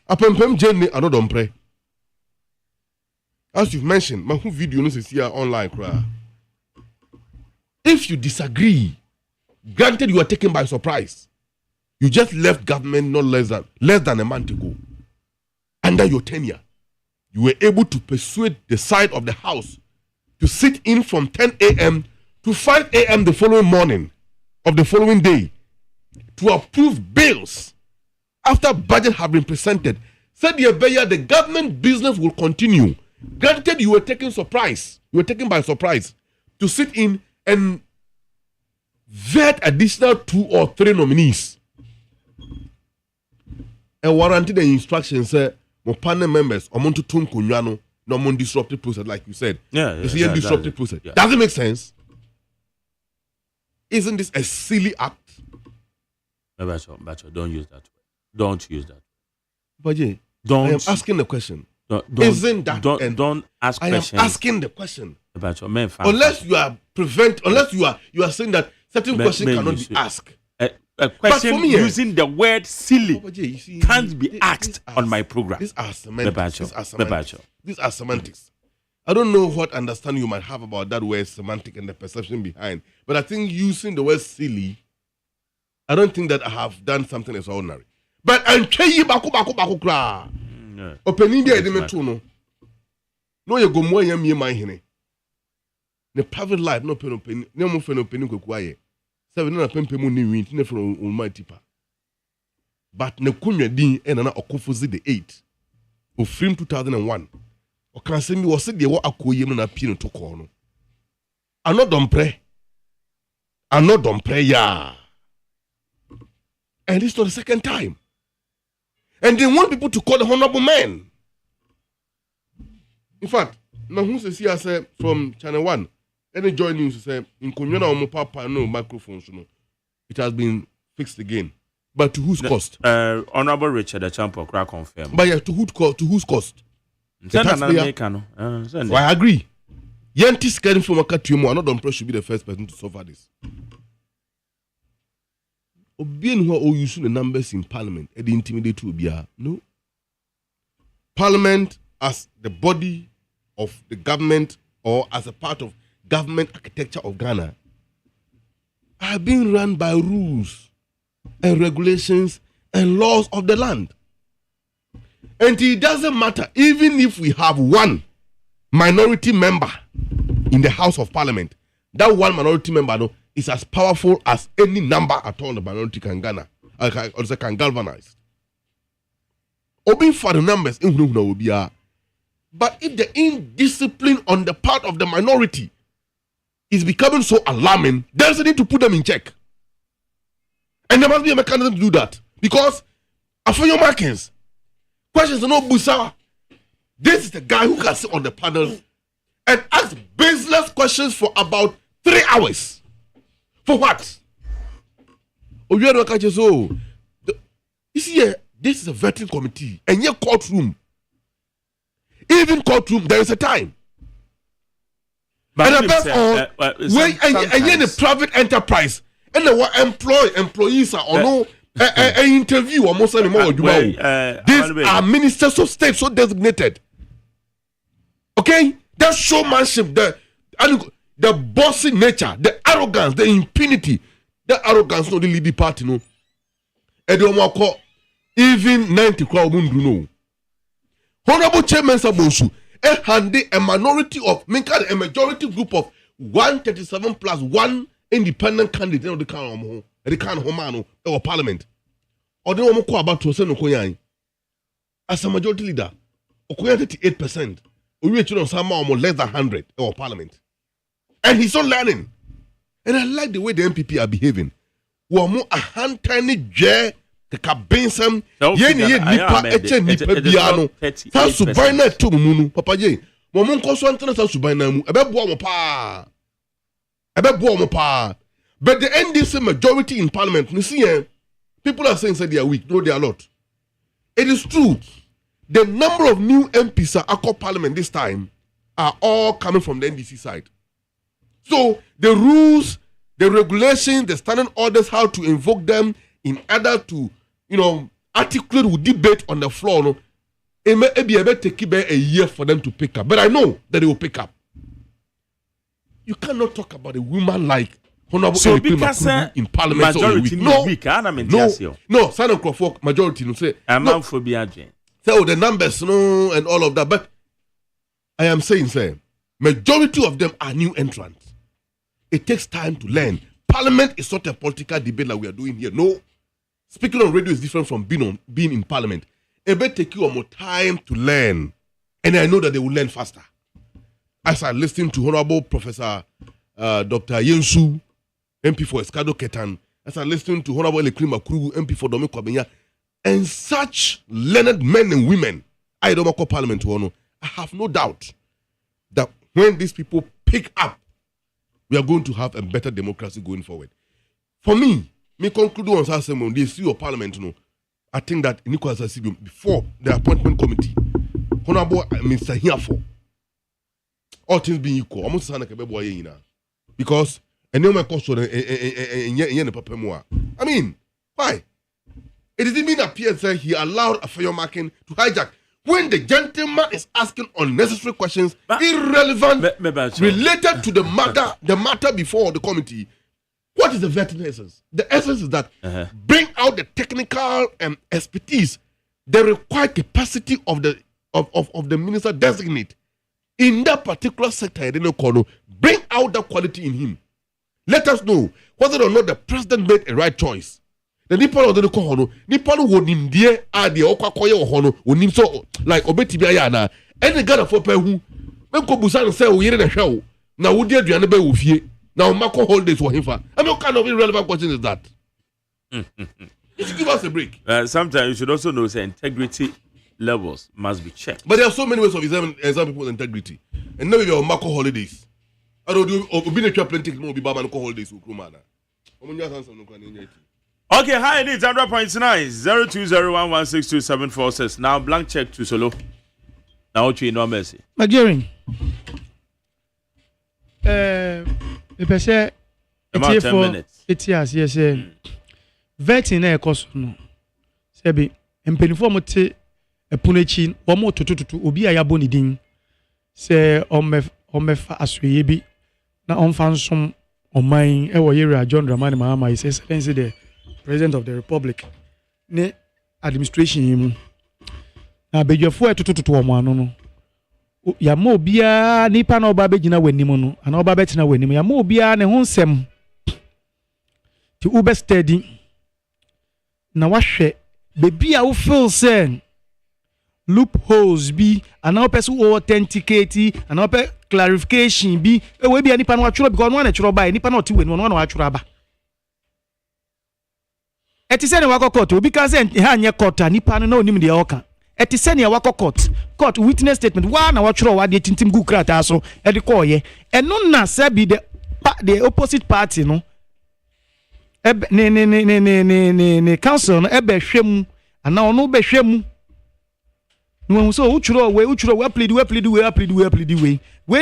Apempem Jenny, I don't pray. As you've mentioned, my whole video is here online. If you disagree, granted you are taken by surprise. You just left government not less than a month ago. Under your tenure, you were able to persuade the side of the House to sit in from 10 a.m. to 5 a.m. the following morning of the following day to approve bills after budget have been presented. Said the government business will continue. Granted, you were taken by surprise to sit in and vet additional 2 or 3 nominees. And warranted the instructions say panel members or to turn kunyano no disruptive process, like you said. It's a disruptive process. Yeah. Does it make sense? Isn't this a silly act? Bacho, don't use that word. Don't use that. But I am asking the question. Don't ask questions. I am asking the question. Bacho, unless you are saying that certain questions cannot be asked. a question using the word silly can't be asked on my program. These are semantics. These are semantics. I don't know what understanding you might have about that word semantic and the perception behind, but I think using the word silly, I don't think that I have done something extraordinary. But I'm saying baku kra. Opening the element no. No you go more yam my hine. The private life no pen no mo fen opening kwakwaye. Seven na pempe mu ni win ne from on my tipa. But ne kunwa din e na okofozi the 8 of film 2001. O kan se mi wo se de wo akoyem na pie no to ko no. Ano dompre ya. And it's not the second time. And they want people to call the honorable man. In fact, now who says here say from Channel 1, any join news say in Kunyana or Papa no microphones, no. It has been fixed again. But to whose cost? Honorable Richard the Champion crack confirm. But yeah, to whose cost? Well, I agree. Yanti scaring from a Katumo, another Dompress should be the first person to suffer this. Obien who are using the numbers in Parliament, and intimidate to be no. Parliament as the body of the government or as a part of government architecture of Ghana are being run by rules and regulations and laws of the land. And it doesn't matter, even if we have one minority member in the House of Parliament, that one minority member is as powerful as any number at all the minority can Ghana, or can galvanize. Obin for the numbers in will be but if the indiscipline on the part of the minority is becoming so alarming, there's a need to put them in check. And there must be a mechanism to do that. Because after your markings, questions are no busa. This is the guy who can sit on the panel and ask baseless questions for about 3 hours. For what? Oh, you see, this is a vetting committee, and your courtroom. Even courtroom, there is a time. But and above all, when in a private enterprise, and the employees are or no interview almost anymore. These are ministers of state so designated. Okay, that showmanship, the bossy nature, the arrogance, the impunity, the arrogance no the leading party no. Even 90 crowd no. Honorable Chairman Sabonsu, a minority of, a majority group of 137 plus 1 independent candidate of the kind of Homano or Parliament. Or the one call about to send Okoyan. As a majority leader, Okoyan 38%. We are somehow less than 100 or Parliament. And he's not learning. And I like the way the MPP are behaving. We are more a hand tiny j. The kabensam nipa eche nipa biano sa subaina to munu papa je mo nko so antena sa subaina mu ebebo mo pa but the NDC majority in parliament you see people are saying they are weak. No, they are not. It is true. The number of new MPs at parliament this time are all coming from the NDC side. So the rules, the regulations, the standing orders, how to invoke them in order to articulate with debate on the floor. No, it may be able to take a year for them to pick up. But I know that they will pick up. You cannot talk about a woman like Honorable so because in Parliament. Majority no, Simon Crawford majority no say. So the numbers and all of that. But I am saying, majority of them are new entrants. It takes time to learn. Parliament is not a political debate like we are doing here. No. Speaking on radio is different from being in Parliament. It may take you more time to learn. And I know that they will learn faster. As I listen to Honorable Professor Dr. Yensu, MP for Escado Ketan, as I listen to Honorable Elekrima Kuru, MP for Domi Kwabenya, and such learned men and women, I don't call Parliament to I have no doubt that when these people pick up, we are going to have a better democracy going forward. For me conclude on Sasemon, they see your Parliament. I think that in before the appointment committee, Honorable Mr. Hereford, all things being equal, almost sound like a baby because I know my cost I mean, Why? It didn't even appear that he allowed a fair marking to hijack. When the gentleman is asking unnecessary questions, irrelevant, related to the matter before the committee, what is the vetting essence? The essence is that bring out the technical expertise, the required capacity of the minister designate in that particular sector. Bring out that quality in him. Let us know whether or not the president made a right choice. The Nippon the Kohono, Nippon would him dear idea or Kakoya Hono, would him so like Obetibiana, and the God of Open who Menko Busan say we in a show. Now would you be with you? Now Marco holidays for him. I mean, what kind of irrelevant question is that? You should give us a break. Sometimes you should also know that integrity levels must be checked. But there are so many ways of examining people's integrity. And now you're Marco holidays. I don't do being a chaplain take no be Baba holidays with Krumana. Okay, hi, it is 100.9 0201162746. Now, blank check to Solo. Now, what you know, Mercy. Nigerian. If say about 10 minutes. 8 years, yes. Vetting a cost no. Sebi, empeniformate a punechi, or more to Obi Ayaboni ding. Say, Omefa Aswebi, na on found some on mine, Adjournment, Mahama, His Excellency the President of the Republic, ne administration. Na bejofo etututu omano no. Ya mo bia nipa na oba begina wanimu no, ana oba betina wanimu. Ya mo bia ne ho nsem. Ti ube steady. Na wahwe bebi a wo feel say loopholes bi ana opese wo authenticate ana ope clarification bi e we bia nipa na wachuro because no na churo ba nipa na oti wanimu no na wachuro aba. Eti se ne wakokot obi ka se ha anye kota nipa na onim de oka. Eti se ne wakokot court witness statement wa na wachuro wa de tintim gu krata so e de koye eno na se bi the opposite party no ne council no ebe hwem ana ono be hwem no so uchuro we plead we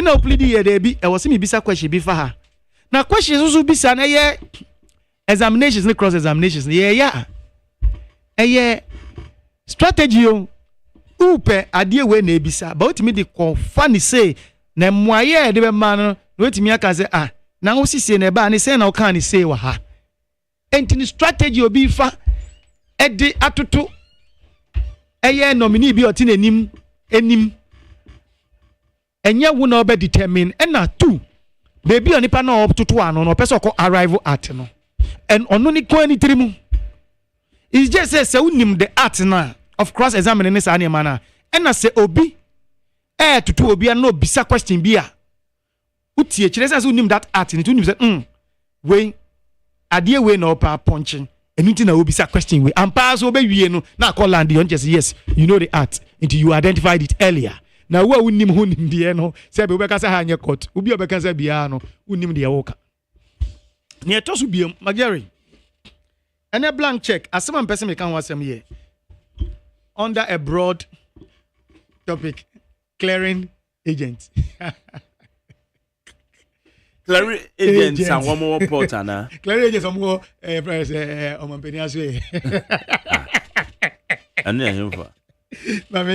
na plead here there bi e was me bisa question bi fa ha na question so bisa na ye examinations and cross examinations yeah strategy upe adie we na ebisa but me the confirm say na mwaye de be man no wetimi aka say na wo sisi na ba ni say na wo kan ni say wa ha enti strategy obi fa edi atoto nominee bi oti enim enye wo na obe determine na two baby onipa na ototo ano no person ko arrival at no and ono ni ko ani trimu is just say unim the art na of cross examining this animal na na say obi tutu obi na obisa question bi a utie kire say unim that art ni unim say we adie we na opa punching anything na obisa question we and pass obewie no na call land you just yes you know the art until you identified it earlier na wo unim ho nim de no say be obeka say ha anye court obi obeka say bia no unim de woka ne etosu biem magari and a blank check as some person me can want some here under a broad topic clearing agent clearing agents and one more port ana clearing agents some more omampeni aso ana him for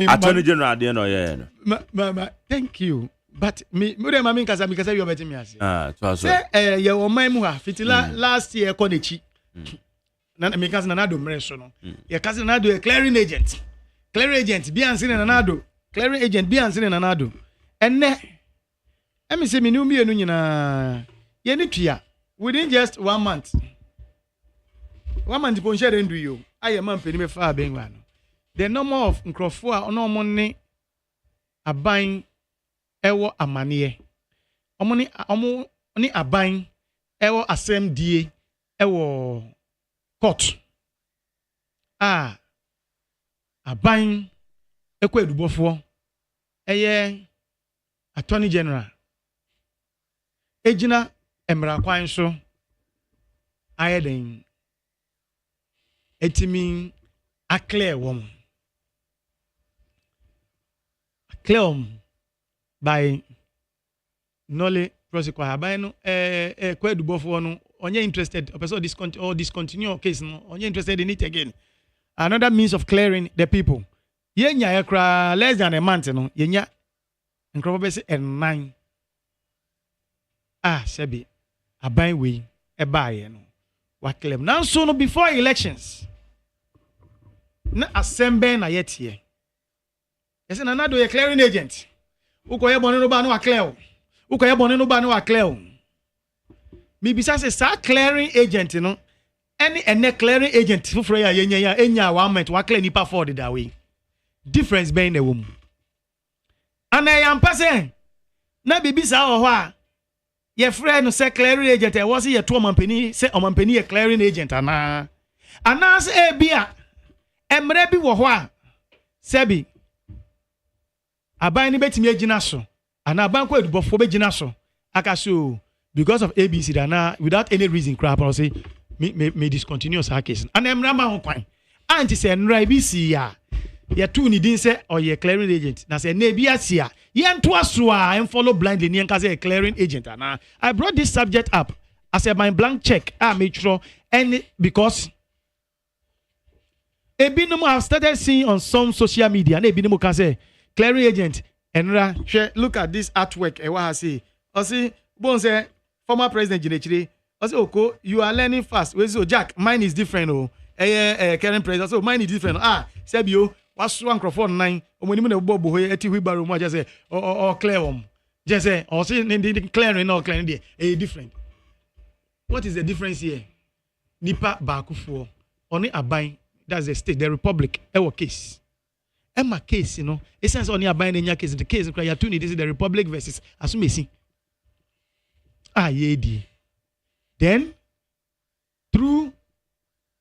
Attorney General dey no yeah no thank you but me dem mami nkasa you obeti me ase so ye o man mu ha fitila last year ko nechi na me nkasa na do mreso no ye kasa na do a clearing agent bi ansine na nado clearing agent bi ansine na nado enne emi se me ni umienu nyina ye ni tua within just 1 month po share ndu yo aye man peni me fa benwa no the number of nkrofo a ono mo ne aban ewo amane omo ni aban ewo asem die ewo court aban ekwa edubofo eye attorney general ejina emra kwan so ayeden etimi clear wom by nole prosecute aban no kwa edubofo no onye interested person discontinue case no onye interested in it again. Another means of clearing the people. Yenya ekra less than a month no yenya nkrofo be say nine. Sebi aban we ebaye no. Wa claim. Now so no before elections. Na assemble na yet here. Yes, na do a clearing agent. Ukoye bone no ba no wa clear. Ukoye bone no ba no wa clear. Me bisa say sa clearing agent no. Any clearing agent for ya enya 1 month wa clear nipa for that way. Difference being the woman. And I am passing. Na bibi sa ho a your friend no say clearing agent e was ye to omanpani say omanpani a clearing agent ana. Ana say bia emre bi wo ho a sebi aban ni betimi agina so ana aban kwa edubofo be gina so aka so because of ABC dana without any reason crap or say me discontinue sa case and emra ma ho kwan anti say nra ABC ya ye tu ni din say or ye clearing agent na say na bi asia ye nto aso a en follow blindly ni nka say clearing agent ana. I brought this subject up as a my blank check make sure and because Ebinum have started seeing on some social media and Ebinum can say clearing agent enra look at this artwork e wa say o say bon say former president Jinechire o say oko you are learning fast we say Jack mine is different current president so mine is different sebio waso microphone 9 omoni na bobo he eti wibaro mo just say or clear just say or say clearing no clearing there different. What is the difference here? Nipa baakufo oni aban. That's the state, the republic. Our case. Emma case, you know. It says only a binding your case. The case in Krayatuni, this is the republic versus Asumesi. Yedi. Then, through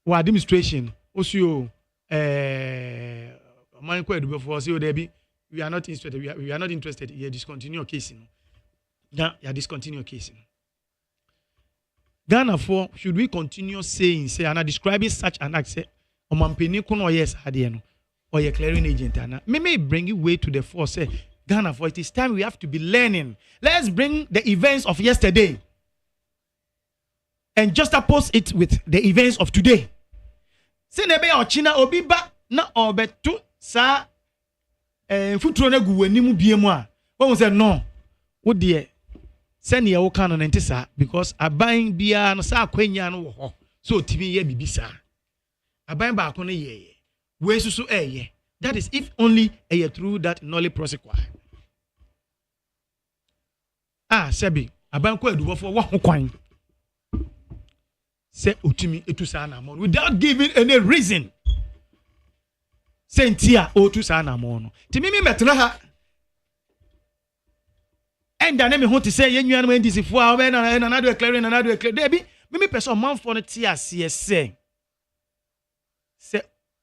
our administration, also, we are not interested. We are not interested. You discontinue case. Yeah, you discontinue case. Ghana for should we continue saying, and describing such an act, say, Omampeni kuno yes adieno or your clearing agent ana may bring you way to the force say Ghana for it is time we have to be learning. Let's bring the events of yesterday and just oppose it with the events of today. Say nebe o china obi ba na obetu sa futuro na gu wanimu biemu a won say no wo de say ne wo kan no ntisa because aban bia no sa akwanya no wo ho so timi ye bibisa aban ba ko no ye we susu eye that is if only through that knowledge prosequa sebi aban ko adubofo wo ho kwan say otimi etusa na mo without giving any reason sentia otusa na mo no timi mi metena ha enda na me ho te say yenwia no ndisifo a we na do clearing na do clear debi me person man for no ti ase say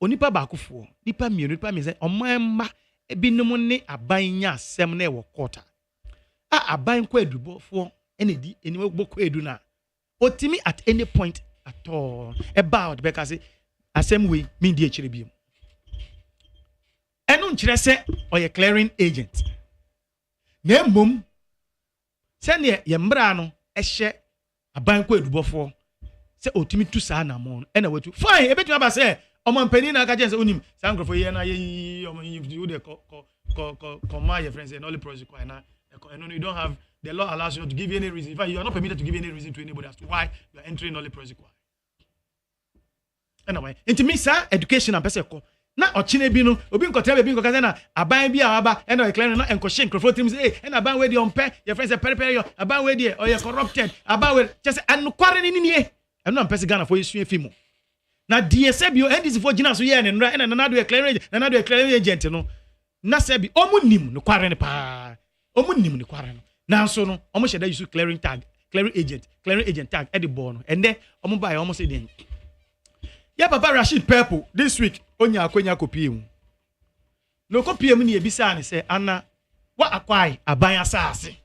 onipa baakufo nipa mienu nipa mi say omamma ebinom ne aban nya asem na e wo kota aban kwa adubofo enedi eni bokwa edu na otimi at any point at all about because asem we mean die kire biem enu nkire se oye clearing agent na mom se ne ye mbra no ehye aban kwa adubofo se otimi tu saa na mo ena watu fine ebetumi aba se omampeni na ka jense onim sankrofo ye na ye you de ko my friends and only project na and you don't have the law allows you not to give any reason. In fact, you are not permitted to give any reason to anybody as to why you are entering only project. Anyway, into me sir education and person ko na ochine bi no obi nkotra bi nkoka na aban bi aba and o clear na enko shenkrofo tim say and aban we dey on pay your friends say pere yo aban we dey or you corrupted aban we just ankware ni nie and no person Ghana for you film na DSB o NDC for gina so ye ne nra and na do clear agent no na sebi omunim no kware ne pa omunim ne kware no na so no omo sheda use clearing agent tag e the ball no and then omo buy omo say den ya papa Rashid Purple this week onya akwanya kopie mu no kopie mu ne ebisa ne say ana wa akwai aban asase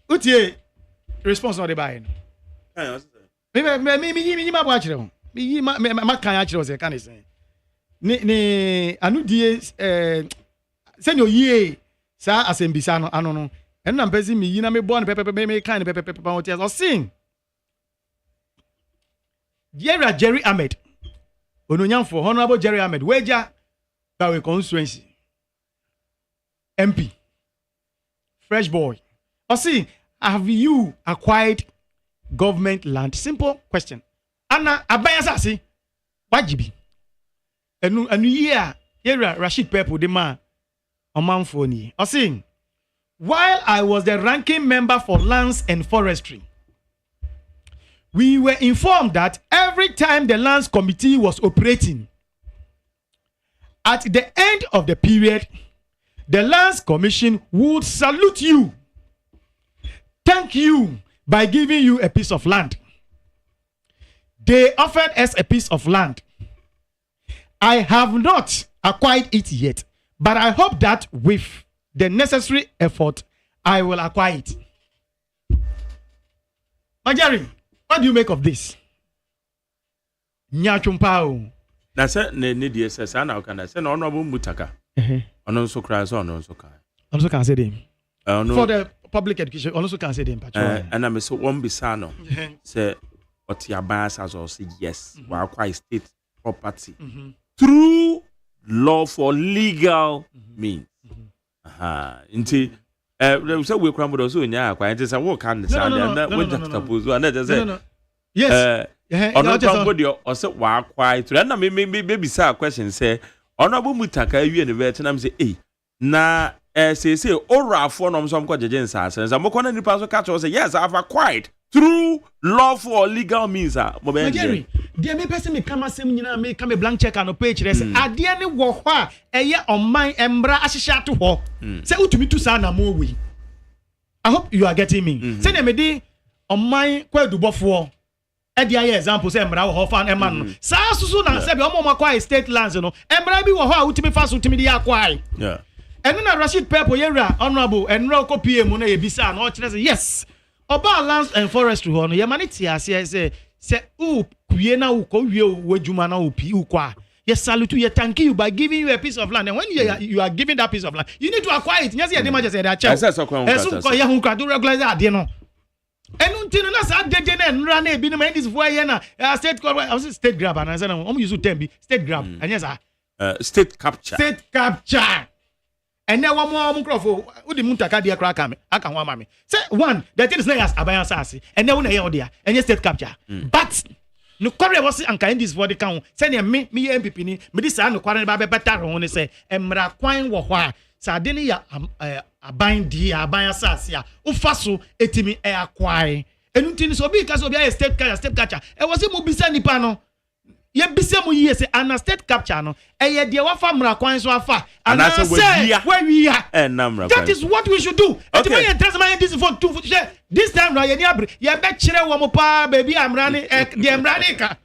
utie response no dey buy no me ma bo akire ho ma kan akire o se kan say ni anu die se no yie sa asembisa no ano no enu na mpezi mi yina me bo no pepe me kan ne pepe o tia o sing Jerry Ahmed. Ononyam for Honorable Jerry Ahmed. Weja Kawe constituency. MP. Fresh boy. Or see, have you acquired government land? Simple question. Anna Abayasasi. Wajibi. And year Rashid Pepo the man Omanfoni. Or see, while I was the ranking member for lands and forestry, we were informed that every time the lands committee was operating, at the end of the period, the lands commission would salute you, thank you by giving you a piece of land. They offered us a piece of land. I have not acquired it yet, but I hope that with the necessary effort, I will acquire it. Majari, what do you make of this? Nyachumpao. Na se ne DSS ana okanda se na honorable Mutaka. Ono nso kra so ono nso ka. Ono nso can say them. For the public education, ono nso can say them patrol. And I so one bisa no. Say Otiabas has also yes, we acquire state property through law for legal means. Nti so we kra mo so nya akwa nti say wo kan say na we just suppose and that say yes ono tambo de o say wa akwa through na me be say question say honorable Mutaka awie ne Vietnam say na say orafo no so mko jeje nsase nza mko na nipa so catch say yes I've acquired through lawful or legal means mo be Jerry dia me person me kama sem nyina me kama blank check and page rest ade ne wo ho a eye oman embra ahyehya to ho say utumi tu sa na mo we. I hope you are getting me. Say na me di oman kwadubofo e dia ye example say embra wo ho fa ema no sa susu na say be omo makwa state lands no embra bi wo ho a utumi fa so utumi di akwa yeah. And then Rashid Pepo Yera honorable and Roko PM na yebisa na o kire say yes oba lands and forestry ho no ye maniti ase say u kuye na u ko wie wadwuma na opi u kwa ye salute you thank you by giving you a piece of land, and when you are giving that piece of land you need to acquire it. Yes ye dey ma just say that check eso ko ye hu kwa do regularize ade no enu ntino na sa deje na nra na ebi no ma this for ye na state grab and I say no use term be state grab and yes state capture and now one more microphone with the Muntaka dear crack I can one mammy. Say one, the thing is as Abayan Sassi, and then one there, and yes, state capture. But no Korea was and this for the count. Send me MPP, me this son of Quarren Baby Better on say, Emra Quine Wahwa, Sardinia, a bind dear, Abayan Sassia, Ufasu, etimi air quire. And until so because of a state catcher, it was a Mobisani pano. Ye bisemu ye se ana state capture no eye de wa famra kwan so afa ana say where we are that is what we should do. Okay. It may interest my this for two this time right ye abre ye be kire wo mo pa baby amrani de amrani ka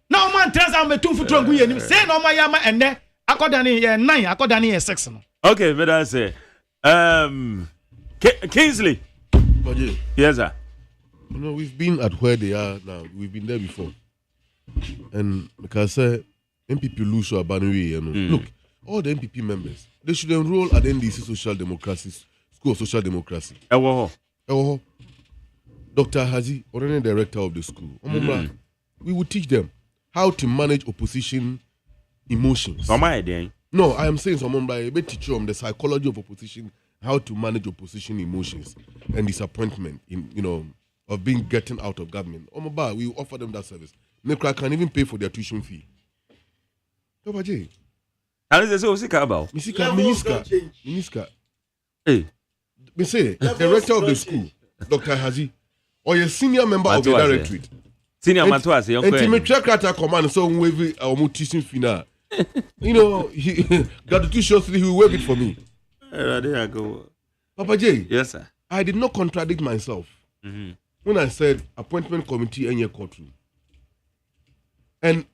na o man trans am be two for trongu ye nim say no ma yama enne akodani ye 9 akodani ye 6 no. Okay, but I say Kingsley. Yes sir. You know, we've been at where they are now. We've been there before. And because MPP lose so abanwe, you know. Look, all the MPP members, they should enroll at NDC Social Democracy School of Social Democracy. Dr. Hazi, already director of the school. We will teach them how to manage opposition emotions. No, I am saying we teach them the psychology of opposition, how to manage opposition emotions and disappointment in of being getting out of government. We will offer them that service. Nekra can even pay for their tuition fee. Papa J. How is this about? Miniska. Hey. Me say, director of the school, Dr. Hazi, or a senior member of the directorate. Senior Matuase, and me check out a command so wave our tuition fee now. He got the 2 shows, he will waive it for me. There I go. Papa J. Yes, sir. I did not contradict myself when I said appointment committee and your courtroom. And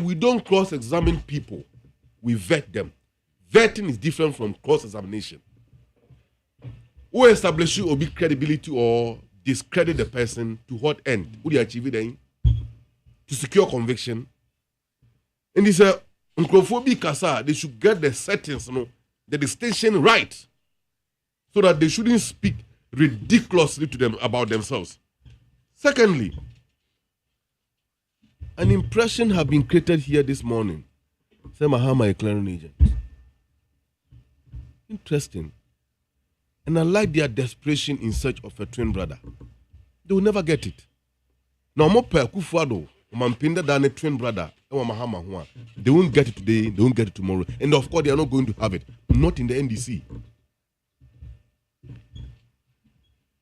we don't cross-examine people. We vet them. Vetting is different from cross-examination. Who establish you or be credibility or discredit the person to what end? Would you achieve it then? To secure conviction. And this uncrophobic kasa, they should get the settings, the distinction right, so that they shouldn't speak ridiculously to them about themselves. Secondly, An impression has been created here this morning. Say Mahama a clearing agent. Interesting. And I like their desperation in search of a twin brother. They will never get it. Now, more per Kufuado, Mampinda than a twin brother. They won't get it today, they won't get it tomorrow. And of course, they are not going to have it. Not in the NDC.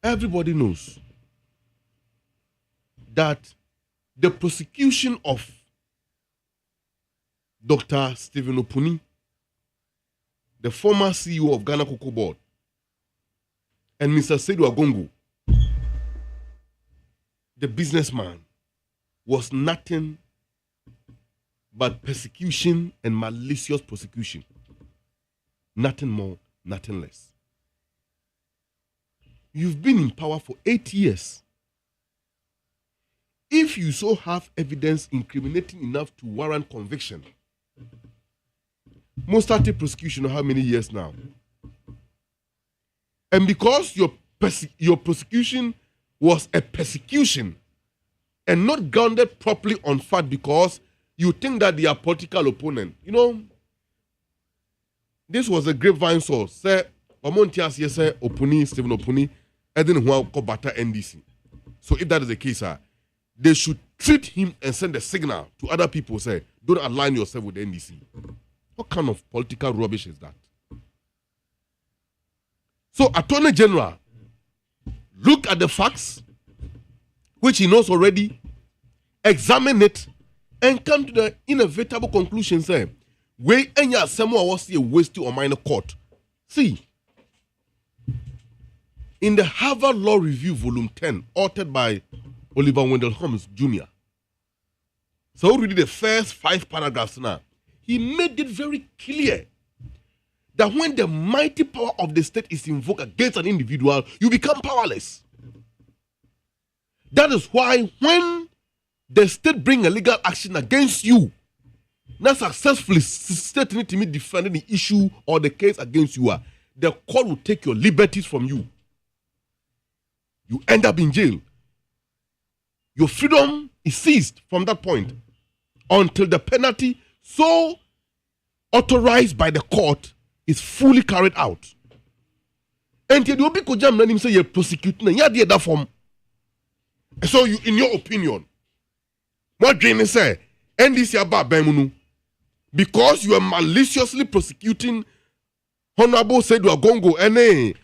Everybody knows that the prosecution of Dr. Stephen Opuni, the former CEO of Ghana Cocoa Board, and Mr. Seydou Agongo, the businessman, was nothing but persecution and malicious prosecution. Nothing more, nothing less. You've been in power for 8 years. If you so have evidence incriminating enough to warrant conviction, most started prosecution how many years now? And because your prosecution was a persecution and not grounded properly on fact because you think that they are political opponent. You know, this was a grapevine source. Say, MONTIE say Opuni, Stephen Opuni, and then who call Bata NDC. So if that is the case, they should treat him and send a signal to other people, say, don't align yourself with the NDC. What kind of political rubbish is that? So, Attorney General, look at the facts, which he knows already, examine it, and come to the inevitable conclusion, say, where any someone was a waste or minor court. See, in the Harvard Law Review, Volume 10, authored by Oliver Wendell Holmes Jr., so we read the first 5 paragraphs now. He made it very clear that when the mighty power of the state is invoked against an individual, you become powerless. That is why when the state bring a legal action against you, not successfully state to me defending the issue or the case against you, the court will take your liberties from you. You end up in jail. Your freedom is seized from that point until the penalty so authorized by the court is fully carried out. And you be kujam na him say you're prosecuting ya the form. So you, in your opinion, what Jane say, NDC about Bemunu, because you are maliciously prosecuting Honorable Seydou Agongo and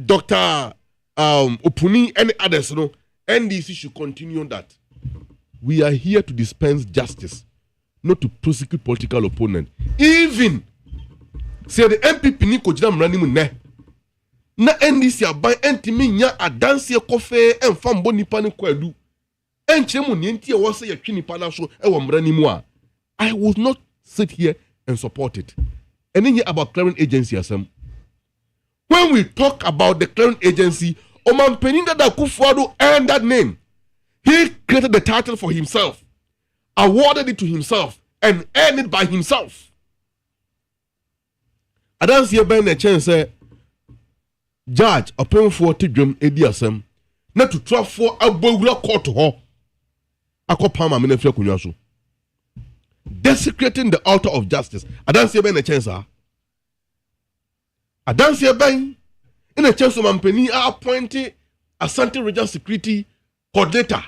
Dr. Opuni and others, you know, NDC should continue on that. We are here to dispense justice, not to prosecute political opponent. Even say the MPP ni kojina mrani mu ne na NDC aban entimi nya adanse kofe emfa mbo nipa ne kwadu enche mu ne ntie wo se yetwe nipa na so e wo mrani mu a I will not sit here and support it. And then about clearing agency asem. When we talk about the clearing agency, Oman Peninda da Kufuado earned that name. He created the title for himself, awarded it to himself, and earned it by himself. I don't see a chance say, Judge, upon 40 drum ediasem, not to trap for a bowler court to her. I call Palmer Minister Kunyasu. Desecrating the altar of justice. I don't see a chance, I don't see a bang. In a chance of Mampeni, I appointed a Santa Regional Security Coordinator.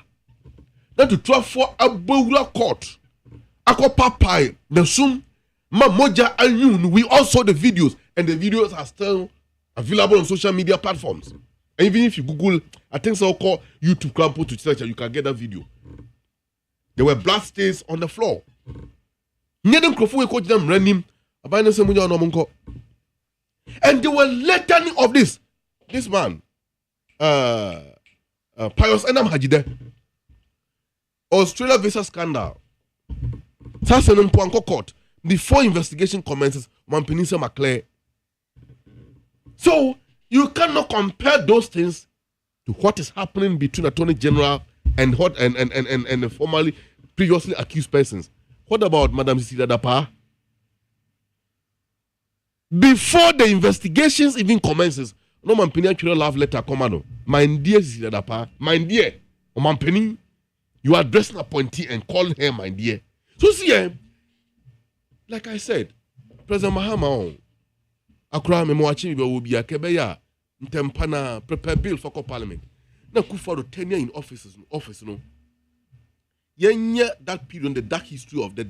Not to trap for a bowler court. I call Papai, the soon. Moja and you, we all saw the videos, and the videos are still available on social media platforms. And even if you Google, I think so called YouTube Clampo to search, you can get that video. There were blood stains on the floor. And there were litany of this. This man, Pius Enam Hajide, Australia visa scandal. Sassenum Puanko court. Before investigation commences, Mampinisa Maclear. So you cannot compare those things to what is happening between Attorney General and what and the formerly previously accused persons. What about Madam Cecilia Dapa? Before the investigations even commences, no Mampini actually love letter commando. My dear Cecilia Dapa, my dear Mampini, You are addressing appointee and calling her my dear. So see, like I said, President Mahama Akra Memoachi will be a kebeya ntempana prepare bill for Parliament. Now Kufuor tenure in office no. Yenya that period, the dark history of the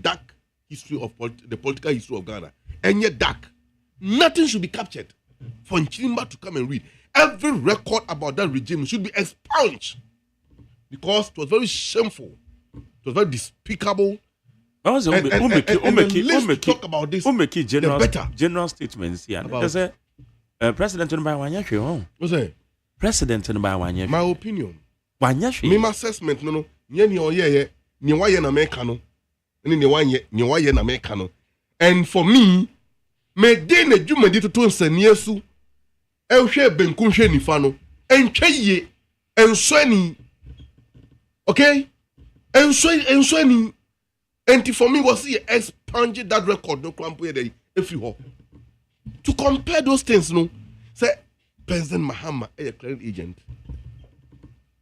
political history of Ghana. And yet dark. Nothing should be captured for Nchimba to come and read. Every record about that regime should be expunged because it was very shameful. It was very despicable. Talk about this. General statements here. Because President President my opinion. My assessment no. And for me, me dey na dwuma di toto nsanie su ehwe benkunhwe nifa no entweye enswani okay enswani and for me was he expunged that record no kwampo dey every ho to compare those things no say President Mahama a clearing agent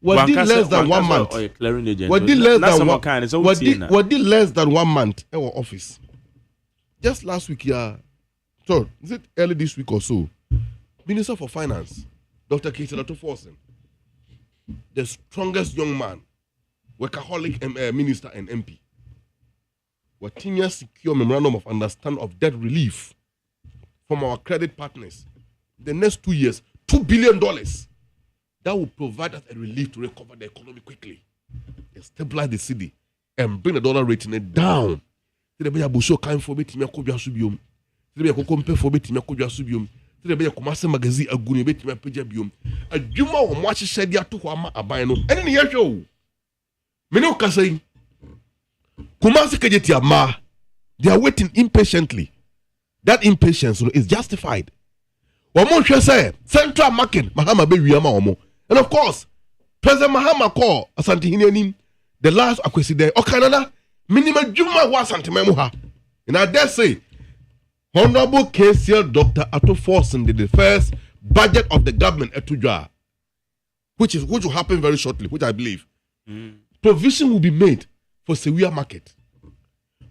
what did less than 1 month what did less than 1 month in our office just last week so, is it early this week or so? Minister for Finance, Dr. Keitelato Forsen, the strongest young man, workaholic minister and MP, were 10 years secure memorandum of understanding of debt relief from our credit partners. The next 2 years, $2 billion. That will provide us a relief to recover the economy quickly, and stabilize the city, and bring the dollar rating down. Tebe yakokompe fo betimi akodwa so biom tebe yakomase magazine aguni betimi apagya biom adwuma wo mo ahyehye de ato ho ama aban no ene ne yehwe o mene okasai kumase kageti ama they are waiting impatiently. That impatience is justified. Omo hwe say central market Mahama be wiama omo, and of course President Mahama call Asante Hinianim the last akwesi there okanana minimum dwuma wa Asante Memu ha, and I dare say Honorable KCL Dr. Atto Forsen did the first budget of the government at Tujua, which will happen very shortly, which I believe. Provision will be made for Sewia Market.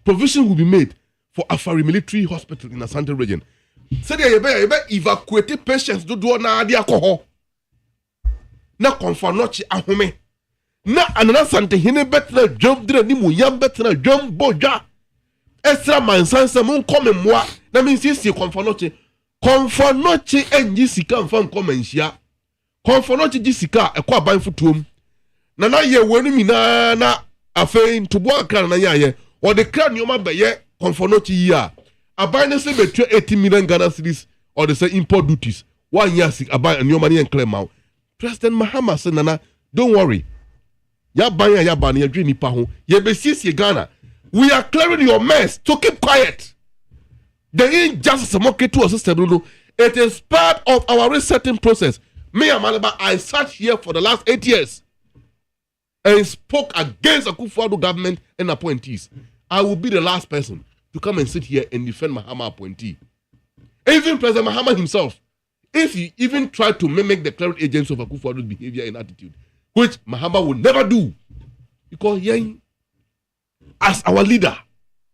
Provision will be made for Afari Military Hospital in Asante region. So they evacuate patients to do na adi alcohol. Na konfanochi ahome. Na anana Asante hine betra jump dire ni mu yam betra jump boja. Extra mansansa mun come moi. Na means si konfanochi enji sika mfa nkoma nhia. Konfanochi ji sika ekwa ban futuom. Na ye wenu mi na afei ntobo akra na yaye. O de kra nyoma beye konfanochi yi a. Aban ne se betua 80 million Ghana cedis or the say import duties. 1 year sik aban nyoma ne enclaim out. President Mahama say nana, don't worry. Ya ban ya ban ya dwe nipa ho. Ye be siesie Ghana. We are clearing your mess, so keep quiet. The injustice to system, it is part of our resetting process. Me and Malaba, I sat here for the last 8 years and spoke against the Akufo-Addo government and appointees. I will be the last person to come and sit here and defend Mahama appointee. Even President Mahama himself, if he even tried to mimic the clearing agents of Akufo-Addo's behavior and attitude, which Mahama would never do, because as our leader,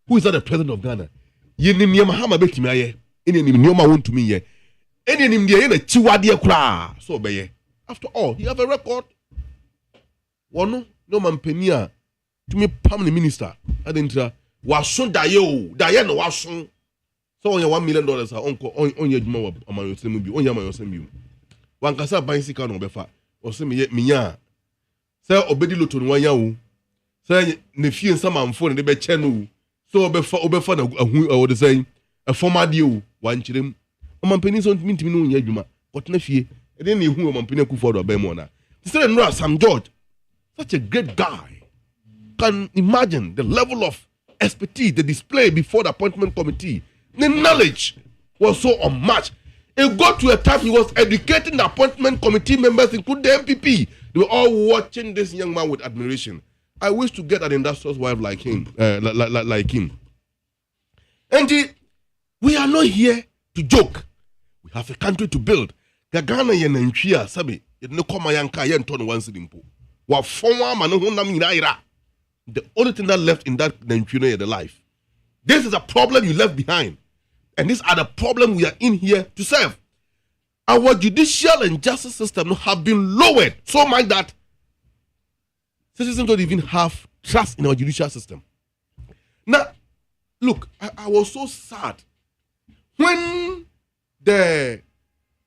who is not the president of Ghana, yenim ye Mahama betimi aye, enim nyoma won't me ye, enim de ye na chiwade kra so obeye. After all, he have a record. One no man penia to me permanent minister. Adentra wason daye no wason. So on $1 million uncle on your juma amayo semubi, on yama yosembi. Wan kasa ban sika no befa. O se me minya. Say obedi loto no wanya wo. Say ne fie nsama mfo ne be che no. So obefa na ahu o de say a former deal wan chirem. O man peni so ntimi no nya adwuma. Kotna fie. E de na ehu o man peni Akufo-Addo abem na. Say no Sam George, such a great guy, can imagine the level of expertise they display before the appointment committee. The knowledge was so unmatched. It got to a time he was educating the appointment committee members, including the MPP. They were all watching this young man with admiration. I wish to get an industrious wife like him. And we are not here to joke. We have a country to build. Ghana yenenchia sabi. It no koma yanka yen ton one simple. Wa fonwa manu hunam inaira. The only thing that left in that is the life. This is a problem you left behind. And these are the problems we are in here to serve. Our judicial and justice system have been lowered so much that citizens don't even have trust in our judicial system. Now, look, I was so sad when the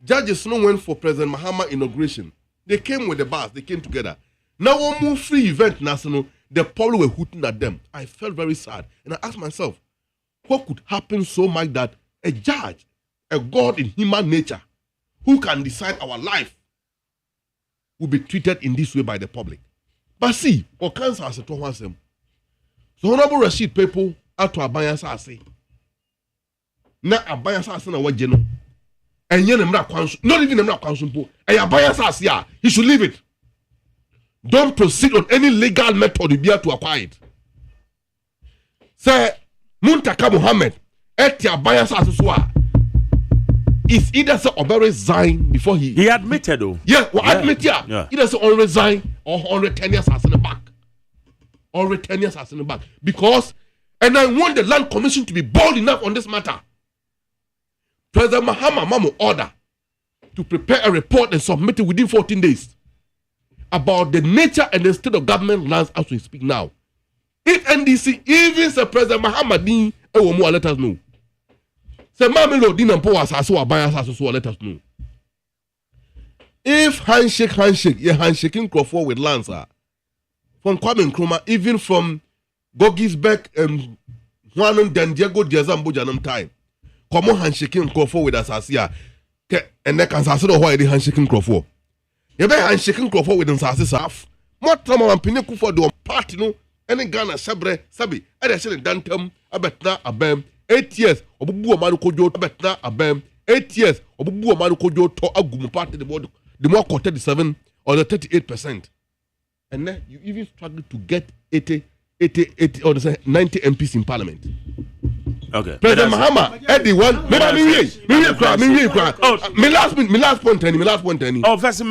judges went for President Mahama inauguration. They came with the bars, they came together. Now, one more free event, national, the public were hooting at them. I felt very sad. And I asked myself, what could happen so much that a judge, a God in human nature, who can decide our life, will be treated in this way by the public? But see, what cancer has to one them. So Honorable Rashid people out to Abaya Sase. Na Abaya Sase na what geno. And yen not even a council. And Abaya Sase, he should leave it. Don't proceed on any legal method to be able to acquire it. Say Muntaka Muhammad eti Abaya Sase soa. Is either say or resign before he admitted though. Yeah, admit yeah. Either say or resign or 110 years as in the back. Or 10 years as in the back. Because, and I want the Land Commission to be bold enough on this matter. President Mahama Mamu order to prepare a report and submit it within 14 days about the nature and the state of government lands as we speak now. If NDC even say President Mahama Din let us know. Say Mamelo Din and Poas as well let us know. If handshake, you're handshaking Crawford with Lancer. From Kwame Nkrumah, even from Gogisbeck and Juan Dan Diego Diazambo Janam time. Come on handshaking Crawford with Asasia. And they can say why they handshaking Crawford. You be handshaking Crawford with Asasia. More time on Pineku for the party no. Any Ghana Sabre Sabi. I say Dantum Abetna Abem 8 years. Obubu Amadu Kojo Abetna Abem 8 years. Obubu Amadu Kojo to Agum party the more 37 or the 38%. And then you even struggle to get 80 or 90 MPs in parliament. Okay. President Mahama, Eddie one. Me last point. Oh, first, 10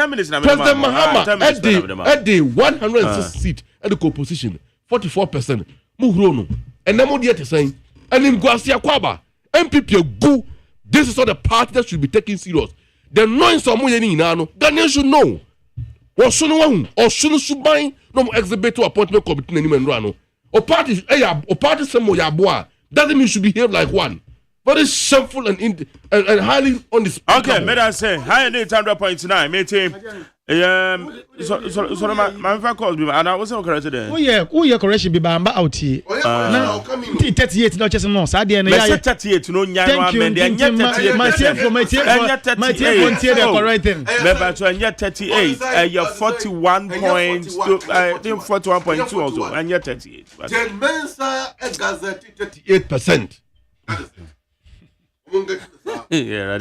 minutes now. President Mahama, Eddie 106 seat at the co-position, 44%. Muhrono. And then what you saying? And in Guasia Kwaba, MPP go. This is not the party that should be taken serious. The noise of Muyeni Nano, Ghanaians should know. Or Sunu Subai, no exhibit to appointment committee anymore rano. Or parties, some Yaboa. Doesn't mean you should behave like one. Very shameful and highly on this. Okay, may I say, high and 800.9, mate. So my phone calls me, and I wasn't correct today. Oh yeah, correction be bamba out here. 38 no just no. Sad and 38 no nyano men dey anya 38. My team the correct thing. But to anya 38, you 41.2 also. Anya 38. Then Mensa a Gazette 38%. Yeah,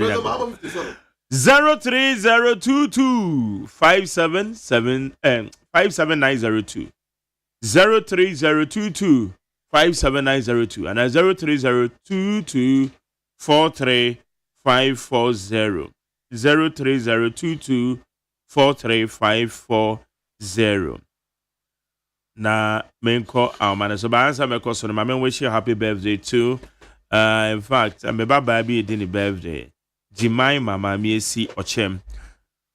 03022 57902 03022 57902 and 03022 43540 03022 43540 na menko amana so ba answer meko so na me wish you happy birthday too. In fact, I'm about baby dinner birthday. Jimai Mama Miesi Ochem.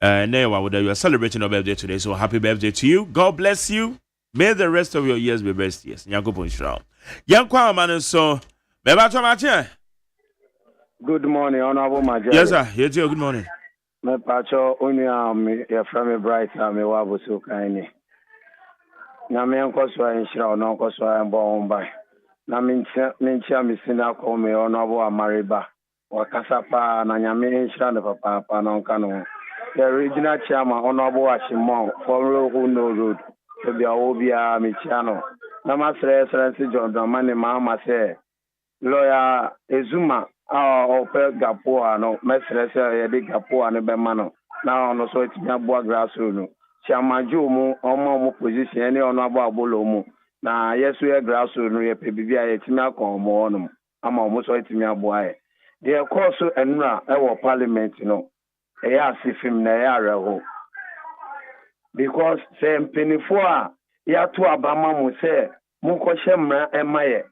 You are celebrating your birthday today, so happy birthday to you. God bless you. May the rest of your years be best years. Nyanko Ponshra. Yankwa man so Beba Tomache. Good morning, Honorable Major. Yes, sir. Yes, sir. Good morning. Me pacho unia your friend bright me wabu so kaini. Na me nko so nshira ono nko so mbo mba. Na mincha misina ko me Honorable Amariba. Wakasapa na nyame nshira ne papa na nka no. The original chairman Honorable Ashimon for who no road. To be obia michiano. Na masre Excellency John Dramani Mahama say lawyer Ezuma ope gapoa no mesre say ye de gapoa ne be mano. Na ono so etimi aboa grassroots no. Chiamaju mu omo position any Honorable Abolo mu. Na yesu ye grassroots no ye pe bibia ye etimi akon mo no. Ama omo so etimi aboa e. The course enra e wo parliament no. E asifim na ya reho. Because say mpenifo a ya to abama mu se mu ko hye emaye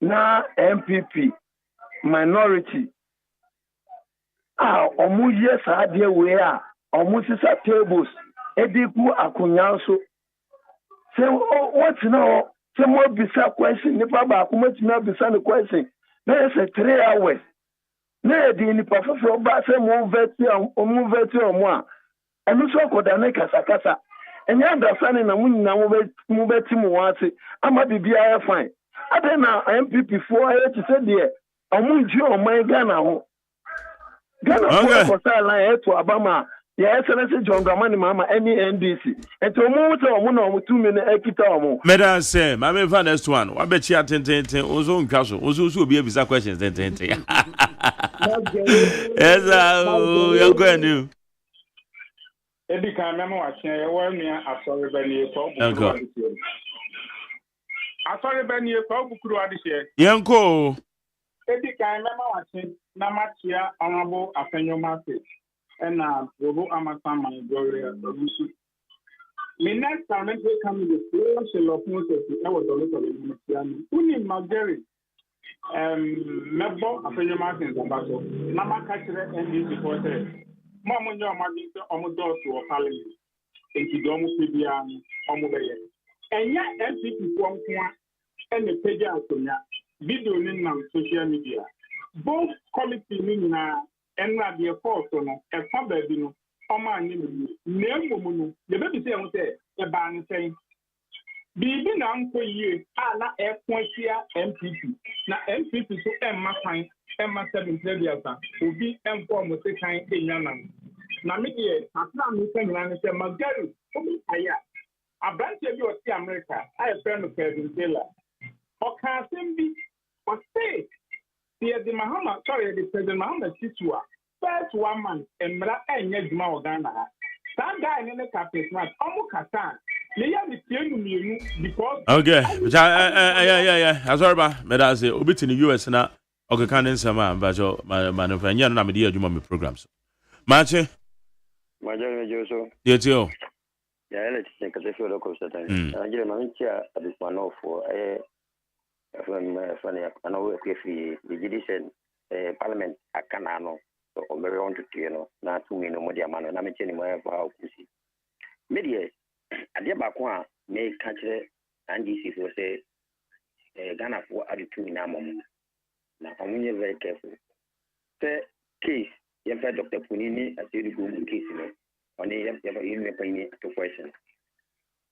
na MPP minority omu ye sa de we a omu sisa tables ediku akunya so se what now se mo bisa question nipa ba ko matimi bisa ne question na say 3 hours na di nipa foforo ba se mo veti omu a enu so koda ne kasa enya understanding na munyina mo beti mo wase ama bibia ya fine ade na MPP for aye ti se de omu nji oman Ghana ho Ghana for ko line to abama ya excellence John Dramani mama any NDC eto omu to omu na omu 2 minutes ekita omu Madam say ma me fa next one wa be chi atententen ozo nka so ozo obi ebisa questions tententen yes you go and Ebi kan memo ahye ye wo nua asori bani ko bukuru adihye. Asori bani ko bukuru adihye. Yenko. Ebi kan memo ahye na machia onabo afenyoma se. Ena robo amasama gloria obusu. Me next parliamentary candidate so lopun se e wo do lo ministerial. Uni mageri mebo afenyoma se nzabaso. Na makachire NDC for say Mama nyo amadi se omudo to Parliament. Enti do mu pebia omubeye. Enya MPP fo nkoa ene page akonya video ni na social media. Both committee ni na enra de force no e fa ba bi no oma ani ni na emomu no de be se ho se e ba ni sen. Bibi na nko yie a na e kwachia MPP na MPP so e makan Emma 7 Prebiasa, Ubi M4 Mosekai Yanam. Namidi, Afra Musan and Magari, Aya. A branch of your America, I have friend of President Taylor. Or Kasimbi, or say, the Mahama, sorry, the President Mahama Situa, first 1 month, and Mra and Yajma Ghana. Some guy in the capital, not Omukatan. Because okay, yeah. Azorba, Medaze, Ubit in the US now. Okay, can't answer my manufacturer. I'm a dear Juma programs. Marche, my general Joso, yes, you. Yeah, let's take a few local settings. I get my chair at this one for a funny. I know if the judicial parliament, I can't know. So I'm very on to now 2 minutes more man, and I'm a chenny my for how to see. Media, I did back one may catch it, and this is what say Ghana for added 2 in a moment. Now, I'm very careful. The case, you have Dr. Punini, as you do in case, on the you to question.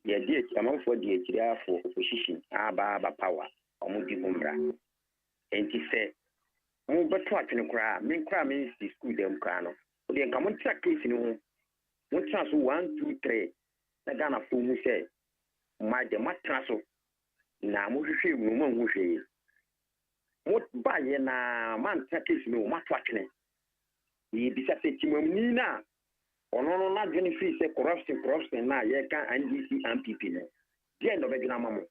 The idea among for the HDR for opposition, Abba power, or Moody Umbra. And he said, move but what in a cry, mean cry means the school them crano. But the common track case in one chance 1, 2, 3. The Ghana fool who say, my the matrasso. Now, Mushi, woman who say, what by na man takes no matwatne. He disappeared Timomina. Or no, not Jennifer say corruption na yeka NDC and PP. The end of a grammar.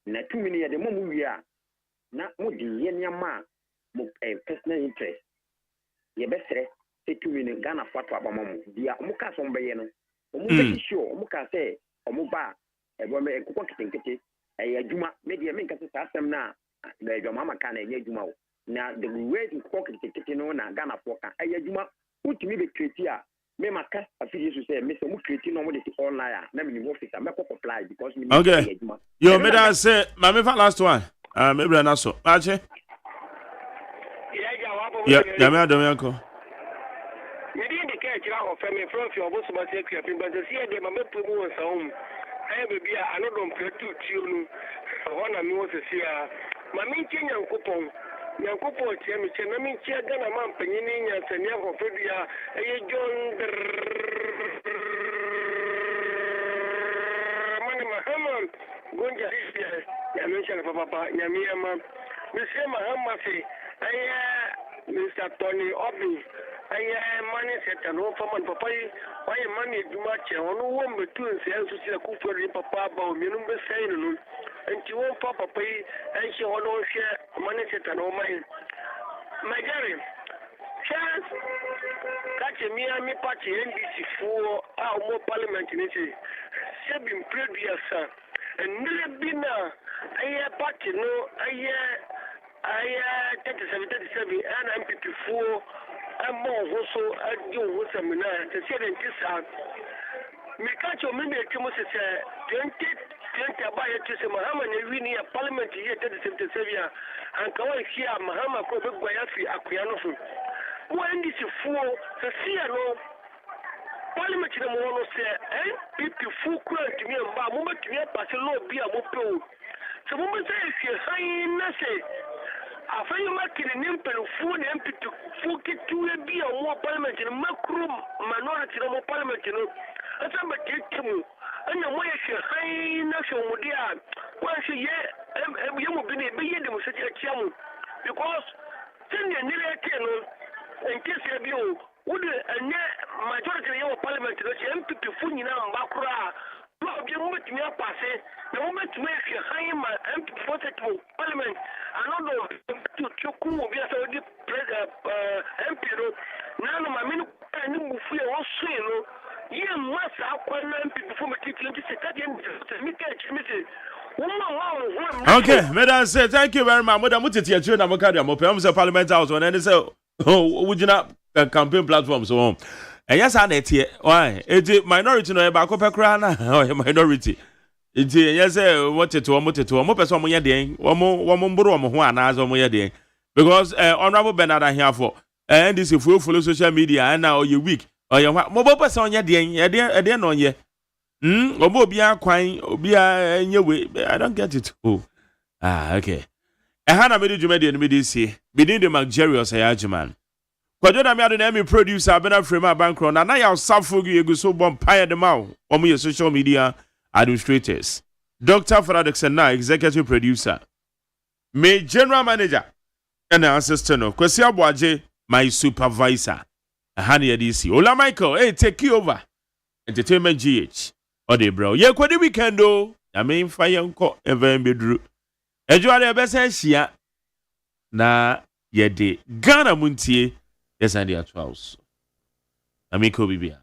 Na 2 minutes at the moment we are not more the Yenya a personal interest. Ye best say 2 minutes Ghana fatwa bamamo. Dia muka sombayeno. Omu sure muka say omuba e bo me kuko kitinkiti e adwuma media me nkase sa asem na na adwuma maka na enye adwuma wo na the way to kuko kitinkiti no na Ghana for ka e adwuma utimi be create a me maka afiji so say me so mu create no mo de online na me office me ko apply because me okay yo me da say ma me fa last one me bra na so ache yeah me adom yanko family from your boss must take your but the see the mama put on home. I baby I know don't play to tune. One of me was see Mammy Chin Yankupon. Yankupo, Chemi, Chenami Chiagan, a man penning and Senya for Fabia, a John Mani Mahaman, Gunja, Yamisha Papa, Yamiama, Mr. Mahamasi, Mr. Tony Obi. I money set and home for my papa. Why money do much on no one but 2 and sales to see a cook for papa about minimum saying, and she won't papa pay, and she will not share money set and home mine. My Gary, chance catch a me party NBC for our more parliament in it. asia bi mpreduasa enre bi na aye party no aye 37 and MPP4 and more also adi wo seminar te se den tisa me catch o me be timo se 20 abaye to se Mahama na wi ni parliament year 37 and ka wa hia Mahama ko be gwa fi akoya no fu wo ndi se fuo se sia no Parliament na mo no se NPP fu kura tumi mba mo betumi pass law bi a mo pe so mo say se han na se afanye makini nimpelo fu na NPP fu kitu bi a mo parliament na makro minority na mo parliament no asa ba ketimu anya mo ye se han na se mo dia kwa se ye mo bi ne be ye dem se tiamu because tin ne ne ke no en kese bi o would a majority of parliament MPP Funina and Bakura, you want me up passing, the moment to make a high MPP parliament, and not to Choku, we are already MP, none of my men and move free also, you must have one MPP before my teaching to Okay, Madam say thank you very much. Madam, what is your children? I'm a Parliament House when any say, oh, would you not? Campaign platform so on. And yes, I net here. Why? It's minority no ba ko pekra na minority. It's yes, what it to mo person mo ye den. Wo mo mboro mo ho anazo mo ye den. Because honorable Bernard here for and this if you follow social media and now you weak. Or you mo person ye den no ye. Obo obi akwan obi anye we. I don't get it. Oh. Okay. Ehana me di jumedi no me di see. Bidin the Ministerial OSEI AGYEMAN. Kwadona me ado na me producer Bena Frema Bankro na ya safogu yegu so bom paye de maw omo ye social media administrators. Dr. Fradix na executive producer. Me general manager and assistant of Kwesi Aboaje my supervisor. Hani ya DC. Ola Michael, hey take you over. Entertainment GH. Ode bro. Ye kwadi weekend o. Ya me fire nko even bedru. Ejuale ebese hia na ye de Ghana Montie. Yes, I do. Amiko Bibia.